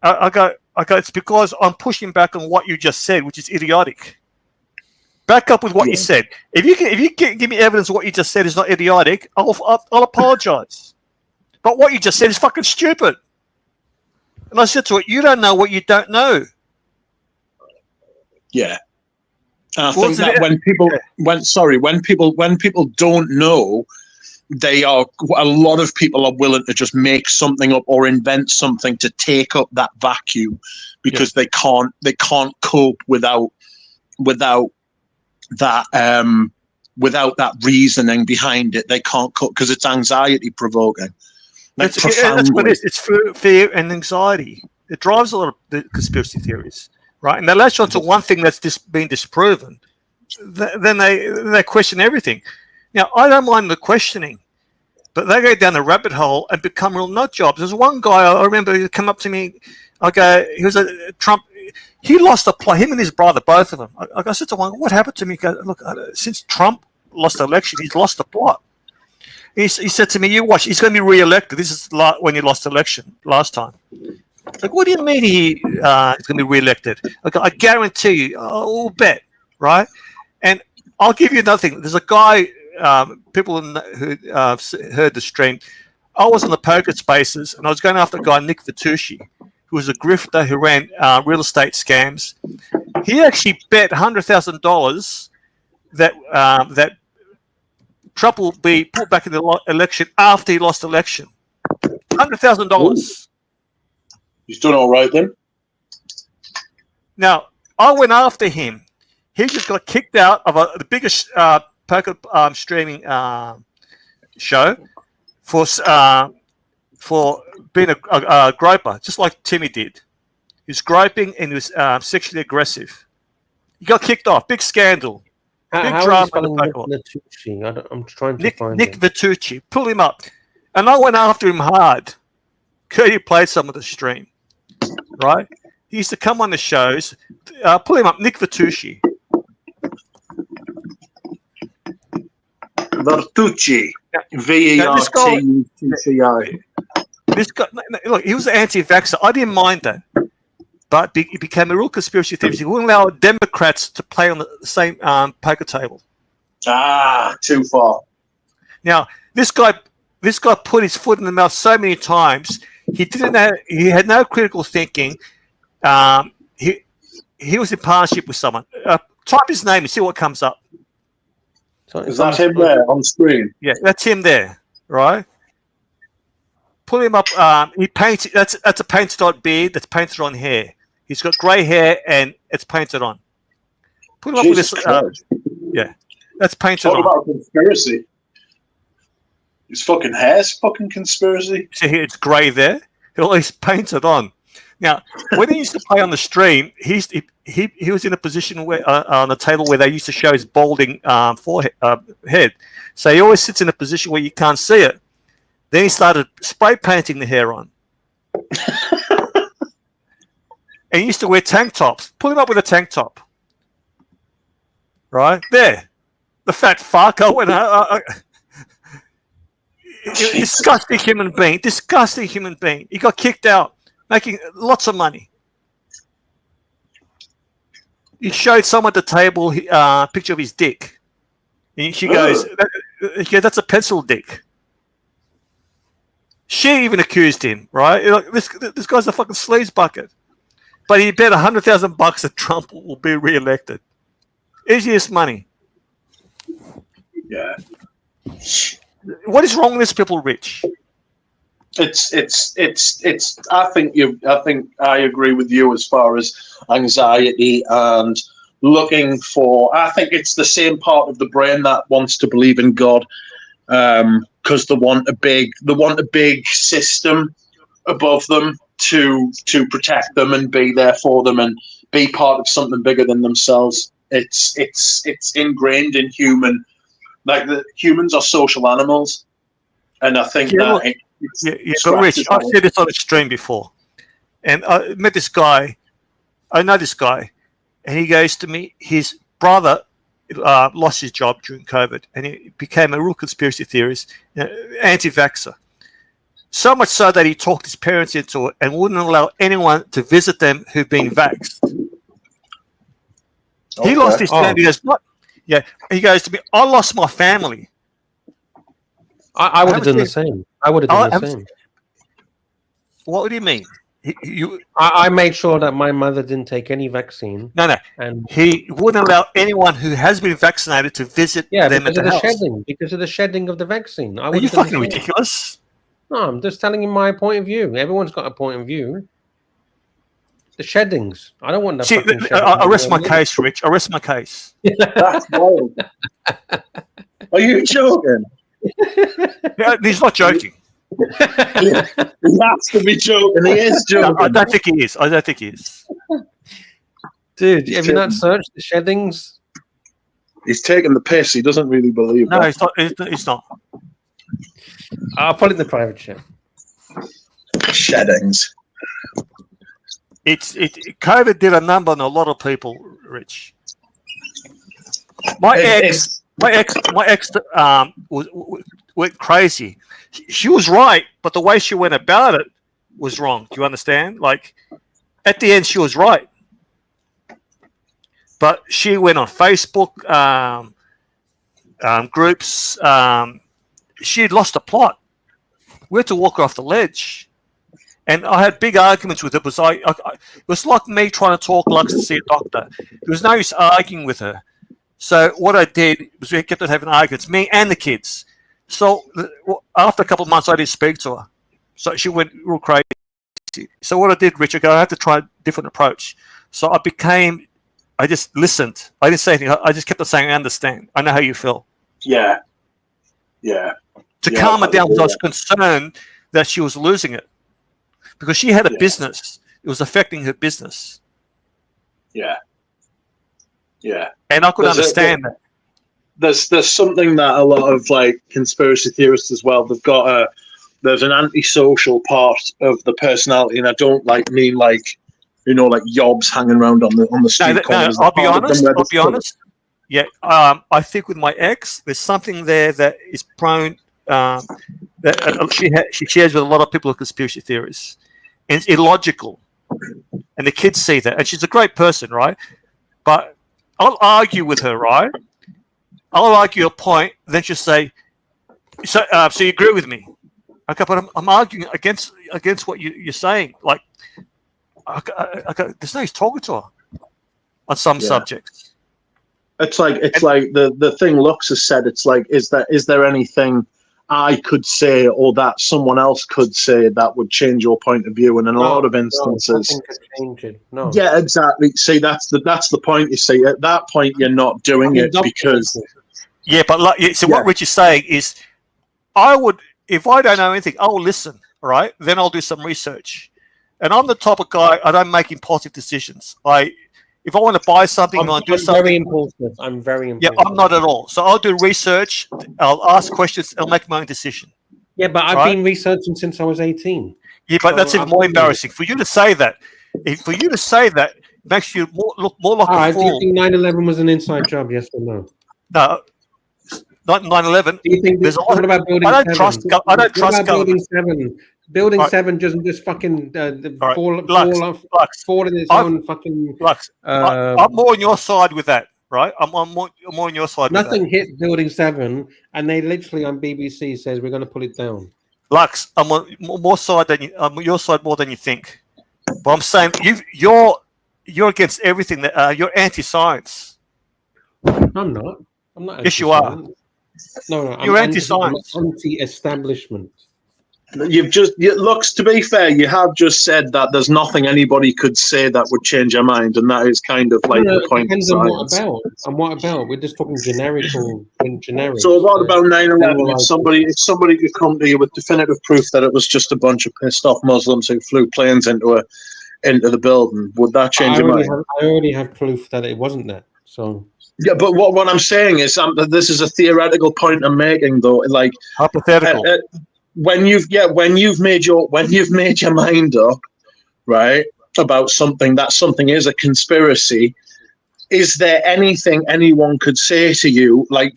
I go, it's because I'm pushing back on what you just said, which is idiotic. Back up with what you said. If you can give me evidence of what you just said is not idiotic, I'll apologize. But what you just said is fucking stupid. And I said to it, you don't know what you don't know. Yeah. And I think that when people don't know, a lot of people are willing to just make something up or invent something to take up that vacuum because they can't cope without that reasoning behind it. They can't cope because it's anxiety provoking. That's what it is. It's fear and anxiety. It drives a lot of the conspiracy theories, right? And they latch onto one thing that's been disproven. Then they question everything. Now, I don't mind the questioning, but they go down the rabbit hole and become real nut jobs. There's one guy, I remember, he come up to me. He was a Trump. He lost a plot, him and his brother, both of them. I said to one, what happened to me? He goes, look, since Trump lost the election, he's lost the plot. He said to me, you watch, he's going to be re-elected. This is when he lost the election last time. Like, what do you mean he's going to be re-elected? I guarantee you, I'll bet, right? And I'll give you another thing. There's a guy, people who heard the stream, I was on the poker spaces, and I was going after a guy, Nick Vitucci, who was a grifter who ran real estate scams. He actually bet $100,000 that Trump will be put back in the election after he lost the election. $100,000. He's done all right then. Now, I went after him. He just got kicked out of the biggest poker streaming show for being a groper, just like Timmy did. He was groping and he was sexually aggressive. He got kicked off. Big scandal. How are you spelling Nick Vitucci? I'm trying to find Nick it. Vitucci. Pull him up. And I went after him hard. Curdy played some of the stream, right? He used to come on the shows. Pull him up, Nick Vitucci. Vertucci. V-E-R-T-U-C-C-I. This guy, look, he was an anti-vaxxer. I didn't mind that. But he became a real conspiracy theorist. He wouldn't allow Democrats to play on the same poker table. Ah, too far. Now, this guy put his foot in the mouth so many times. He didn't know. He had no critical thinking. He was in partnership with someone. Type his name and see what comes up. Is that him there on screen? Yeah, that's him there, right? Pull him up. He painted. That's a painted on beard. That's painted on hair. He's got grey hair and it's painted on. Put him up with this. Yeah, that's painted Talk on. about conspiracy. His fucking hair's fucking conspiracy. See here, it's grey there. He's painted on. Now, when he used to play on the stream, he was in a position where on a table where they used to show his balding forehead head. So he always sits in a position where you can't see it. Then he started spray painting the hair on. And he used to wear tank tops. Pull him up with a tank top. Right? There. The fat fuck. Disgusting human being. Disgusting human being. He got kicked out, making lots of money. He showed someone at the table a picture of his dick. And she goes, yeah, that's a pencil dick. She even accused him, right? This guy's a fucking sleaze bucket. But he bet $100,000 that Trump will be re-elected. Easiest money. Yeah. What is wrong with these people, Rich? It's. I think I agree with you as far as anxiety and looking for. I think it's the same part of the brain that wants to believe in God, because they want a big system above them to protect them and be there for them and be part of something bigger than themselves. It's ingrained in human. Like humans are social animals, and I think but Rich, I've said this on the stream before, and I met this guy. I know this guy, and he goes to me. His brother lost his job during COVID, and he became a real conspiracy theorist, anti-vaxxer. So much so that he talked his parents into it and wouldn't allow anyone to visit them who've been vaxxed. Okay. He lost his job. He goes, what? Yeah, he goes to me, I lost my family. I would have done the same. I would have done the same. What do you mean? I made sure that my mother didn't take any vaccine. No. And he wouldn't allow anyone who has been vaccinated to visit them at the house. Because of the shedding of the vaccine. Are you fucking ridiculous? No, I'm just telling you my point of view. Everyone's got a point of view. The sheddings. I don't want that. See, I rest my case, Rich. I rest my case. That's wild. Are you joking? Yeah, he's not joking. He has to be joking. He is joking. I don't think he is. I don't think he is. Dude, have you not searched the sheddings? He's taking the piss. He doesn't really believe that. No, it's not. I'll put it in the private chat. Sheddings. COVID did a number on a lot of people, Rich. My ex went crazy. She was right, but the way she went about it was wrong. Do you understand? Like, at the end, she was right. But she went on Facebook groups. She had lost the plot. We had to walk her off the ledge. And I had big arguments with her because it was like me trying to talk Lux to see a doctor. There was no use arguing with her. So what I did was we kept on having arguments, me and the kids. So after a couple of months, I didn't speak to her. So she went real crazy. So what I did, Richard, I had to try a different approach. So I just listened. I didn't say anything. I just kept on saying, I understand. I know how you feel. Yeah. To calm her down because I was concerned that she was losing it. Because she had a business. It was affecting her business. Yeah. And I could understand that. there's something that a lot of like conspiracy theorists as well. They've got there's an antisocial part of the personality, and I don't mean like like yobs hanging around on the street corners. I'll be honest. Yeah, I think with my ex, there's something there that is prone. That she shares with a lot of people with conspiracy theories, and it's illogical, and the kids see that, and she's a great person, right? But I'll argue with her, right? I'll argue a point, then she'll say, "So you agree with me?" Okay, but I'm arguing against what you're saying. Like, there's no use talking to her on some subjects. It's like the thing Lux has said. It's like, is there anything I could say or that someone else could say that would change your point of view? And in a lot of instances, nothing could change it. No. Yeah, exactly. See, that's the point. You see, at that point, you're not doing it because. Yeah, but what Rich is saying is, I would, if I don't know anything, I'll listen, right? Then I'll do some research. And I'm the type of guy, I don't make impulsive decisions. If I want to buy something, I want to do something. Very impulsive. I'm very impulsive. Yeah, I'm not at all. So I'll do research, I'll ask questions, I'll make my own decision. Yeah, but I've been researching since I was 18. Yeah, but that's even more embarrassing. For you to say that, makes you look more like a fool. Do you think 9/11 was an inside job, yes or no? No. Not 9/11. Do you think there's a lot what about building? I don't trust. I don't trust building 7. Building 7 doesn't just fucking fall in its own fucking. I'm more on your side with that, right? I'm more on your side. Nothing hit Building 7, and they literally on BBC says we're going to pull it down. Lux, I'm on more side than you. I'm on your side more than you think. But I'm saying you're against everything. That you're anti-science. I'm not. I'm not. Yes, you are. No, you're anti-science. I'm anti-establishment. Lux, to be fair, you have just said that there's nothing anybody could say that would change your mind, and that is kind of like the point of science. What about? We're just talking generic. So what about 9/11? If somebody could come to you with definitive proof that it was just a bunch of pissed off Muslims who flew planes into the building, would that change your mind? I already have proof that it wasn't that. So. Yeah, but what I'm saying is this is a theoretical point I'm making, though. Like hypothetical. When you've made your mind up, right, about something, that something is a conspiracy. Is there anything anyone could say to you, like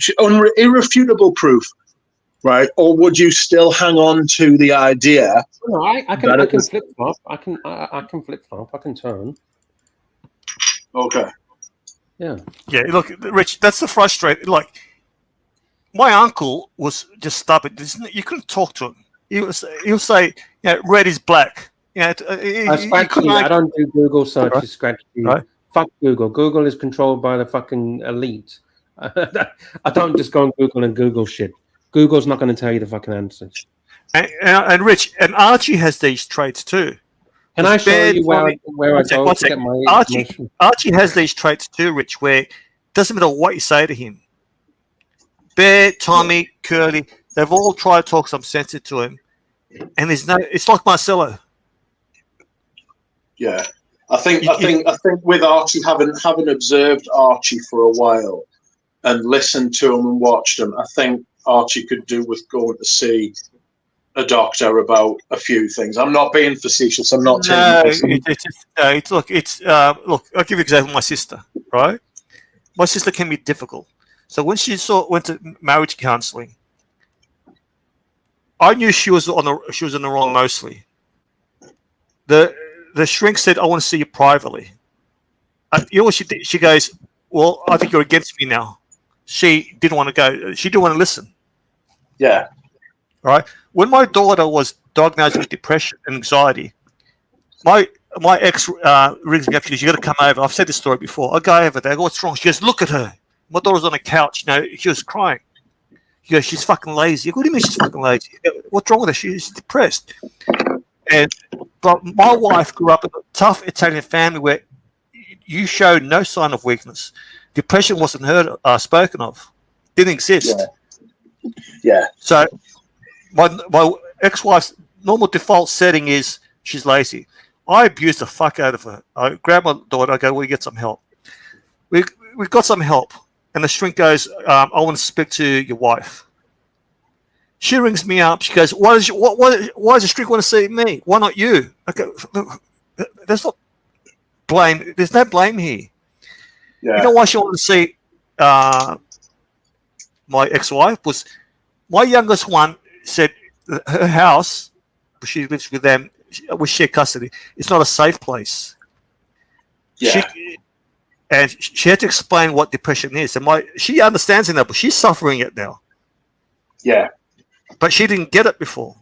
irrefutable proof, right? Or would you still hang on to the idea? No, I can flip flop. I can flip flop. I can turn. Okay. Yeah. Yeah. Look, Rich, that's the frustrating. Like, my uncle was just stubborn. You couldn't talk to him. He'll say, red is black. I don't do Google searches. Scratchy. Right. Fuck Google. Google is controlled by the fucking elite. I don't just go on Google and Google shit. Google's not going to tell you the fucking answers. And Rich, and Archie has these traits too. Can I show you where I go to get my information? Archie has these traits too, Rich, where it doesn't matter what you say to him. Bear, Tommy, Curly, they've all tried to talk some sense into him. And it's like Marcelo. Yeah. I think with Archie, having observed Archie for a while and listened to him and watched him, I think Archie could do with going to see a doctor about a few things. I'm not being facetious. I'm not taking this. Look, I'll give you an example. My sister, right? My sister can be difficult. So when she went to marriage counselling, I knew she was on the wrong mostly. The shrink said, "I want to see you privately." You know what she did? She goes, "Well, I think you're against me now." She didn't want to go. She didn't want to listen. Yeah. Right. When my daughter was diagnosed with depression and anxiety, my ex rings me up. She goes, "You got to come over." I've said this story before. I go over there. I go, "What's wrong?" She goes, "Look at her." My daughter's on the couch. She was crying. She goes, "She's fucking lazy." I go, "What do you mean she's fucking lazy?" What's wrong with her? She's depressed. But my wife grew up in a tough Italian family where you showed no sign of weakness. Depression wasn't spoken of. Didn't exist. Yeah. So my ex-wife's normal default setting is she's lazy. I abused the fuck out of her. I grabbed my daughter. I go, "We get some help." We got some help. And the shrink goes, I want to speak to your wife. She rings me up. She goes, why does the shrink want to see me? Why not you? Okay, there's not blame. There's no blame here. Yeah. You know why she wanted to see my ex-wife? Was my youngest one said her house, she lives with them, we share custody, it's not a safe place. Yeah. She had to explain what depression is. And she understands it now, but she's suffering it now. Yeah. But she didn't get it before.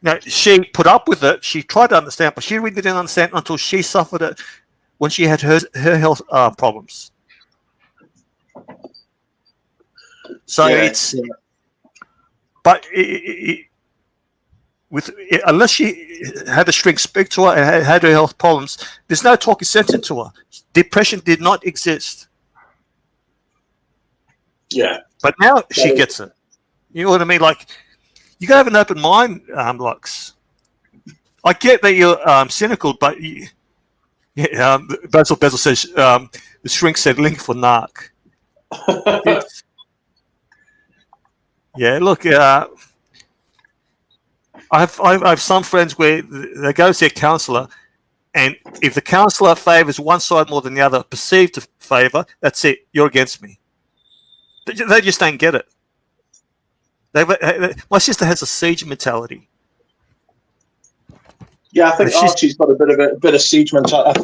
Now, she put up with it. She tried to understand, but she really didn't understand until she suffered it when she had her health problems. So it's... But unless she had a shrink speak to her and had her health problems, there's no talking sense into her. Depression did not exist. Yeah. But now she gets it. You know what I mean? Like, you gotta have an open mind, Lux. I get that you're cynical, but Basil says the shrink said link for narc. Yeah, look, I have some friends where they go to their counsellor, and if the counsellor favours one side more than the other, perceived to favour, that's it. You're against me. They just don't get it. My sister has a siege mentality. Yeah, I think Archie's got a bit of siege mentality. I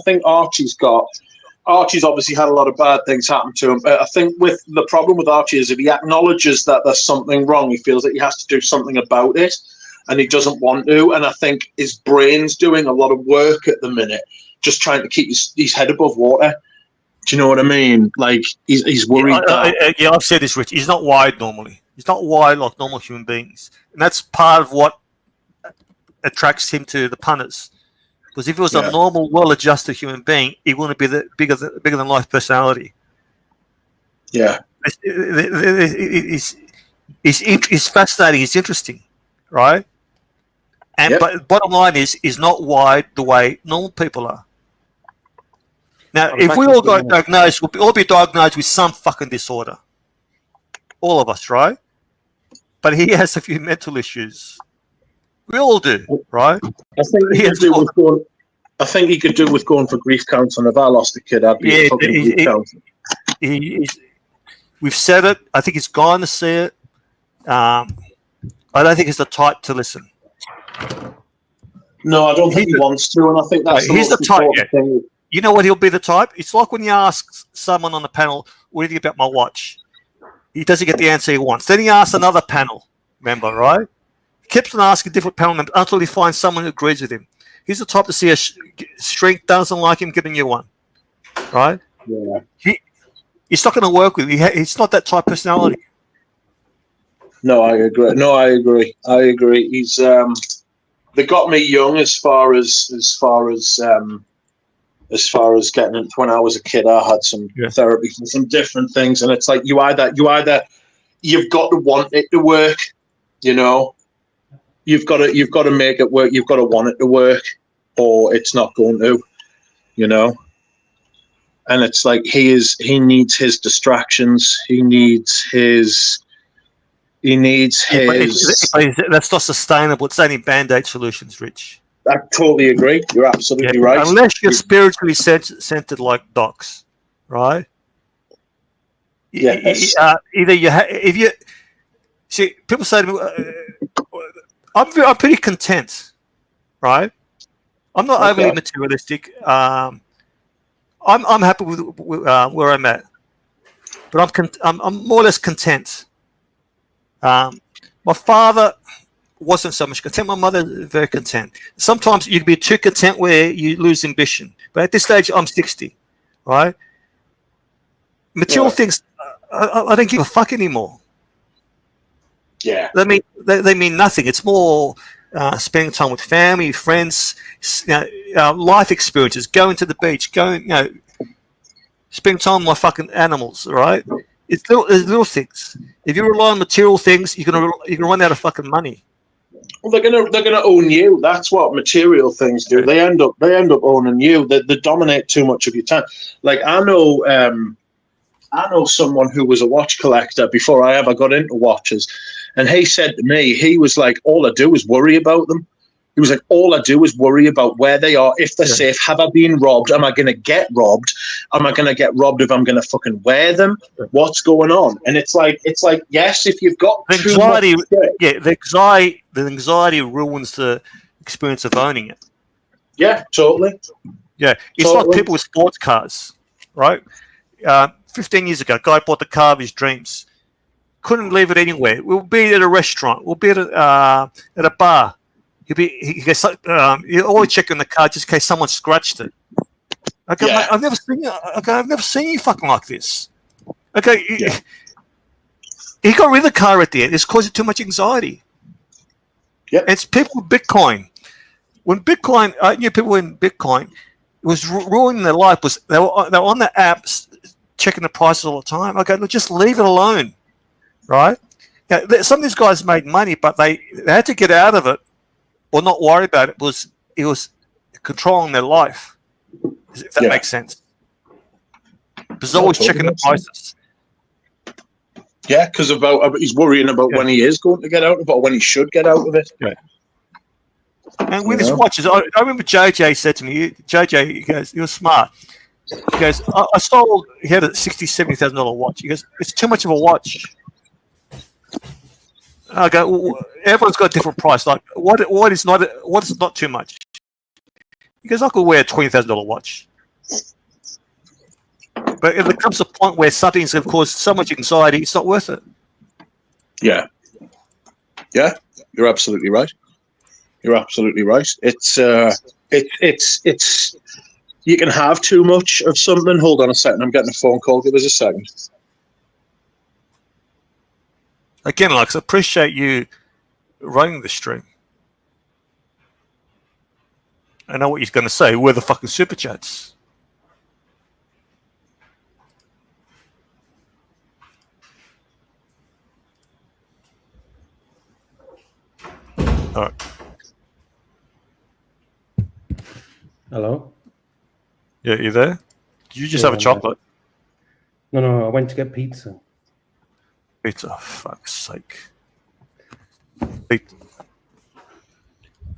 think Archie's obviously had a lot of bad things happen to him. I think with the problem with Archie is if he acknowledges that there's something wrong, he feels that he has to do something about it, and he doesn't want to. And I think his brain's doing a lot of work at the minute, just trying to keep his head above water. Do you know what I mean? Like he's worried. Yeah, I've said this, Rich. He's not wired normally. He's not wired like normal human beings, and that's part of what attracts him to the punters. Because if he was a normal, well-adjusted human being, he wouldn't be the bigger than life personality. Yeah, it's fascinating. It's interesting, right? And but bottom line is not wired the way normal people are. Now, if we all got diagnosed, we'll all be diagnosed with some fucking disorder. All of us, right? But he has a few mental issues. We all do, right? I think he could do with going for grief counselling. If I lost a kid, I'd be fucking grief counselling. We've said it. I think he's gone to see it. I don't think he's the type to listen. No, I don't think he wants to, and I think that's he's the type. Thing. You know what he'll be the type? It's like when you ask someone on the panel, what do you think about my watch? He doesn't get the answer he wants. Then he asks another panel member, right? He keeps on asking different panel members until he finds someone who agrees with him. He's the type to see a shrink doesn't like him, giving you one, right? Yeah. He's not going to work with you. He's not that type of personality. No, I agree. He's they got me young as far as getting it. When I was a kid, I had some therapy for some different things, and it's like you've got to want it to work, you know. You've got to make it work. You've got to want it to work, or it's not going to, you know. And it's like he needs his distractions. He needs his. That's not sustainable. It's only band-aid solutions, Rich. I totally agree. You're absolutely right. Unless you're spiritually centered like docs, right? Yes. If you see, people say to me, I'm pretty content, right? I'm not overly materialistic. I'm happy with where I'm at, but I'm more or less content. My father wasn't so much content. My mother very content. Sometimes you can be too content where you lose ambition. But at this stage, I'm 60, right? Material things, I don't give a fuck anymore. Yeah. They mean nothing. It's more spending time with family, friends, life experiences, going to the beach, spending time with my fucking animals, right? It's little things. If you rely on material things, you're gonna run out of fucking money. Well, they're gonna own you. That's what material things do. They end up owning you. They dominate too much of your time. Like I know someone who was a watch collector before I ever got into watches, and he said to me, he was like, all I do is worry about them. He was like, all I do is worry about where they are, if they're safe. Have I been robbed? Am I going to get robbed? Am I going to get robbed if I'm going to fucking wear them? What's going on? And it's like, yes, if you've got the anxiety, the anxiety ruins the experience of owning it. Yeah, totally. Yeah, it's like people with sports cars, right? 15 years ago, a guy bought the car of his dreams. Couldn't leave it anywhere. We'll be at a restaurant. We'll be at a bar. He'll always check in the car just in case someone scratched it. Okay, mate, I've never seen you fucking like this. Okay, he got rid of the car at the end. It's causing too much anxiety. Yeah, it's people with Bitcoin. When Bitcoin, I knew people in Bitcoin, it was ruining their life. They were on the apps checking the prices all the time. Okay, look, just leave it alone, right? Now, some of these guys made money, but they had to get out of it or not worry about it. It was controlling their life. If that makes sense. Because always checking the prices. Yeah, because he's worrying about when he is going to get out of it or when he should get out of it. Yeah. And with his watches, I remember JJ said to me, JJ, he goes, you're smart. He goes, he had a $60,000, $70,000 watch. He goes, it's too much of a watch. I go, well, everyone's got a different price. Like, what is not too much? He goes, I could wear a $20,000 watch. But if it comes to a point where something's going to cause so much anxiety, it's not worth it. Yeah. Yeah, you're absolutely right. You're absolutely right. It's you can have too much of something. Hold on a second. I'm getting a phone call. Give us a second. Again, Lux, I appreciate you running the stream. I know what he's going to say. Where the fucking super chats? All right. Hello? Yeah, you there? Did you just have a chocolate? No, I went to get pizza. Pizza, fuck's sake.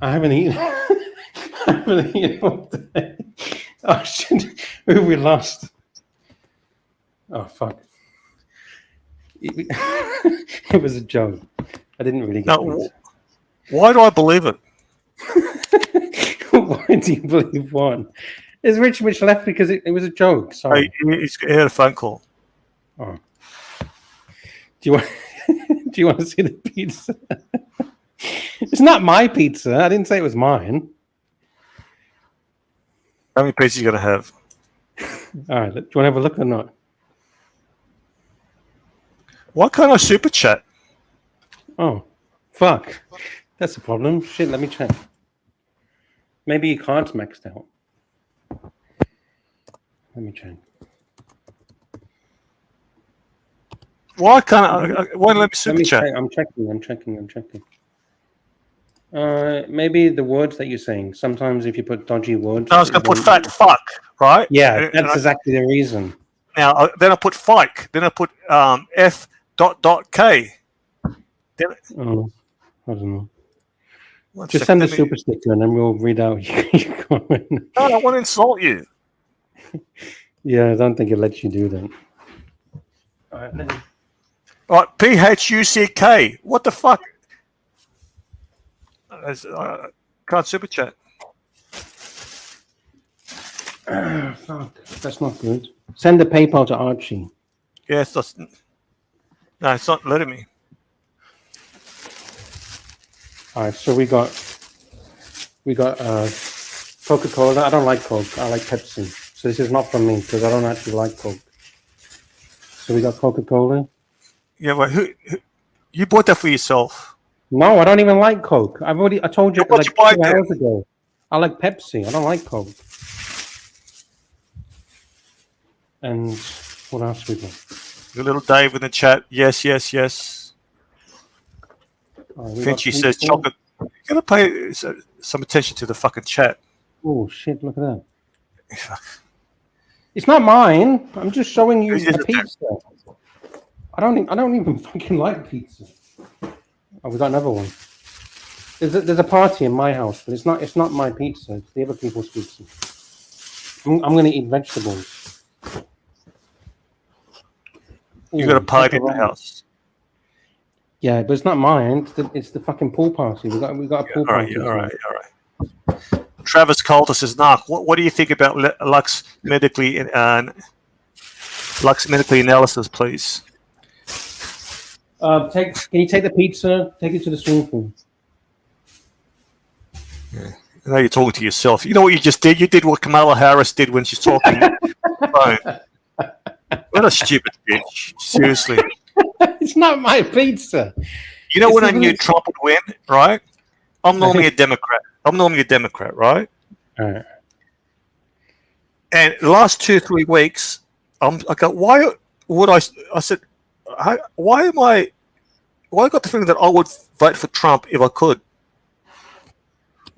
I haven't eaten. I haven't eaten all day. Oh shit! Who we lost? Oh fuck! It was a joke. I didn't really get pizza. Why do I believe it? Why do you believe one? Is Rich left because it was a joke? Sorry. He had a phone call. Oh. Do you want to see the pizza? It's not my pizza. I didn't say it was mine. How many pizzas are you going to have? All right. Do you want to have a look or not? Why can't I super chat? Oh, fuck. That's a problem. Shit, let me check. Maybe you can't maxed out. Let me check. Why can't I? Why let me super chat? I'm checking. Maybe the words that you're saying. Sometimes if you put dodgy words. I was going to put fat fuck, right? Yeah, that's exactly the reason. Now, then I put fike. Then I put F.K. Oh, I don't know. Just send a super sticker and then we'll read out your comment. No, I don't want to insult you. Yeah, I don't think it lets you do that. All right, PHUCK. What the fuck? Can't super chat. Fuck, that's not good. Send the PayPal to Archie. Yes, no, it's not letting me. All right, so we got Coca-Cola. I don't like Coke. I like Pepsi. So this is not from me because I don't actually like Coke. So we got Coca-Cola. Yeah, but who you bought that for yourself? No, I don't even like Coke. I told you like 2 hours ago. I like Pepsi. I don't like Coke. And what else we got? Your little Dave in the chat. Yes. Right, Finchy says chocolate You gotta pay some attention to the fucking chat. Oh shit! Look at that. It's not mine. I'm just showing you a pizza. I don't even fucking like pizza. Oh, we got another one. There's a party in my house, but it's not my pizza. It's the other people's pizza. I'm gonna eat vegetables. You got a party in the house. Yeah, but it's not mine. It's the fucking pool party. We got a pool party. All right. Travis Coulter says, "Narc, what do you think about Lux medically analysis, please?" Can you take the pizza? Take it to the swimming pool. Yeah. Now you're talking to yourself. You know what you just did? You did what Kamala Harris did when she's talking. What a stupid bitch. Seriously. It's not my pizza. You know when I knew Trump would win, right? I'm normally a Democrat, right? All right. And the last 2-3 weeks, I go, why would I said, why I got the feeling that I would vote for Trump if I could.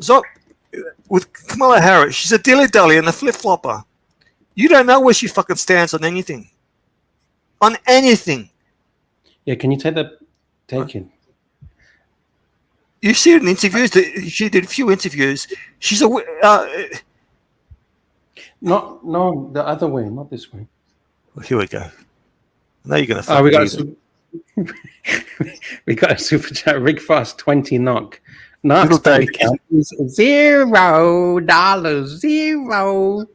So with Kamala Harris, she's a dilly-dally and a flip-flopper. You don't know where she fucking stands on anything. On anything. Yeah, can you take it? You see it in interviews. She did a few interviews. She's a... No, the other way, not this way. Well, here we go. Now you're going to... we got a super chat. Rick Fast 20 knock. Narc's bank account is $0.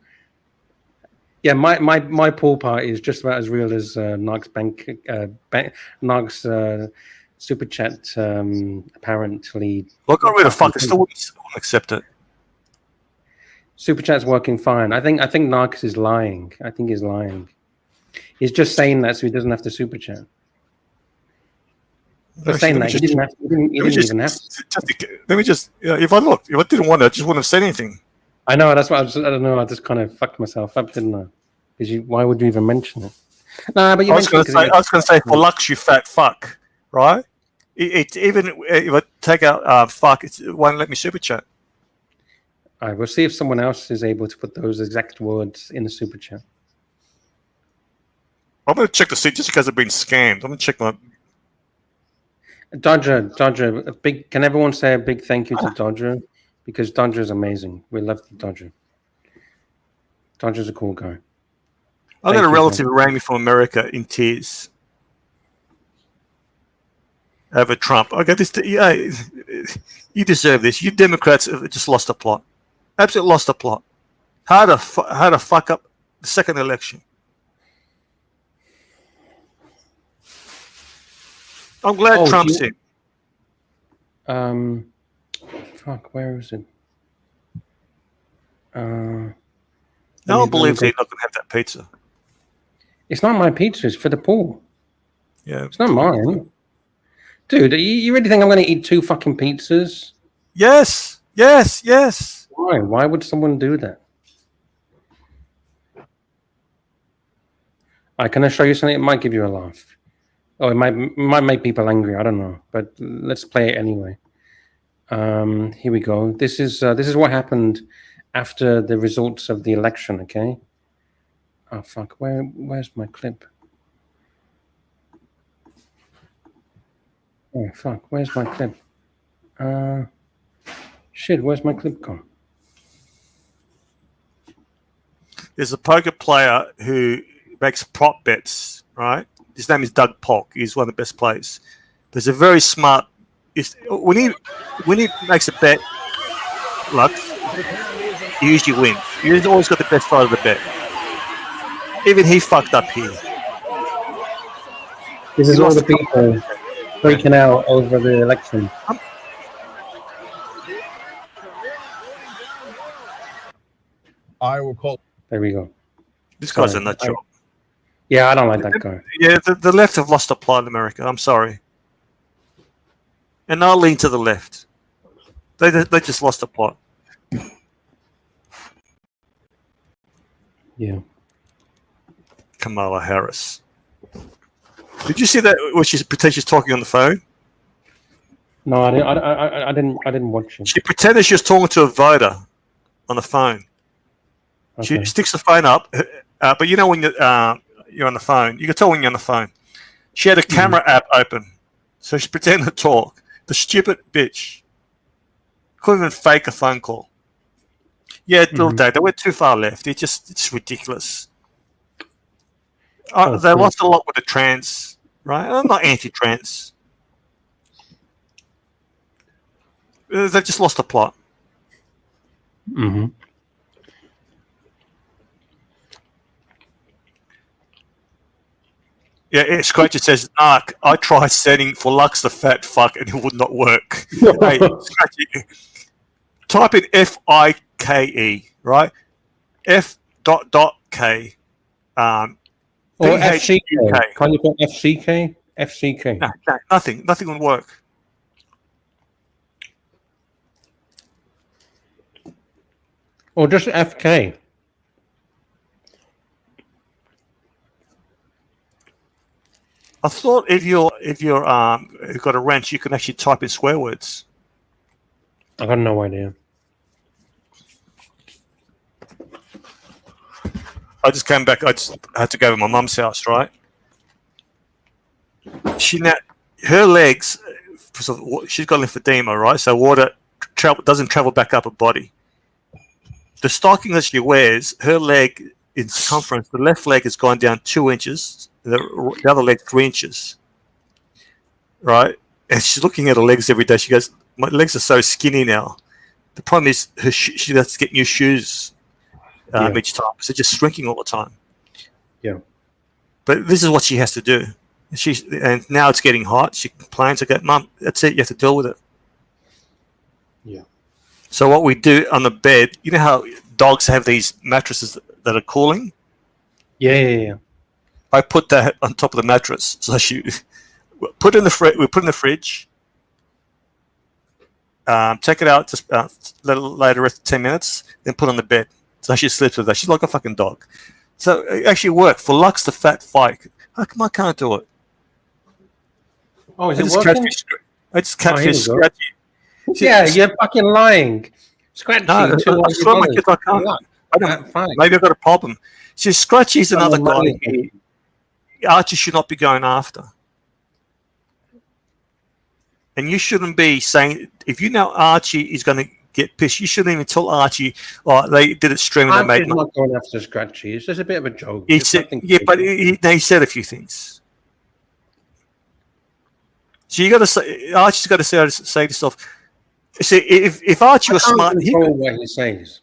Yeah, my pool party is just about as real as Narc's Narc's super chat. Apparently, well, I got rid of fuck. I still wouldn't accept it. Super chat's working fine. I think Narc's is lying. I think he's lying. He's just saying that so he doesn't have to super chat. But saying that, he didn't even have to. Let me just, if I didn't want to, I just wouldn't have said anything. I know, that's what I don't know, I just kind of fucked myself up, didn't I? Because why would you even mention it? No, but I was going to say, for Lux, you fat fuck, right? Even if I take out fuck, it won't let me super chat. All right, we'll see if someone else is able to put those exact words in the super chat. I'm going to check to see, just because I've been scammed. I'm going to check my... Dodger, can everyone say a big thank you to Dodger? Because Dodger is amazing. We love the Dodger. Dodger's a cool guy. I got a relative who rang me from America in tears over Trump. I got this. Yeah, you deserve this. You Democrats have just lost the plot. Absolutely lost the plot. How to fuck up the second election. I'm glad Trump's in. Fuck, where is it? No one believes he's not going to have that pizza. It's not my pizza. It's for the pool. Yeah. It's not mine. Dude, you really think I'm going to eat 2 fucking pizzas? Yes. Why? Why would someone do that? Can I show you something? It might give you a laugh. Oh, it might make people angry. I don't know, but let's play it anyway. Here we go. This is what happened after the results of the election. Okay. Oh fuck! Where's my clip? Oh fuck! Where's my clip? Shit! Where's my clip gone? There's a poker player who makes prop bets, right? His name is Doug Polk. He's one of the best players. There's a very smart. When he makes a bet, Lux, he usually wins. He's always got the best side of the bet. Even he fucked up here. This is all the people freaking out over the election. I will call. There we go. This guy's a nut job. Yeah, I don't like that guy. Yeah, the left have lost the plot in America. I'm sorry. And I'll lean to the left. They just lost the plot. Yeah. Kamala Harris. Did you see that when she's pretend she's talking on the phone? No, I didn't watch it. She pretended she was talking to a voter on the phone. Okay. She sticks the phone up, but you know when you're on the phone, you can tell when you're on the phone. She had a camera app open, so she's pretending to talk. The stupid bitch couldn't even fake a phone call. Yeah, little Dave, they went too far left. It's ridiculous. They lost a lot with the trans, right? I'm not anti-trans. They just lost the plot. Mm-hmm. Yeah, Scratcher says, Ark, I tried setting for Lux the fat fuck and it would not work. Hey, Scratchy, type in F-I-K-E, right? F.K. Or FCK. Can you put FCK? FCK. No, nothing. Nothing will work. Or just FK. I thought if you've got a wrench, you can actually type in swear words. I got no idea. I just came back. I just had to go to my mum's house, right? Her legs, she's got lymphedema, right? So water doesn't travel back up her body. The stocking that she wears, her leg in circumference, the left leg has gone down 2 inches, the other leg 3 inches, right? And she's looking at her legs every day. She goes, "My legs are so skinny now." The problem is she has to get new shoes each time, so just shrinking all the time. Yeah. But this is what she has to do. And now it's getting hot. She complains. I go, "Mum, that's it. You have to deal with it." Yeah. So what we do on the bed, you know how dogs have these mattresses that are cooling? Yeah. I put that on top of the mattress. So we put it in the fridge. Take it out just a little later, 10 minutes, then put it on the bed. So she sleeps with that. She's like a fucking dog. So it actually worked for Lux the fat fight. How come I can't do it? Oh, is it working? I just catfish Scratchy. Yeah, you're fucking lying. Scratchy. No, I swear my kids, I can't. Maybe I've got a problem. See, Scratchy's another guy Archie should not be going after. And you shouldn't be saying, if you know Archie is going to get pissed, you shouldn't even tell Archie, "Oh, they did it streaming." Archie's not going after Scratchy. It's just a bit of a joke. He said, but he said a few things. So you got to say, Archie's got to say to yourself, see, if Archie was smart, he would what he says.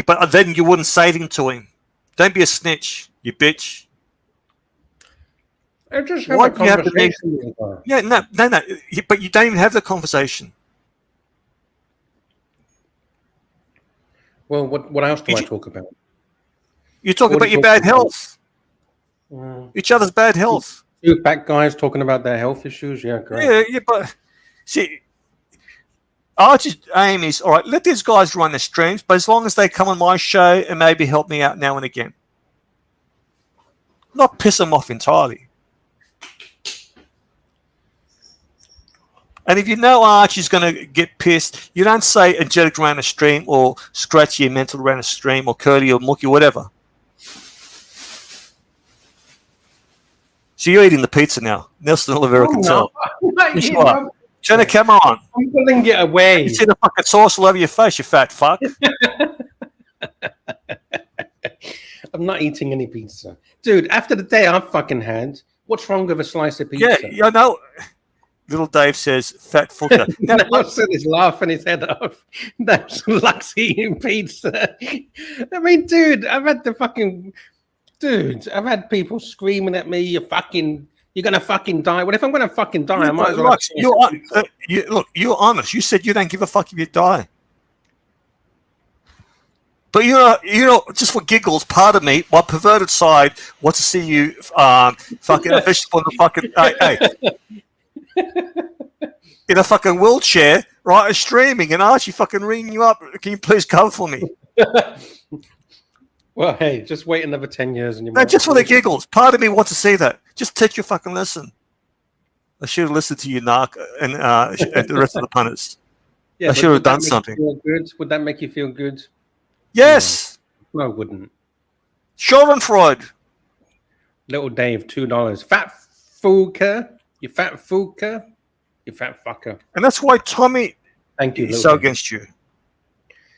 But then you wouldn't say anything to him. Don't be a snitch, you bitch. I just have a conversation. Yeah, no. But you don't even have the conversation. Well, what else do I talk about? You talk about your bad health. Each other's bad health. Two fat guys talking about their health issues. Yeah, great. Yeah, but see, Archie's aim is, all right, let these guys run the streams, but as long as they come on my show and maybe help me out now and again. Not piss them off entirely. And if you know Archie's going to get pissed, you don't say Angelic ran a stream or Scratchy and Mental ran a stream or Curly or Mookie, whatever. So you're eating the pizza now. Nelson Oliveira can tell. Yes, you are. Turn the camera on. I'm pulling it away. You see the fucking sauce all over your face, you fat fuck. I'm not eating any pizza. Dude, after the day I've fucking had, what's wrong with a slice of pizza? Yeah, I know. Little Dave says, "Fat fucker." Nelson is laughing his head off. That's Lux eating pizza. I mean, dude, I've had people screaming at me, you're gonna fucking die. Well, if I'm gonna fucking die, I might as well. Look, you're honest. You said you don't give a fuck if you die. But you know, just for giggles, part of me, my perverted side, wants to see you fucking a vegetable in the fucking in a fucking wheelchair, right? Streaming and Archie fucking ringing you up. Can you please come for me? Well, hey, just wait another 10 years and you No, just for the giggles. Part of me wants to see that. Just teach your fucking lesson. I should have listened to you, Narc, and the rest of the punters. Yeah, I should have done something. Good? Would that make you feel good? Yes. No, it wouldn't. Schadenfreude. Little Dave, $2. Fat fucker. You fat fucker. You fat fucker. And that's why Tommy is so against you.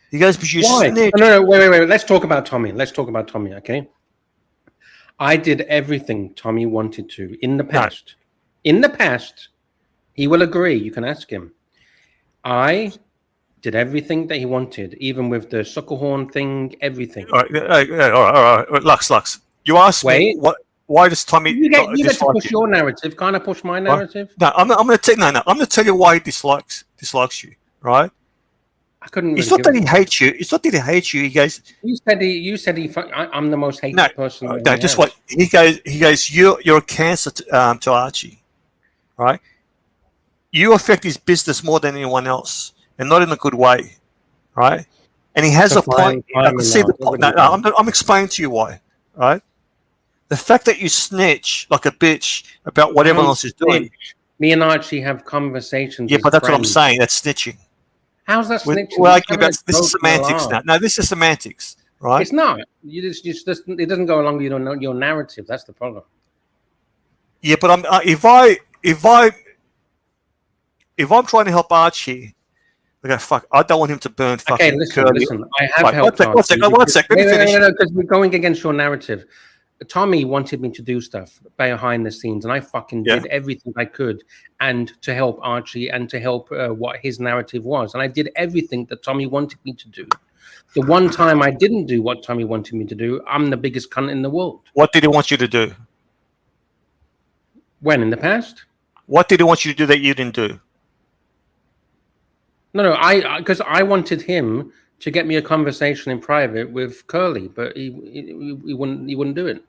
He goes, but you snitch. No, wait. Let's talk about Tommy. Okay? I did everything Tommy wanted to in the past. No. In the past, he will agree. You can ask him. I did everything that he wanted, even with the sucker horn thing, everything. All right. Lux. You asked me why does Tommy you get to push your narrative. Can't I push my narrative? No, I'm going to tell you why he dislikes you, right? I couldn't. It's not that he hates you. It's not that he hates you. He goes. You said he. I'm the most hated person. No, just what he goes. You're a cancer to Archie, right? You affect his business more than anyone else, and not in a good way, right? And he has a point. I can see the point. No, I'm explaining to you why, right? The fact that you snitch like a bitch about what everyone else is doing. Me and Archie have conversations. Yeah, but that's what I'm saying. That's snitching. How's that snitching? We're arguing about this is semantics now. No, this is semantics, right? It's not. It doesn't go along with your narrative. That's the problem. Yeah, but if I'm trying to help Archie, I go, fuck, I don't want him to burn fucking Okay, listen. I have helped One sec. Let me finish. No, because we're going against your narrative. Tommy wanted me to do stuff behind the scenes, and I fucking did everything I could, and to help Archie and to help what his narrative was. And I did everything that Tommy wanted me to do. The one time I didn't do what Tommy wanted me to do, I'm the biggest cunt in the world. What did he want you to do? When, in the past? What did he want you to do that you didn't do? No, because I wanted him to get me a conversation in private with Curly, but he wouldn't do it.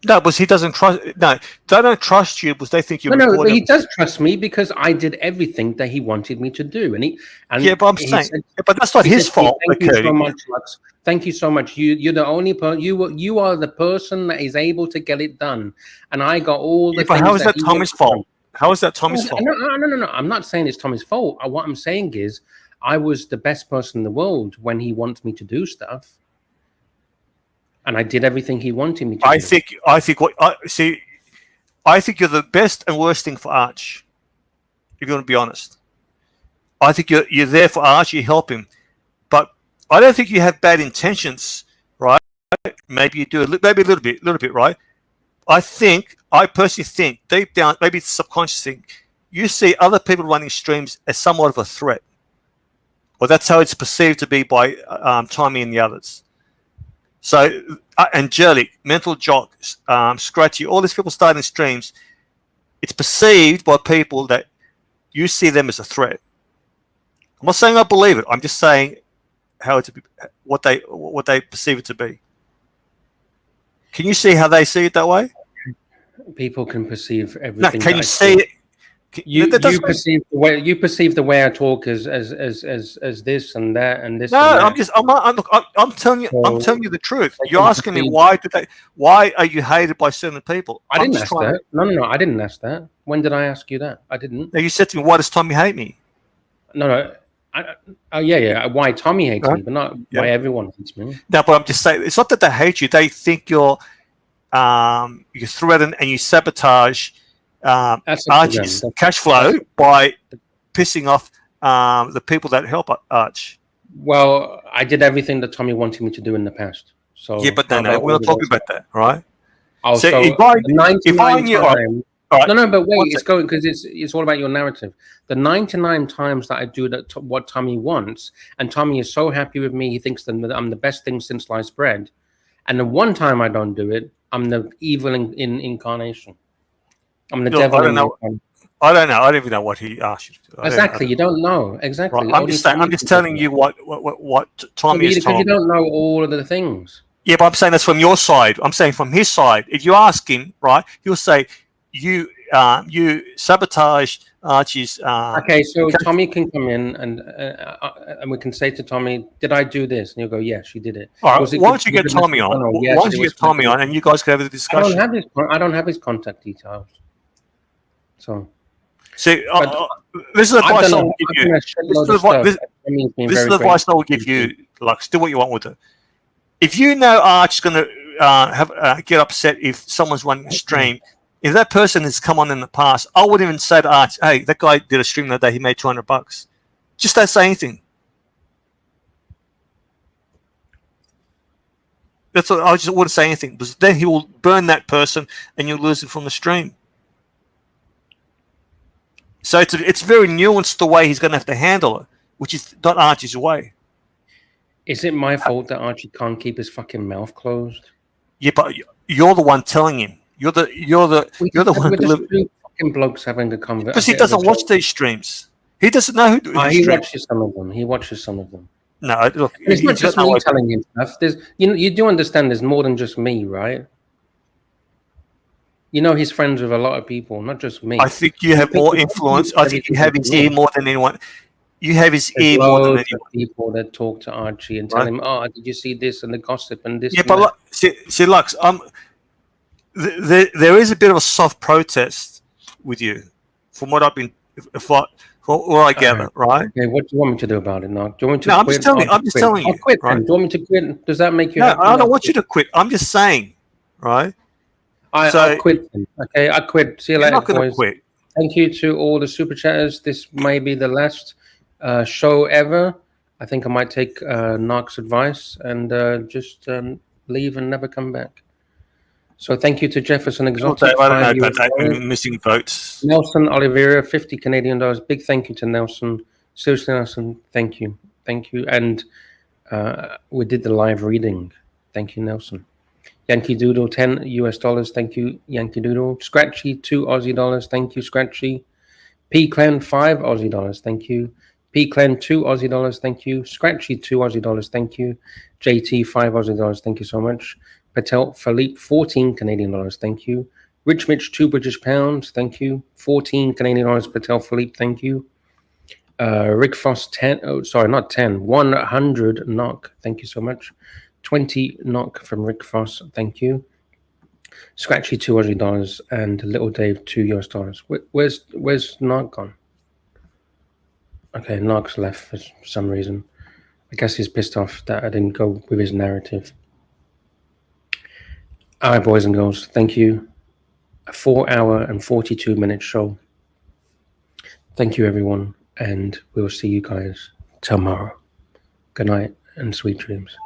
No, but he doesn't trust. No, they don't trust you because they think you're. No, he does trust me because I did everything that he wanted me to do, but I'm saying, but that's not his fault. Thank you so much, Lux. Thank you so much. You're the only person. You are the person that is able to get it done, and I got all the. But how is that Tommy's fault? How is that Tommy's fault? No. I'm not saying it's Tommy's fault. What I'm saying is, I was the best person in the world when he wants me to do stuff. And I did everything he wanted me to do. I think you're the best and worst thing for Arch. If you want to be honest, I think you're there for Arch. You help him, but I don't think you have bad intentions, right? Maybe you do, maybe a little bit, right? I personally think deep down, maybe it's a subconscious thing. You see other people running streams as somewhat of a threat, or that's how it's perceived to be by Tommy and the others. So, Angelic, Mental Jock, Scratchy, all these people starting streams, it's perceived by people that you see them as a threat. I'm not saying I believe it. I'm just saying how it's what they perceive it to be. Can you see how they see it that way? People can perceive everything. No, can you see it? You perceive the way I talk as this and that and this. No, and that. I'm telling you the truth. You're asking me why are you hated by certain people? I didn't ask that. No, I didn't ask that. When did I ask you that? I didn't. No, you said to me, why does Tommy hate me? No. Why Tommy hates me, but not why everyone hates me. No, but I'm just saying it's not that they hate you. They think you threaten and you sabotage Archie's cash flow by pissing off the people that help Arch. Well, I did everything that Tommy wanted me to do in the past. So yeah, but no, we're not talking about that, right? Oh, so if I knew, no, but wait, it's going because it's all about your narrative. The 99 times that I do what Tommy wants, and Tommy is so happy with me, he thinks that I'm the best thing since sliced bread. And the one time I don't do it, I'm the evil in incarnation. I'm the devil. I don't know. I don't even know what he asked you to do. Exactly, you don't know exactly. Right. I'm just telling you what Tommy is telling. You don't know all of the things. Yeah, but I'm saying that's from your side. I'm saying from his side. If you ask him, right, he'll say you sabotage Archie's. Okay, so Tommy can come in and we can say to Tommy, "Did I do this?" And he'll go, "Yes, you did it." All right. Why don't you get Tommy on? Why don't you get Tommy on and you guys can have a discussion? I don't have his contact details. So, see, this is advice I will give you. This is advice I will give you. Lux, do what you want with it. If you know Arch's going to get upset if someone's running a stream, if that person has come on in the past, I wouldn't even say to Arch, "Hey, that guy did a stream the other day. He made $200." Just don't say anything. That's what I just wouldn't say anything, because then he will burn that person and you'll lose it from the stream. So it's very nuanced the way he's going to have to handle it, which is not Archie's way. Is it my fault that Archie can't keep his fucking mouth closed? Yeah, but you're the one telling him. You're the one. We're just two fucking blokes having a conversation. Because he doesn't watch these streams. He doesn't know who. He watches some of them. He watches some of them. No, look, it's not just me telling him stuff. There's, you do understand. There's more than just me, right? You know, he's friends with a lot of people, not just me. I think you have more influence. I think you have his ear more than anyone. You have his ear more than anyone. People that talk to Archie and tell him, "Oh, did you see this and the gossip and this?" Yeah, but see, Lux, there is a bit of a soft protest with you, from what I've been, what I gather, right? Okay, what do you want me to do about it now? Do you want me to no, quit? I'm just telling you. I'll quit. Right? Do you want me to quit? Does that make you happy? I don't want you to quit. I'm just saying, right? I'll quit. Okay, I quit. See you later, not going to boys. quit. Thank you to all the super chatters. This may be the last show ever. I think I might take Narc's advice and just leave and never come back. So thank you to Jefferson Exotic. I don't know about that. Missing votes. Nelson Oliveira, 50 Canadian dollars. Big thank you to Nelson. Seriously, Nelson, thank you. Thank you. And we did the live reading. Thank you, Nelson. Yankee Doodle, 10 US dollars. Thank you, Yankee Doodle. Scratchy, 2 Aussie dollars. Thank you, Scratchy. P Clan, 5 Aussie dollars. Thank you. P Clan, 2 Aussie dollars. Thank you. Scratchy, 2 Aussie dollars. Thank you. JT, 5 Aussie dollars. Thank you so much. Patel Philippe, 14 Canadian dollars. Thank you. Rich Mitch, 2 British pounds. Thank you. 14 Canadian dollars. Patel Philippe. Thank you. Rick Foss, 10. Oh, sorry, not 10. 100 knock. Thank you so much. 20 knock from Rick Foss. Thank you. Scratchy, 2 Aussie dollars. And Little Dave, 2 US dollars. Where's Knock gone? Okay, Knock's left for some reason. I guess he's pissed off that I didn't go with his narrative. All right, boys and girls, thank you. A 4-hour and 42-minute show. Thank you, everyone, and we'll see you guys tomorrow. Good night and sweet dreams.